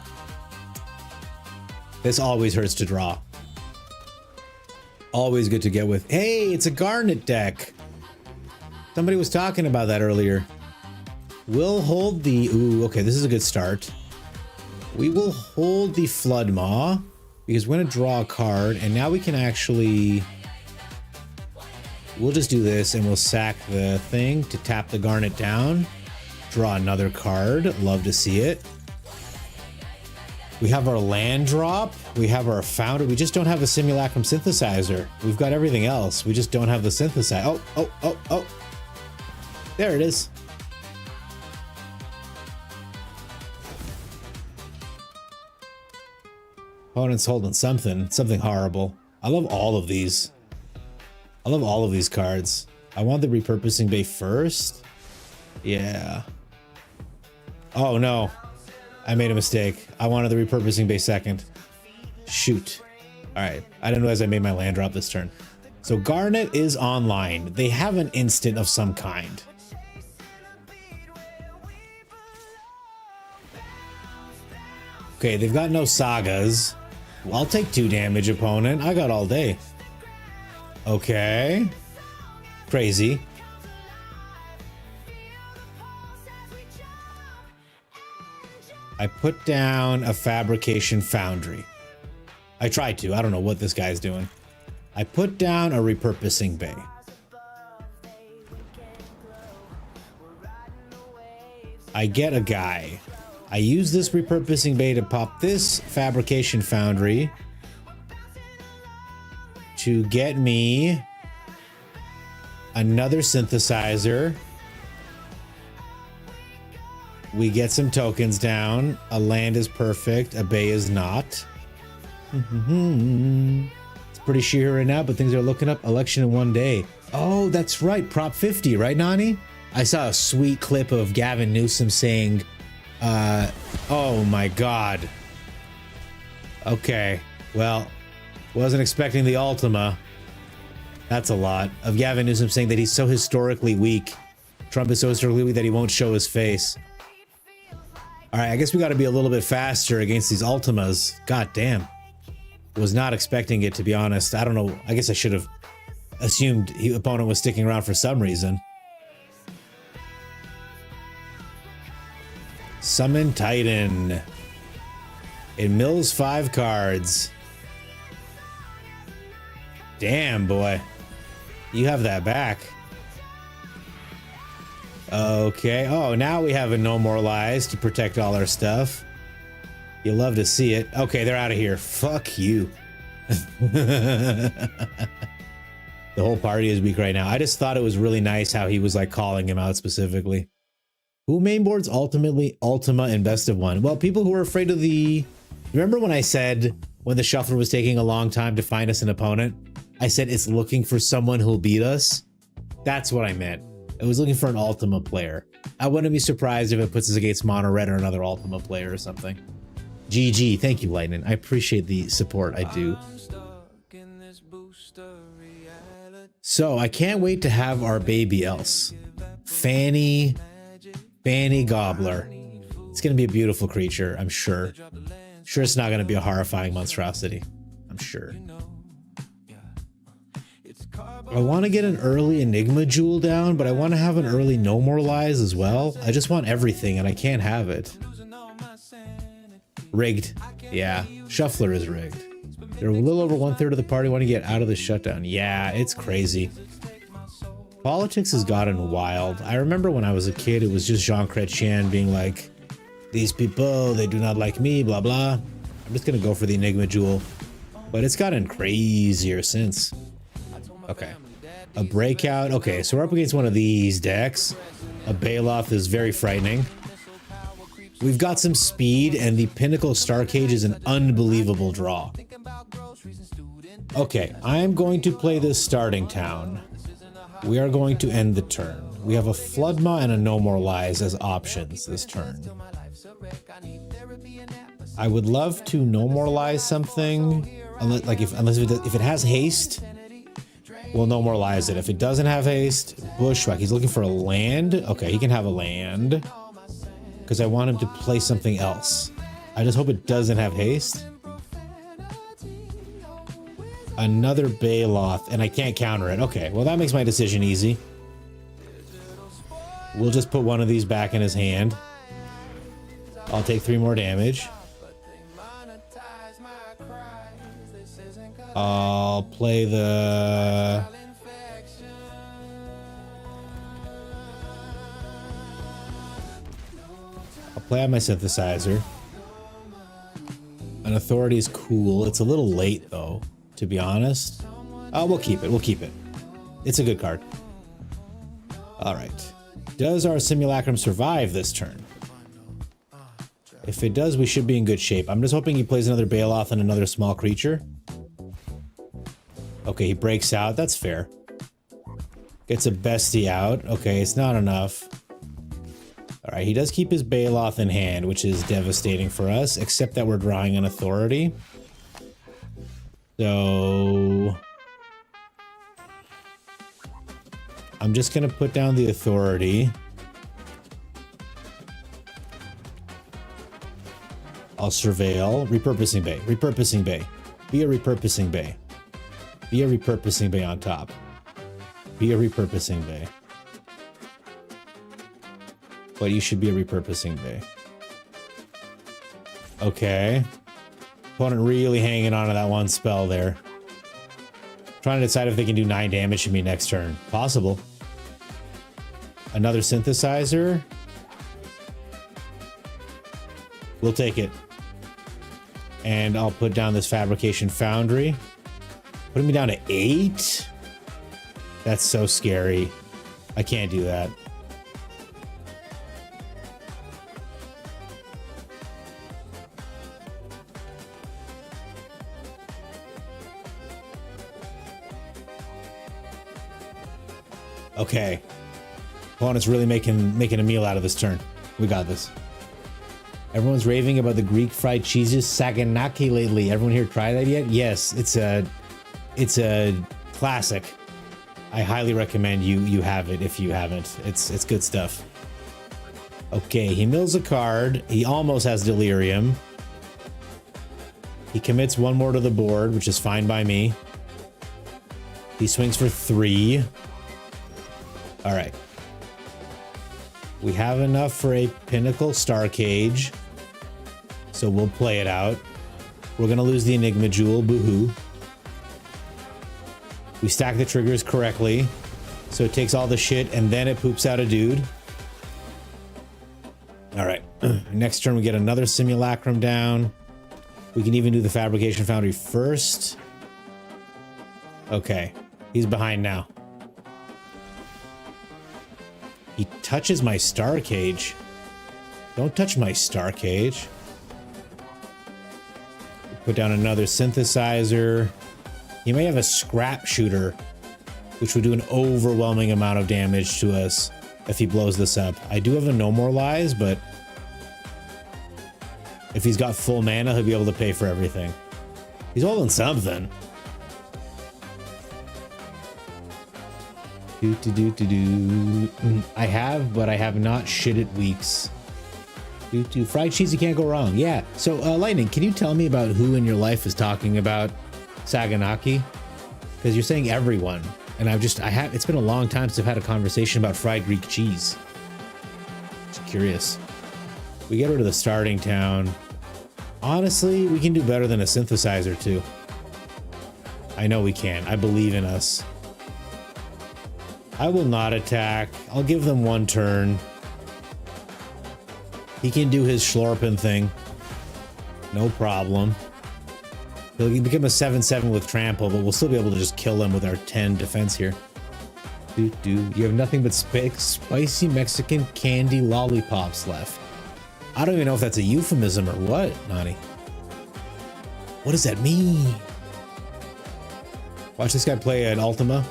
This always hurts to draw. Always good to get with. Hey, it's a Garnet deck. Somebody was talking about that earlier. We'll hold the... Ooh, okay, this is a good start. We will hold the Floodmaw because we're going to draw a card, and now we can actually... We'll just do this, and we'll sack the thing to tap the Garnet down. Draw another card. Love to see it. We have our land drop. We have our founder. We just don't have a Simulacrum Synthesizer. We've got everything else. We just don't have the synthesizer. Oh. There it is. Opponent's holding something horrible. I love all of these. I love all of these cards. I want the Repurposing Bay first. Yeah. Oh no. I made a mistake. I wanted the Repurposing Bay second. Shoot. Alright. I didn't realize I made my land drop this turn. So Garnet is online. They have an instant of some kind. Okay, they've got no sagas. Well, I'll take 2 damage, opponent. I got all day. Okay. Crazy. I put down a Fabrication Foundry. I tried to. I don't know what this guy's doing. I put down a Repurposing Bay. I get a guy. I use this Repurposing Bay to pop this Fabrication Foundry to get me another synthesizer. We get some tokens down. A land is perfect. A bay is not. It's pretty sheer right now, but things are looking up. Election in 1 day. Oh, that's right. Prop 50, right, Nani? I saw a sweet clip of Gavin Newsom saying, oh my God. Okay, well, wasn't expecting the Ultima. That's a lot. Of Gavin Newsom saying that he's so historically weak. Trump is so historically weak that he won't show his face. All right, I guess we got to be a little bit faster against these Ultimas. God damn. Was not expecting it, to be honest. I don't know. I guess I should have assumed the opponent was sticking around for some reason. Summon Titan. It mills 5 cards. Damn, boy. You have that back. Okay. Oh, now we have a No More Lies to protect all our stuff. You'll love to see it. Okay, they're out of here. Fuck you. The whole party is weak right now. I just thought it was really nice how he was like calling him out specifically. Who mainboards ultimately Ultima in best of 1? Well, people who are afraid of the... Remember when I said when the shuffler was taking a long time to find us an opponent? I said it's looking for someone who'll beat us. That's what I meant. It was looking for an Ultima player. I wouldn't be surprised if it puts us against Mono Red or another Ultima player or something. GG. Thank you, Lightning. I appreciate the support. I do. So I can't wait to have our baby else. Fanny Gobbler. It's going to be a beautiful creature, I'm sure. Sure it's not going to be a horrifying monstrosity. I'm sure. I want to get an early Enigma Jewel down, but I want to have an early No More Lies as well. I just want everything, and I can't have it. Rigged. Yeah, Shuffler is rigged. They're a little over 1/3 of the party want to get out of the shutdown. Yeah, it's crazy. Politics has gotten wild. I remember when I was a kid, it was just Jean Chrétien being like, these people, they do not like me, blah, blah. I'm just going to go for the Enigma Jewel. But it's gotten crazier since. Okay. A breakout. Okay, so we're up against one of these decks. A Bailoff is very frightening. We've got some speed, and the Pinnacle Star Cage is an unbelievable draw. Okay, I'm going to play this starting town. We are going to end the turn. We have a Floodma and a No More Lies as options this turn. I would love to No More Lies something, unless if it has haste, we'll No More Lies it. If it doesn't have haste, Bushwhack. He's looking for a land. Okay, he can have a land. Because I want him to play something else. I just hope it doesn't have haste. Another Bailoff, and I can't counter it. Okay, well that makes my decision easy. We'll just put one of these back in his hand. I'll take 3 more damage. I'll play the... I'll play on my synthesizer. An authority is cool. It's a little late though, to be honest. We'll keep it. We'll keep it. It's a good card. All right. Does our simulacrum survive this turn? If it does, we should be in good shape. I'm just hoping he plays another Bailoff and another small creature. Okay, he breaks out. That's fair. Gets a Bestie out. Okay, it's not enough. All right, he does keep his Bailoff in hand, which is devastating for us, except that we're drawing an authority. So... I'm just going to put down the authority. I'll surveil. Repurposing bay. Repurposing bay. Be a repurposing bay. Be a repurposing bay on top. Be a repurposing bay. But you should be a repurposing bay. Okay. Opponent really hanging on to that one spell there. Trying to decide if they can do 9 damage to me next turn. Possible. Another synthesizer. We'll take it. And I'll put down this fabrication foundry. Putting me down to 8? That's so scary. I can't do that. Okay. Opponent's really making a meal out of this turn. We got this. Everyone's raving about the Greek fried cheeses saganaki lately. Everyone here try that yet? Yes, it's a classic. I highly recommend you have it if you haven't. It's good stuff. Okay, he mills a card. He almost has delirium. He commits one more to the board, which is fine by me. He swings for 3. All right. We have enough for a Pinnacle Star Cage. So we'll play it out. We're going to lose the Enigma Jewel. Boo-hoo. We stack the triggers correctly. So it takes all the shit and then it poops out a dude. All right. Next turn we get another Simulacrum down. We can even do the Fabrication Foundry first. Okay. He's behind now. He touches my Star Cage. Don't touch my Star Cage. Put down another Synthesizer. He may have a Scrap Shooter, which would do an overwhelming amount of damage to us if he blows this up. I do have a No More Lies, but if he's got full mana, he'll be able to pay for everything. He's holding something. I have, but I have not shit it weeks. Fried cheese, you can't go wrong. Yeah. So, Lightning, can you tell me about who in your life is talking about Saganaki? Because you're saying everyone, and it's been a long time since I've had a conversation about fried Greek cheese. Just curious. We get rid of the starting town. Honestly, we can do better than a Synthesizer too. I know we can. I believe in us. I will not attack. I'll give them one turn. He can do his Schlorpen thing. No problem. He'll become a 7/7 with trample, but we'll still be able to just kill him with our 10 defense here. You have nothing but spicy Mexican candy lollipops left. I don't even know if that's a euphemism or what, Nani. What does that mean? Watch this guy play an Ultima.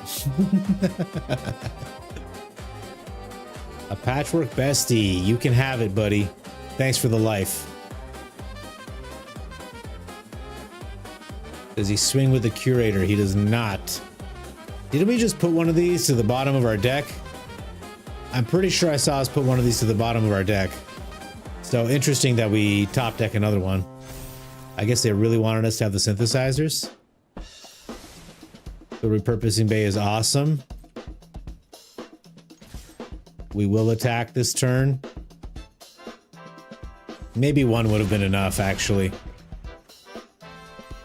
A Patchwork Bestie. You can have it, buddy. Thanks for the life. Does he swing with the Curator? He does not. Didn't we just put one of these to the bottom of our deck? I'm pretty sure I saw us put one of these to the bottom of our deck. So interesting that we top deck another one. I guess they really wanted us to have the Synthesizers. The Repurposing Bay is awesome. We will attack this turn. Maybe one would have been enough, actually.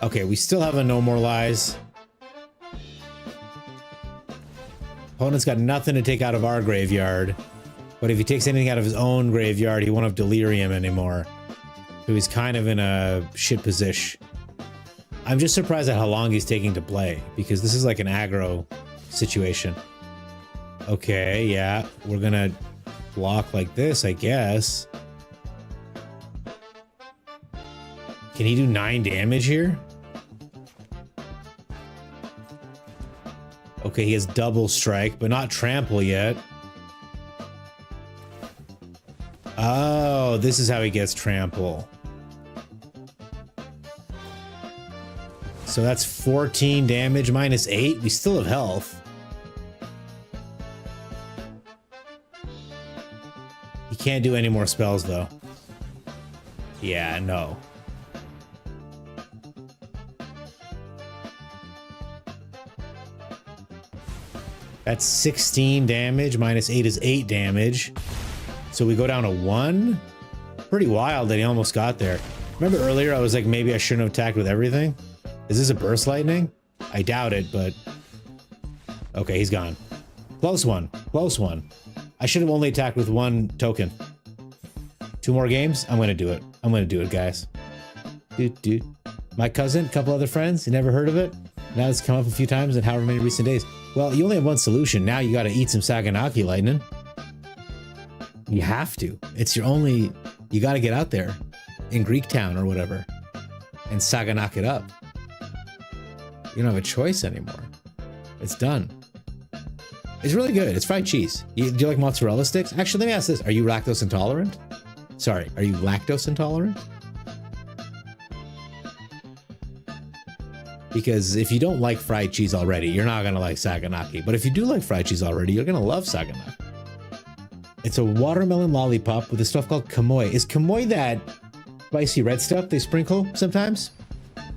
Okay, we still have a No More Lies. Opponent's got nothing to take out of our graveyard. But if he takes anything out of his own graveyard, he won't have Delirium anymore. So he's kind of in a shit position. I'm just surprised at how long he's taking to play, because this is like an aggro situation. Okay, yeah, we're gonna block like this, I guess. Can he do 9 damage here? Okay, he has double strike, but not trample yet. Oh, this is how he gets trample. So that's 14 damage minus 8. We still have health. He can't do any more spells, though. Yeah, no. That's 16 damage. Minus 8 is 8 damage. So we go down to 1? Pretty wild that he almost got there. Remember earlier I was like, maybe I shouldn't have attacked with everything? Is this a burst lightning? I doubt it, but... Okay, he's gone. Close one. Close one. I should have only attacked with 1 token. 2 more games? I'm gonna do it. I'm gonna do it, guys. Dude. My cousin, a couple other friends, you never heard of it? Now it's come up a few times in however many recent days. Well, you only have one solution. Now you gotta eat some Saganaki Lightning. You have to. It's your only... You gotta get out there. In Greek Town or whatever. And Saganak it up. You don't have a choice anymore. It's done. It's really good. It's fried cheese. Do you like mozzarella sticks? Actually, let me ask this. Are you lactose intolerant? Sorry, are you lactose intolerant? Because if you don't like fried cheese already, you're not gonna like saganaki. But if you do like fried cheese already, you're gonna love saganaki. It's a watermelon lollipop with a stuff called kamoy. Is kamoy that spicy red stuff they sprinkle sometimes?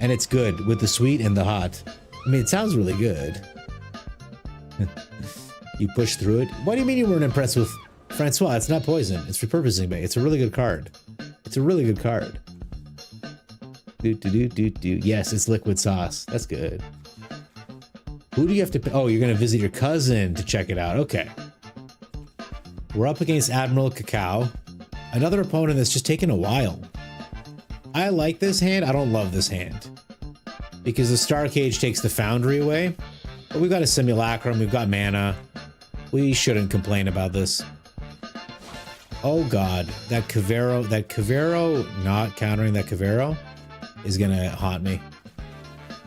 And it's good with the sweet and the hot. I mean, it sounds really good. You push through it. What do you mean you weren't impressed with Francois? It's not poison. It's repurposing bait. It's a really good card. It's a really good card. Yes, it's liquid sauce. That's good. Who do you have to... Oh, you're going to visit your cousin to check it out. Okay. We're up against Admiral Cacao. Another opponent that's just taken a while. I like this hand. I don't love this hand. Because the Star Cage takes the Foundry away. But we've got a Simulacrum. We've got mana. We shouldn't complain about this. Oh god. That Cavero not countering that Cavero is gonna haunt me.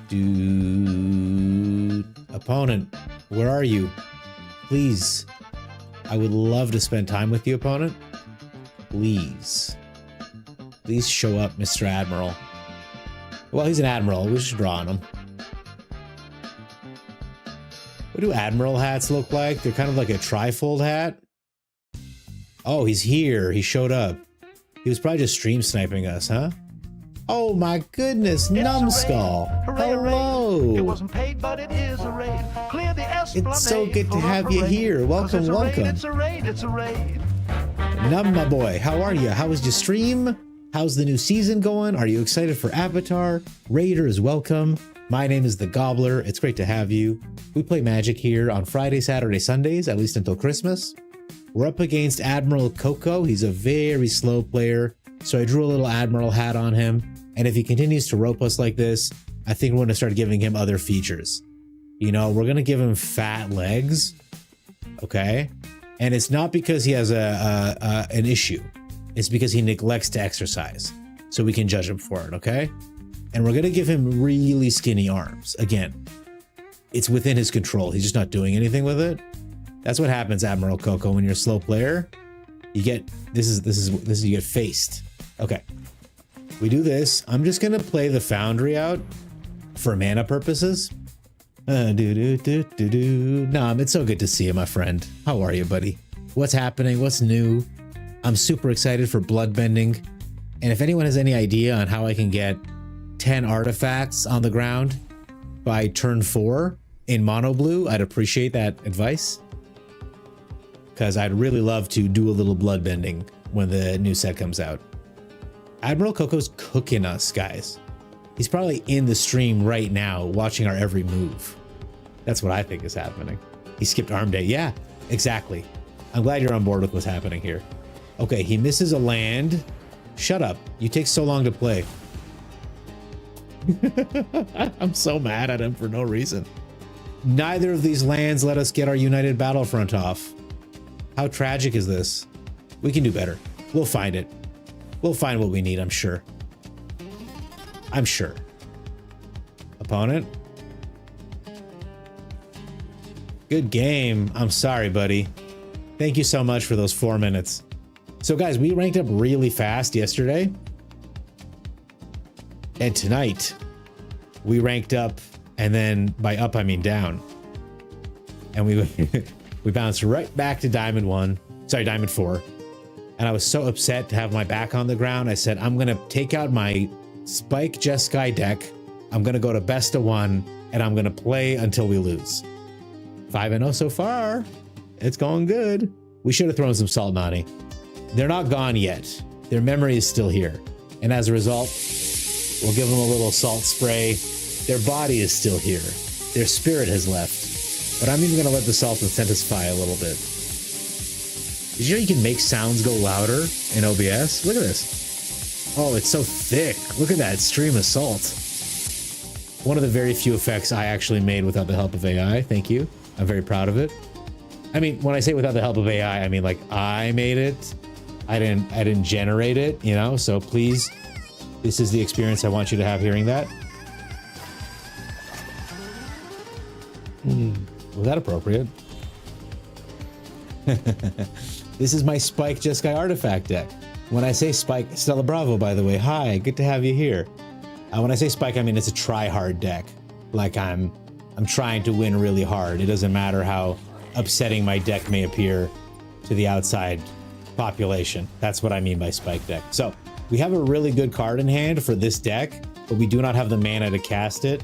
Dude. Opponent, where are you? Please. I would love to spend time with you, opponent. Please. Please show up, Mr. Admiral. Well, he's an admiral. We should draw on him. What do admiral hats look like? They're kind of like a trifold hat. Oh, he's here. He showed up. He was probably just stream sniping us, huh? Oh my goodness, Numbskull. Hello. It wasn't paid, but it is a raid. Clear the esplanade. It's so good to have you here. Welcome, welcome. It's a raid, it's a raid. Num, my boy, how are you? How was your stream? How's the new season going? Are you excited for Avatar? Raiders, welcome. My name is the Gobbler. It's great to have you. We play Magic here on Friday, Saturday, Sundays, at least until Christmas. We're up against Admiral Coco. He's a very slow player, so I drew a little Admiral hat on him. And if he continues to rope us like this, I think we're going to start giving him other features. You know, we're going to give him fat legs, okay? And it's not because he has an issue. It's because he neglects to exercise. So we can judge him for it, okay? And we're going to give him really skinny arms. Again, it's within his control. He's just not doing anything with it. That's what happens, Admiral Coco, when you're a slow player. You get, you get faced. Okay. We do this. I'm just going to play the Foundry out for mana purposes. Nom, it's so good to see you, my friend. How are you, buddy? What's happening? What's new? I'm super excited for Bloodbending. And if anyone has any idea on how I can get 10 artifacts on the ground by turn 4 in mono blue, I'd appreciate that advice. Because I'd really love to do a little Bloodbending when the new set comes out. Admiral Coco's cooking us, guys. He's probably in the stream right now watching our every move. That's what I think is happening. He skipped arm day. Yeah, exactly. I'm glad you're on board with what's happening here. Okay, he misses a land. Shut up. You take so long to play. I'm so mad at him for no reason. Neither of these lands let us get our United Battlefront off. How tragic is this? We can do better. We'll find it. We'll find what we need, I'm sure. I'm sure. Opponent? Good game. I'm sorry, buddy. Thank you so much for those 4 minutes. So guys, we ranked up really fast yesterday. And tonight, we ranked up, and then by up, I mean down. And we we bounced right back to Diamond 1. Sorry, Diamond 4. And I was so upset to have my back on the ground. I said, I'm going to take out my Spike Jeskai deck. I'm going to go to best of 1, and I'm going to play until we lose. 5-0 so far. It's going good. We should have thrown some Salt Nani. They're not gone yet. Their memory is still here. And as a result, we'll give them a little salt spray. Their body is still here. Their spirit has left. But I'm even going to let the salt intensify a little bit. Did you know you can make sounds go louder in OBS? Look at this. Oh, it's so thick. Look at that stream of salt. One of the very few effects I actually made without the help of AI. Thank you. I'm very proud of it. I mean, when I say without the help of AI, I mean like I made it. I didn't generate it, you know? So please, this is the experience I want you to have hearing that. Was that appropriate? This is my Spike Jeskai artifact deck. When I say Spike, Stella Bravo, by the way, hi, good to have you here. When I say Spike, I mean it's a try-hard deck. Like I'm trying to win really hard. It doesn't matter how upsetting my deck may appear to the outside population. That's what I mean by Spike deck. So we have a really good card in hand for this deck, but we do not have the mana to cast it.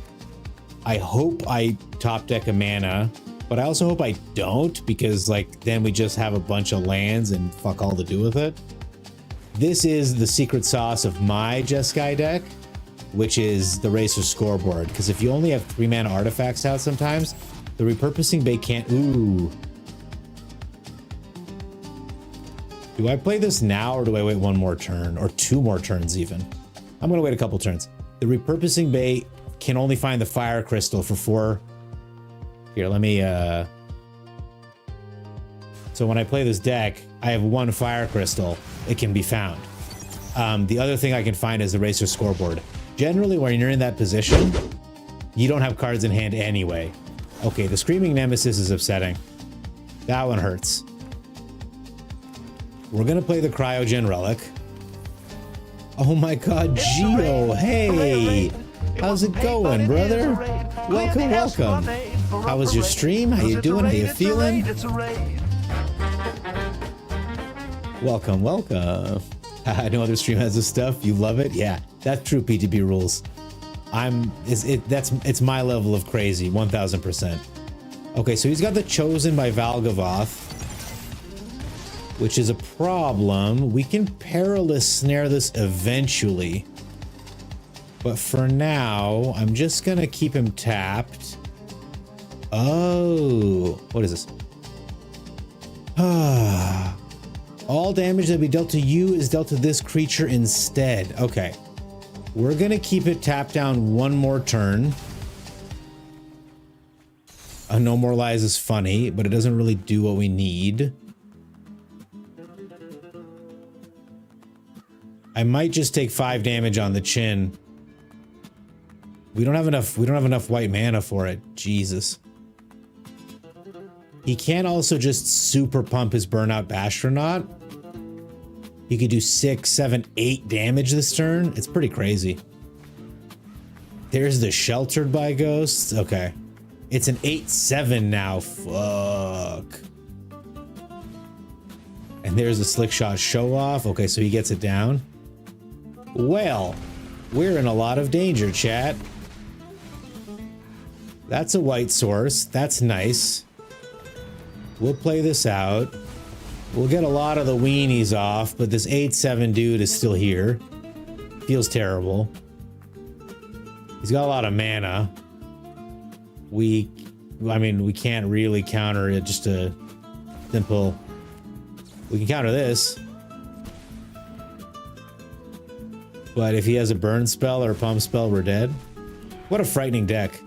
I hope I top deck a mana, but I also hope I don't, because like then we just have a bunch of lands and fuck all to do with it. This is the secret sauce of my Jeskai deck, which is the Racer Scoreboard, because if you only have 3 mana artifacts out sometimes, the repurposing bay can't... Ooh. Do I play this now, or do I wait one more turn? Or 2 more turns even? I'm gonna wait a couple turns. The repurposing bay can only find the fire crystal for 4... Here, let me... So when I play this deck, I have 1 fire crystal. It can be found. The other thing I can find is the Racer Scoreboard. Generally, when you're in that position, you don't have cards in hand anyway. Okay, the Screaming Nemesis is upsetting. That one hurts. We're gonna play the Cryogen Relic. Oh my god, Geo, hey! How's it going, brother? Welcome, welcome. How was your stream? How you doing? How you feeling? Welcome, welcome. I know other stream has this stuff. You love it? Yeah, that's true, PTB rules. It's my level of crazy, 1000%. Okay, so he's got the Chosen by Valgavoth, which is a problem. We can Perilous Snare this eventually, but for now, I'm just gonna keep him tapped. Oh, what is this? All damage that be dealt to you is dealt to this creature instead. Okay. We're gonna keep it tapped down 1 more turn. A No More Lies is funny, but it doesn't really do what we need. I might just take 5 damage on the chin. We don't have enough white mana for it. Jesus. He can also just super pump his Burnout Bastronaut. He could do 6, 7, 8 damage this turn. It's pretty crazy. There's the Sheltered by Ghosts. Okay. It's an 8/7 now. Fuck. And there's a Slick Shot Show Off. Okay, so he gets it down. Well, we're in a lot of danger, chat. That's a white source. That's nice. We'll play this out. We'll get a lot of the weenies off, but this 8/7 dude is still here. Feels terrible. He's got a lot of mana. I mean, we can't really counter it, just a simple... We can counter this. But if he has a burn spell or a pump spell, we're dead. What a frightening deck.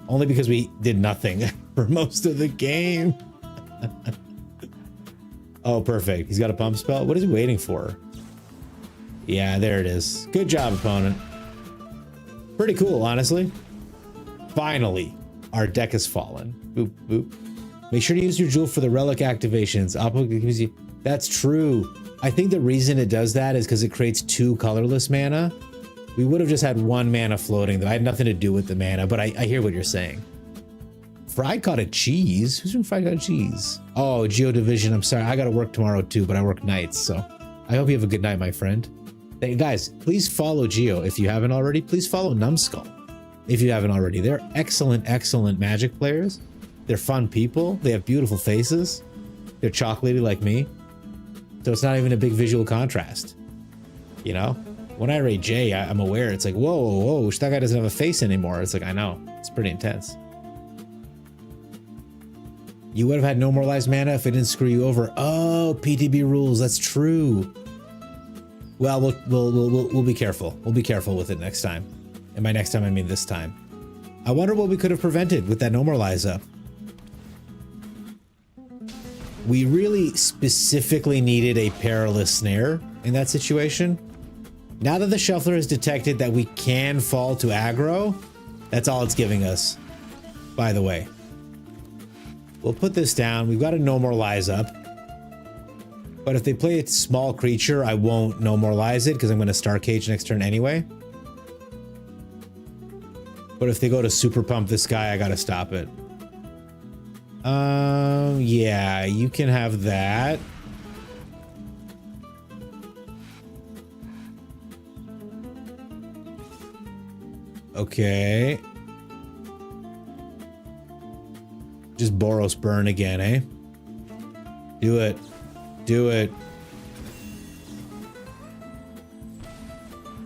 Only because we did nothing for most of the game. Oh, perfect. He's got a pump spell. What is he waiting for? Yeah, there it is. Good job, opponent. Pretty cool, honestly. Finally, our deck has fallen. Boop, boop. Make sure to use your jewel for the relic activations. That's true. I think the reason it does that is because it creates 2 colorless mana. We would have just had 1 mana floating, though. I had nothing to do with the mana, but I hear what you're saying. Fried cottage cheese? Who's doing fried cottage cheese? Oh, Geo Division, I'm sorry. I gotta work tomorrow too, but I work nights, so I hope you have a good night, my friend. Hey, guys, please follow Geo if you haven't already. Please follow Numbskull if you haven't already. They're excellent, excellent Magic players. They're fun people. They have beautiful faces. They're chocolatey like me. So it's not even a big visual contrast. You know? When I rate Jay, I'm aware. It's like, whoa, whoa, whoa, that guy doesn't have a face anymore. It's like, I know. It's pretty intense. You would have had No More Lives mana if it didn't screw you over. Oh, PTB rules. That's true. Well, we'll be careful. We'll be careful with it next time. And by next time, I mean this time. I wonder what we could have prevented with that No More Lies up. We really specifically needed a Perilous Snare in that situation. Now that the Shuffler has detected that we can fall to aggro, that's all it's giving us, by the way. We'll put this down. We've got a No More Lies up. But if they play a small creature, I won't no moralize it because I'm going to Star Cage next turn anyway. But if they go to super pump this guy, I got to stop it. Yeah, you can have that. Okay. Just Boros burn again, eh? Do it. Do it.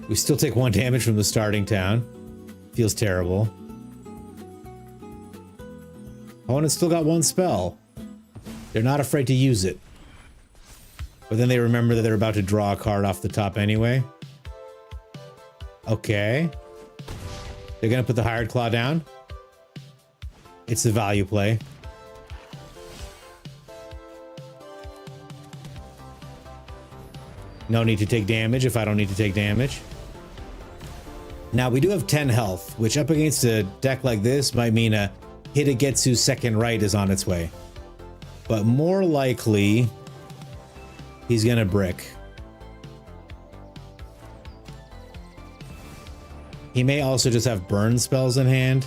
We still take 1 damage from the starting town. Feels terrible. Opponent's still got 1 spell. They're not afraid to use it. But then they remember that they're about to draw a card off the top anyway. Okay. They're gonna put the Hired Claw down. It's the value play. No need to take damage if I don't need to take damage. Now we do have 10 health, which up against a deck like this might mean a Hitagetsu's second right is on its way. But more likely, he's gonna brick. He may also just have burn spells in hand.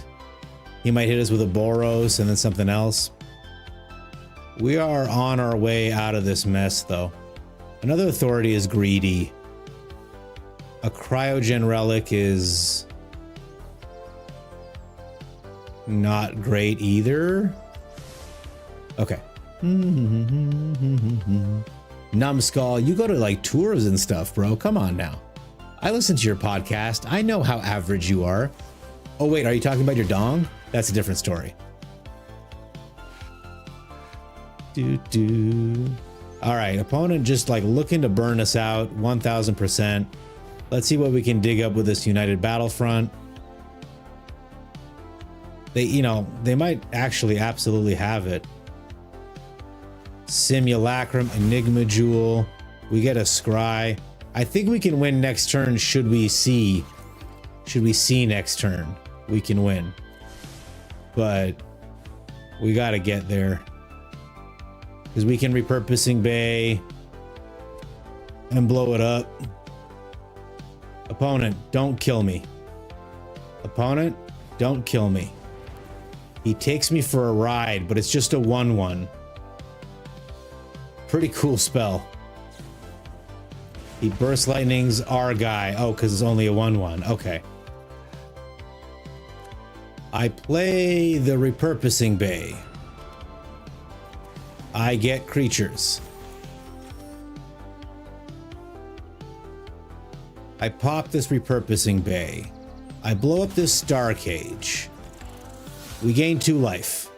He might hit us with a Boros and then something else. We are on our way out of this mess, though. Another authority is greedy. A Cryogen Relic is not great either. Okay. Numbskull, you go to like tours and stuff, bro. Come on now. I listen to your podcast. I know how average you are. Oh wait, are you talking about your dong? That's a different story. All right, opponent just like looking to burn us out 1000%. Let's see what we can dig up with this United Battlefront. They might actually absolutely have it. Simulacrum, Enigma Jewel. We get a Scry. I think we can win next turn. Should we see next turn, we can win. But we got to get there. Because we can Repurposing Bay and blow it up. Opponent, don't kill me. Opponent, don't kill me. He takes me for a ride, but it's just a 1/1. Pretty cool spell. He Burst Lightnings our guy. Oh, because it's only a 1/1. Okay. I play the Repurposing Bay. I get creatures. I pop this Repurposing Bay. I blow up this Star Cage. We gain 2 life.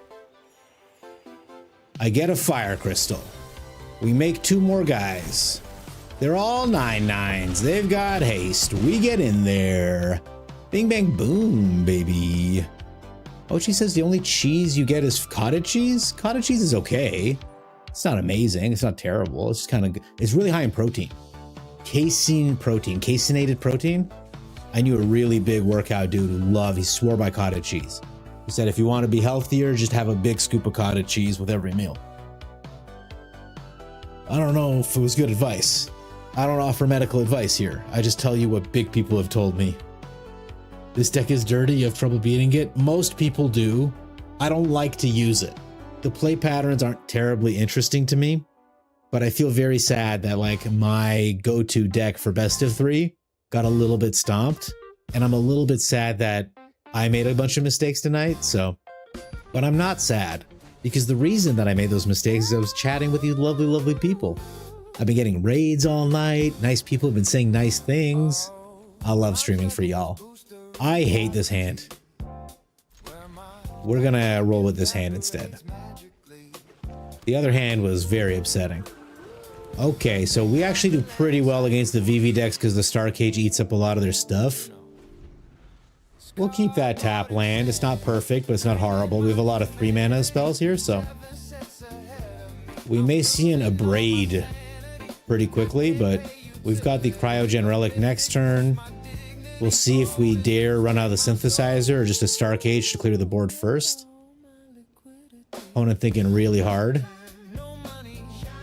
I get a Fire Crystal. We make 2 more guys. They're all 9/9s. They've got haste. We get in there. Bing, bang, boom, baby. Oh, she says the only cheese you get is cottage cheese? Cottage cheese is okay. It's not amazing. It's not terrible. It's kind of, it's really high in protein. Casein protein, caseinated protein. I knew a really big workout dude who he swore by cottage cheese. He said, if you want to be healthier, just have a big scoop of cottage cheese with every meal. I don't know if it was good advice. I don't offer medical advice here. I just tell you what big people have told me. This deck is dirty, you have trouble beating it. Most people do. I don't like to use it. The play patterns aren't terribly interesting to me, but I feel very sad that like my go-to deck for best of 3 got a little bit stomped. And I'm a little bit sad that I made a bunch of mistakes tonight, so. But I'm not sad, because the reason that I made those mistakes is I was chatting with these lovely, lovely people. I've been getting raids all night. Nice people have been saying nice things. I love streaming for y'all. I hate this hand. We're gonna roll with this hand instead. The other hand was very upsetting. Okay, so we actually do pretty well against the VV decks because the Star Cage eats up a lot of their stuff. We'll keep that tap land. It's not perfect, but it's not horrible. We have a lot of 3 mana spells here, so we may see an Abrade pretty quickly, but we've got the Cryogen Relic next turn. We'll see if we dare run out of the Synthesizer or just a Star Cage to clear the board first. Opponent thinking really hard.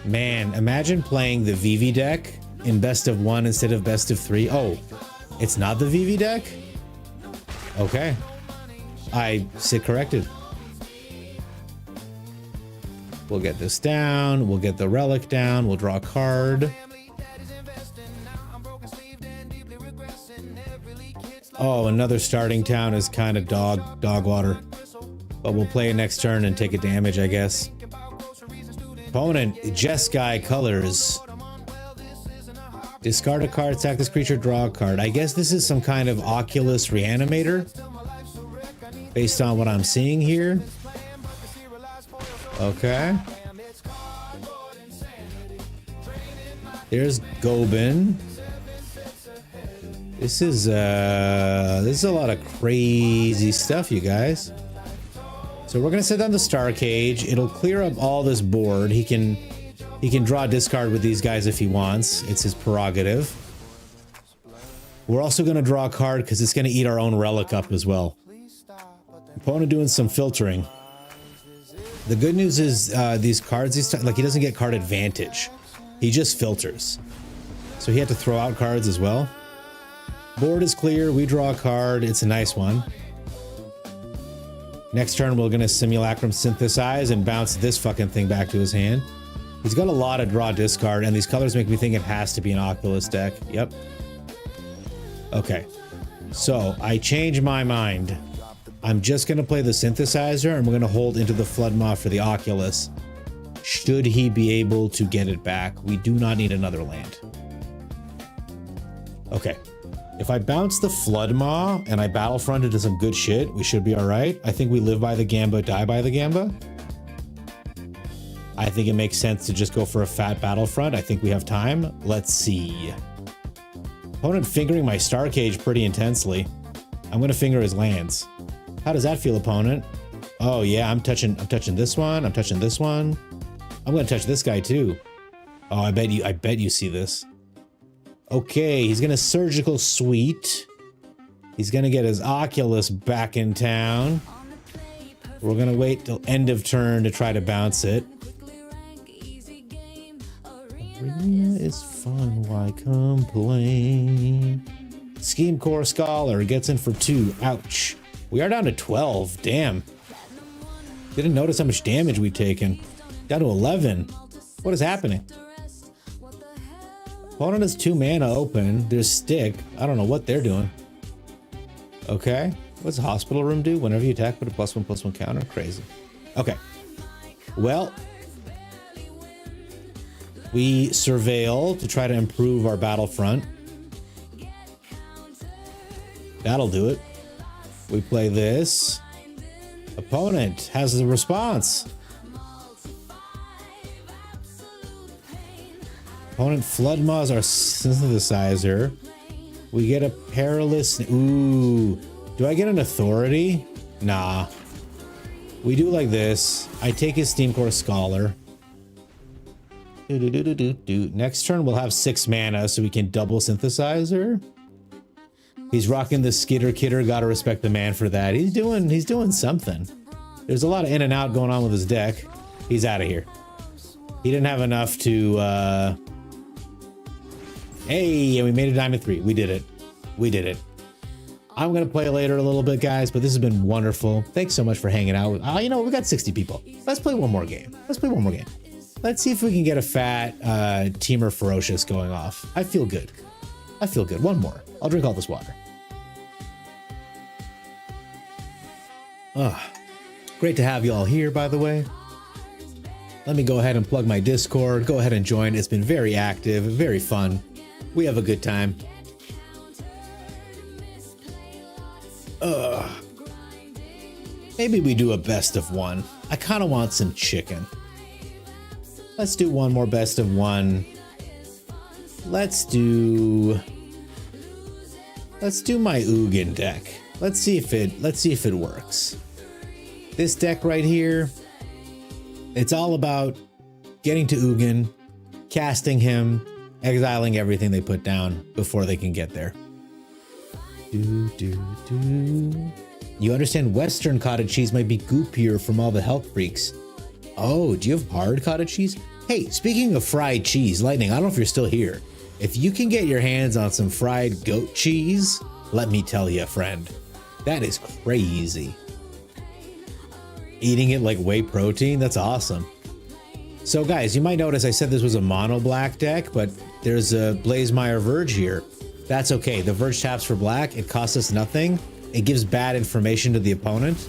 Man, imagine playing the VV deck in best of 1 instead of best of 3. Oh, it's not the VV deck? Okay. I sit corrected. We'll get this down. We'll get the relic down. We'll draw a card. Oh, another starting town is kind of dog water. But we'll play it next turn and take a damage, I guess. Opponent, Jeskai colors. Discard a card, sack this creature, draw a card. I guess this is some kind of Oculus Reanimator. Based on what I'm seeing here. Okay. There's Gobin. This is a lot of crazy stuff, you guys. So we're gonna set down the Star Cage. It'll clear up all this board. He can draw a discard with these guys if he wants. It's his prerogative. We're also gonna draw a card because it's gonna eat our own relic up as well. Opponent doing some filtering. The good news is these cards, like he doesn't get card advantage. He just filters. So he had to throw out cards as well. Board is clear. We draw a card. It's a nice one. Next turn, we're going to Simulacrum Synthesize and bounce this fucking thing back to his hand. He's got a lot of draw discard, and these colors make me think it has to be an Oculus deck. Yep. Okay. So I changed my mind. I'm just going to play the Synthesizer, and we're going to hold into the Floodmaw for the Oculus. Should he be able to get it back, we do not need another land. Okay. If I bounce the Floodmaw and I Battlefront into some good shit, we should be all right. I think we live by the Gamba, die by the Gamba. I think it makes sense to just go for a fat Battlefront. I think we have time. Let's see. Opponent fingering my Star Cage pretty intensely. I'm going to finger his lands. How does that feel, opponent? Oh yeah, I'm touching this one. I'm touching this one. I'm going to touch this guy too. Oh, I bet you see this. Okay, he's gonna Surgical Suite. He's gonna get his Oculus back in town. We're gonna wait till end of turn to try to bounce it. Arena is fun, why complain? Scheme Core Scholar gets in for 2. Ouch. We are down to 12. Damn. Didn't notice how much damage we've taken. Down to 11. What is happening? Opponent has 2 mana open. There's Stick. I don't know what they're doing. Okay. What's Hospital Room do? Whenever you attack, put a +1/+1 counter. Crazy. Okay. Well, we surveil to try to improve our Battlefront. That'll do it. We play this. Opponent has the response. Opponent Floodmaws our Synthesizer. We get a Perilous. Ooh. Do I get an Authority? Nah. We do like this. I take his Steam Core Scholar. Next turn we'll have 6 mana so we can double Synthesizer. He's rocking the Skitter Kidder. Gotta respect the man for that. He's doing something. There's a lot of in and out going on with his deck. He's out of here. He didn't have enough to Hey, and we made a Diamond 3. We did it. We did it. I'm going to play later a little bit, guys, but this has been wonderful. Thanks so much for hanging out. You know, we got 60 people. Let's play one more game. Let's play one more game. Let's see if we can get a fat Teamer Ferocious going off. I feel good. I feel good. One more. I'll drink all this water. Great to have you all here, by the way. Let me go ahead and plug my Discord. Go ahead and join. It's been very active, very fun. We have a good time. Maybe we do a best of 1. I kind of want some chicken. Let's do one more best of 1. Let's do my Ugin deck. Let's see if it works. This deck right here, it's all about getting to Ugin, casting him, exiling everything they put down before they can get there. You understand Western cottage cheese might be goopier from all the health freaks. Oh, do you have hard cottage cheese? Hey, speaking of fried cheese, Lightning, I don't know if you're still here. If you can get your hands on some fried goat cheese, let me tell you, friend, that is crazy. Eating it like whey protein, that's awesome. So guys, you might notice I said this was a mono black deck, but there's a Blazemeyer Verge here. That's okay. The Verge taps for black. It costs us nothing. It gives bad information to the opponent,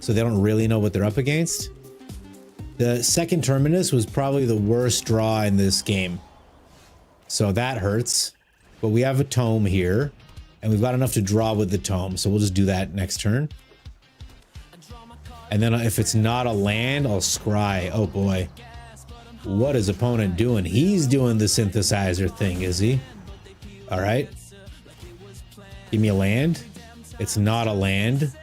so they don't really know what they're up against. The second Terminus was probably the worst draw in this game, so that hurts. But we have a Tome here, and we've got enough to draw with the Tome, so we'll just do that next turn. And then if it's not a land, I'll scry. Oh boy. What is opponent doing? He's doing the synthesizer thing, is he? All right. Give me a land. It's not a land.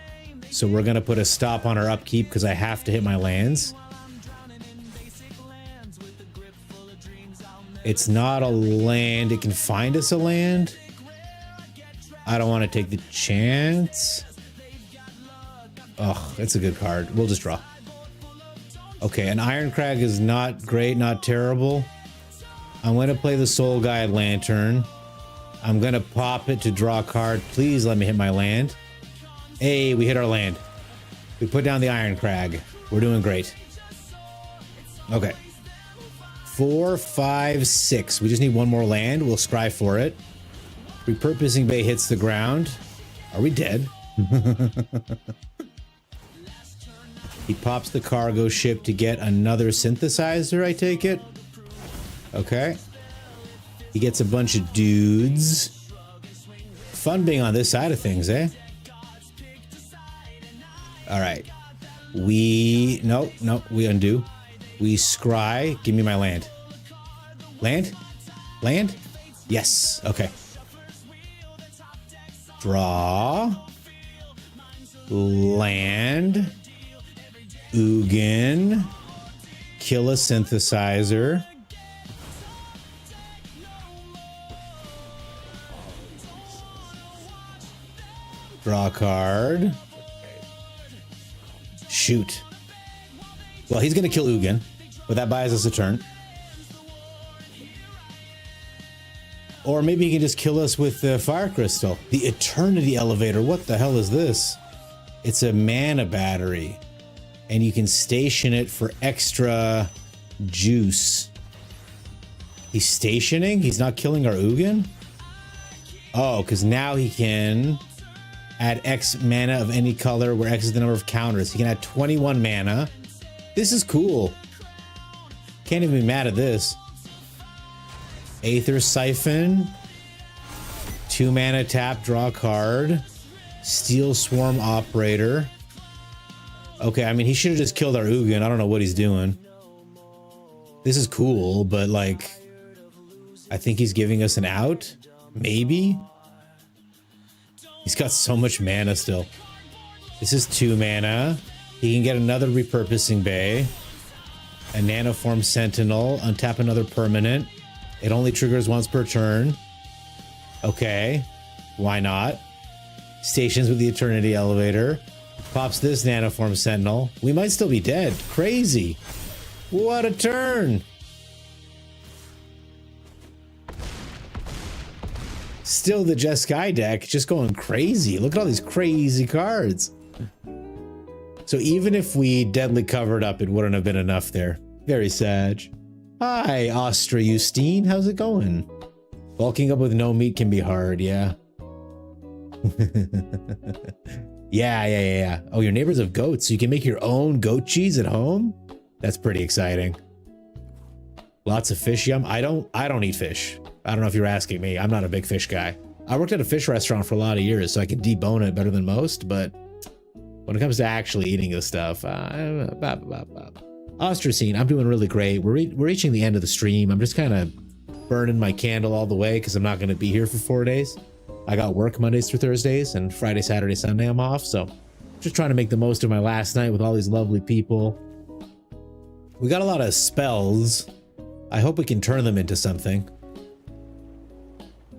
So we're going to put a stop on our upkeep because I have to hit my lands. It's not a land. It can find us a land. I don't want to take the chance. Oh, that's a good card. We'll just draw. Okay, an Ironcrag is not great, not terrible. I'm going to play the Soul Guide Lantern. I'm going to pop it to draw a card. Please let me hit my land. Hey, we hit our land. We put down the Ironcrag. We're doing great. Okay. 4, 5, 6. We just need one more land. We'll scry for it. Repurposing Bay hits the ground. Are we dead? He pops the cargo ship to get another synthesizer, I take it. Okay. He gets a bunch of dudes. Fun being on this side of things, eh? All right. Nope, we undo. We scry. Give me my land. Land? Land? Yes. Okay. Draw. Land. Ugin. Kill a synthesizer. Draw a card. Shoot. Well, he's going to kill Ugin, but that buys us a turn. Or maybe he can just kill us with the Fire Crystal. The Eternity Elevator. What the hell is this? It's a mana battery. And you can station it for extra juice. He's stationing? He's not killing our Ugin? Oh, because now he can add X mana of any color where X is the number of counters. He can add 21 mana. This is cool. Can't even be mad at this. Aether Siphon. 2 mana tap, draw a card. Steel Swarm Operator. Okay, I mean, he should have just killed our Ugin. I don't know what he's doing. This is cool, but like, I think he's giving us an out. Maybe. He's got so much mana still. This is 2 mana. He can get another Repurposing Bay. A Nanoform Sentinel. Untap another permanent. It only triggers once per turn. Okay. Why not? Stations with the Eternity Elevator. Pops this Nanoform Sentinel. We might still be dead. Crazy. What a turn. Still the Jeskai deck, just going crazy. Look at all these crazy cards. So even if we deadly covered up, it wouldn't have been enough there. Very sad. Hi, Ostra Justine. How's it going? Bulking up with no meat can be hard, yeah. Yeah. Oh, your neighbors have goats, so you can make your own goat cheese at home? That's pretty exciting. Lots of fish yum. I don't eat fish. I don't know if you're asking me. I'm not a big fish guy. I worked at a fish restaurant for a lot of years, so I can debone it better than most, but when it comes to actually eating this stuff, Ostracine, I'm doing really great. We're reaching the end of the stream. I'm just kind of burning my candle all the way because I'm not going to be here for 4 days. I got work Mondays through Thursdays, and Friday, Saturday, Sunday I'm off, so just trying to make the most of my last night with all these lovely people. We got a lot of spells. I hope we can turn them into something.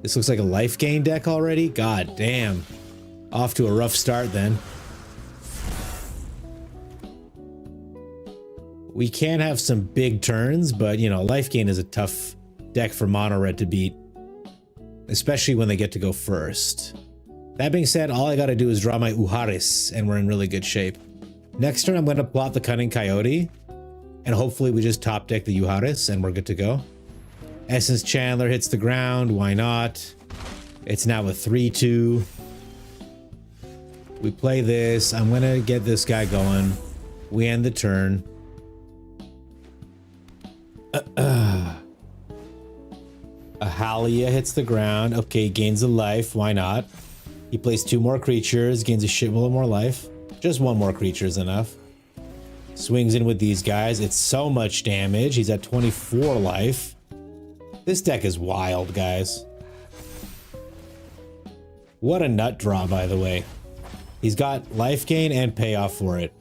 This looks like a life gain deck already. God damn. Off to a rough start then. We can have some big turns, but you know, life gain is a tough deck for mono red to beat, especially when they get to go first. That being said, all I gotta do is draw my Uharis and we're in really good shape. Next turn, I'm gonna plot the Cunning Coyote and hopefully we just top deck the Uharis and we're good to go. Essence Chandler hits the ground, why not? It's now a 3-2. We play this, I'm gonna get this guy going. We end the turn. Ahalia hits the ground. Okay, gains a life. Why not? He plays 2 more creatures, gains a shitload more life. Just 1 more creature is enough. Swings in with these guys. It's so much damage. He's at 24 life. This deck is wild, guys. What a nut draw, by the way. He's got life gain and payoff for it.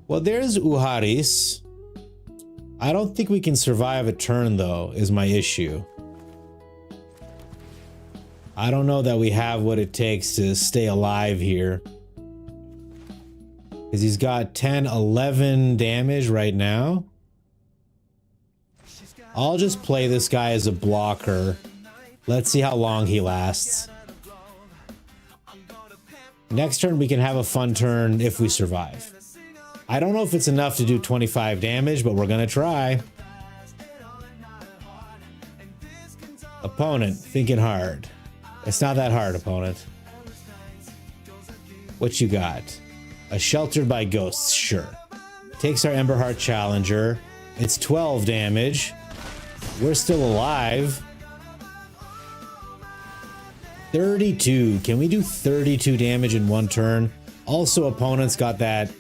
Well, there's Uharis. I don't think we can survive a turn, though, is my issue. I don't know that we have what it takes to stay alive here. Because he's got 10, 11 damage right now. I'll just play this guy as a blocker. Let's see how long he lasts. Next turn, we can have a fun turn if we survive. I don't know if it's enough to do 25 damage, but we're gonna try. Opponent, thinking hard. It's not that hard, opponent. What you got? A Sheltered by Ghosts, sure. Takes our Emberheart Challenger. It's 12 damage. We're still alive. 32. Can we do 32 damage in 1 turn? Also, opponent's got that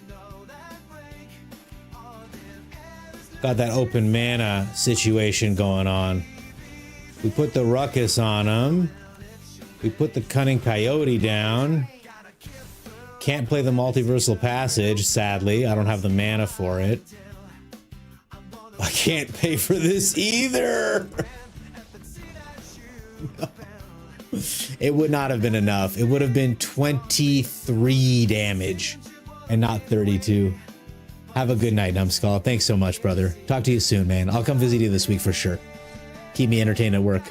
open mana situation going on. We put the Ruckus on him. We put the Cunning Coyote down. Can't play the Multiversal Passage, sadly. I don't have the mana for it. I can't pay for this either. No. It would not have been enough. It would have been 23 damage and not 32. Have a good night, Numbskull. Thanks so much, brother. Talk to you soon, man. I'll come visit you this week for sure. Keep me entertained at work.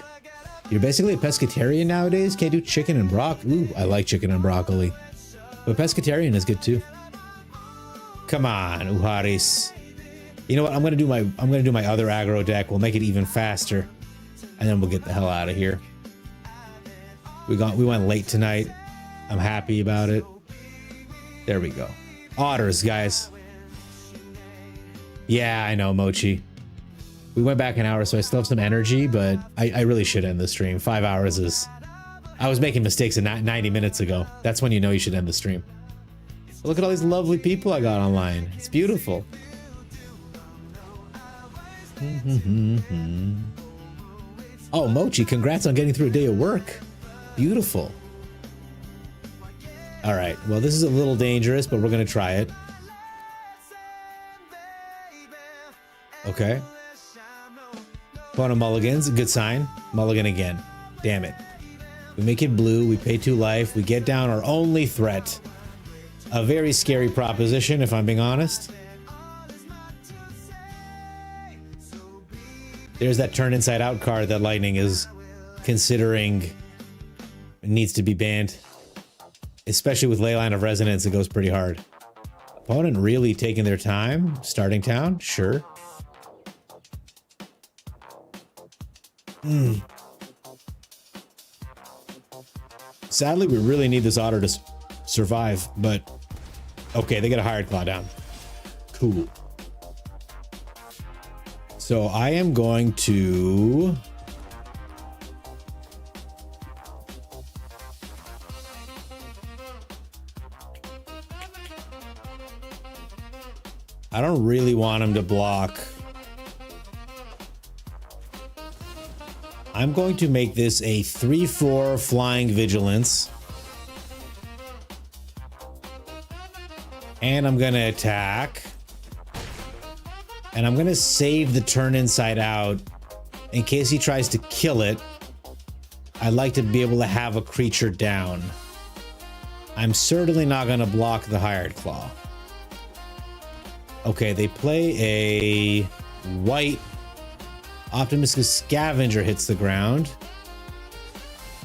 You're basically a pescatarian nowadays? Can't do chicken and broccoli? Ooh, I like chicken and broccoli. But pescatarian is good too. Come on, Uharis. You know what? I'm gonna do my other aggro deck. We'll make it even faster. And then we'll get the hell out of here. We went late tonight. I'm happy about it. There we go. Otters, guys. Yeah, I know, Mochi. We went back an hour, so I still have some energy, but I really should end the stream. 5 hours is... I was making mistakes 90 minutes ago. That's when you know you should end the stream. Look at all these lovely people I got online. It's beautiful. Oh, Mochi, congrats on getting through a day of work. Beautiful. All right, well, this is a little dangerous, but we're going to try it. Okay. Opponent mulligans, good sign. Mulligan again. Damn it. We make it blue, we pay 2 life, we get down our only threat. A very scary proposition, if I'm being honest. There's that turn inside out card that Lightning is considering needs to be banned. Especially with Leyline of Resonance, it goes pretty hard. Opponent really taking their time. Starting town, sure. Sadly, we really need this otter to survive, but okay, they get a Hired Claw down. Cool. So I am going to... I don't really want him to block. I'm going to make this a 3/4 Flying Vigilance. And I'm going to attack. And I'm going to save the turn inside out in case he tries to kill it. I'd like to be able to have a creature down. I'm certainly not going to block the Hired Claw. Okay, they play a white optimistic scavenger hits the ground.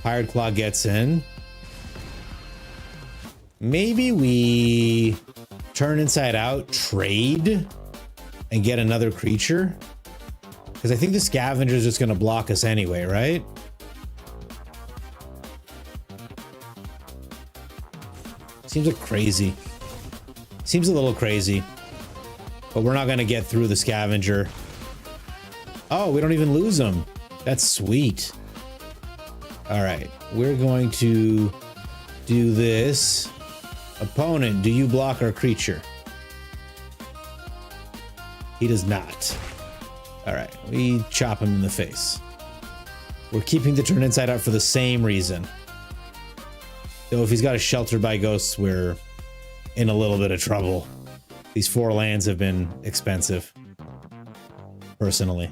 Hired Claw gets in. Maybe we turn inside out, trade, and get another creature. Because I think the scavenger is just going to block us anyway, right? Seems like crazy. Seems a little crazy. But we're not going to get through the scavenger. Oh, we don't even lose them. That's sweet. All right. We're going to do this. Opponent, do you block our creature? He does not. All right. We chop him in the face. We're keeping the turn inside out for the same reason. Though if he's got a shelter by ghosts, we're in a little bit of trouble. These 4 lands have been expensive. Personally.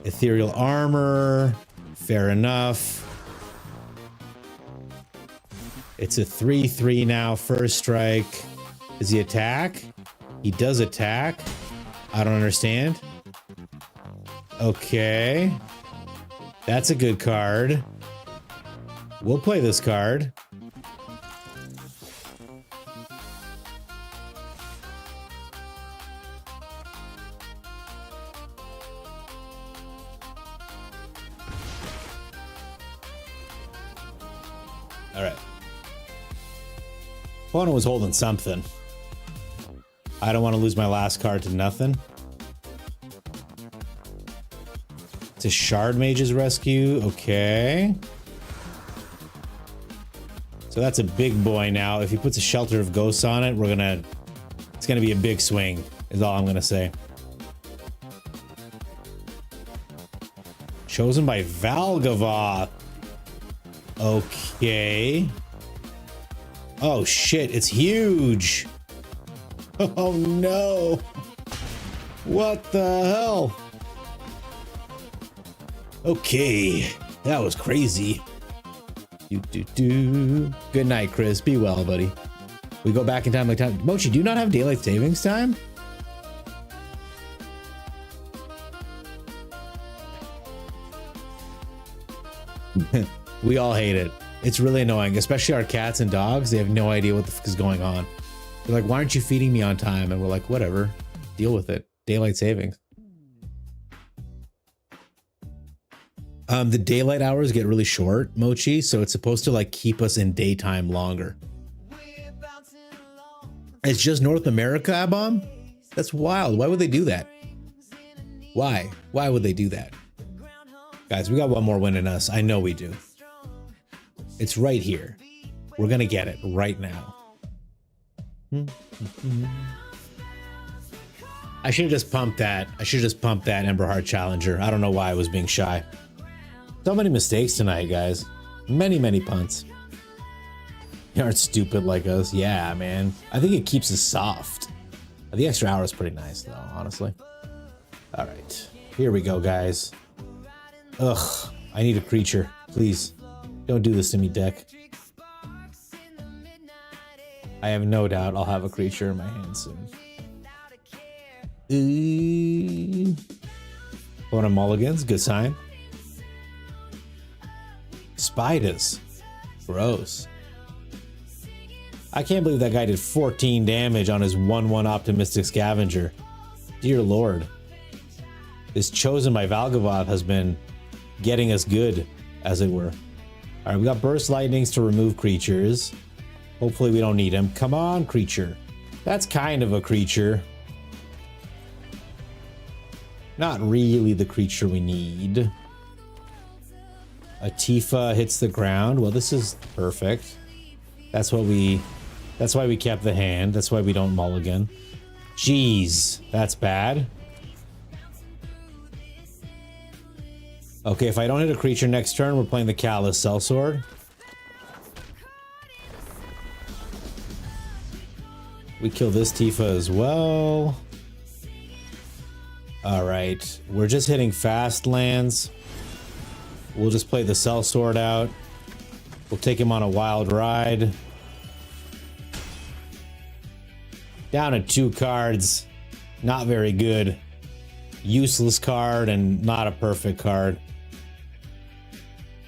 Ethereal armor. Fair enough. It's a 3/3 now. First strike. Does he attack? He does attack. I don't understand. Okay. That's a good card. We'll play this card. All right. Opponent was holding something. I don't want to lose my last card to nothing. It's a Shard Mage's Rescue. Okay. So that's a big boy now. If he puts a Shelter of Ghosts on it, it's gonna be a big swing, is all I'm gonna say. Chosen by Valgavoth. Okay. Oh shit, it's huge. Oh no. What the hell? Okay, that was crazy. Good night, Chris. Be well, buddy. We go back in time like time. Mochi, do you not have daylight savings time? We all hate it. It's really annoying, especially our cats and dogs. They have no idea what the fuck is going on. They're like, why aren't you feeding me on time? And we're like, whatever, deal with it. Daylight savings. The daylight hours get really short, Mochi, so it's supposed to like keep us in daytime longer. It's just North America, Abom? That's wild. Why would they do that? Why? Why would they do that? Guys, we got one more win in us. I know we do. It's right here. We're gonna get it right now. I should have just pumped that. I should have just pumped that Ember Heart Challenger. I don't know why I was being shy. So many mistakes tonight, guys. Many, many punts. You aren't stupid like us. Yeah, man. I think it keeps us soft. The extra hour is pretty nice, though, honestly. All right. Here we go, guys. Ugh. I need a creature. Please. Don't do this to me, deck. I have no doubt I'll have a creature in my hand soon. One of mulligans. Good sign. Spiders. Gross. I can't believe that guy did 14 damage on his 1/1 optimistic scavenger. Dear Lord. This Chosen by Valgavoth has been getting us good, as it were. Alright, we got Burst Lightnings to remove creatures. Hopefully we don't need him. Come on, creature. That's kind of a creature. Not really the creature we need. A Tifa hits the ground. Well, this is perfect. That's why we kept the hand. That's why we don't mulligan. Jeez, that's bad. Okay, if I don't hit a creature next turn, we're playing the Callous Sellsword. We kill this Tifa as well. Alright, we're just hitting fast lands. We'll just play the Sellsword out. We'll take him on a wild ride. Down to 2 cards. Not very good. Useless card and not a perfect card.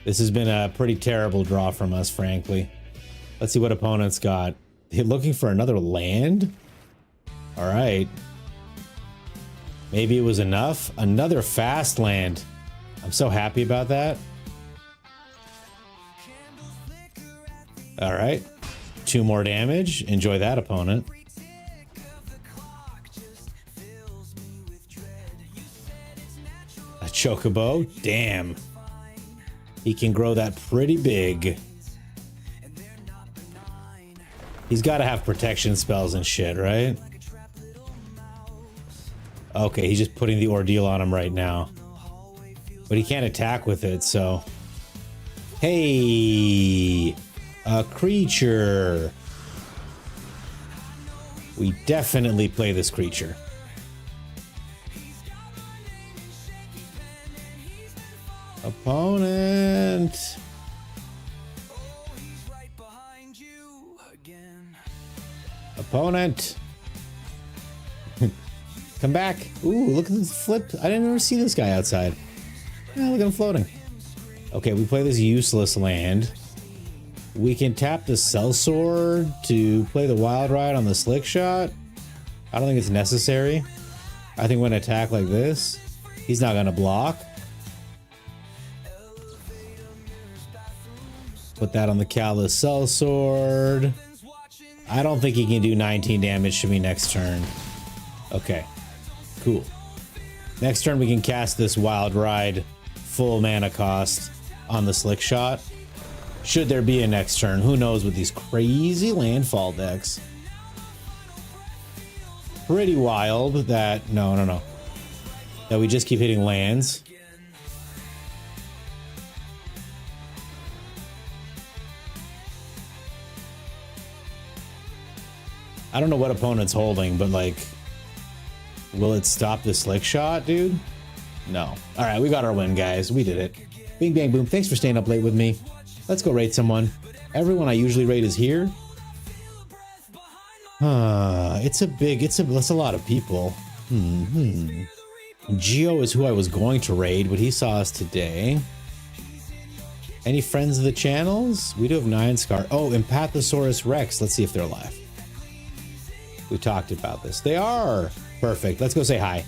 This has been a pretty terrible draw from us, frankly. Let's see what opponents got. They're looking for another land? All right. Maybe it was enough. Another fast land. I'm so happy about that. All right. 2 more damage. Enjoy that, opponent. A chocobo. Damn. He can grow that pretty big. He's got to have protection spells and shit, right? Okay, he's just putting the ordeal on him right now. But he can't attack with it, so... Hey! A creature! We definitely play this creature. Opponent! Opponent! Come back! Ooh, look at this flip. I didn't ever see this guy outside. Yeah, look at him floating. Okay, we play this useless land. We can tap the sellsword to play the wild ride on the slick shot. I don't think it's necessary. I think when I attack like this, he's not gonna block. Put that on the callous sellsword. I don't think he can do 19 damage to me next turn. Okay, cool. Next turn we can cast this wild ride full mana cost on the slick shot. Should there be a next turn? Who knows with these crazy landfall decks. Pretty wild that... No. That we just keep hitting lands. I don't know what opponent's holding, but like... Will it stop the slick shot, dude? No. Alright, we got our win, guys. We did it. Bing, bang, boom. Thanks for staying up late with me. Let's go raid someone. Everyone I usually raid is here. That's a lot of people. Geo is who I was going to raid, but he saw us today. Any friends of the channels? We do have 9 Scar. Oh, Empathosaurus Rex. Let's see if they're alive. We talked about this. They are. Perfect. Let's go say hi.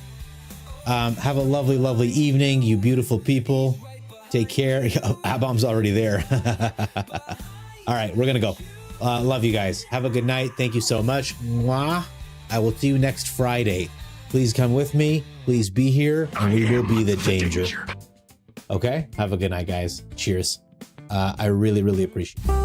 Have a lovely, lovely evening, you beautiful people. Take care. Abomb's already there. All right, we're gonna go. Love you guys. Have a good night. Thank you so much. Mwah. I will see you next Friday. Please come with me. Please be here, and we will be the danger. Okay? Have a good night, guys. Cheers. I really, really appreciate it.